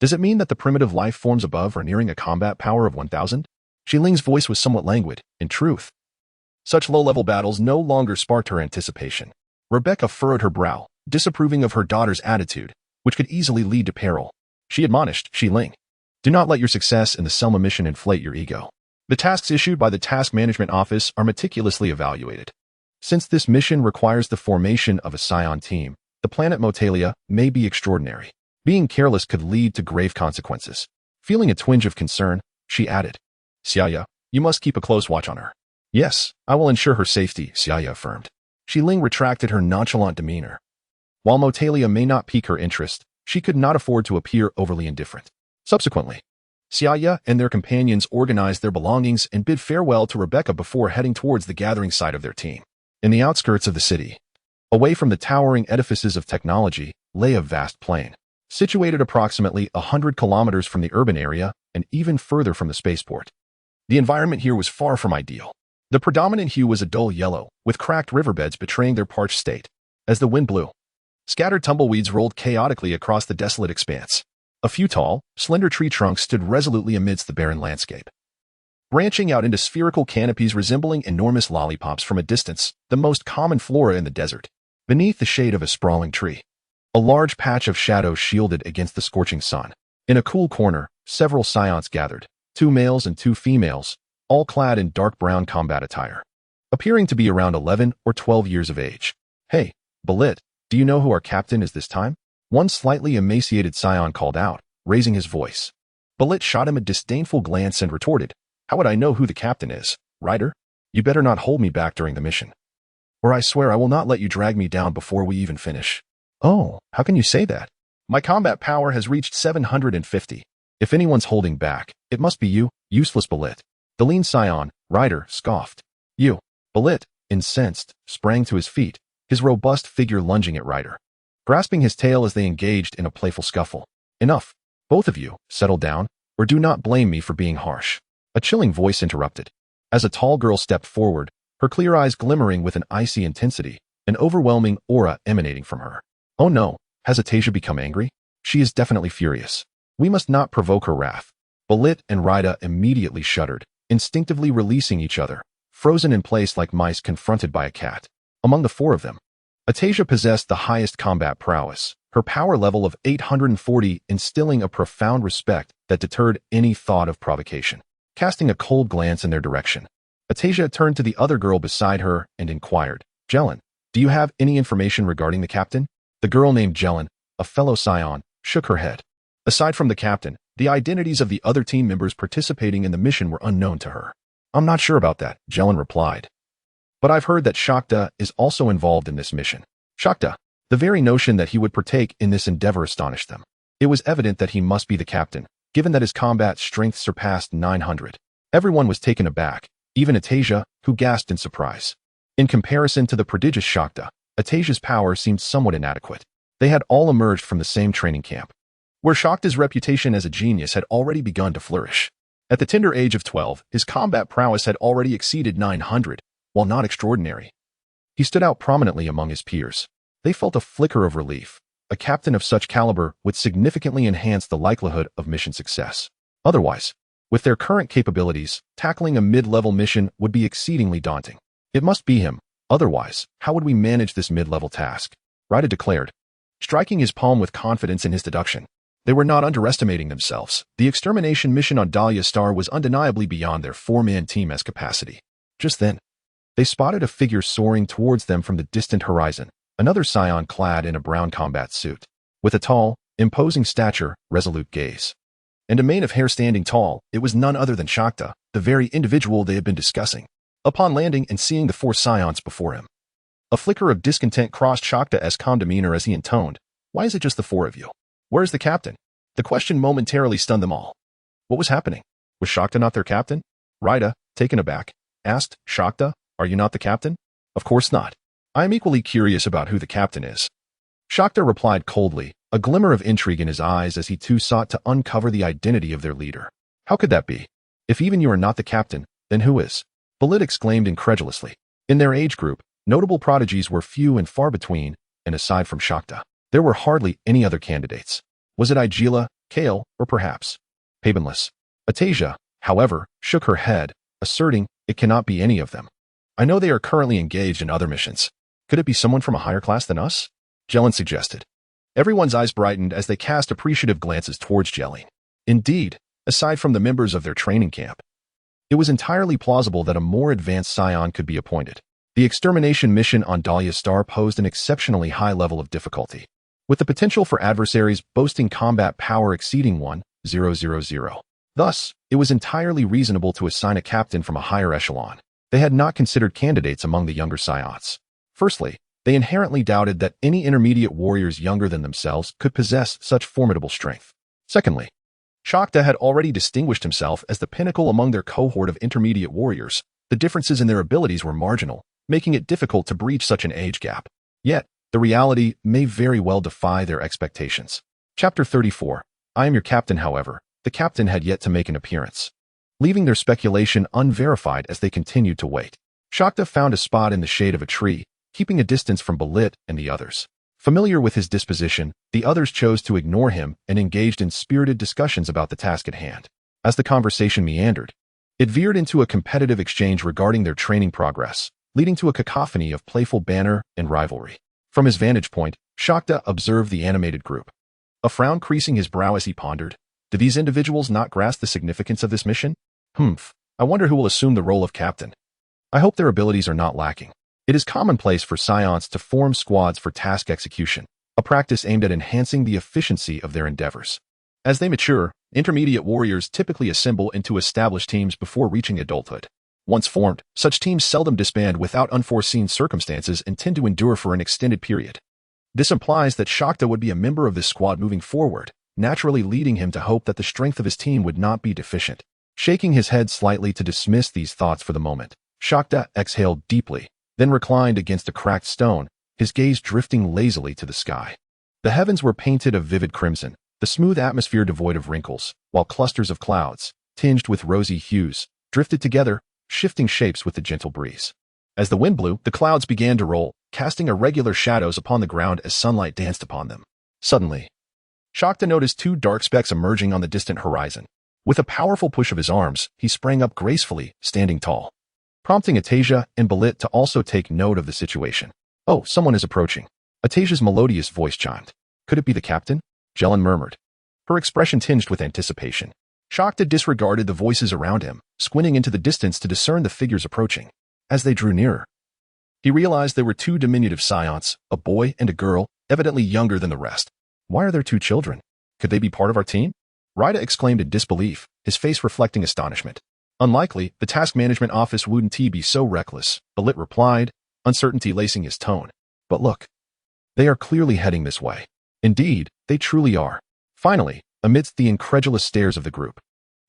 Does it mean that the primitive life forms above are nearing a combat power of 1,000? Shiling's voice was somewhat languid, in truth. Such low-level battles no longer sparked her anticipation. Rebecca furrowed her brow, disapproving of her daughter's attitude, which could easily lead to peril. She admonished Shiling, "Do not let your success in the Selma mission inflate your ego. The tasks issued by the Task Management Office are meticulously evaluated. Since this mission requires the formation of a Saiyan team, the planet Motalia may be extraordinary. Being careless could lead to grave consequences." Feeling a twinge of concern, she added, "Xiaya, you must keep a close watch on her." "Yes, I will ensure her safety," Xiaya affirmed. Shiling retracted her nonchalant demeanor. While Motalia may not pique her interest, she could not afford to appear overly indifferent. Subsequently, Xiaya and their companions organized their belongings and bid farewell to Rebecca before heading towards the gathering site of their team. In the outskirts of the city, away from the towering edifices of technology, lay a vast plain, situated approximately 100 kilometers from the urban area and even further from the spaceport. The environment here was far from ideal. The predominant hue was a dull yellow, with cracked riverbeds betraying their parched state. As the wind blew, scattered tumbleweeds rolled chaotically across the desolate expanse. A few tall, slender tree trunks stood resolutely amidst the barren landscape, branching out into spherical canopies resembling enormous lollipops from a distance, the most common flora in the desert. Beneath the shade of a sprawling tree, a large patch of shadow shielded against the scorching sun. In a cool corner, several Saiyans gathered, 2 males and 2 females, all clad in dark brown combat attire, appearing to be around 11 or 12 years of age. "Hey, Balit, do you know who our captain is this time?" One slightly emaciated Saiyan called out, raising his voice. Balit shot him a disdainful glance and retorted, "How would I know who the captain is, Ryder? You better not hold me back during the mission, or I swear I will not let you drag me down before we even finish." "Oh, how can you say that? My combat power has reached 750. If anyone's holding back, it must be you, useless Balit." The lean Saiyan, Ryder, scoffed. "You." Balit, incensed, sprang to his feet, his robust figure lunging at Ryder, grasping his tail as they engaged in a playful scuffle. "Enough. Both of you, settle down, or do not blame me for being harsh." A chilling voice interrupted. As a tall girl stepped forward, her clear eyes glimmering with an icy intensity, an overwhelming aura emanating from her. "Oh no, has Atasia become angry? She is definitely furious. We must not provoke her wrath." Balit and Ryder immediately shuddered, instinctively releasing each other, frozen in place like mice confronted by a cat. Among the 4 of them, Atasia possessed the highest combat prowess, her power level of 840 instilling a profound respect that deterred any thought of provocation. Casting a cold glance in their direction, Atasia turned to the other girl beside her and inquired, "Jelen, do you have any information regarding the captain?" The girl named Jelen, a fellow Saiyan, shook her head. Aside from the captain, the identities of the other team members participating in the mission were unknown to her. "I'm not sure about that," Jelen replied. "But I've heard that Shakta is also involved in this mission." Shakta. The very notion that he would partake in this endeavor astonished them. It was evident that he must be the captain, given that his combat strength surpassed 900. Everyone was taken aback, even Atasia, who gasped in surprise. In comparison to the prodigious Shakta, Atasia's power seemed somewhat inadequate. They had all emerged from the same training camp, where Shakta's reputation as a genius had already begun to flourish. At the tender age of 12, his combat prowess had already exceeded 900, while not extraordinary. He stood out prominently among his peers. They felt a flicker of relief. A captain of such caliber would significantly enhance the likelihood of mission success. Otherwise, with their current capabilities, tackling a mid-level mission would be exceedingly daunting. "It must be him. Otherwise, how would we manage this mid-level task?" Ryder declared, striking his palm with confidence in his deduction. They were not underestimating themselves. The extermination mission on Dahlia Star was undeniably beyond their four-man team's capacity. Just then, they spotted a figure soaring towards them from the distant horizon, another Saiyan clad in a brown combat suit, with a tall, imposing stature, resolute gaze, and a mane of hair standing tall. It was none other than Shakta, the very individual they had been discussing. Upon landing and seeing the four Saiyans before him, a flicker of discontent crossed Shakta's calm demeanor as he intoned, "Why is it just the four of you? Where's the captain?" The question momentarily stunned them all. What was happening? Was Shakta not their captain? Raida, taken aback, asked, "Shakta, are you not the captain?" "Of course not. I am equally curious about who the captain is." Shakta replied coldly, a glimmer of intrigue in his eyes as he too sought to uncover the identity of their leader. "How could that be? If even you are not the captain, then who is?" Balit exclaimed incredulously. In their age group, notable prodigies were few and far between, and aside from Shakta, there were hardly any other candidates. Was it Igila, Kale, or perhaps Pabanless? Atasia, however, shook her head, asserting, "It cannot be any of them. I know they are currently engaged in other missions. Could it be someone from a higher class than us?" Jelen suggested. Everyone's eyes brightened as they cast appreciative glances towards Jelene. Indeed, aside from the members of their training camp, it was entirely plausible that a more advanced Saiyan could be appointed. The extermination mission on Dahlia Star posed an exceptionally high level of difficulty, with the potential for adversaries boasting combat power exceeding 1,000. Thus, it was entirely reasonable to assign a captain from a higher echelon. They had not considered candidates among the younger Saiyans. Firstly, they inherently doubted that any intermediate warriors younger than themselves could possess such formidable strength. Secondly, Shakta had already distinguished himself as the pinnacle among their cohort of intermediate warriors. The differences in their abilities were marginal, making it difficult to breach such an age gap. Yet, the reality may very well defy their expectations. Chapter 34. I am your captain. However, the captain had yet to make an appearance, leaving their speculation unverified as they continued to wait. Shakta found a spot in the shade of a tree, keeping a distance from Balit and the others. Familiar with his disposition, the others chose to ignore him and engaged in spirited discussions about the task at hand. As the conversation meandered, it veered into a competitive exchange regarding their training progress, leading to a cacophony of playful banter and rivalry. From his vantage point, Shakta observed the animated group, a frown creasing his brow as he pondered. Do these individuals not grasp the significance of this mission? I wonder who will assume the role of captain. I hope their abilities are not lacking. It is commonplace for Saiyans to form squads for task execution, a practice aimed at enhancing the efficiency of their endeavors. As they mature, intermediate warriors typically assemble into established teams before reaching adulthood. Once formed, such teams seldom disband without unforeseen circumstances and tend to endure for an extended period. This implies that Shakta would be a member of this squad moving forward, naturally leading him to hope that the strength of his team would not be deficient. Shaking his head slightly to dismiss these thoughts for the moment, Shakta exhaled deeply, then reclined against a cracked stone, his gaze drifting lazily to the sky. The heavens were painted a vivid crimson, the smooth atmosphere devoid of wrinkles, while clusters of clouds, tinged with rosy hues, drifted together, shifting shapes with the gentle breeze. As the wind blew, the clouds began to roll, casting irregular shadows upon the ground as sunlight danced upon them. Suddenly, Shakta noticed two dark specks emerging on the distant horizon. With a powerful push of his arms, he sprang up gracefully, standing tall, prompting Atasia and Balit to also take note of the situation. "Oh, someone is approaching." Atasia's melodious voice chimed. "Could it be the captain?" Jelen murmured, her expression tinged with anticipation. Shakta disregarded the voices around him, squinting into the distance to discern the figures approaching. As they drew nearer, he realized there were two diminutive Saiyans, a boy and a girl, evidently younger than the rest. "Why are there two children? Could they be part of our team?" Raida exclaimed in disbelief, his face reflecting astonishment. "Unlikely, the task management office wouldn't be so reckless," Balit replied, uncertainty lacing his tone. "But look, they are clearly heading this way." Indeed, they truly are. Finally, amidst the incredulous stares of the group,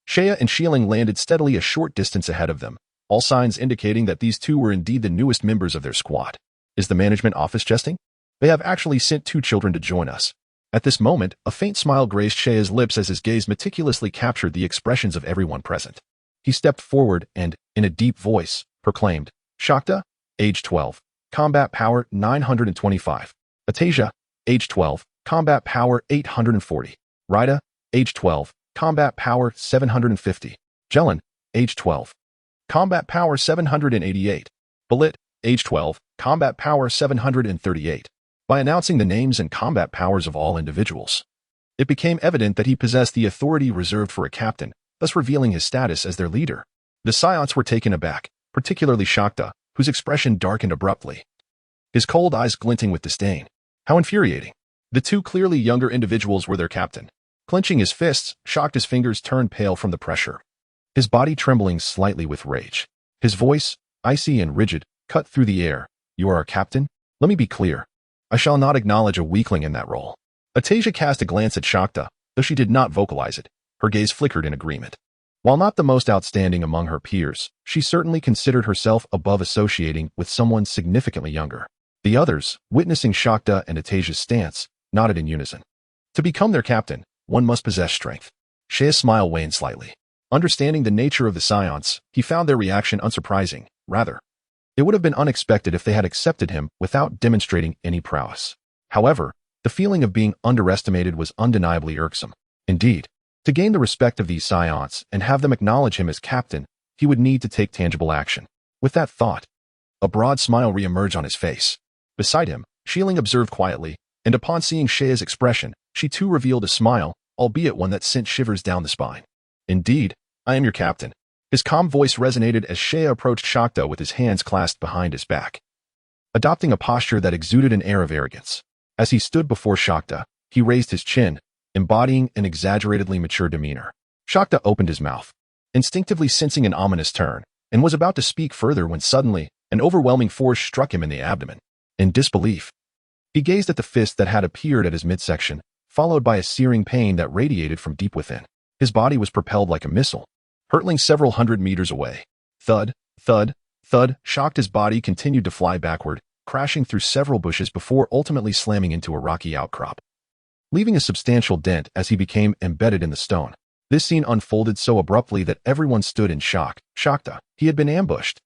Shea and Shieling landed steadily a short distance ahead of them, all signs indicating that these two were indeed the newest members of their squad. Is the management office jesting? They have actually sent two children to join us. At this moment, a faint smile graced Shea's lips as his gaze meticulously captured the expressions of everyone present. He stepped forward and, in a deep voice, proclaimed, "Shakta, age 12, combat power 925. Atasia, age 12, combat power 840. Raida, age 12, combat power 750. Jelen, age 12, combat power 788. Balit, age 12, combat power 738. By announcing the names and combat powers of all individuals, It became evident that he possessed the authority reserved for a captain, thus revealing his status as their leader. The Saiyans were taken aback, particularly Shakta, whose expression darkened abruptly, his cold eyes glinting with disdain. How infuriating. The two clearly younger individuals were their captain. Clenching his fists, Shakta's fingers turned pale from the pressure, his body trembling slightly with rage. His voice, icy and rigid, cut through the air. You are our captain? Let me be clear. I shall not acknowledge a weakling in that role. Atasia cast a glance at Shakta, though she did not vocalize it. Her gaze flickered in agreement. While not the most outstanding among her peers, she certainly considered herself above associating with someone significantly younger. The others, witnessing Shakta and Atasia's stance, nodded in unison. To become their captain, one must possess strength. Sheia's smile waned slightly. Understanding the nature of the Saiyans, he found their reaction unsurprising. Rather, it would have been unexpected if they had accepted him without demonstrating any prowess. However, the feeling of being underestimated was undeniably irksome. Indeed, to gain the respect of these Saiyans and have them acknowledge him as captain, he would need to take tangible action. With that thought, a broad smile re-emerged on his face. Beside him, Shieling observed quietly, and upon seeing Sheia's expression, she too revealed a smile, albeit one that sent shivers down the spine. Indeed, I am your captain. His calm voice resonated as Sheia approached Shakta with his hands clasped behind his back, adopting a posture that exuded an air of arrogance. As he stood before Shakta, he raised his chin, embodying an exaggeratedly mature demeanor. Shakta opened his mouth, instinctively sensing an ominous turn, and was about to speak further when suddenly, an overwhelming force struck him in the abdomen. In disbelief, he gazed at the fist that had appeared at his midsection, followed by a searing pain that radiated from deep within. His body was propelled like a missile, hurtling several hundred meters away. Thud, thud, thud, Shakta's body continued to fly backward, crashing through several bushes before ultimately slamming into a rocky outcrop, leaving a substantial dent as he became embedded in the stone. This scene unfolded so abruptly that everyone stood in shock. Shakta, he had been ambushed.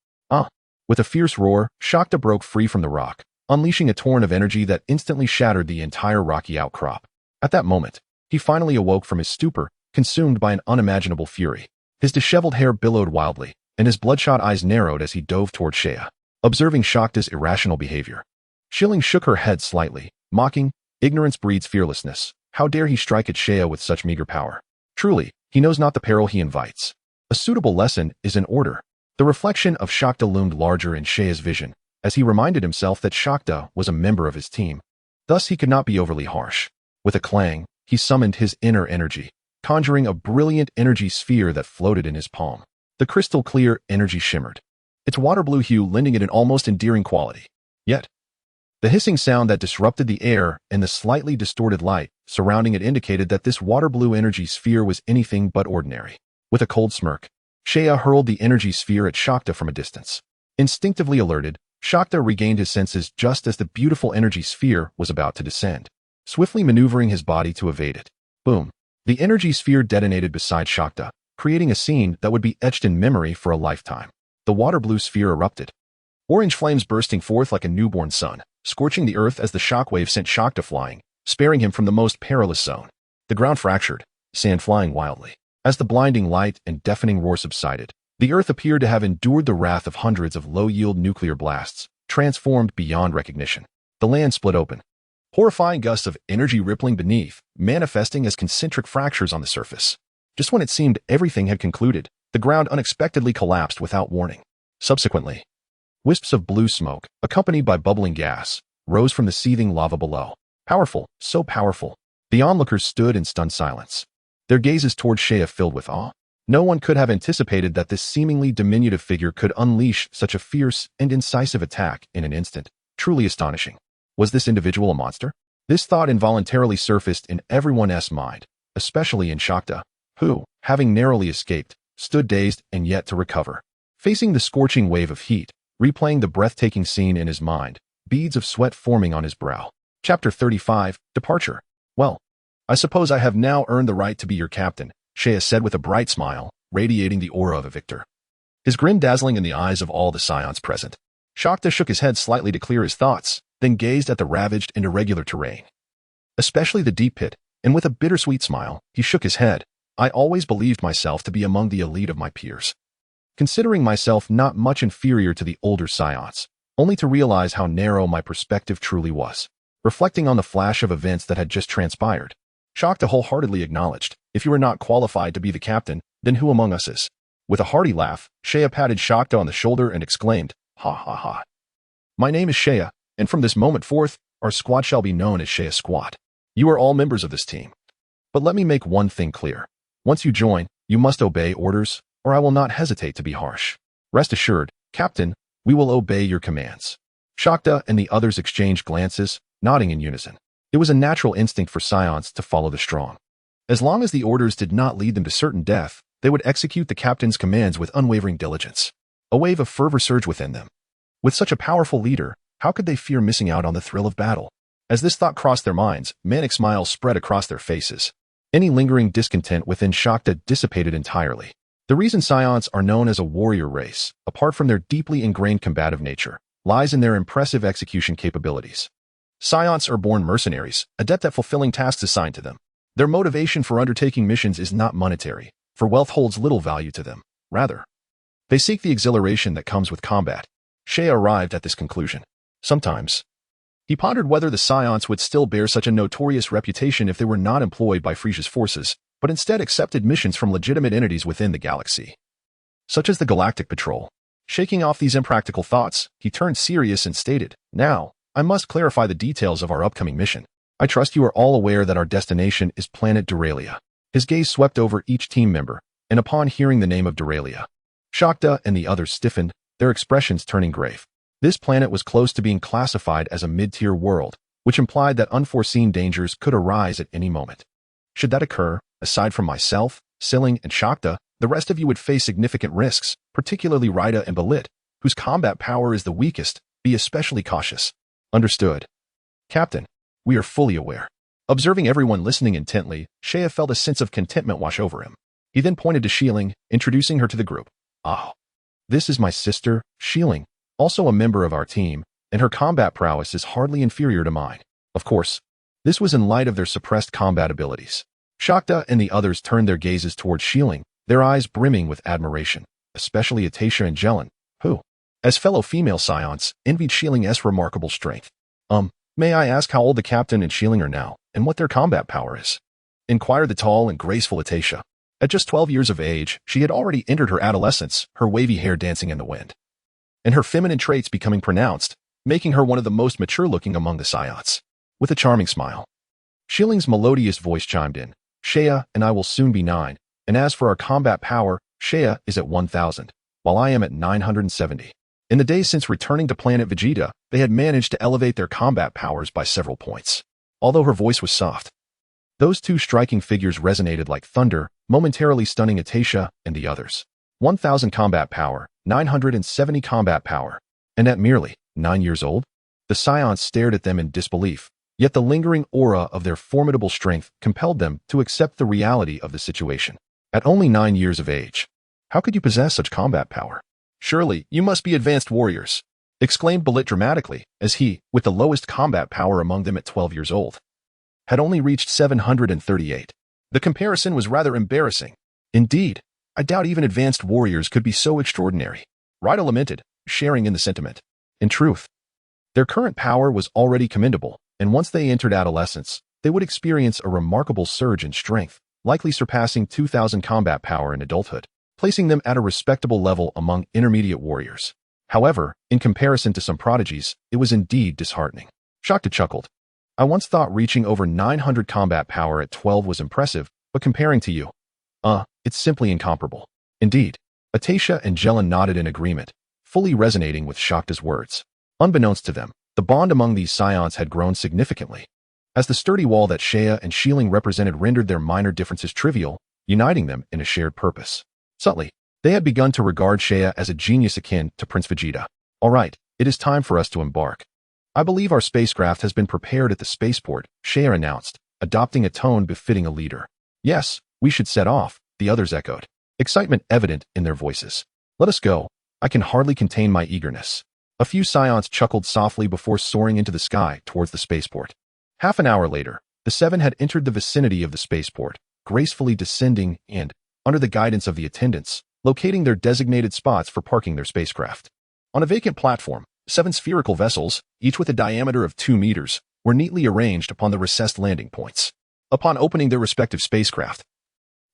With a fierce roar, Shakta broke free from the rock, unleashing a torrent of energy that instantly shattered the entire rocky outcrop. At that moment, he finally awoke from his stupor, consumed by an unimaginable fury. His disheveled hair billowed wildly, and his bloodshot eyes narrowed as he dove toward Sheia, observing Shakta's irrational behavior. Shilling shook her head slightly, mocking, ignorance breeds fearlessness. How dare he strike at Sheia with such meager power? Truly, he knows not the peril he invites. A suitable lesson is in order. The reflection of Shakta loomed larger in Sheia's vision, as he reminded himself that Shakta was a member of his team. Thus he could not be overly harsh. With a clang, he summoned his inner energy, conjuring a brilliant energy sphere that floated in his palm. The crystal-clear energy shimmered, its water-blue hue lending it an almost endearing quality. Yet, the hissing sound that disrupted the air and the slightly distorted light surrounding it indicated that this water-blue energy sphere was anything but ordinary. With a cold smirk, Sheia hurled the energy sphere at Shakta from a distance. Instinctively alerted, Shakta regained his senses just as the beautiful energy sphere was about to descend, swiftly maneuvering his body to evade it. Boom! The energy sphere detonated beside Shakta, creating a scene that would be etched in memory for a lifetime. The water-blue sphere erupted, orange flames bursting forth like a newborn sun, scorching the earth as the shockwave sent Shakta flying, sparing him from the most perilous zone. The ground fractured, sand flying wildly. As the blinding light and deafening roar subsided, the earth appeared to have endured the wrath of hundreds of low-yield nuclear blasts, transformed beyond recognition. The land split open, horrifying gusts of energy rippling beneath, manifesting as concentric fractures on the surface. Just when it seemed everything had concluded, the ground unexpectedly collapsed without warning. Subsequently, wisps of blue smoke, accompanied by bubbling gas, rose from the seething lava below. Powerful, so powerful. The onlookers stood in stunned silence, their gazes toward Sheia filled with awe. No one could have anticipated that this seemingly diminutive figure could unleash such a fierce and incisive attack in an instant. Truly astonishing. Was this individual a monster? This thought involuntarily surfaced in everyone's mind, especially in Shakta, who, having narrowly escaped, stood dazed and yet to recover. Facing the scorching wave of heat, replaying the breathtaking scene in his mind, beads of sweat forming on his brow. Chapter 35, Departure. Well, I suppose I have now earned the right to be your captain, Sheia said with a bright smile, radiating the aura of a victor. His grin dazzling in the eyes of all the Saiyans present. Shakta shook his head slightly to clear his thoughts, then gazed at the ravaged and irregular terrain, especially the deep pit, and with a bittersweet smile, he shook his head. I always believed myself to be among the elite of my peers, considering myself not much inferior to the older Saiyans, only to realize how narrow my perspective truly was. Reflecting on the flash of events that had just transpired, Shakta wholeheartedly acknowledged, if you are not qualified to be the captain, then who among us is? With a hearty laugh, Shea patted Shakta on the shoulder and exclaimed, ha ha ha. My name is Shea, and from this moment forth, our squad shall be known as Shea Squad. You are all members of this team. But let me make one thing clear. Once you join, you must obey orders, or I will not hesitate to be harsh. Rest assured, Captain, we will obey your commands. Shakta and the others exchanged glances, nodding in unison. It was a natural instinct for Saiyans to follow the strong. As long as the orders did not lead them to certain death, they would execute the captain's commands with unwavering diligence. A wave of fervor surged within them. With such a powerful leader, how could they fear missing out on the thrill of battle? As this thought crossed their minds, manic smiles spread across their faces. Any lingering discontent within Shakta dissipated entirely. The reason Saiyans are known as a warrior race, apart from their deeply ingrained combative nature, lies in their impressive execution capabilities. Saiyans are born mercenaries, adept at fulfilling tasks assigned to them. Their motivation for undertaking missions is not monetary, for wealth holds little value to them. Rather, they seek the exhilaration that comes with combat. Shea arrived at this conclusion. Sometimes, he pondered whether the Saiyans would still bear such a notorious reputation if they were not employed by Freeza's forces, but instead accepted missions from legitimate entities within the galaxy, such as the Galactic Patrol. Shaking off these impractical thoughts, he turned serious and stated, Now, I must clarify the details of our upcoming mission. I trust you are all aware that our destination is planet Duralia. His gaze swept over each team member, and upon hearing the name of Duralia, Shakta and the others stiffened, their expressions turning grave. This planet was close to being classified as a mid-tier world, which implied that unforeseen dangers could arise at any moment. Should that occur, aside from myself, Siling, and Shakta, the rest of you would face significant risks, particularly Raida and Balit, whose combat power is the weakest. Be especially cautious. Understood. Captain, we are fully aware. Observing everyone listening intently, Shea felt a sense of contentment wash over him. He then pointed to Shieling, introducing her to the group. Ah, this is my sister, Shieling, also a member of our team, and her combat prowess is hardly inferior to mine. Of course, this was in light of their suppressed combat abilities. Shakta and the others turned their gazes towards Shieling, their eyes brimming with admiration, especially Atasha and Jelen, who, as fellow female Saiyans, envied Shieling's remarkable strength. May I ask how old the captain and Shieling are now, and what their combat power is? Inquired the tall and graceful Atasha. At just 12 years of age, she had already entered her adolescence, her wavy hair dancing in the wind, and her feminine traits becoming pronounced, making her one of the most mature-looking among the Saiyans. With a charming smile, Shieling's melodious voice chimed in. Shea and I will soon be 9, and as for our combat power, Shea is at 1,000, while I am at 970. In the days since returning to planet Vegeta, they had managed to elevate their combat powers by several points. Although her voice was soft, those two striking figures resonated like thunder, momentarily stunning Atasha and the others. 1,000 combat power, 970 combat power, and at merely 9 years old? The Saiyans stared at them in disbelief, yet the lingering aura of their formidable strength compelled them to accept the reality of the situation. At only 9 years of age, how could you possess such combat power? Surely, you must be advanced warriors, exclaimed Balit dramatically, as he, with the lowest combat power among them at 12 years old, had only reached 738. The comparison was rather embarrassing. Indeed, I doubt even advanced warriors could be so extraordinary. Raida lamented, sharing in the sentiment. In truth, their current power was already commendable, and once they entered adolescence, they would experience a remarkable surge in strength, likely surpassing 2,000 combat power in adulthood, placing them at a respectable level among intermediate warriors. However, in comparison to some prodigies, it was indeed disheartening. Shakta chuckled. I once thought reaching over 900 combat power at 12 was impressive, but comparing to you, it's simply incomparable. Indeed, Atasha and Jelen nodded in agreement, fully resonating with Shakta's words. Unbeknownst to them, the bond among these Saiyans had grown significantly, as the sturdy wall that Shea and Shieling represented rendered their minor differences trivial, uniting them in a shared purpose. Subtly, they had begun to regard Shea as a genius akin to Prince Vegeta. All right, it is time for us to embark. I believe our spacecraft has been prepared at the spaceport, Shea announced, adopting a tone befitting a leader. Yes, we should set off, the others echoed, excitement evident in their voices. Let us go. I can hardly contain my eagerness. A few Saiyans chuckled softly before soaring into the sky towards the spaceport. Half an hour later, the 7 had entered the vicinity of the spaceport, gracefully descending and, under the guidance of the attendants, locating their designated spots for parking their spacecraft. On a vacant platform, 7 spherical vessels, each with a diameter of 2 meters, were neatly arranged upon the recessed landing points. Upon opening their respective spacecraft,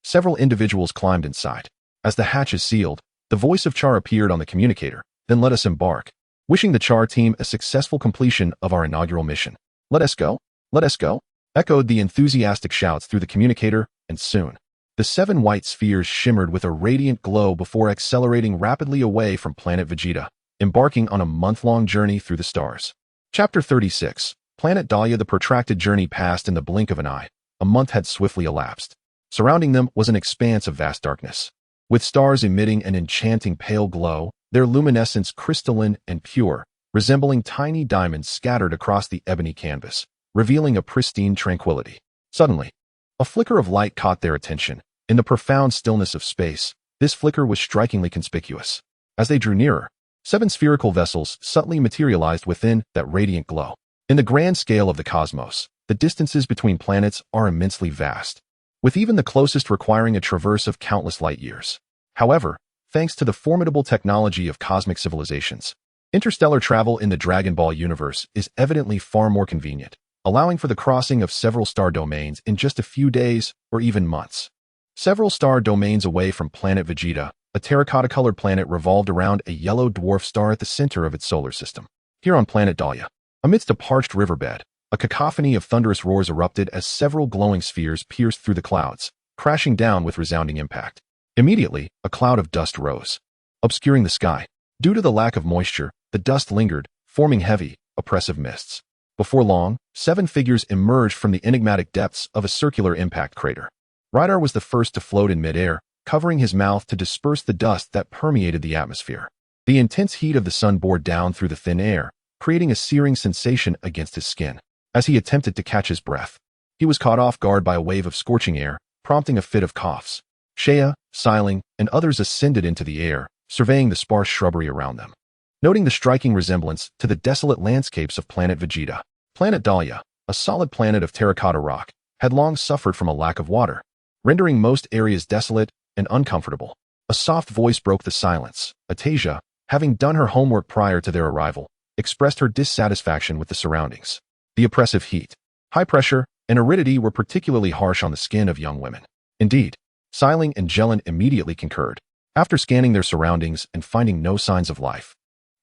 several individuals climbed inside. As the hatch is sealed, the voice of Char appeared on the communicator. Then let us embark. Wishing the Char team a successful completion of our inaugural mission. Let us go. Let us go. Echoed the enthusiastic shouts through the communicator, and soon, the 7 white spheres shimmered with a radiant glow before accelerating rapidly away from planet Vegeta, embarking on a month-long journey through the stars. Chapter 36. Planet Dahlia. The protracted journey passed in the blink of an eye. A month had swiftly elapsed. Surrounding them was an expanse of vast darkness, with stars emitting an enchanting pale glow, their luminescence crystalline and pure, resembling tiny diamonds scattered across the ebony canvas, revealing a pristine tranquility. Suddenly, a flicker of light caught their attention. In the profound stillness of space, this flicker was strikingly conspicuous. As they drew nearer, 7 spherical vessels subtly materialized within that radiant glow. In the grand scale of the cosmos, the distances between planets are immensely vast, with even the closest requiring a traverse of countless light years. However, thanks to the formidable technology of cosmic civilizations, interstellar travel in the Dragon Ball universe is evidently far more convenient, allowing for the crossing of several star domains in just a few days or even months. Several star domains away from planet Vegeta, a terracotta-colored planet revolved around a yellow dwarf star at the center of its solar system. Here on planet Dahlia, amidst a parched riverbed, a cacophony of thunderous roars erupted as several glowing spheres pierced through the clouds, crashing down with resounding impact. Immediately, a cloud of dust rose, obscuring the sky. Due to the lack of moisture, the dust lingered, forming heavy, oppressive mists. Before long, 7 figures emerged from the enigmatic depths of a circular impact crater. Rydar was the first to float in midair, covering his mouth to disperse the dust that permeated the atmosphere. The intense heat of the sun bore down through the thin air, creating a searing sensation against his skin. As he attempted to catch his breath, he was caught off guard by a wave of scorching air, prompting a fit of coughs. Saiyan, Saiyan, and others ascended into the air, surveying the sparse shrubbery around them, noting the striking resemblance to the desolate landscapes of planet Vegeta. Planet Dahlia, a solid planet of terracotta rock, had long suffered from a lack of water, rendering most areas desolate and uncomfortable. A soft voice broke the silence. Atasia, having done her homework prior to their arrival, expressed her dissatisfaction with the surroundings. The oppressive heat, high pressure, and aridity were particularly harsh on the skin of young women. Indeed, Saiyan and Jelen immediately concurred. After scanning their surroundings and finding no signs of life,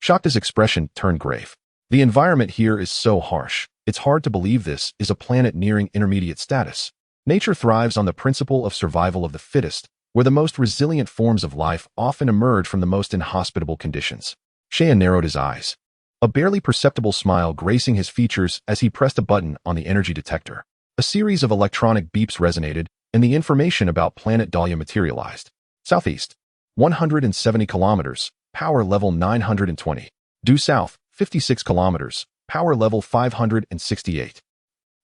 Shakta's expression turned grave. The environment here is so harsh, it's hard to believe this is a planet nearing intermediate status. Nature thrives on the principle of survival of the fittest, where the most resilient forms of life often emerge from the most inhospitable conditions. Saiyan narrowed his eyes, a barely perceptible smile gracing his features as he pressed a button on the energy detector. A series of electronic beeps resonated, and the information about planet Dahlia materialized. Southeast, 170 kilometers, power level 920. Due south, 56 kilometers, power level 568.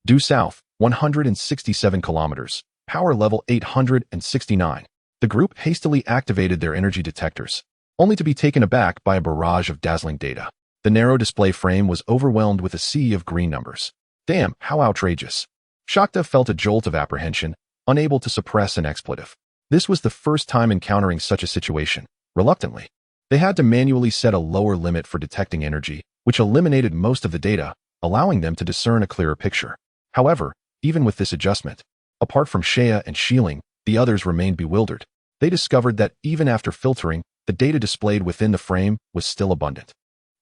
Due south, 167 kilometers, power level 869. The group hastily activated their energy detectors, only to be taken aback by a barrage of dazzling data. The narrow display frame was overwhelmed with a sea of green numbers. Damn, how outrageous. Shakta felt a jolt of apprehension, unable to suppress an expletive. This was the first time encountering such a situation. Reluctantly, they had to manually set a lower limit for detecting energy, which eliminated most of the data, allowing them to discern a clearer picture. However, even with this adjustment, apart from Shea and Shieling, the others remained bewildered. They discovered that even after filtering, the data displayed within the frame was still abundant,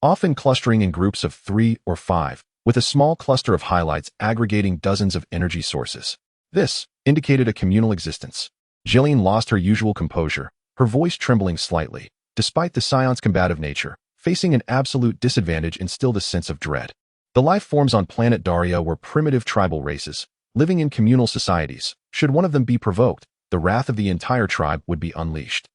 often clustering in groups of 3 or 5, with a small cluster of highlights aggregating dozens of energy sources. This indicated a communal existence. Jillian lost her usual composure, her voice trembling slightly. Despite the Saiyans' combative nature, facing an absolute disadvantage instilled a sense of dread. The life forms on planet Dahlia were primitive tribal races, living in communal societies. Should one of them be provoked, the wrath of the entire tribe would be unleashed.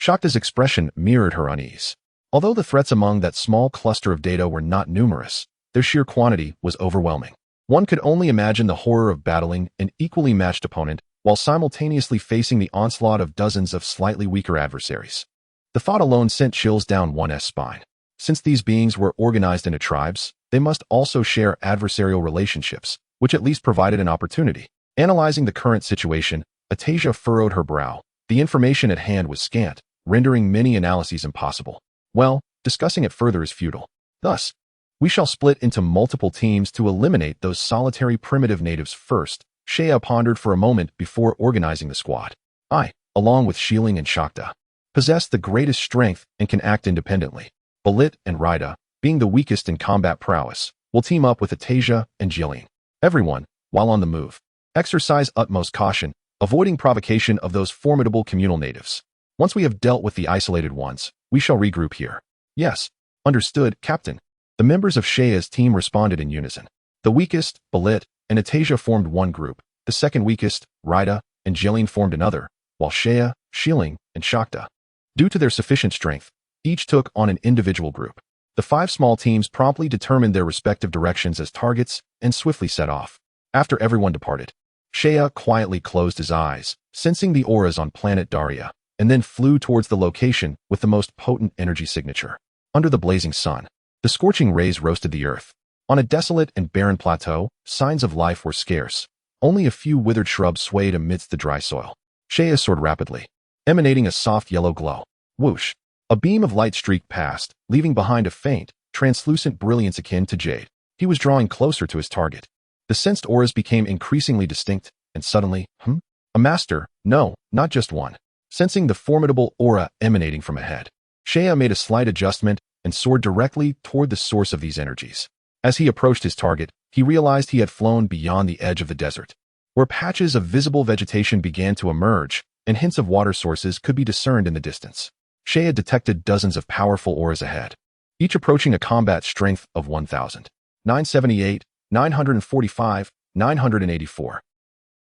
Shakta's expression mirrored her unease. Although the threats among that small cluster of data were not numerous, their sheer quantity was overwhelming. One could only imagine the horror of battling an equally matched opponent while simultaneously facing the onslaught of dozens of slightly weaker adversaries. The thought alone sent chills down one's spine. Since these beings were organized into tribes, they must also share adversarial relationships, which at least provided an opportunity. Analyzing the current situation, Atasia furrowed her brow. The information at hand was scant, rendering many analyses impossible. Well, discussing it further is futile. Thus, we shall split into multiple teams to eliminate those solitary primitive natives first, Shea pondered for a moment before organizing the squad. I, along with Shieling and Shakta, possess the greatest strength and can act independently. Balit and Rida, being the weakest in combat prowess, will team up with Atasia and Jillian. Everyone, while on the move, exercise utmost caution, avoiding provocation of those formidable communal natives. Once we have dealt with the isolated ones, we shall regroup here. Yes. Understood, Captain. The members of Shea's team responded in unison. The weakest, Balit, and Atasia formed one group. The second weakest, Rida, and Jillian formed another, while Shea, Shieling, and Shakta, due to their sufficient strength, each took on an individual group. The 5 small teams promptly determined their respective directions as targets and swiftly set off. After everyone departed, Shea quietly closed his eyes, sensing the auras on planet Daria, and then flew towards the location with the most potent energy signature. Under the blazing sun, the scorching rays roasted the earth. On a desolate and barren plateau, signs of life were scarce. Only a few withered shrubs swayed amidst the dry soil. Shea soared rapidly, emanating a soft yellow glow. Whoosh! A beam of light streaked past, leaving behind a faint, translucent brilliance akin to jade. He was drawing closer to his target. The sensed auras became increasingly distinct, and suddenly, a master, no, not just one. Sensing the formidable aura emanating from ahead, Shea made a slight adjustment and soared directly toward the source of these energies. As he approached his target, he realized he had flown beyond the edge of the desert, where patches of visible vegetation began to emerge, and hints of water sources could be discerned in the distance. Shea detected dozens of powerful auras ahead, each approaching a combat strength of 1,000. 978, 945, 984.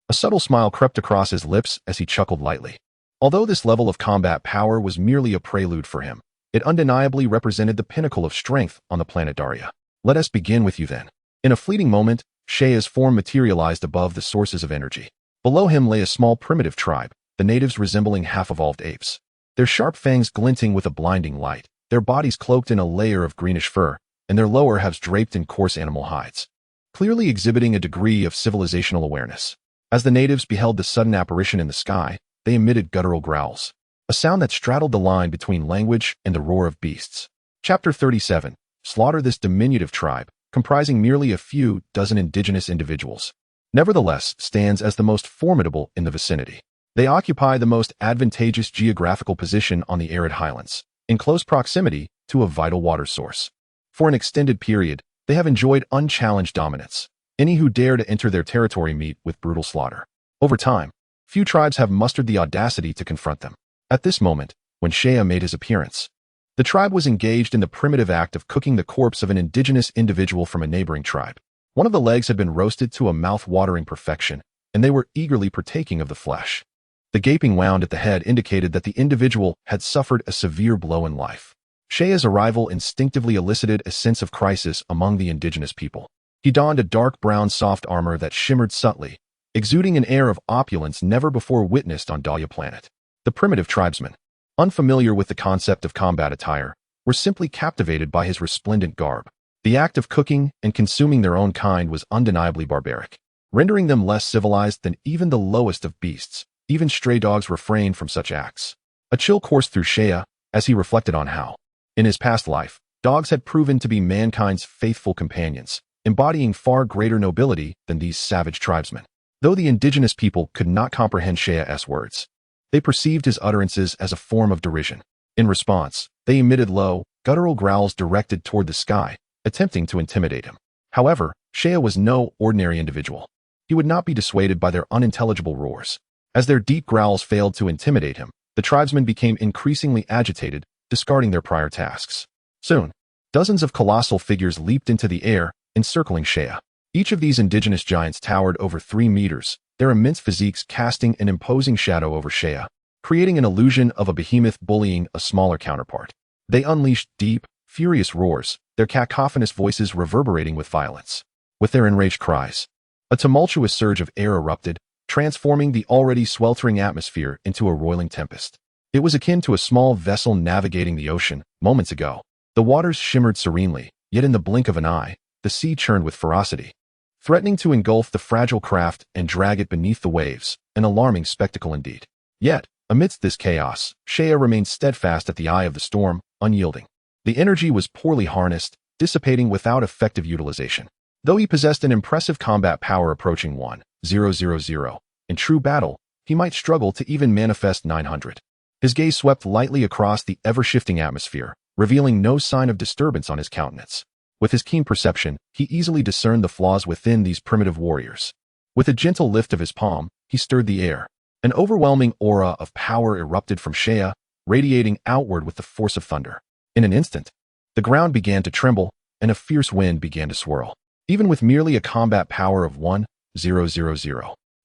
A subtle smile crept across his lips as he chuckled lightly. Although this level of combat power was merely a prelude for him, it undeniably represented the pinnacle of strength on the planet Daria. Let us begin with you then. In a fleeting moment, Shea's form materialized above the sources of energy. Below him lay a small primitive tribe, the natives resembling half-evolved apes. Their sharp fangs glinting with a blinding light, their bodies cloaked in a layer of greenish fur, and their lower halves draped in coarse animal hides, clearly exhibiting a degree of civilizational awareness. As the natives beheld the sudden apparition in the sky, they emitted guttural growls, a sound that straddled the line between language and the roar of beasts. Chapter 37. Slaughter this diminutive tribe, comprising merely a few dozen indigenous individuals, nevertheless stands as the most formidable in the vicinity. They occupy the most advantageous geographical position on the arid highlands, in close proximity to a vital water source. For an extended period, they have enjoyed unchallenged dominance. Any who dare to enter their territory meet with brutal slaughter. Over time, few tribes have mustered the audacity to confront them. At this moment, when Shea made his appearance, the tribe was engaged in the primitive act of cooking the corpse of an indigenous individual from a neighboring tribe. One of the legs had been roasted to a mouth-watering perfection, and they were eagerly partaking of the flesh. The gaping wound at the head indicated that the individual had suffered a severe blow in life. Shea's arrival instinctively elicited a sense of crisis among the indigenous people. He donned a dark brown soft armor that shimmered subtly, exuding an air of opulence never before witnessed on Dahlia Planet. The primitive tribesmen, unfamiliar with the concept of combat attire, were simply captivated by his resplendent garb. The act of cooking and consuming their own kind was undeniably barbaric, rendering them less civilized than even the lowest of beasts. Even stray dogs refrained from such acts. A chill coursed through Shea as he reflected on how, in his past life, dogs had proven to be mankind's faithful companions, embodying far greater nobility than these savage tribesmen. Though the indigenous people could not comprehend Shea's words, they perceived his utterances as a form of derision. In response, they emitted low, guttural growls directed toward the sky, attempting to intimidate him. However, Shea was no ordinary individual. He would not be dissuaded by their unintelligible roars. As their deep growls failed to intimidate him, the tribesmen became increasingly agitated, discarding their prior tasks. Soon, dozens of colossal figures leaped into the air, encircling Shea. Each of these indigenous giants towered over 3 meters, their immense physiques casting an imposing shadow over Shea, creating an illusion of a behemoth bullying a smaller counterpart. They unleashed deep, furious roars, their cacophonous voices reverberating with violence. With their enraged cries, a tumultuous surge of air erupted, transforming the already sweltering atmosphere into a roiling tempest. It was akin to a small vessel navigating the ocean. Moments ago, the waters shimmered serenely, yet in the blink of an eye, the sea churned with ferocity, threatening to engulf the fragile craft and drag it beneath the waves, an alarming spectacle indeed. Yet, amidst this chaos, Shea remained steadfast at the eye of the storm, unyielding. The energy was poorly harnessed, dissipating without effective utilization. Though he possessed an impressive combat power approaching 1,000 000. In true battle, he might struggle to even manifest 900. His gaze swept lightly across the ever-shifting atmosphere, revealing no sign of disturbance on his countenance. With his keen perception, he easily discerned the flaws within these primitive warriors. With a gentle lift of his palm, he stirred the air. An overwhelming aura of power erupted from Saiyan, radiating outward with the force of thunder. In an instant, the ground began to tremble, and a fierce wind began to swirl. Even with merely a combat power of 1,000,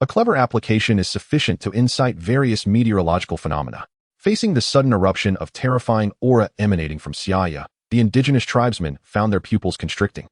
a clever application is sufficient to incite various meteorological phenomena. Facing the sudden eruption of terrifying aura emanating from Saiyan, the indigenous tribesmen found their pupils constricting,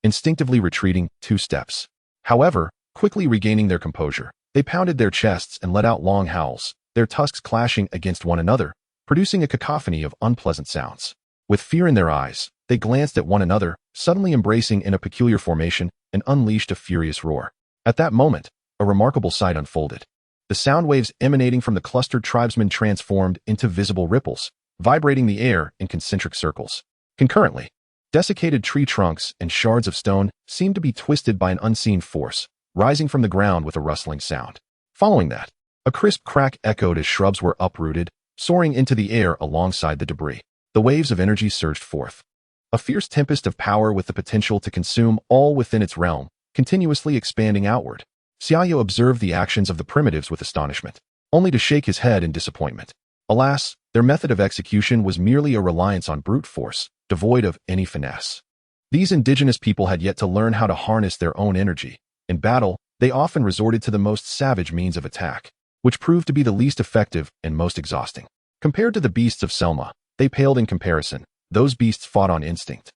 instinctively retreating 2 steps. However, quickly regaining their composure, they pounded their chests and let out long howls, their tusks clashing against one another, producing a cacophony of unpleasant sounds. With fear in their eyes, they glanced at one another, suddenly embracing in a peculiar formation, and unleashed a furious roar. At that moment, a remarkable sight unfolded. The sound waves emanating from the clustered tribesmen transformed into visible ripples, vibrating the air in concentric circles. Concurrently, desiccated tree trunks and shards of stone seemed to be twisted by an unseen force, rising from the ground with a rustling sound. Following that, a crisp crack echoed as shrubs were uprooted, soaring into the air alongside the debris. The waves of energy surged forth. A fierce tempest of power with the potential to consume all within its realm, continuously expanding outward. Saiyan observed the actions of the primitives with astonishment, only to shake his head in disappointment. Alas, their method of execution was merely a reliance on brute force, devoid of any finesse. These indigenous people had yet to learn how to harness their own energy. In battle, they often resorted to the most savage means of attack, which proved to be the least effective and most exhausting. Compared to the beasts of Selma, they paled in comparison. Those beasts fought on instinct,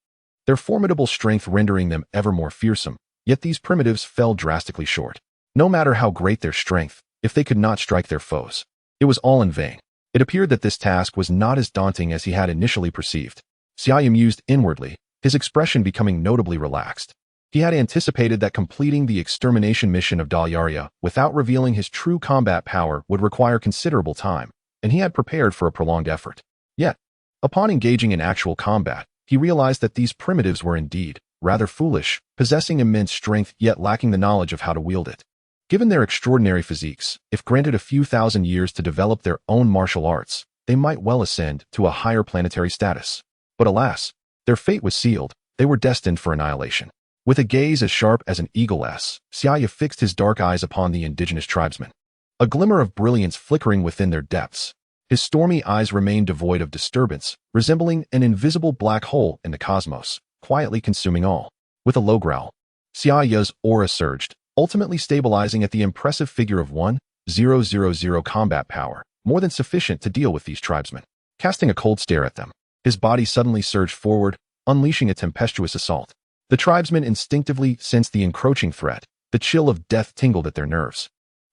their formidable strength rendering them ever more fearsome, yet these primitives fell drastically short. No matter how great their strength, if they could not strike their foes, it was all in vain. It appeared that this task was not as daunting as he had initially perceived. Saiyan mused inwardly, his expression becoming notably relaxed. He had anticipated that completing the extermination mission of Dalyaria without revealing his true combat power would require considerable time, and he had prepared for a prolonged effort. Yet, upon engaging in actual combat, he realized that these primitives were indeed rather foolish, possessing immense strength yet lacking the knowledge of how to wield it. Given their extraordinary physiques, if granted a few thousand years to develop their own martial arts, they might well ascend to a higher planetary status. But alas, their fate was sealed. They were destined for annihilation. With a gaze as sharp as an eagle's, Saiyan fixed his dark eyes upon the indigenous tribesmen. A glimmer of brilliance flickering within their depths. His stormy eyes remained devoid of disturbance, resembling an invisible black hole in the cosmos, quietly consuming all. With a low growl, Saiyan's aura surged, ultimately stabilizing at the impressive figure of 1,000 combat power, more than sufficient to deal with these tribesmen. Casting a cold stare at them, his body suddenly surged forward, unleashing a tempestuous assault. The tribesmen instinctively sensed the encroaching threat. The chill of death tingled at their nerves,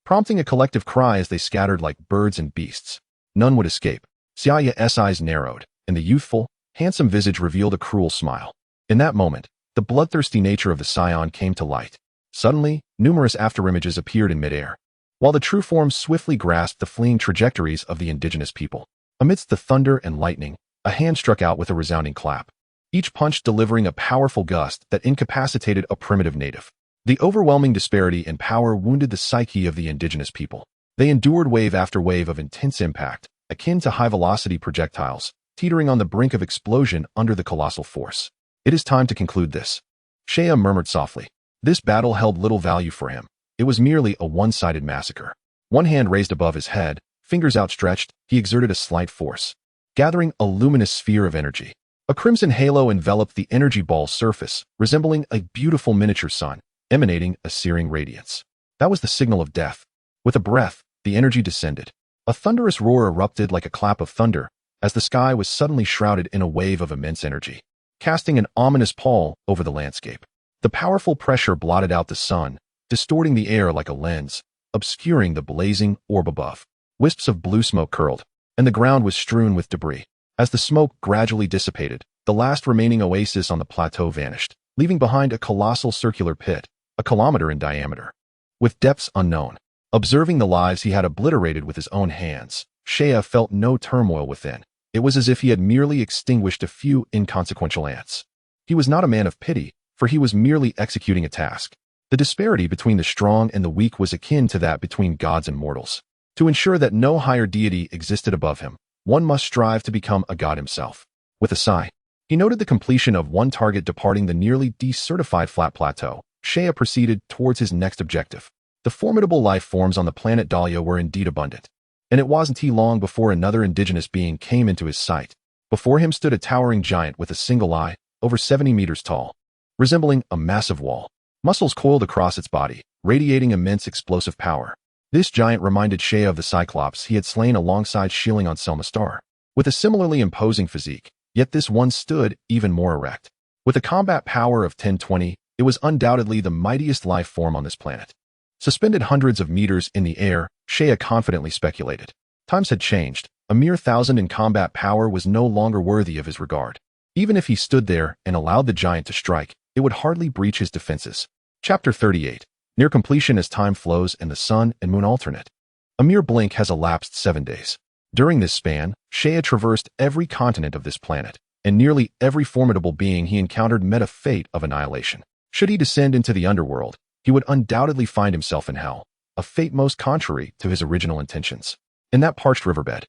prompting a collective cry as they scattered like birds and beasts. None would escape. Saiyan's eyes narrowed, and the youthful, handsome visage revealed a cruel smile. In that moment, the bloodthirsty nature of the Saiyan came to light. Suddenly, numerous afterimages appeared in midair, while the true form swiftly grasped the fleeing trajectories of the indigenous people. Amidst the thunder and lightning, a hand struck out with a resounding clap, each punch delivering a powerful gust that incapacitated a primitive native. The overwhelming disparity in power wounded the psyche of the indigenous people. They endured wave after wave of intense impact, akin to high-velocity projectiles, teetering on the brink of explosion under the colossal force. "It is time to conclude this," Saiyan murmured softly. This battle held little value for him. It was merely a one-sided massacre. One hand raised above his head, fingers outstretched, he exerted a slight force, gathering a luminous sphere of energy. A crimson halo enveloped the energy ball's surface, resembling a beautiful miniature sun, emanating a searing radiance. That was the signal of death. With a breath, the energy descended. A thunderous roar erupted like a clap of thunder, as the sky was suddenly shrouded in a wave of immense energy, casting an ominous pall over the landscape. The powerful pressure blotted out the sun, distorting the air like a lens, obscuring the blazing orb above. Wisps of blue smoke curled, and the ground was strewn with debris. As the smoke gradually dissipated, the last remaining oasis on the plateau vanished, leaving behind a colossal circular pit, a kilometer in diameter, with depths unknown. Observing the lives he had obliterated with his own hands, Saiyan felt no turmoil within. It was as if he had merely extinguished a few inconsequential ants. He was not a man of pity, for he was merely executing a task. The disparity between the strong and the weak was akin to that between gods and mortals. To ensure that no higher deity existed above him, one must strive to become a god himself. With a sigh, he noted the completion of one target departing the nearly desertified flat plateau. Shea proceeded towards his next objective. The formidable life forms on the planet Dahlia were indeed abundant, and it wasn't long before another indigenous being came into his sight. Before him stood a towering giant with a single eye, over 70 meters tall, resembling a massive wall. Muscles coiled across its body, radiating immense explosive power. This giant reminded Shea of the Cyclops he had slain alongside Shieling on Selma Star. With a similarly imposing physique, yet this one stood even more erect. With a combat power of 1020, it was undoubtedly the mightiest life form on this planet. Suspended hundreds of meters in the air, Shea confidently speculated. Times had changed. A mere 1,000 in combat power was no longer worthy of his regard. Even if he stood there and allowed the giant to strike, it would hardly breach his defenses. Chapter 38. Near completion as time flows and the sun and moon alternate. A mere blink has elapsed 7 days. During this span, Shea traversed every continent of this planet, and nearly every formidable being he encountered met a fate of annihilation. Should he descend into the underworld, he would undoubtedly find himself in hell, a fate most contrary to his original intentions. In that parched riverbed,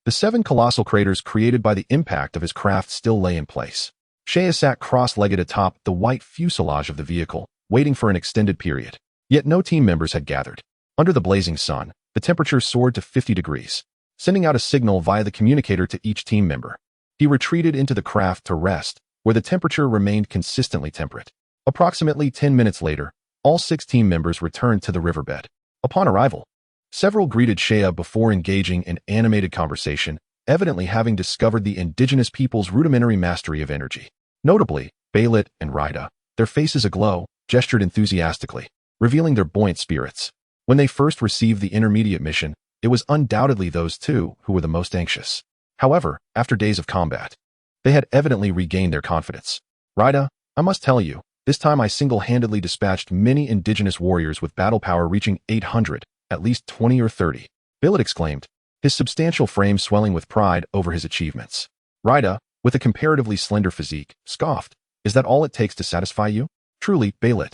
the 7 colossal craters created by the impact of his craft still lay in place. Shea sat cross-legged atop the white fuselage of the vehicle, waiting for an extended period. Yet no team members had gathered. Under the blazing sun, the temperature soared to 50 degrees, sending out a signal via the communicator to each team member. He retreated into the craft to rest, where the temperature remained consistently temperate. Approximately 10 minutes later, all 6 team members returned to the riverbed. Upon arrival, several greeted Shea before engaging in animated conversation, evidently having discovered the indigenous people's rudimentary mastery of energy. Notably, Baylit and Rida, their faces aglow, gestured enthusiastically, revealing their buoyant spirits. When they first received the intermediate mission, it was undoubtedly those two who were the most anxious. However, after days of combat, they had evidently regained their confidence. Rida, I must tell you, this time I single-handedly dispatched many indigenous warriors with battle power reaching 800, at least 20 or 30. Baylit exclaimed, his substantial frame swelling with pride over his achievements. Rida, with a comparatively slender physique, scoffed, is that all it takes to satisfy you? Truly, Baylit,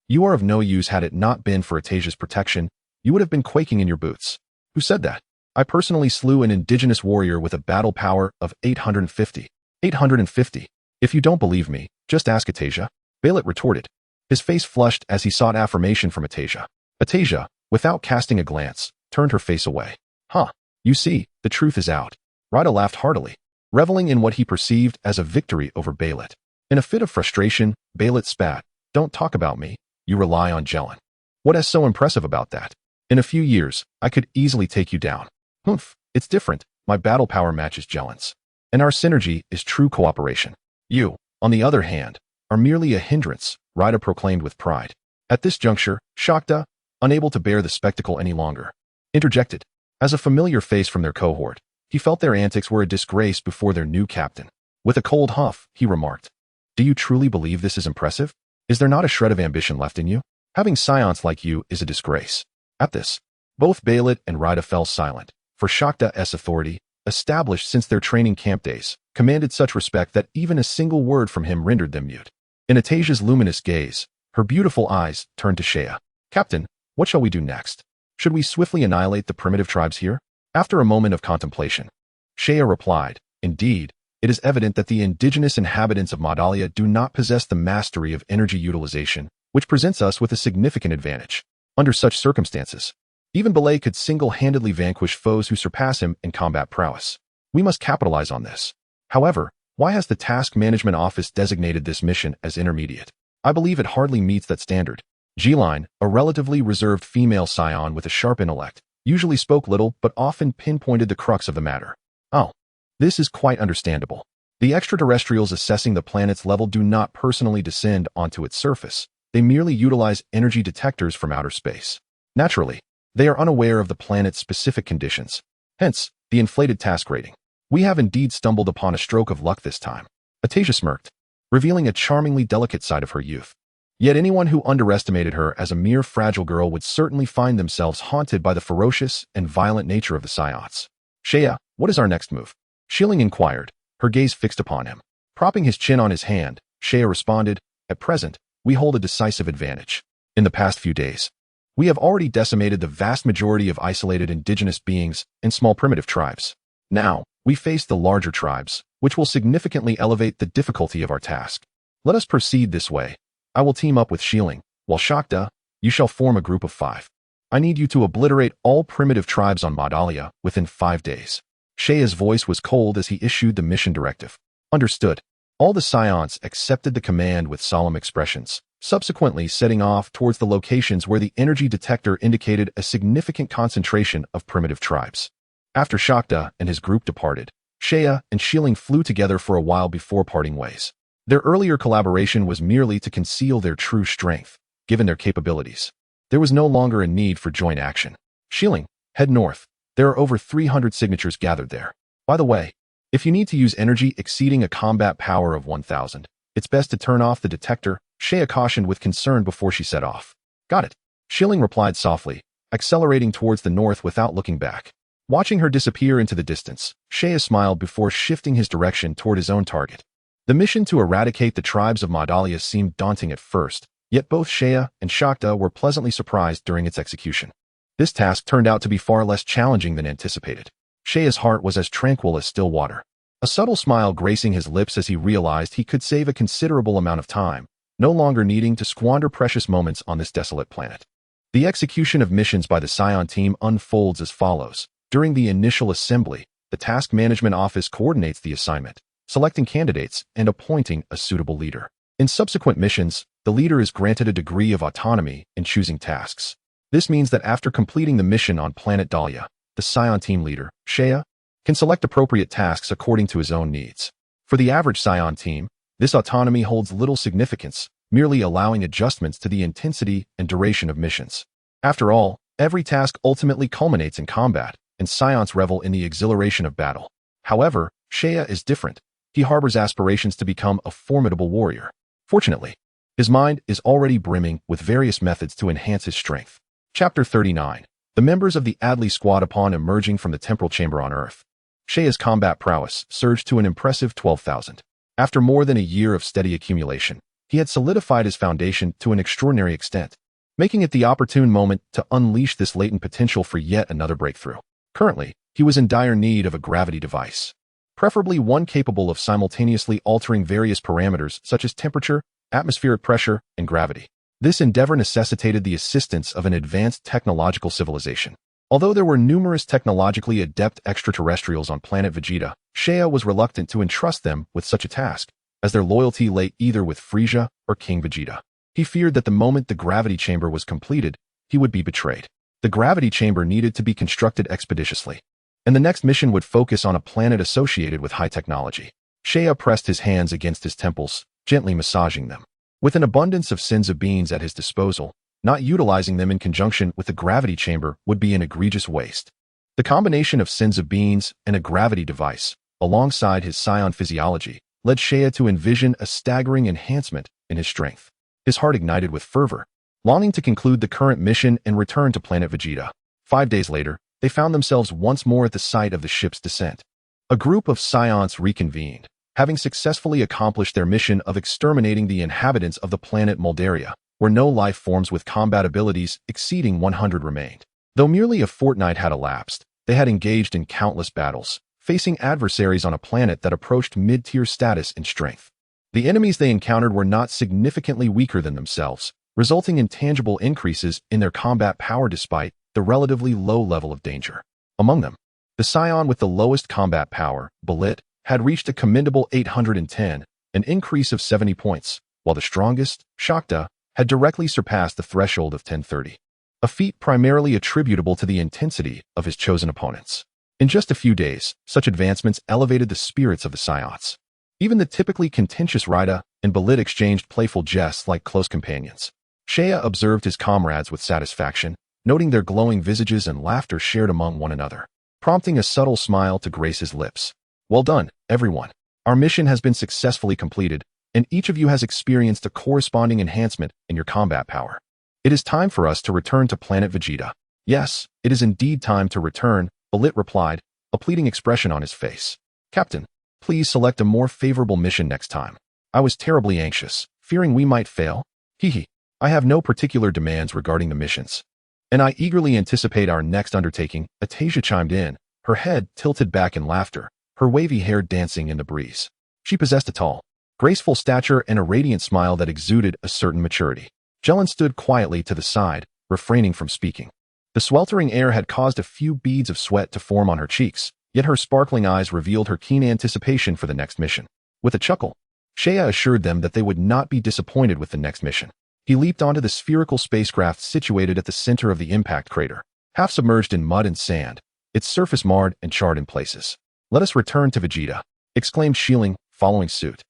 you are of no use. Had it not been for Atasia's protection, you would have been quaking in your boots. Who said that? I personally slew an indigenous warrior with a battle power of 850. 850. If you don't believe me, just ask Atasia. Baylit retorted. His face flushed as he sought affirmation from Atasia. Atasia, without casting a glance, turned her face away. Huh. You see, the truth is out. Rida laughed heartily, reveling in what he perceived as a victory over Baylit. In a fit of frustration, Baylit spat. Don't talk about me. You rely on Jelen. What is so impressive about that? In a few years, I could easily take you down. Humph, it's different. My battle power matches Jelen's. And our synergy is true cooperation. You, on the other hand, are merely a hindrance, Rida proclaimed with pride. At this juncture, Shakta, unable to bear the spectacle any longer, interjected. As a familiar face from their cohort, he felt their antics were a disgrace before their new captain. With a cold huff, he remarked, do you truly believe this is impressive? Is there not a shred of ambition left in you? Having Saiyans like you is a disgrace. At this, both Baylit and Rida fell silent, for Shakta's authority, established since their training camp days, commanded such respect that even a single word from him rendered them mute. In Atasia's luminous gaze, her beautiful eyes turned to Shea. Captain, what shall we do next? Should we swiftly annihilate the primitive tribes here? After a moment of contemplation, Shea replied, indeed, it is evident that the indigenous inhabitants of Madalia do not possess the mastery of energy utilization, which presents us with a significant advantage. Under such circumstances, even Belay could single-handedly vanquish foes who surpass him in combat prowess. We must capitalize on this. However, why has the Task Management Office designated this mission as intermediate? I believe it hardly meets that standard. G-Line, a relatively reserved female Saiyan with a sharp intellect, usually spoke little but often pinpointed the crux of the matter. Oh, this is quite understandable. The extraterrestrials assessing the planet's level do not personally descend onto its surface. They merely utilize energy detectors from outer space. Naturally, they are unaware of the planet's specific conditions. Hence, the inflated task rating. We have indeed stumbled upon a stroke of luck this time. Atasia smirked, revealing a charmingly delicate side of her youth. Yet anyone who underestimated her as a mere fragile girl would certainly find themselves haunted by the ferocious and violent nature of the Saiyans. Shea, what is our next move? Shieling inquired, her gaze fixed upon him. Propping his chin on his hand, Shea responded, at present, we hold a decisive advantage. In the past few days, we have already decimated the vast majority of isolated indigenous beings and small primitive tribes. Now, we face the larger tribes, which will significantly elevate the difficulty of our task. Let us proceed this way. I will team up with Shieling, while Shakta, you shall form a group of 5. I need you to obliterate all primitive tribes on Maudalia within 5 days. Sheia's voice was cold as he issued the mission directive. Understood. All the Saiyans accepted the command with solemn expressions, subsequently setting off towards the locations where the energy detector indicated a significant concentration of primitive tribes. After Shakta and his group departed, Sheia and Shieling flew together for a while before parting ways. Their earlier collaboration was merely to conceal their true strength, given their capabilities. There was no longer a need for joint action. Shieling, head north. There are over 300 signatures gathered there. By the way, if you need to use energy exceeding a combat power of 1,000, it's best to turn off the detector, Sheia cautioned with concern before she set off. Got it. Shieling replied softly, accelerating towards the north without looking back. Watching her disappear into the distance, Sheia smiled before shifting his direction toward his own target. The mission to eradicate the tribes of Maudalia seemed daunting at first, yet both Sheia and Shakta were pleasantly surprised during its execution. This task turned out to be far less challenging than anticipated. Sheia's heart was as tranquil as still water. A subtle smile gracing his lips as he realized he could save a considerable amount of time, no longer needing to squander precious moments on this desolate planet. The execution of missions by the Saiyan team unfolds as follows. During the initial assembly, the Task Management Office coordinates the assignment, selecting candidates and appointing a suitable leader. In subsequent missions, the leader is granted a degree of autonomy in choosing tasks. This means that after completing the mission on planet Dahlia, the Saiyan team leader, Sheia, can select appropriate tasks according to his own needs. For the average Saiyan team, this autonomy holds little significance, merely allowing adjustments to the intensity and duration of missions. After all, every task ultimately culminates in combat, and Saiyans revel in the exhilaration of battle. However, Sheia is different. He harbors aspirations to become a formidable warrior. Fortunately, his mind is already brimming with various methods to enhance his strength. Chapter 39. The members of the Adley squad upon emerging from the temporal chamber on Earth. Sheia's combat prowess surged to an impressive 12,000. After more than a year of steady accumulation, he had solidified his foundation to an extraordinary extent, making it the opportune moment to unleash this latent potential for yet another breakthrough. Currently, he was in dire need of a gravity device, preferably one capable of simultaneously altering various parameters such as temperature, atmospheric pressure, and gravity. This endeavor necessitated the assistance of an advanced technological civilization. Although there were numerous technologically adept extraterrestrials on planet Vegeta, Sheia was reluctant to entrust them with such a task, as their loyalty lay either with Freeza or King Vegeta. He feared that the moment the gravity chamber was completed, he would be betrayed. The gravity chamber needed to be constructed expeditiously, and the next mission would focus on a planet associated with high technology. Sheia pressed his hands against his temples, gently massaging them. With an abundance of Senzu beans at his disposal, not utilizing them in conjunction with the gravity chamber would be an egregious waste. The combination of Senzu beans and a gravity device, alongside his Saiyan physiology, led Sheia to envision a staggering enhancement in his strength. His heart ignited with fervor, longing to conclude the current mission and return to planet Vegeta. 5 days later, they found themselves once more at the site of the ship's descent. A group of Saiyans reconvened, having successfully accomplished their mission of exterminating the inhabitants of the planet Moldaria, where no life forms with combat abilities exceeding 100 remained. Though merely a fortnight had elapsed, they had engaged in countless battles, facing adversaries on a planet that approached mid-tier status in strength. The enemies they encountered were not significantly weaker than themselves, resulting in tangible increases in their combat power despite the relatively low level of danger. Among them, the Saiyan with the lowest combat power, Balit, had reached a commendable 810, an increase of 70 points, while the strongest, Shakta, had directly surpassed the threshold of 1030, a feat primarily attributable to the intensity of his chosen opponents. In just a few days, such advancements elevated the spirits of the Saiyans. Even the typically contentious Raida and Balit exchanged playful jests like close companions. Sheia observed his comrades with satisfaction, noting their glowing visages and laughter shared among one another, prompting a subtle smile to grace his lips. Well done, everyone. Our mission has been successfully completed, and each of you has experienced a corresponding enhancement in your combat power. It is time for us to return to planet Vegeta. Yes, it is indeed time to return, Balit replied, a pleading expression on his face. Captain, please select a more favorable mission next time. I was terribly anxious, fearing we might fail. Hee. I have no particular demands regarding the missions. And I eagerly anticipate our next undertaking, Atasia chimed in, her head tilted back in laughter, her wavy hair dancing in the breeze. She possessed a tall, graceful stature and a radiant smile that exuded a certain maturity. Jelen stood quietly to the side, refraining from speaking. The sweltering air had caused a few beads of sweat to form on her cheeks, yet her sparkling eyes revealed her keen anticipation for the next mission. With a chuckle, Shea assured them that they would not be disappointed with the next mission. He leaped onto the spherical spacecraft situated at the center of the impact crater, half submerged in mud and sand, its surface marred and charred in places. "Let us return to Vegeta," exclaimed Shilling, following suit.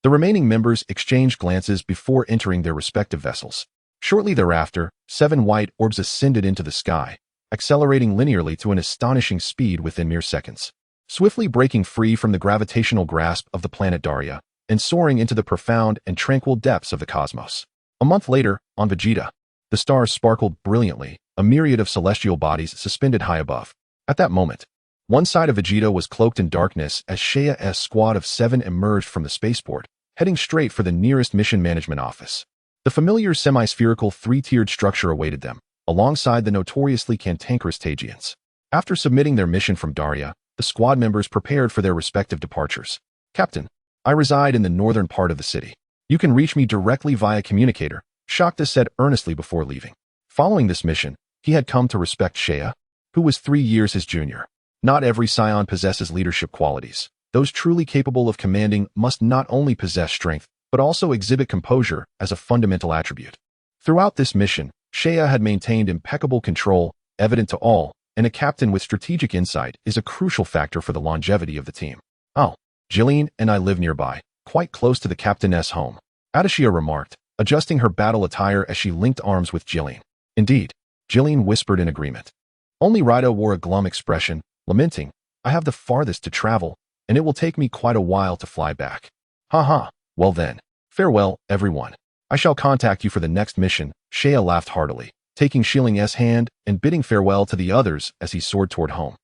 The remaining members exchanged glances before entering their respective vessels. Shortly thereafter, 7 white orbs ascended into the sky, accelerating linearly to an astonishing speed within mere seconds, swiftly breaking free from the gravitational grasp of the planet Daria and soaring into the profound and tranquil depths of the cosmos. A month later, on Vegeta, the stars sparkled brilliantly, a myriad of celestial bodies suspended high above. At that moment, one side of Vegeta was cloaked in darkness as Shea's squad of 7 emerged from the spaceport, heading straight for the nearest mission management office. The familiar semi-spherical 3-tiered structure awaited them, alongside the notoriously cantankerous Tagians. After submitting their mission from Daria, the squad members prepared for their respective departures. "Captain, I reside in the northern part of the city. You can reach me directly via communicator," Shakta said earnestly before leaving. Following this mission, he had come to respect Shea, who was 3 years his junior. Not every Saiyan possesses leadership qualities. Those truly capable of commanding must not only possess strength, but also exhibit composure as a fundamental attribute. Throughout this mission, Shea had maintained impeccable control, evident to all, and a captain with strategic insight is a crucial factor for the longevity of the team. "Oh, Jillian and I live nearby, quite close to the captain's home," Adishia remarked, adjusting her battle attire as she linked arms with Jillian. "Indeed," Jillian whispered in agreement. Only Rida wore a glum expression, lamenting, "I have the farthest to travel, and it will take me quite a while to fly back." "Ha. Well then, farewell, everyone. I shall contact you for the next mission," Shea laughed heartily, taking Shilling's hand and bidding farewell to the others as he soared toward home.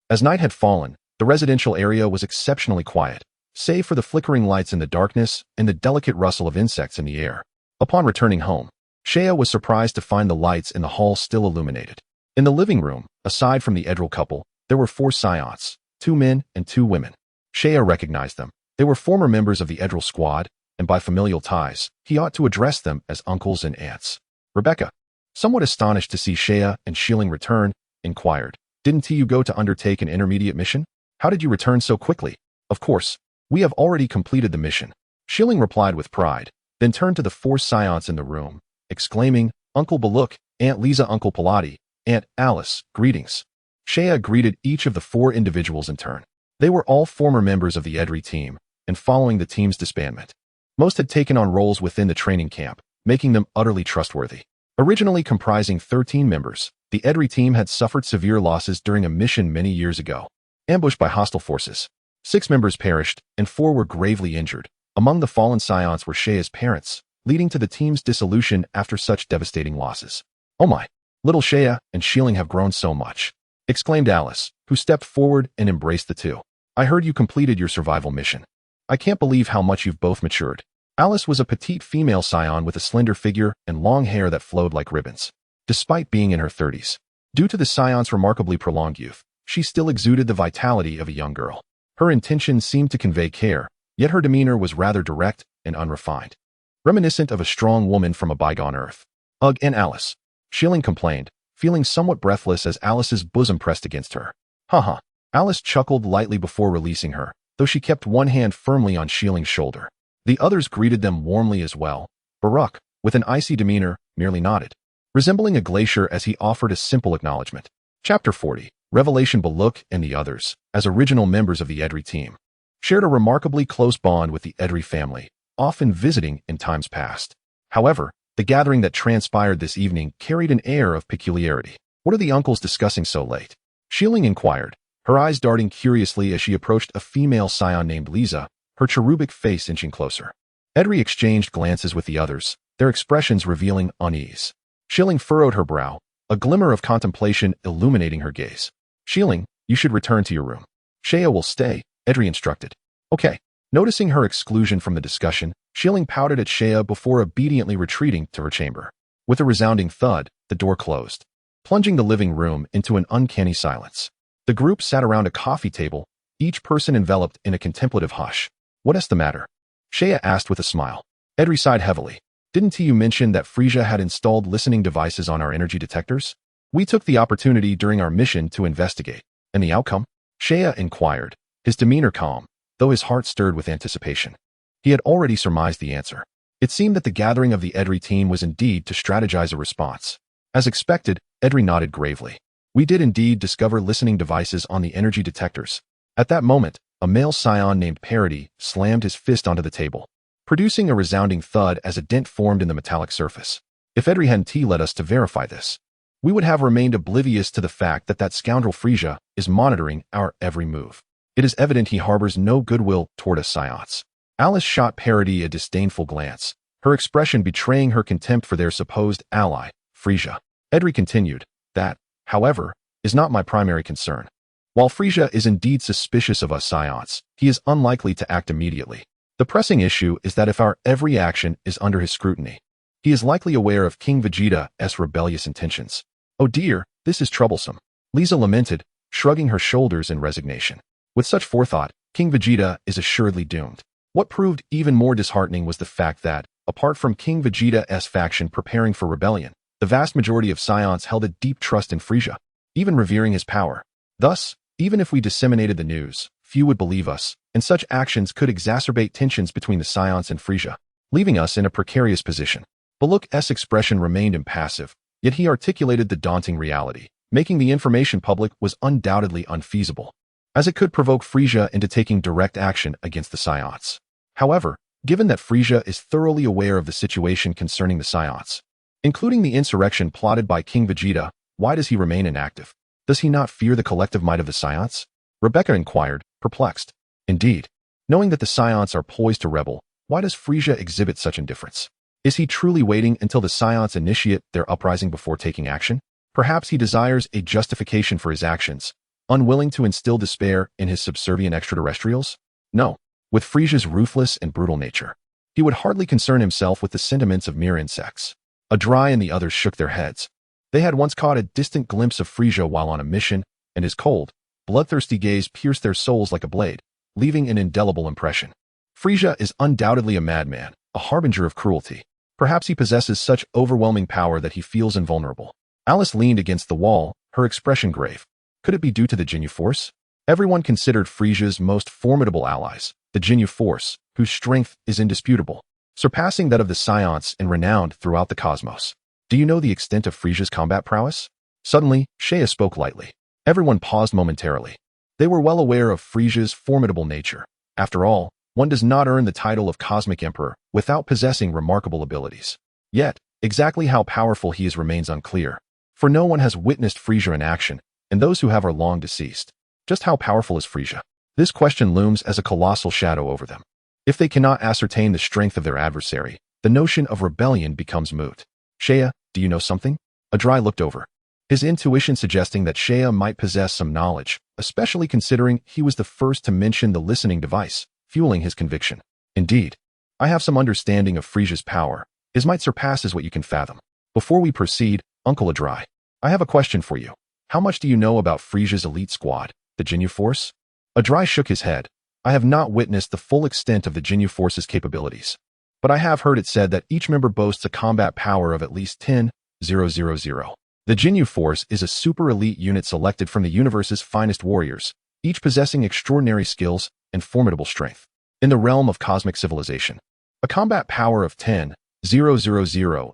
As night had fallen, the residential area was exceptionally quiet, save for the flickering lights in the darkness and the delicate rustle of insects in the air. Upon returning home, Shea was surprised to find the lights in the hall still illuminated. In the living room, aside from the Edril couple, there were 4 Saiyans, 2 men and 2 women. Shea recognized them. They were former members of the Edril squad, and by familial ties, he ought to address them as uncles and aunts. Rebecca, somewhat astonished to see Shea and Shilling return, inquired, "Didn't you go to undertake an intermediate mission? How did you return so quickly?" "Of course, we have already completed the mission," Shilling replied with pride, then turned to the 4 Saiyans in the room, exclaiming, "Uncle Baluk, Aunt Lisa, Uncle Pilati, Aunt Alice, greetings." Shea greeted each of the 4 individuals in turn. They were all former members of the Edri team, and following the team's disbandment, most had taken on roles within the training camp, making them utterly trustworthy. Originally comprising 13 members, the Edri team had suffered severe losses during a mission many years ago. Ambushed by hostile forces, 6 members perished, and 4 were gravely injured. Among the fallen Saiyans were Shea's parents, leading to the team's dissolution after such devastating losses. "Oh my, little Shea and Shilling have grown so much," exclaimed Alice, who stepped forward and embraced the 2. "I heard you completed your survival mission. I can't believe how much you've both matured." Alice was a petite female Saiyan with a slender figure and long hair that flowed like ribbons. Despite being in her 30s, due to the Saiyan's remarkably prolonged youth, she still exuded the vitality of a young girl. Her intentions seemed to convey care, yet her demeanor was rather direct and unrefined, reminiscent of a strong woman from a bygone earth. "Ugh, and Alice," Shilling complained, feeling somewhat breathless as Alice's bosom pressed against her. "Ha. Alice chuckled lightly before releasing her, though she kept one hand firmly on Shilling's shoulder. The others greeted them warmly as well. Barak, with an icy demeanor, merely nodded, resembling a glacier as he offered a simple acknowledgement. Chapter 40, Revelation. Baluk and the others, as original members of the Edri team, shared a remarkably close bond with the Edri family, often visiting in times past. However, the gathering that transpired this evening carried an air of peculiarity. "What are the uncles discussing so late?" Shilling inquired, her eyes darting curiously as she approached a female Saiyan named Lisa, her cherubic face inching closer. Edri exchanged glances with the others, their expressions revealing unease. Shilling furrowed her brow, a glimmer of contemplation illuminating her gaze. "Shilling, you should return to your room." "Shea will stay," Edri instructed. "Okay." Noticing her exclusion from the discussion, Shilling pouted at Shea before obediently retreating to her chamber. With a resounding thud, the door closed, plunging the living room into an uncanny silence. The group sat around a coffee table, each person enveloped in a contemplative hush. "What's the matter?" Shea asked with a smile. Edry sighed heavily. "Didn't you mention that Freeza had installed listening devices on our energy detectors? We took the opportunity during our mission to investigate. And the outcome?" Shea inquired, his demeanor calm, though his heart stirred with anticipation. He had already surmised the answer. It seemed that the gathering of the Edry team was indeed to strategize a response. As expected, Edry nodded gravely. "We did indeed discover listening devices on the energy detectors." At that moment, a male Saiyan named Parody slammed his fist onto the table, producing a resounding thud as a dent formed in the metallic surface. If Edry hadn't led us to verify this, we would have remained oblivious to the fact that scoundrel Freeza is monitoring our every move. It is evident he harbors no goodwill toward us Saiyans. Alice shot Parody a disdainful glance, her expression betraying her contempt for their supposed ally, Freeza. Edry continued, "That, however, is not my primary concern. While Freeza is indeed suspicious of us Saiyans, he is unlikely to act immediately. The pressing issue is that if our every action is under his scrutiny, he is likely aware of King Vegeta's rebellious intentions. Oh dear, this is troublesome." Lisa lamented, shrugging her shoulders in resignation. With such forethought, King Vegeta is assuredly doomed. What proved even more disheartening was the fact that, apart from King Vegeta's faction preparing for rebellion, the vast majority of Saiyans held a deep trust in Freeza, even revering his power. Thus, even if we disseminated the news, few would believe us, and such actions could exacerbate tensions between the Saiyans and Freeza, leaving us in a precarious position. Baluk's expression remained impassive, yet he articulated the daunting reality. Making the information public was undoubtedly unfeasible, as it could provoke Freeza into taking direct action against the Saiyans. However, given that Freeza is thoroughly aware of the situation concerning the Saiyans, including the insurrection plotted by King Vegeta, why does he remain inactive? Does he not fear the collective might of the Saiyans? Rebecca inquired, perplexed. Indeed, knowing that the Saiyans are poised to rebel, why does Freeza exhibit such indifference? Is he truly waiting until the Saiyans initiate their uprising before taking action? Perhaps he desires a justification for his actions, unwilling to instill despair in his subservient extraterrestrials? No. With Frieza's ruthless and brutal nature, he would hardly concern himself with the sentiments of mere insects. Adry and the others shook their heads. They had once caught a distant glimpse of Freeza while on a mission, and his cold, bloodthirsty gaze pierced their souls like a blade, leaving an indelible impression. Freeza is undoubtedly a madman, a harbinger of cruelty. Perhaps he possesses such overwhelming power that he feels invulnerable. Alice leaned against the wall, her expression grave. Could it be due to the Ginyu Force? Everyone considered Frieza's most formidable allies, the Ginyu Force, whose strength is indisputable, surpassing that of the Saiyans and renowned throughout the cosmos. Do you know the extent of Frieza's combat prowess? Suddenly, Shea spoke lightly. Everyone paused momentarily. They were well aware of Frieza's formidable nature. After all, one does not earn the title of Cosmic Emperor without possessing remarkable abilities. Yet, exactly how powerful he is remains unclear, for no one has witnessed Freeza in action, and those who have are long deceased. Just how powerful is Freeza? This question looms as a colossal shadow over them. If they cannot ascertain the strength of their adversary, the notion of rebellion becomes moot. Shea, do you know something? Adry looked over, his intuition suggesting that Shea might possess some knowledge, especially considering he was the first to mention the listening device, fueling his conviction. Indeed, I have some understanding of Frieza's power. His might surpasses what you can fathom. Before we proceed, Uncle Adry, I have a question for you. How much do you know about Frieza's elite squad, the Ginyu Force? Adry shook his head. I have not witnessed the full extent of the Ginyu Force's capabilities, but I have heard it said that each member boasts a combat power of at least 10,000. The Ginyu Force is a super elite unit selected from the universe's finest warriors, each possessing extraordinary skills and formidable strength. In the realm of cosmic civilization, a combat power of 10,000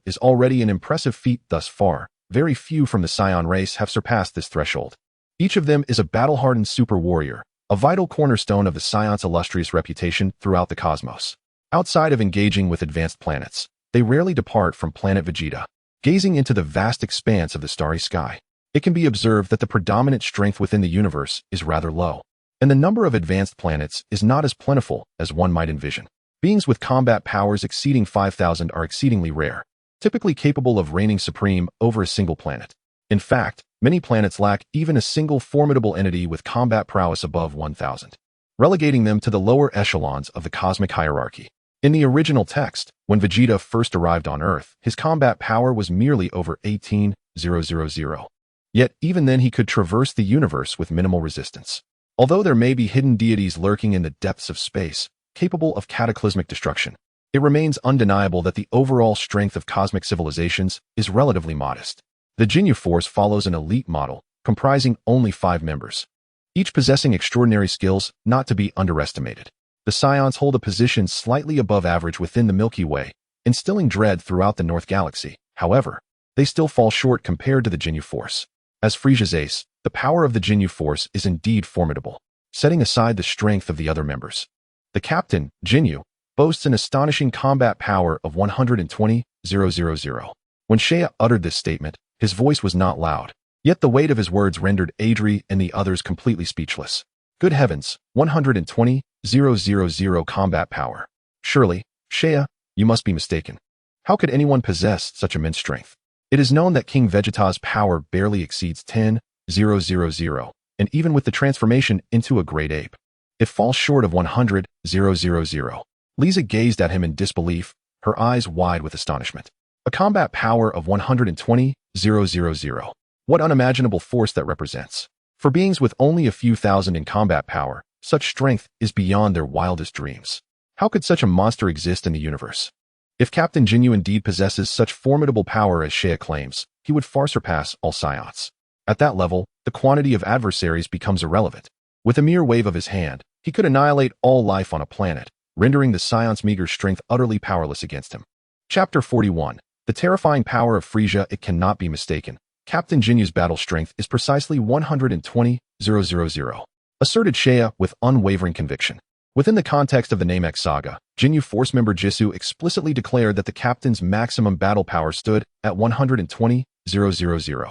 is already an impressive feat thus far. Very few from the Saiyan race have surpassed this threshold. Each of them is a battle-hardened super warrior, a vital cornerstone of the Saiyans' illustrious reputation throughout the cosmos. Outside of engaging with advanced planets, they rarely depart from planet Vegeta. Gazing into the vast expanse of the starry sky, it can be observed that the predominant strength within the universe is rather low, and the number of advanced planets is not as plentiful as one might envision. Beings with combat powers exceeding 5,000 are exceedingly rare, typically capable of reigning supreme over a single planet. In fact, many planets lack even a single formidable entity with combat prowess above 1,000, relegating them to the lower echelons of the cosmic hierarchy. In the original text, when Vegeta first arrived on Earth, his combat power was merely over 18,000. Yet, even then he could traverse the universe with minimal resistance. Although there may be hidden deities lurking in the depths of space, capable of cataclysmic destruction, it remains undeniable that the overall strength of cosmic civilizations is relatively modest. The Ginyu Force follows an elite model, comprising only 5 members, each possessing extraordinary skills not to be underestimated. The Saiyans hold a position slightly above average within the Milky Way, instilling dread throughout the North Galaxy. However, they still fall short compared to the Ginyu Force. As Frieza's ace, the power of the Ginyu Force is indeed formidable, setting aside the strength of the other members. The captain, Ginyu, boasts an astonishing combat power of 120,000. When Seiya uttered this statement, his voice was not loud, yet the weight of his words rendered Adri and the others completely speechless. Good heavens, 120,000 combat power. Surely, Seiya, you must be mistaken. How could anyone possess such immense strength? It is known that King Vegeta's power barely exceeds 10,000, and even with the transformation into a great ape, it falls short of 100,000. Lisa gazed at him in disbelief, her eyes wide with astonishment. A combat power of 120,000. What unimaginable force that represents. For beings with only a few thousand in combat power, such strength is beyond their wildest dreams. How could such a monster exist in the universe? If Captain Ginyu indeed possesses such formidable power as Seiya claims, he would far surpass all Saiyans. At that level, the quantity of adversaries becomes irrelevant. With a mere wave of his hand, he could annihilate all life on a planet, rendering the Saiyans' meager strength utterly powerless against him. Chapter 41. The terrifying power of Freeza. It cannot be mistaken. Captain Jinyu's battle strength is precisely 120,000, asserted Seiya with unwavering conviction. Within the context of the Namek saga, Ginyu Force member Jisoo explicitly declared that the captain's maximum battle power stood at 120,000.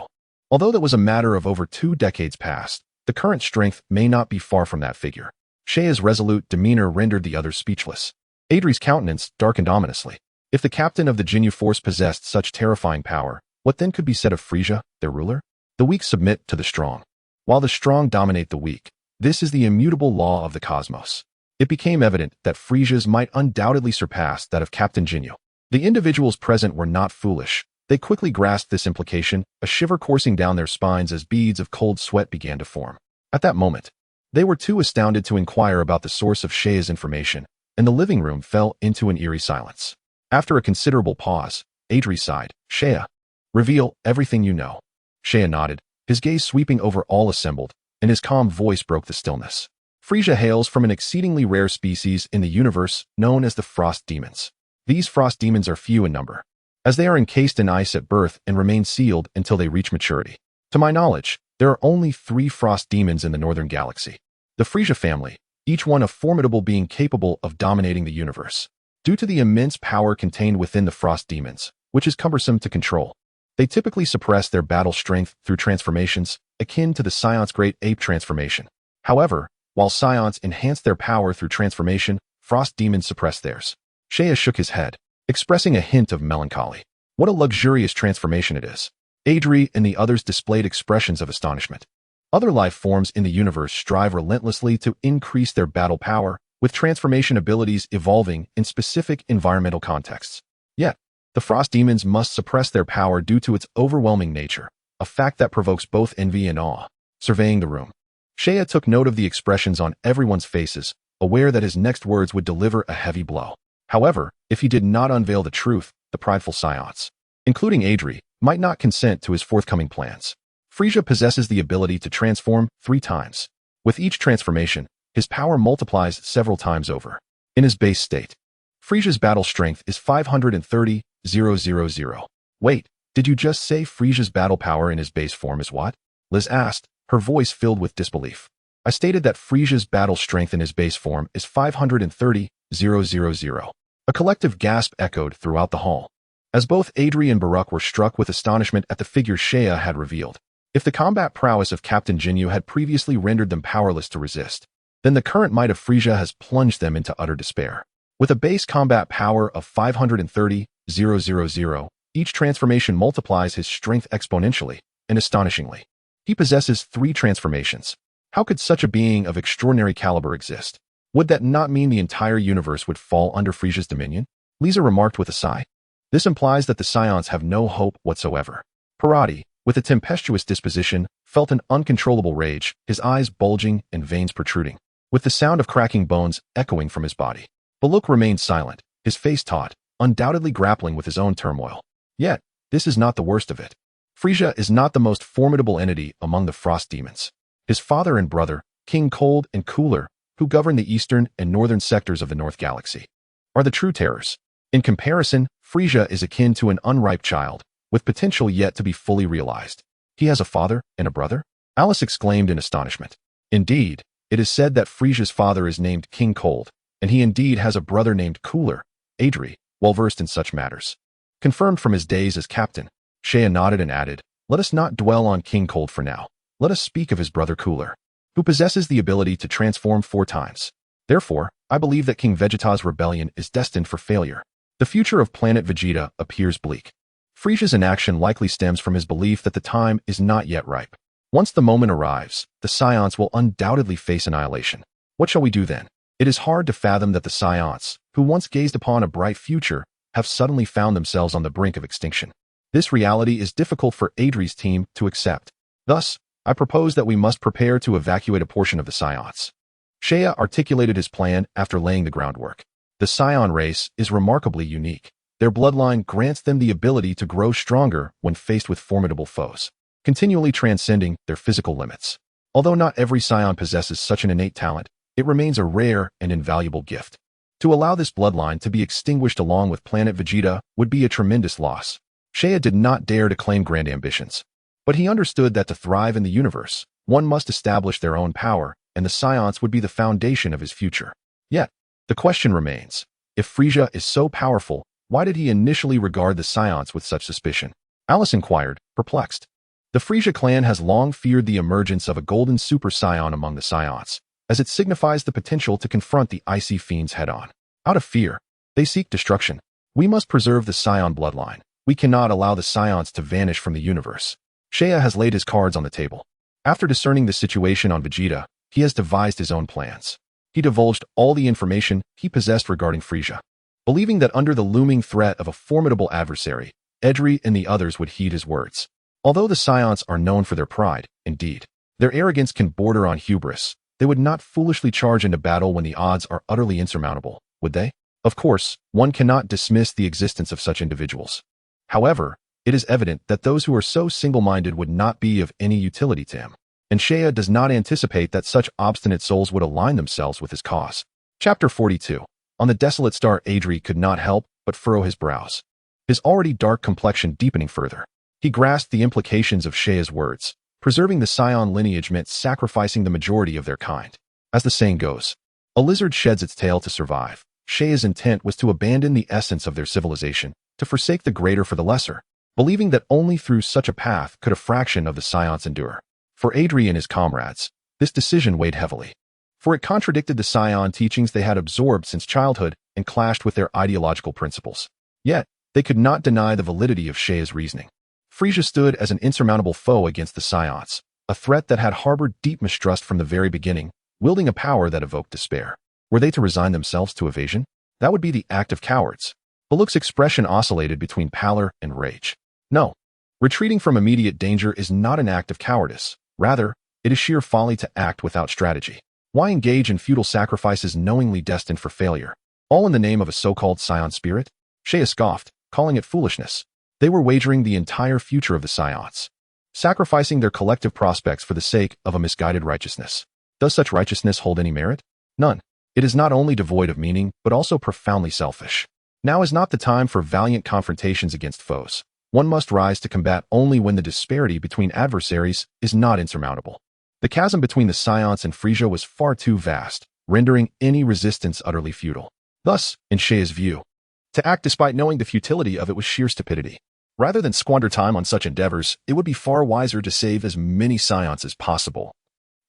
Although that was a matter of over 2 decades past, the current strength may not be far from that figure. Seiya's resolute demeanor rendered the others speechless. Adri's countenance darkened ominously. If the captain of the Ginyu Force possessed such terrifying power, what then could be said of Freeza, their ruler? The weak submit to the strong, while the strong dominate the weak. This is the immutable law of the cosmos. It became evident that Frieza's might undoubtedly surpass that of Captain Ginyu. The individuals present were not foolish. They quickly grasped this implication, a shiver coursing down their spines as beads of cold sweat began to form. At that moment, they were too astounded to inquire about the source of Seiya's information, and the living room fell into an eerie silence. After a considerable pause, Adri sighed. Seiya, reveal everything you know. Seiya nodded, his gaze sweeping over all assembled, and his calm voice broke the stillness. Freeza hails from an exceedingly rare species in the universe known as the Frost Demons. These Frost Demons are few in number, as they are encased in ice at birth and remain sealed until they reach maturity. To my knowledge, there are only 3 Frost Demons in the Northern Galaxy. The Freeza family, each one a formidable being capable of dominating the universe. Due to the immense power contained within the Frost Demons, which is cumbersome to control, they typically suppress their battle strength through transformations, akin to the Saiyans' Great Ape transformation. However, while Saiyans enhance their power through transformation, Frost Demons suppress theirs. Seiya shook his head, expressing a hint of melancholy. What a luxurious transformation it is. Adri and the others displayed expressions of astonishment. Other life forms in the universe strive relentlessly to increase their battle power, with transformation abilities evolving in specific environmental contexts. Yet, the Frost Demons must suppress their power due to its overwhelming nature, a fact that provokes both envy and awe. Surveying the room, Seiya took note of the expressions on everyone's faces, aware that his next words would deliver a heavy blow. However, if he did not unveil the truth, the prideful Saiyans, including Adri, might not consent to his forthcoming plans. Freeza possesses the ability to transform 3 times. With each transformation, his power multiplies several times over. In his base state, Frieza's battle strength is 530,000. Wait, did you just say Frieza's battle power in his base form is what? Liz asked, her voice filled with disbelief. I stated that Frieza's battle strength in his base form is 530,000. A collective gasp echoed throughout the hall, as both Adri and Baruch were struck with astonishment at the figure Seiya had revealed. If the combat prowess of Captain Ginyu had previously rendered them powerless to resist, then the current might of Freeza has plunged them into utter despair. With a base combat power of 530,000, each transformation multiplies his strength exponentially, and astonishingly, he possesses 3 transformations. How could such a being of extraordinary caliber exist? Would that not mean the entire universe would fall under Frieza's dominion? Lisa remarked with a sigh. This implies that the Saiyans have no hope whatsoever. Parati, with a tempestuous disposition, felt an uncontrollable rage, his eyes bulging and veins protruding, with the sound of cracking bones echoing from his body. Baluk remained silent, his face taut, undoubtedly grappling with his own turmoil. Yet, this is not the worst of it. Frieza is not the most formidable entity among the frost demons. His father and brother, King Cold and Cooler, who govern the eastern and northern sectors of the North Galaxy, are the true terrors. In comparison, Frieza is akin to an unripe child, with potential yet to be fully realized. He has a father and a brother? Alice exclaimed in astonishment. Indeed, it is said that Frieza's father is named King Cold, and he indeed has a brother named Cooler, Adri, well versed in such matters. Confirmed from his days as captain, Saiyan nodded and added, let us not dwell on King Cold for now. Let us speak of his brother Cooler, who possesses the ability to transform 4 times. Therefore, I believe that King Vegeta's rebellion is destined for failure. The future of planet Vegeta appears bleak. Frieza's inaction likely stems from his belief that the time is not yet ripe. Once the moment arrives, the Saiyans will undoubtedly face annihilation. What shall we do then? It is hard to fathom that the Saiyans, who once gazed upon a bright future, have suddenly found themselves on the brink of extinction. This reality is difficult for Adri's team to accept. Thus, I propose that we must prepare to evacuate a portion of the Saiyans. Saiyan articulated his plan after laying the groundwork. The Saiyan race is remarkably unique. Their bloodline grants them the ability to grow stronger when faced with formidable foes, continually transcending their physical limits. Although not every Saiyan possesses such an innate talent, it remains a rare and invaluable gift. To allow this bloodline to be extinguished along with planet Vegeta would be a tremendous loss. Saiyan did not dare to claim grand ambitions, but he understood that to thrive in the universe, one must establish their own power, and the Saiyans would be the foundation of his future. Yet, the question remains, if Frieza is so powerful, why did he initially regard the Saiyans with such suspicion? Alice inquired, perplexed. The Frieza clan has long feared the emergence of a golden Super Saiyan among the Saiyans, as it signifies the potential to confront the icy fiends head-on. Out of fear, they seek destruction. We must preserve the Saiyan bloodline. We cannot allow the Saiyans to vanish from the universe. Saiyan has laid his cards on the table. After discerning the situation on Vegeta, he has devised his own plans. He divulged all the information he possessed regarding Frieza, believing that under the looming threat of a formidable adversary, Edri and the others would heed his words. Although the Saiyans are known for their pride, indeed, their arrogance can border on hubris, they would not foolishly charge into battle when the odds are utterly insurmountable, would they? Of course, one cannot dismiss the existence of such individuals. However, it is evident that those who are so single-minded would not be of any utility to him, and Saiyan does not anticipate that such obstinate souls would align themselves with his cause. Chapter 42. On the desolate star, Adri could not help but furrow his brows, his already dark complexion deepening further. He grasped the implications of Saiyan's words. Preserving the Saiyan lineage meant sacrificing the majority of their kind. As the saying goes, a lizard sheds its tail to survive. Saiyan's intent was to abandon the essence of their civilization, to forsake the greater for the lesser, believing that only through such a path could a fraction of the Saiyans endure. For Adri and his comrades, this decision weighed heavily, for it contradicted the Saiyan teachings they had absorbed since childhood and clashed with their ideological principles. Yet, they could not deny the validity of Saiyan's reasoning. Frieza stood as an insurmountable foe against the Saiyans, a threat that had harbored deep mistrust from the very beginning, wielding a power that evoked despair. Were they to resign themselves to evasion? That would be the act of cowards. Baluk's expression oscillated between pallor and rage. No. Retreating from immediate danger is not an act of cowardice. Rather, it is sheer folly to act without strategy. Why engage in futile sacrifices knowingly destined for failure? All in the name of a so-called Saiyan spirit? Saiyan scoffed, calling it foolishness. They were wagering the entire future of the Saiyans, sacrificing their collective prospects for the sake of a misguided righteousness. Does such righteousness hold any merit? None. It is not only devoid of meaning, but also profoundly selfish. Now is not the time for valiant confrontations against foes. One must rise to combat only when the disparity between adversaries is not insurmountable. The chasm between the Saiyans and Frieza was far too vast, rendering any resistance utterly futile. Thus, in Saiyan's view, to act despite knowing the futility of it was sheer stupidity. Rather than squander time on such endeavors, it would be far wiser to save as many Saiyans as possible,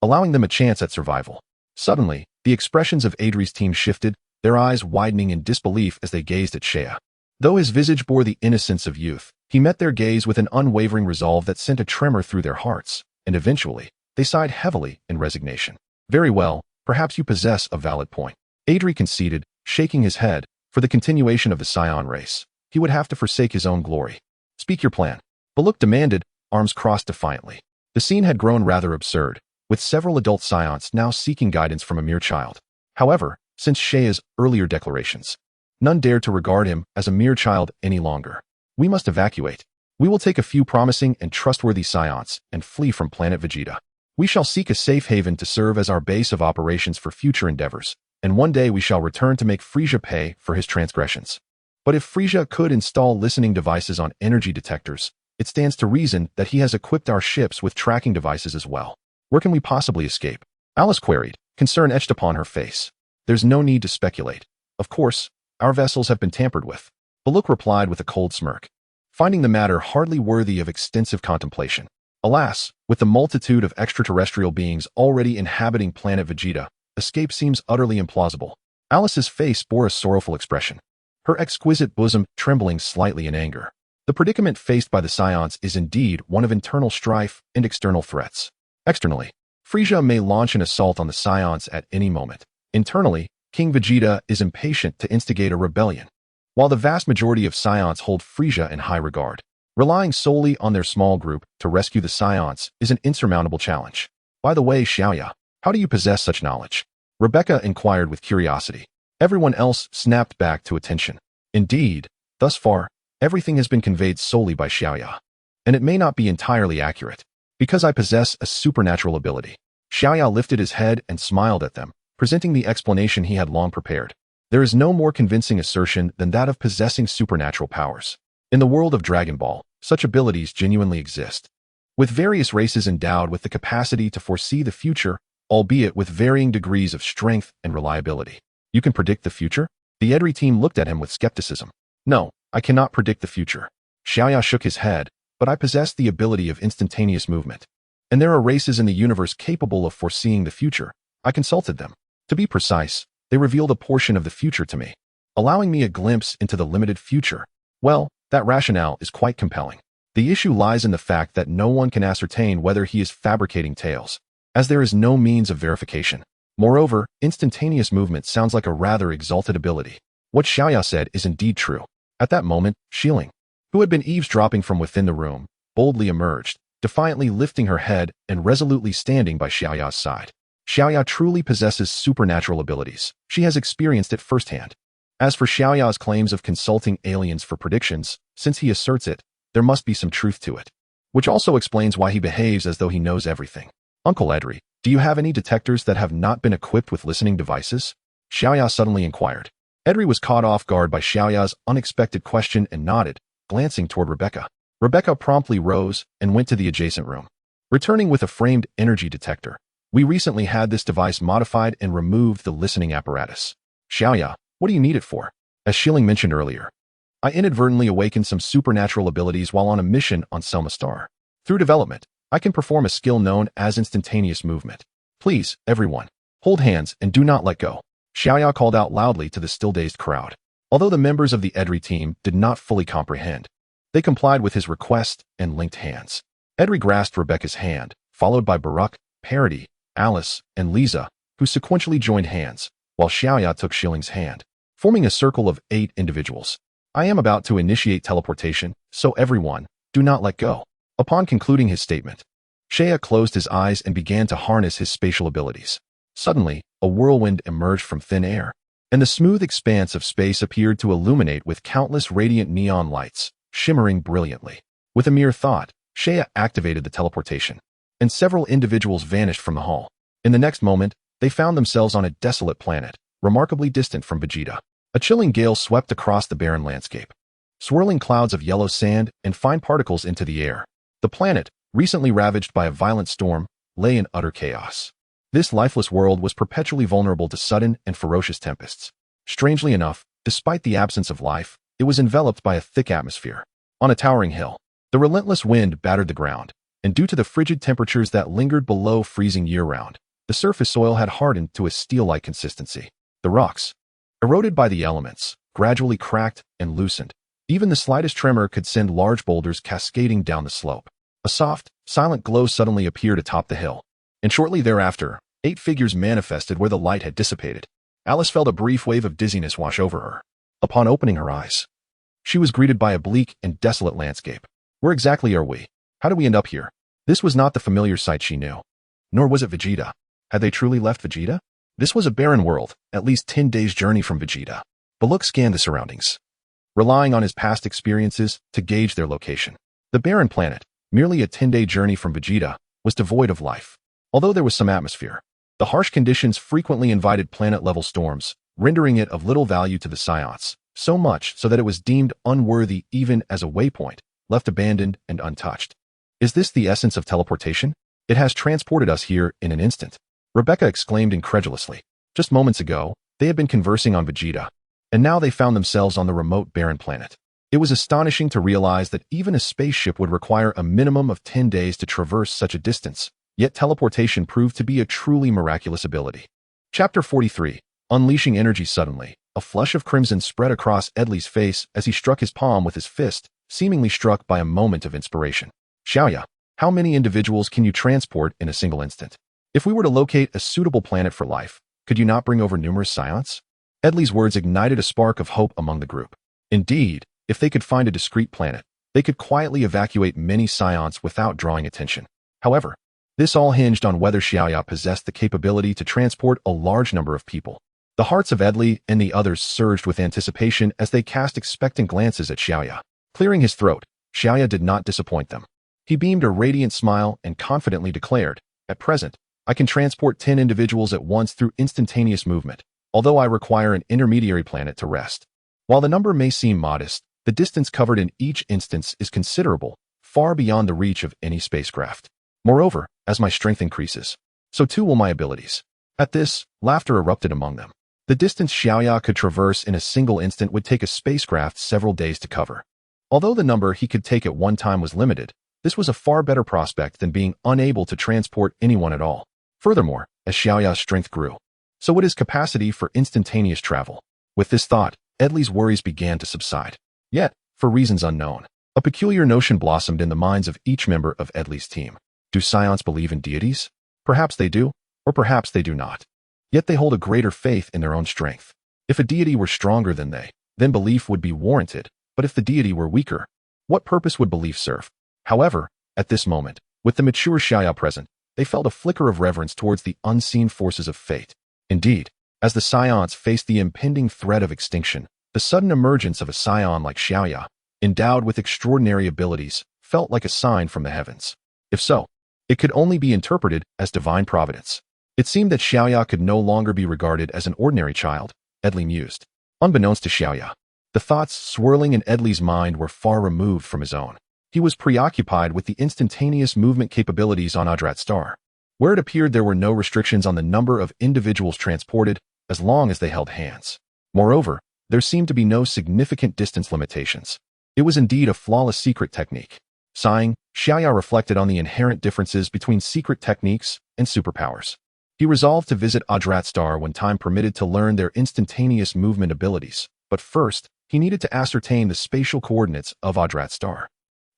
allowing them a chance at survival. Suddenly, the expressions of Adri's team shifted, their eyes widening in disbelief as they gazed at Saiyan. Though his visage bore the innocence of youth, he met their gaze with an unwavering resolve that sent a tremor through their hearts, and eventually, they sighed heavily in resignation. Very well, Perhaps you possess a valid point. Adri conceded, shaking his head. For the continuation of the Saiyan race, he would have to forsake his own glory. Speak your plan. Baluk demanded, arms crossed defiantly. The scene had grown rather absurd, with several adult Saiyans now seeking guidance from a mere child. However, since Sheia's earlier declarations, none dared to regard him as a mere child any longer. We must evacuate. We will take a few promising and trustworthy Saiyans and flee from planet Vegeta. We shall seek a safe haven to serve as our base of operations for future endeavors, and one day we shall return to make Freeza pay for his transgressions. But if Freeza could install listening devices on energy detectors, it stands to reason that he has equipped our ships with tracking devices as well. Where can we possibly escape? Alice queried, concern etched upon her face. There's no need to speculate. Of course, our vessels have been tampered with. Baluk replied with a cold smirk, finding the matter hardly worthy of extensive contemplation. Alas, with the multitude of extraterrestrial beings already inhabiting planet Vegeta, escape seems utterly implausible. Alice's face bore a sorrowful expression, her exquisite bosom trembling slightly in anger. The predicament faced by the Saiyans is indeed one of internal strife and external threats. Externally, Freeza may launch an assault on the Saiyans at any moment. Internally, King Vegeta is impatient to instigate a rebellion. While the vast majority of Saiyans hold Freeza in high regard, relying solely on their small group to rescue the Saiyans is an insurmountable challenge. By the way, Xiaoya, how do you possess such knowledge? Rebecca inquired with curiosity. Everyone else snapped back to attention. Indeed, thus far, everything has been conveyed solely by Xiaoya. And it may not be entirely accurate, because I possess a supernatural ability. Xiaoya lifted his head and smiled at them, presenting the explanation he had long prepared. There is no more convincing assertion than that of possessing supernatural powers. In the world of Dragon Ball, such abilities genuinely exist, with various races endowed with the capacity to foresee the future, albeit with varying degrees of strength and reliability. You can predict the future? The Edri team looked at him with skepticism. No, I cannot predict the future. Xiaoya shook his head, but I possess the ability of instantaneous movement. And there are races in the universe capable of foreseeing the future. I consulted them. To be precise, they revealed a portion of the future to me, allowing me a glimpse into the limited future. Well, that rationale is quite compelling. The issue lies in the fact that no one can ascertain whether he is fabricating tales, as there is no means of verification. Moreover, instantaneous movement sounds like a rather exalted ability. What Xiaoya said is indeed true. At that moment, Xiling, who had been eavesdropping from within the room, boldly emerged, defiantly lifting her head and resolutely standing by Xiaoya's side. Xiaoya truly possesses supernatural abilities. She has experienced it firsthand. As for Xiaoya's claims of consulting aliens for predictions, since he asserts it, there must be some truth to it. Which also explains why he behaves as though he knows everything. Uncle Edri, do you have any detectors that have not been equipped with listening devices? Xiaoya suddenly inquired. Edri was caught off guard by Xiaoya's unexpected question and nodded, glancing toward Rebecca. Rebecca promptly rose and went to the adjacent room, returning with a framed energy detector. We recently had this device modified and removed the listening apparatus. Xiaoya, what do you need it for? As Xiling mentioned earlier, I inadvertently awakened some supernatural abilities while on a mission on Selma Star. Through development, I can perform a skill known as instantaneous movement. Please, everyone, hold hands and do not let go. Xiaoya called out loudly to the still-dazed crowd. Although the members of the Edri team did not fully comprehend, they complied with his request and linked hands. Edri grasped Rebecca's hand, followed by Baruch, Parody, Alice, and Lisa, who sequentially joined hands, while Xiaoya took Xiling's hand, forming a circle of 8 individuals. I am about to initiate teleportation, so everyone, do not let go. Upon concluding his statement, Shea closed his eyes and began to harness his spatial abilities. Suddenly, a whirlwind emerged from thin air, and the smooth expanse of space appeared to illuminate with countless radiant neon lights, shimmering brilliantly. With a mere thought, Shea activated the teleportation, and several individuals vanished from the hall. In the next moment, they found themselves on a desolate planet, remarkably distant from Vegeta. A chilling gale swept across the barren landscape, swirling clouds of yellow sand and fine particles into the air. The planet, recently ravaged by a violent storm, lay in utter chaos. This lifeless world was perpetually vulnerable to sudden and ferocious tempests. Strangely enough, despite the absence of life, it was enveloped by a thick atmosphere. On a towering hill, the relentless wind battered the ground, and due to the frigid temperatures that lingered below freezing year-round, the surface soil had hardened to a steel-like consistency. The rocks, eroded by the elements, gradually cracked and loosened. Even the slightest tremor could send large boulders cascading down the slope. A soft, silent glow suddenly appeared atop the hill, and shortly thereafter, 8 figures manifested where the light had dissipated. Alice felt a brief wave of dizziness wash over her. Upon opening her eyes, she was greeted by a bleak and desolate landscape. Where exactly are we? How did we end up here? This was not the familiar sight she knew. Nor was it Vegeta. Had they truly left Vegeta? This was a barren world, at least 10 days' journey from Vegeta. Baluk scanned the surroundings, relying on his past experiences to gauge their location. The barren planet, merely a 10-day journey from Vegeta, was devoid of life. Although there was some atmosphere, the harsh conditions frequently invited planet-level storms, rendering it of little value to the Saiyans, so much so that it was deemed unworthy even as a waypoint, left abandoned and untouched. Is this the essence of teleportation? It has transported us here in an instant. Rebecca exclaimed incredulously. Just moments ago, they had been conversing on Vegeta, and now they found themselves on the remote barren planet. It was astonishing to realize that even a spaceship would require a minimum of 10 days to traverse such a distance, yet teleportation proved to be a truly miraculous ability. Chapter 43. Unleashing energy suddenly. A flush of crimson spread across Edley's face as he struck his palm with his fist, seemingly struck by a moment of inspiration. Xiaoya, how many individuals can you transport in a single instant? If we were to locate a suitable planet for life, could you not bring over numerous Saiyans? Edley's words ignited a spark of hope among the group. Indeed, if they could find a discrete planet, they could quietly evacuate many Saiyans without drawing attention. However, this all hinged on whether Xiaoya possessed the capability to transport a large number of people. The hearts of Edley and the others surged with anticipation as they cast expectant glances at Xiaoya. Clearing his throat, Xiaoya did not disappoint them. He beamed a radiant smile and confidently declared, "At present, I can transport 10 individuals at once through instantaneous movement, although I require an intermediary planet to rest." While the number may seem modest, the distance covered in each instance is considerable, far beyond the reach of any spacecraft. Moreover, as my strength increases, so too will my abilities. At this, laughter erupted among them. The distance Xiaoya could traverse in a single instant would take a spacecraft several days to cover. Although the number he could take at one time was limited, this was a far better prospect than being unable to transport anyone at all. Furthermore, as Xiaoya's strength grew, so would his capacity for instantaneous travel. With this thought, Edley's worries began to subside. Yet, for reasons unknown, a peculiar notion blossomed in the minds of each member of Edley's team. Do Saiyans believe in deities? Perhaps they do, or perhaps they do not. Yet they hold a greater faith in their own strength. If a deity were stronger than they, then belief would be warranted, but if the deity were weaker, what purpose would belief serve? However, at this moment, with the mature Xiaoya present, they felt a flicker of reverence towards the unseen forces of fate. Indeed, as the Saiyans faced the impending threat of extinction, the sudden emergence of a Saiyan like Xiaoya, endowed with extraordinary abilities, felt like a sign from the heavens. If so, it could only be interpreted as divine providence. It seemed that Xiaoya could no longer be regarded as an ordinary child, Edley mused. Unbeknownst to Xiaoya, the thoughts swirling in Edley's mind were far removed from his own. He was preoccupied with the instantaneous movement capabilities on Adrat Star, where it appeared there were no restrictions on the number of individuals transported as long as they held hands. Moreover, there seemed to be no significant distance limitations. It was indeed a flawless secret technique. Sighing, Xiaoya reflected on the inherent differences between secret techniques and superpowers. He resolved to visit Adrat Star when time permitted to learn their instantaneous movement abilities, but first, he needed to ascertain the spatial coordinates of Adrat Star.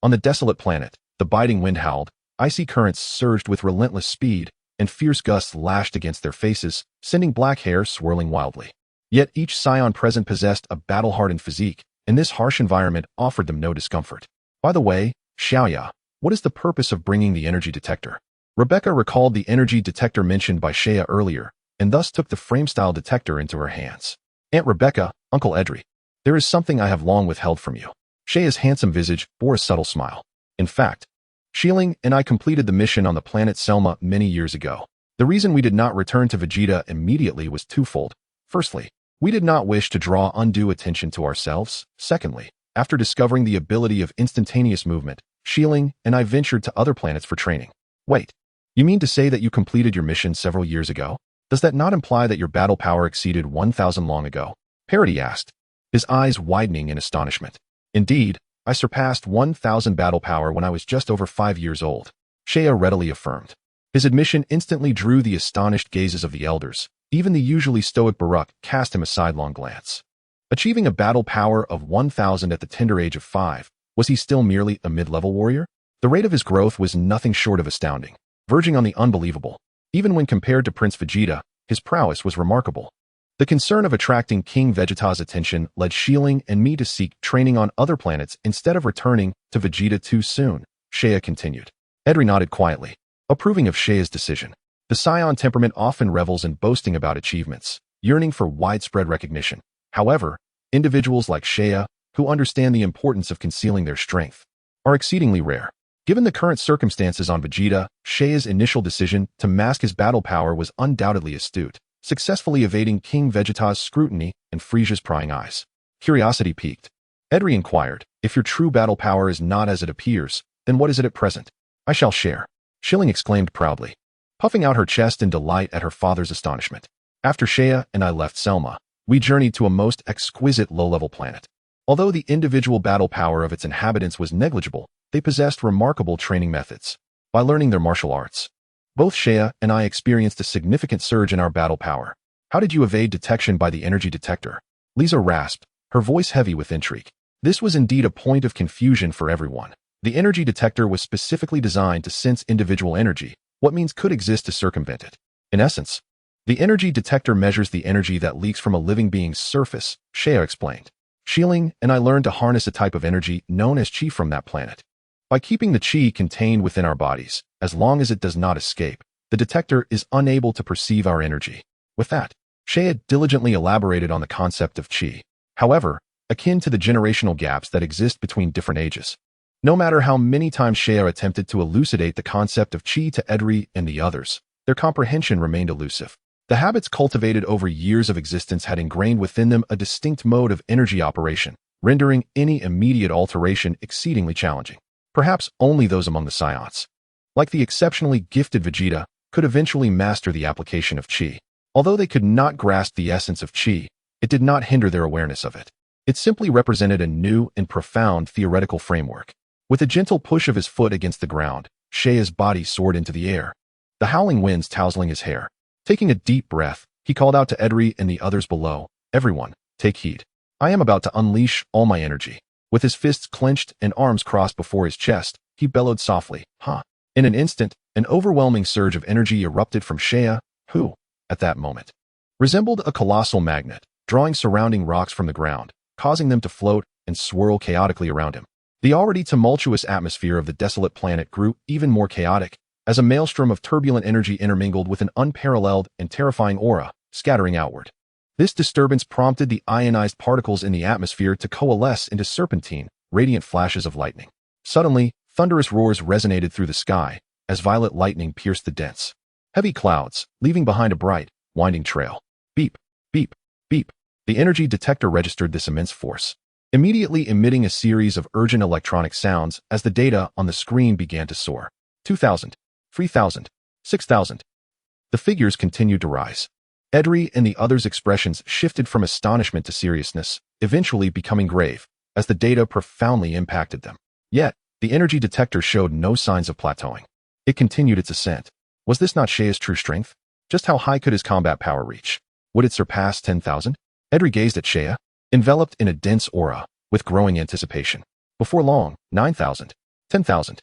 On the desolate planet, the biting wind howled, icy currents surged with relentless speed, and fierce gusts lashed against their faces, sending black hair swirling wildly. Yet each Saiyan present possessed a battle-hardened physique, and this harsh environment offered them no discomfort. By the way, Xiaoya, what is the purpose of bringing the energy detector? Rebecca recalled the energy detector mentioned by Shea earlier, and thus took the frame-style detector into her hands. Aunt Rebecca, Uncle Edry, there is something I have long withheld from you. Shea's handsome visage bore a subtle smile. In fact, Shieling and I completed the mission on the planet Selma many years ago. The reason we did not return to Vegeta immediately was twofold. Firstly, we did not wish to draw undue attention to ourselves. Secondly, after discovering the ability of instantaneous movement, Shieling and I ventured to other planets for training. Wait, you mean to say that you completed your mission several years ago? Does that not imply that your battle power exceeded 1,000 long ago? Parody asked, his eyes widening in astonishment. Indeed, I surpassed 1,000 battle power when I was just over 5 years old, Shea readily affirmed. His admission instantly drew the astonished gazes of the elders. Even the usually stoic Baruch cast him a sidelong glance. Achieving a battle power of 1,000 at the tender age of 5, was he still merely a mid-level warrior? The rate of his growth was nothing short of astounding, verging on the unbelievable. Even when compared to Prince Vegeta, his prowess was remarkable. The concern of attracting King Vegeta's attention led Shieling and me to seek training on other planets instead of returning to Vegeta too soon, Shea continued. Edri nodded quietly, approving of Shea's decision. The Saiyan temperament often revels in boasting about achievements, yearning for widespread recognition. However, individuals like Shea, who understand the importance of concealing their strength, are exceedingly rare. Given the current circumstances on Vegeta, Shea's initial decision to mask his battle power was undoubtedly astute, successfully evading King Vegeta's scrutiny and Frieza's prying eyes. Curiosity piqued. Edri inquired, if your true battle power is not as it appears, then what is it at present? I shall share. Shilling exclaimed proudly, puffing out her chest in delight at her father's astonishment. After Shea and I left Selma, we journeyed to a most exquisite low-level planet. Although the individual battle power of its inhabitants was negligible, they possessed remarkable training methods. By learning their martial arts, both Shea and I experienced a significant surge in our battle power. How did you evade detection by the energy detector? Lisa rasped, her voice heavy with intrigue. This was indeed a point of confusion for everyone. The energy detector was specifically designed to sense individual energy. What means could exist to circumvent it? In essence, the energy detector measures the energy that leaks from a living being's surface, Shea explained. Shieling and I learned to harness a type of energy known as chi from that planet. By keeping the chi contained within our bodies, as long as it does not escape, the detector is unable to perceive our energy. With that, Shea diligently elaborated on the concept of chi. However, akin to the generational gaps that exist between different ages. No matter how many times Shea attempted to elucidate the concept of chi to Edri and the others, their comprehension remained elusive. The habits cultivated over years of existence had ingrained within them a distinct mode of energy operation, rendering any immediate alteration exceedingly challenging. Perhaps only those among the Saiyans, like the exceptionally gifted Vegeta, could eventually master the application of chi. Although they could not grasp the essence of chi, it did not hinder their awareness of it. It simply represented a new and profound theoretical framework. With a gentle push of his foot against the ground, Shea's body soared into the air, the howling winds tousling his hair. Taking a deep breath, he called out to Edri and the others below, everyone, take heed. I am about to unleash all my energy. With his fists clenched and arms crossed before his chest, he bellowed softly, ha. In an instant, an overwhelming surge of energy erupted from Shea, who, at that moment, resembled a colossal magnet, drawing surrounding rocks from the ground, causing them to float and swirl chaotically around him. The already tumultuous atmosphere of the desolate planet grew even more chaotic, as a maelstrom of turbulent energy intermingled with an unparalleled and terrifying aura, scattering outward. This disturbance prompted the ionized particles in the atmosphere to coalesce into serpentine, radiant flashes of lightning. Suddenly, thunderous roars resonated through the sky, as violet lightning pierced the dense, heavy clouds, leaving behind a bright, winding trail. Beep, beep, beep. The energy detector registered this immense force, immediately emitting a series of urgent electronic sounds as the data on the screen began to soar. 2,000, 3,000, 6,000. The figures continued to rise. Edri and the others' expressions shifted from astonishment to seriousness, eventually becoming grave, as the data profoundly impacted them. Yet, the energy detector showed no signs of plateauing. It continued its ascent. Was this not Shea's true strength? Just how high could his combat power reach? Would it surpass 10,000? Edri gazed at Shea, enveloped in a dense aura, with growing anticipation. Before long, 9,000, 10,000.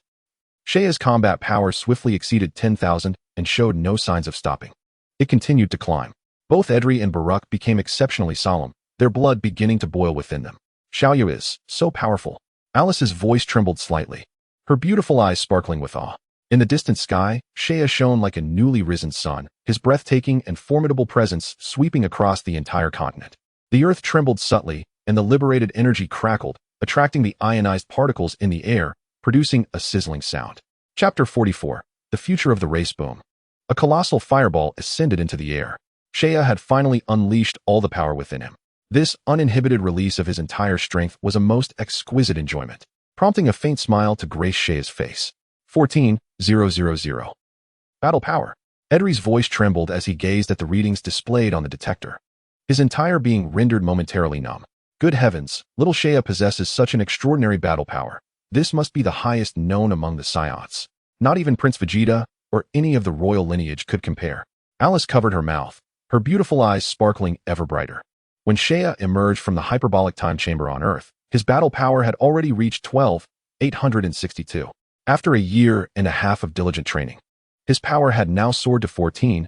Shea's combat power swiftly exceeded 10,000 and showed no signs of stopping. It continued to climb. Both Edri and Baruch became exceptionally solemn, their blood beginning to boil within them. Xiaoyu is so powerful. Alice's voice trembled slightly, her beautiful eyes sparkling with awe. In the distant sky, Shea shone like a newly risen sun, his breathtaking and formidable presence sweeping across the entire continent. The earth trembled subtly, and the liberated energy crackled, attracting the ionized particles in the air, producing a sizzling sound. Chapter 44. The Future of the Race Boom. A colossal fireball ascended into the air. Shea had finally unleashed all the power within him. This uninhibited release of his entire strength was a most exquisite enjoyment, prompting a faint smile to grace Shea's face. 14,000. Battle power. Edri's voice trembled as he gazed at the readings displayed on the detector, his entire being rendered momentarily numb. Good heavens, little Shea possesses such an extraordinary battle power. This must be the highest known among the Saiyans. Not even Prince Vegeta or any of the royal lineage could compare. Alice covered her mouth, her beautiful eyes sparkling ever brighter. When Shea emerged from the hyperbolic time chamber on Earth, his battle power had already reached 12,862. After a year and a half of diligent training, His power had now soared to 14,000.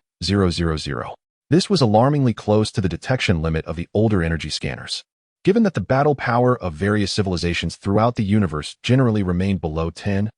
This was alarmingly close to the detection limit of the older energy scanners. Given that the battle power of various civilizations throughout the universe generally remained below 10,000,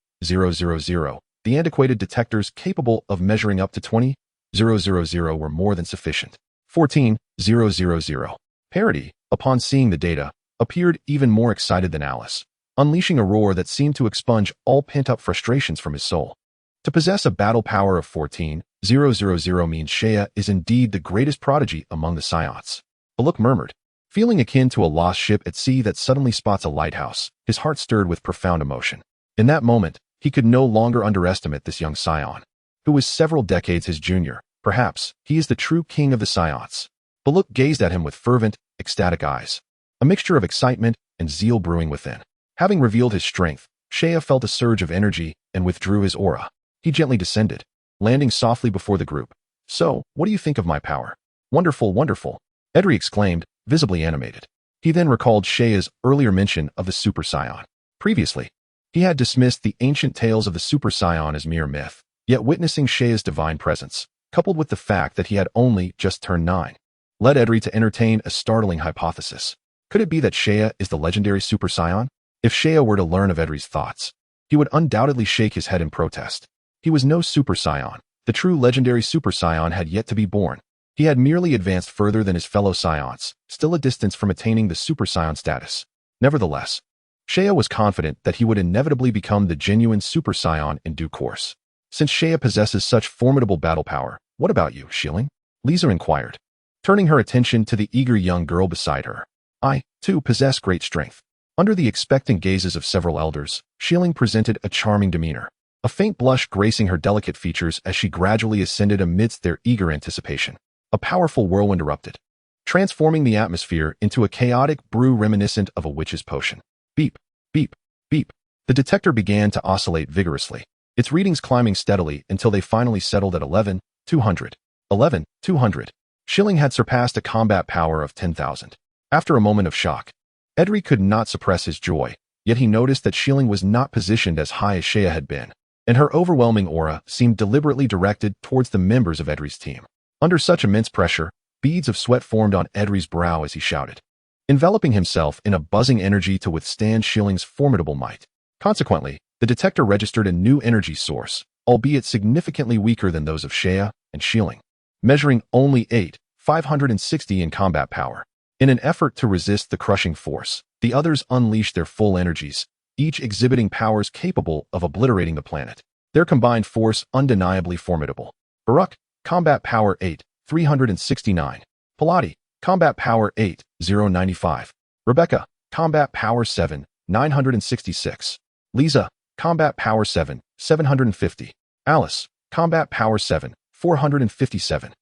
the antiquated detectors capable of measuring up to 20,000 were more than sufficient. 14,000. Parity, upon seeing the data, appeared even more excited than Alice, unleashing a roar that seemed to expunge all pent-up frustrations from his soul. To possess a battle power of 14,000 means Shea is indeed the greatest prodigy among the Saiyans. Baluk murmured, feeling akin to a lost ship at sea that suddenly spots a lighthouse. His heart stirred with profound emotion. In that moment, he could no longer underestimate this young Saiyan, who was several decades his junior. Perhaps he is the true king of the Saiyans. Baluk gazed at him with fervent, ecstatic eyes, a mixture of excitement and zeal brewing within. Having revealed his strength, Shea felt a surge of energy and withdrew his aura. He gently descended, landing softly before the group. So, what do you think of my power? Wonderful, wonderful, Edri exclaimed, visibly animated. He then recalled Shea's earlier mention of the Super Saiyan. Previously, he had dismissed the ancient tales of the Super Saiyan as mere myth, yet witnessing Shea's divine presence, coupled with the fact that he had only just turned 9, led Edri to entertain a startling hypothesis. Could it be that Shea is the legendary Super Saiyan? If Shea were to learn of Edri's thoughts, he would undoubtedly shake his head in protest. He was no Super Saiyan. The true legendary Super Saiyan had yet to be born. He had merely advanced further than his fellow Saiyans, still a distance from attaining the Super Saiyan status. Nevertheless, Shea was confident that he would inevitably become the genuine Super Saiyan in due course. Since Shea possesses such formidable battle power, what about you, Shilling? Lisa inquired, turning her attention to the eager young girl beside her. I, too, possess great strength. Under the expectant gazes of several elders, Shilling presented a charming demeanor, a faint blush gracing her delicate features as she gradually ascended amidst their eager anticipation. A powerful whirlwind erupted, transforming the atmosphere into a chaotic brew reminiscent of a witch's potion. Beep, beep, beep. The detector began to oscillate vigorously, its readings climbing steadily until they finally settled at 11,200. 11,200. Shilling had surpassed a combat power of 10,000. After a moment of shock, Edri could not suppress his joy, yet he noticed that Shilling was not positioned as high as Shea had been, and her overwhelming aura seemed deliberately directed towards the members of Edri's team. Under such immense pressure, beads of sweat formed on Edri's brow as he shouted, enveloping himself in a buzzing energy to withstand Shilling's formidable might. Consequently, the detector registered a new energy source, albeit significantly weaker than those of Shea and Shilling, measuring only 8,560 in combat power. In an effort to resist the crushing force, the others unleashed their full energies, each exhibiting powers capable of obliterating the planet. Their combined force undeniably formidable. Barak, combat power 8,369. Pilati, combat power 8,095. Rebecca, combat power 7,966. Lisa, combat power 7,750. Alice, combat power 7,457.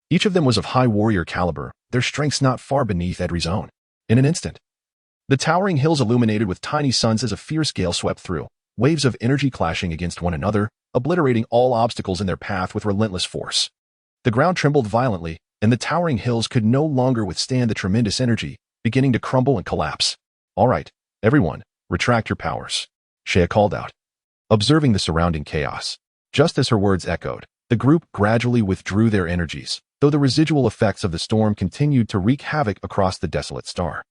Each of them was of high warrior caliber, their strengths not far beneath Edri's own. In an instant, the towering hills illuminated with tiny suns as a fierce gale swept through, waves of energy clashing against one another, obliterating all obstacles in their path with relentless force. The ground trembled violently, and the towering hills could no longer withstand the tremendous energy, beginning to crumble and collapse. All right, everyone, retract your powers, Shea called out, observing the surrounding chaos. Just as her words echoed, the group gradually withdrew their energies, though the residual effects of the storm continued to wreak havoc across the desolate star.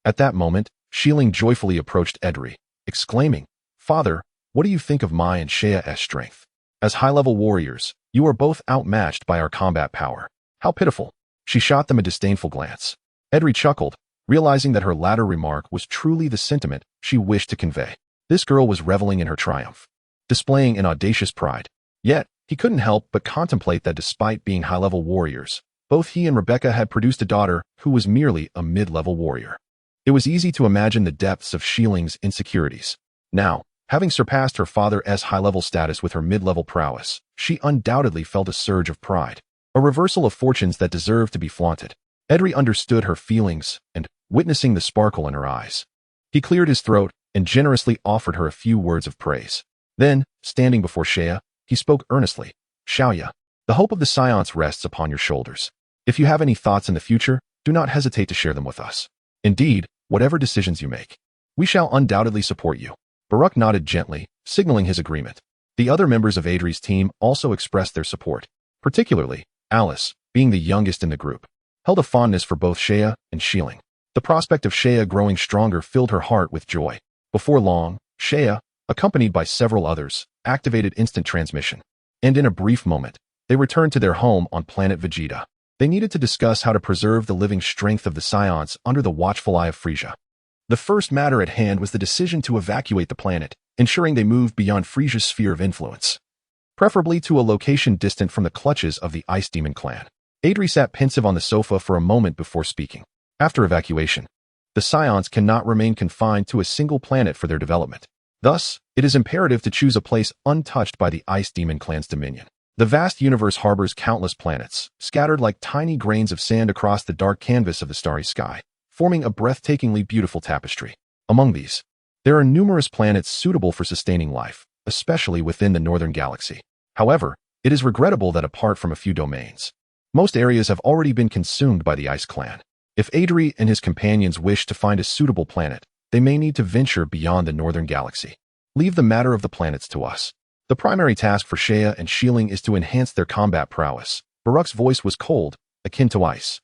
At that moment, Shilling joyfully approached Edri, exclaiming, Father, what do you think of my and Shea's strength? As high-level warriors, you are both outmatched by our combat power. How pitiful. She shot them a disdainful glance. Edri chuckled, realizing that her latter remark was truly the sentiment she wished to convey. This girl was reveling in her triumph, displaying an audacious pride. Yet, he couldn't help but contemplate that despite being high-level warriors, both he and Rebecca had produced a daughter who was merely a mid-level warrior. It was easy to imagine the depths of Shilling's insecurities. Now, having surpassed her father's high-level status with her mid-level prowess, she undoubtedly felt a surge of pride, a reversal of fortunes that deserved to be flaunted. Edri understood her feelings and, witnessing the sparkle in her eyes, he cleared his throat and generously offered her a few words of praise. Then, standing before Shea, he spoke earnestly. Xiaoya, the hope of the Saiyans rests upon your shoulders. If you have any thoughts in the future, do not hesitate to share them with us. Indeed, whatever decisions you make, we shall undoubtedly support you. Barak nodded gently, signaling his agreement. The other members of Adri's team also expressed their support. Particularly, Alice, being the youngest in the group, held a fondness for both Shea and Shieling. The prospect of Shea growing stronger filled her heart with joy. Before long, Shea, accompanied by several others, activated instant transmission. And in a brief moment, they returned to their home on planet Vegeta. They needed to discuss how to preserve the living strength of the Saiyans under the watchful eye of Freeza. The first matter at hand was the decision to evacuate the planet, ensuring they moved beyond Frieza's sphere of influence, preferably to a location distant from the clutches of the Ice Demon clan. Adri sat pensive on the sofa for a moment before speaking. After evacuation, the Saiyans cannot remain confined to a single planet for their development. Thus, it is imperative to choose a place untouched by the Ice Demon clan's dominion. The vast universe harbors countless planets, scattered like tiny grains of sand across the dark canvas of the starry sky, forming a breathtakingly beautiful tapestry. Among these, there are numerous planets suitable for sustaining life, especially within the northern galaxy. However, it is regrettable that apart from a few domains, most areas have already been consumed by the Ice Clan. If Adri and his companions wish to find a suitable planet, they may need to venture beyond the northern galaxy. Leave the matter of the planets to us. The primary task for Shea and Shieling is to enhance their combat prowess. Baruch's voice was cold, akin to ice.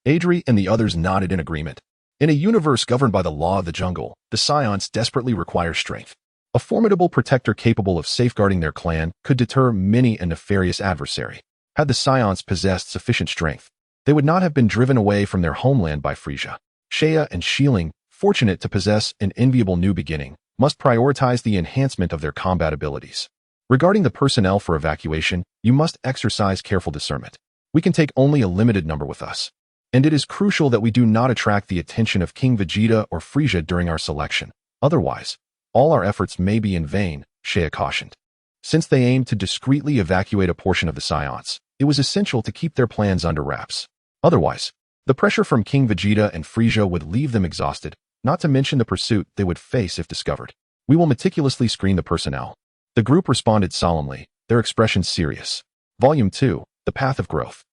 Adri and the others nodded in agreement. In a universe governed by the law of the jungle, the Saiyans desperately require strength. A formidable protector capable of safeguarding their clan could deter many a nefarious adversary. Had the Saiyans possessed sufficient strength, they would not have been driven away from their homeland by Freeza. Shea and Shieling, fortunate to possess an enviable new beginning, must prioritize the enhancement of their combat abilities. Regarding the personnel for evacuation, you must exercise careful discernment. We can take only a limited number with us, and it is crucial that we do not attract the attention of King Vegeta or Frieza during our selection. Otherwise, all our efforts may be in vain, Shea cautioned. Since they aimed to discreetly evacuate a portion of the Saiyans, it was essential to keep their plans under wraps. Otherwise, the pressure from King Vegeta and Frieza would leave them exhausted, not to mention the pursuit they would face if discovered. We will meticulously screen the personnel. The group responded solemnly, their expressions serious. Volume 2, The Path of Growth.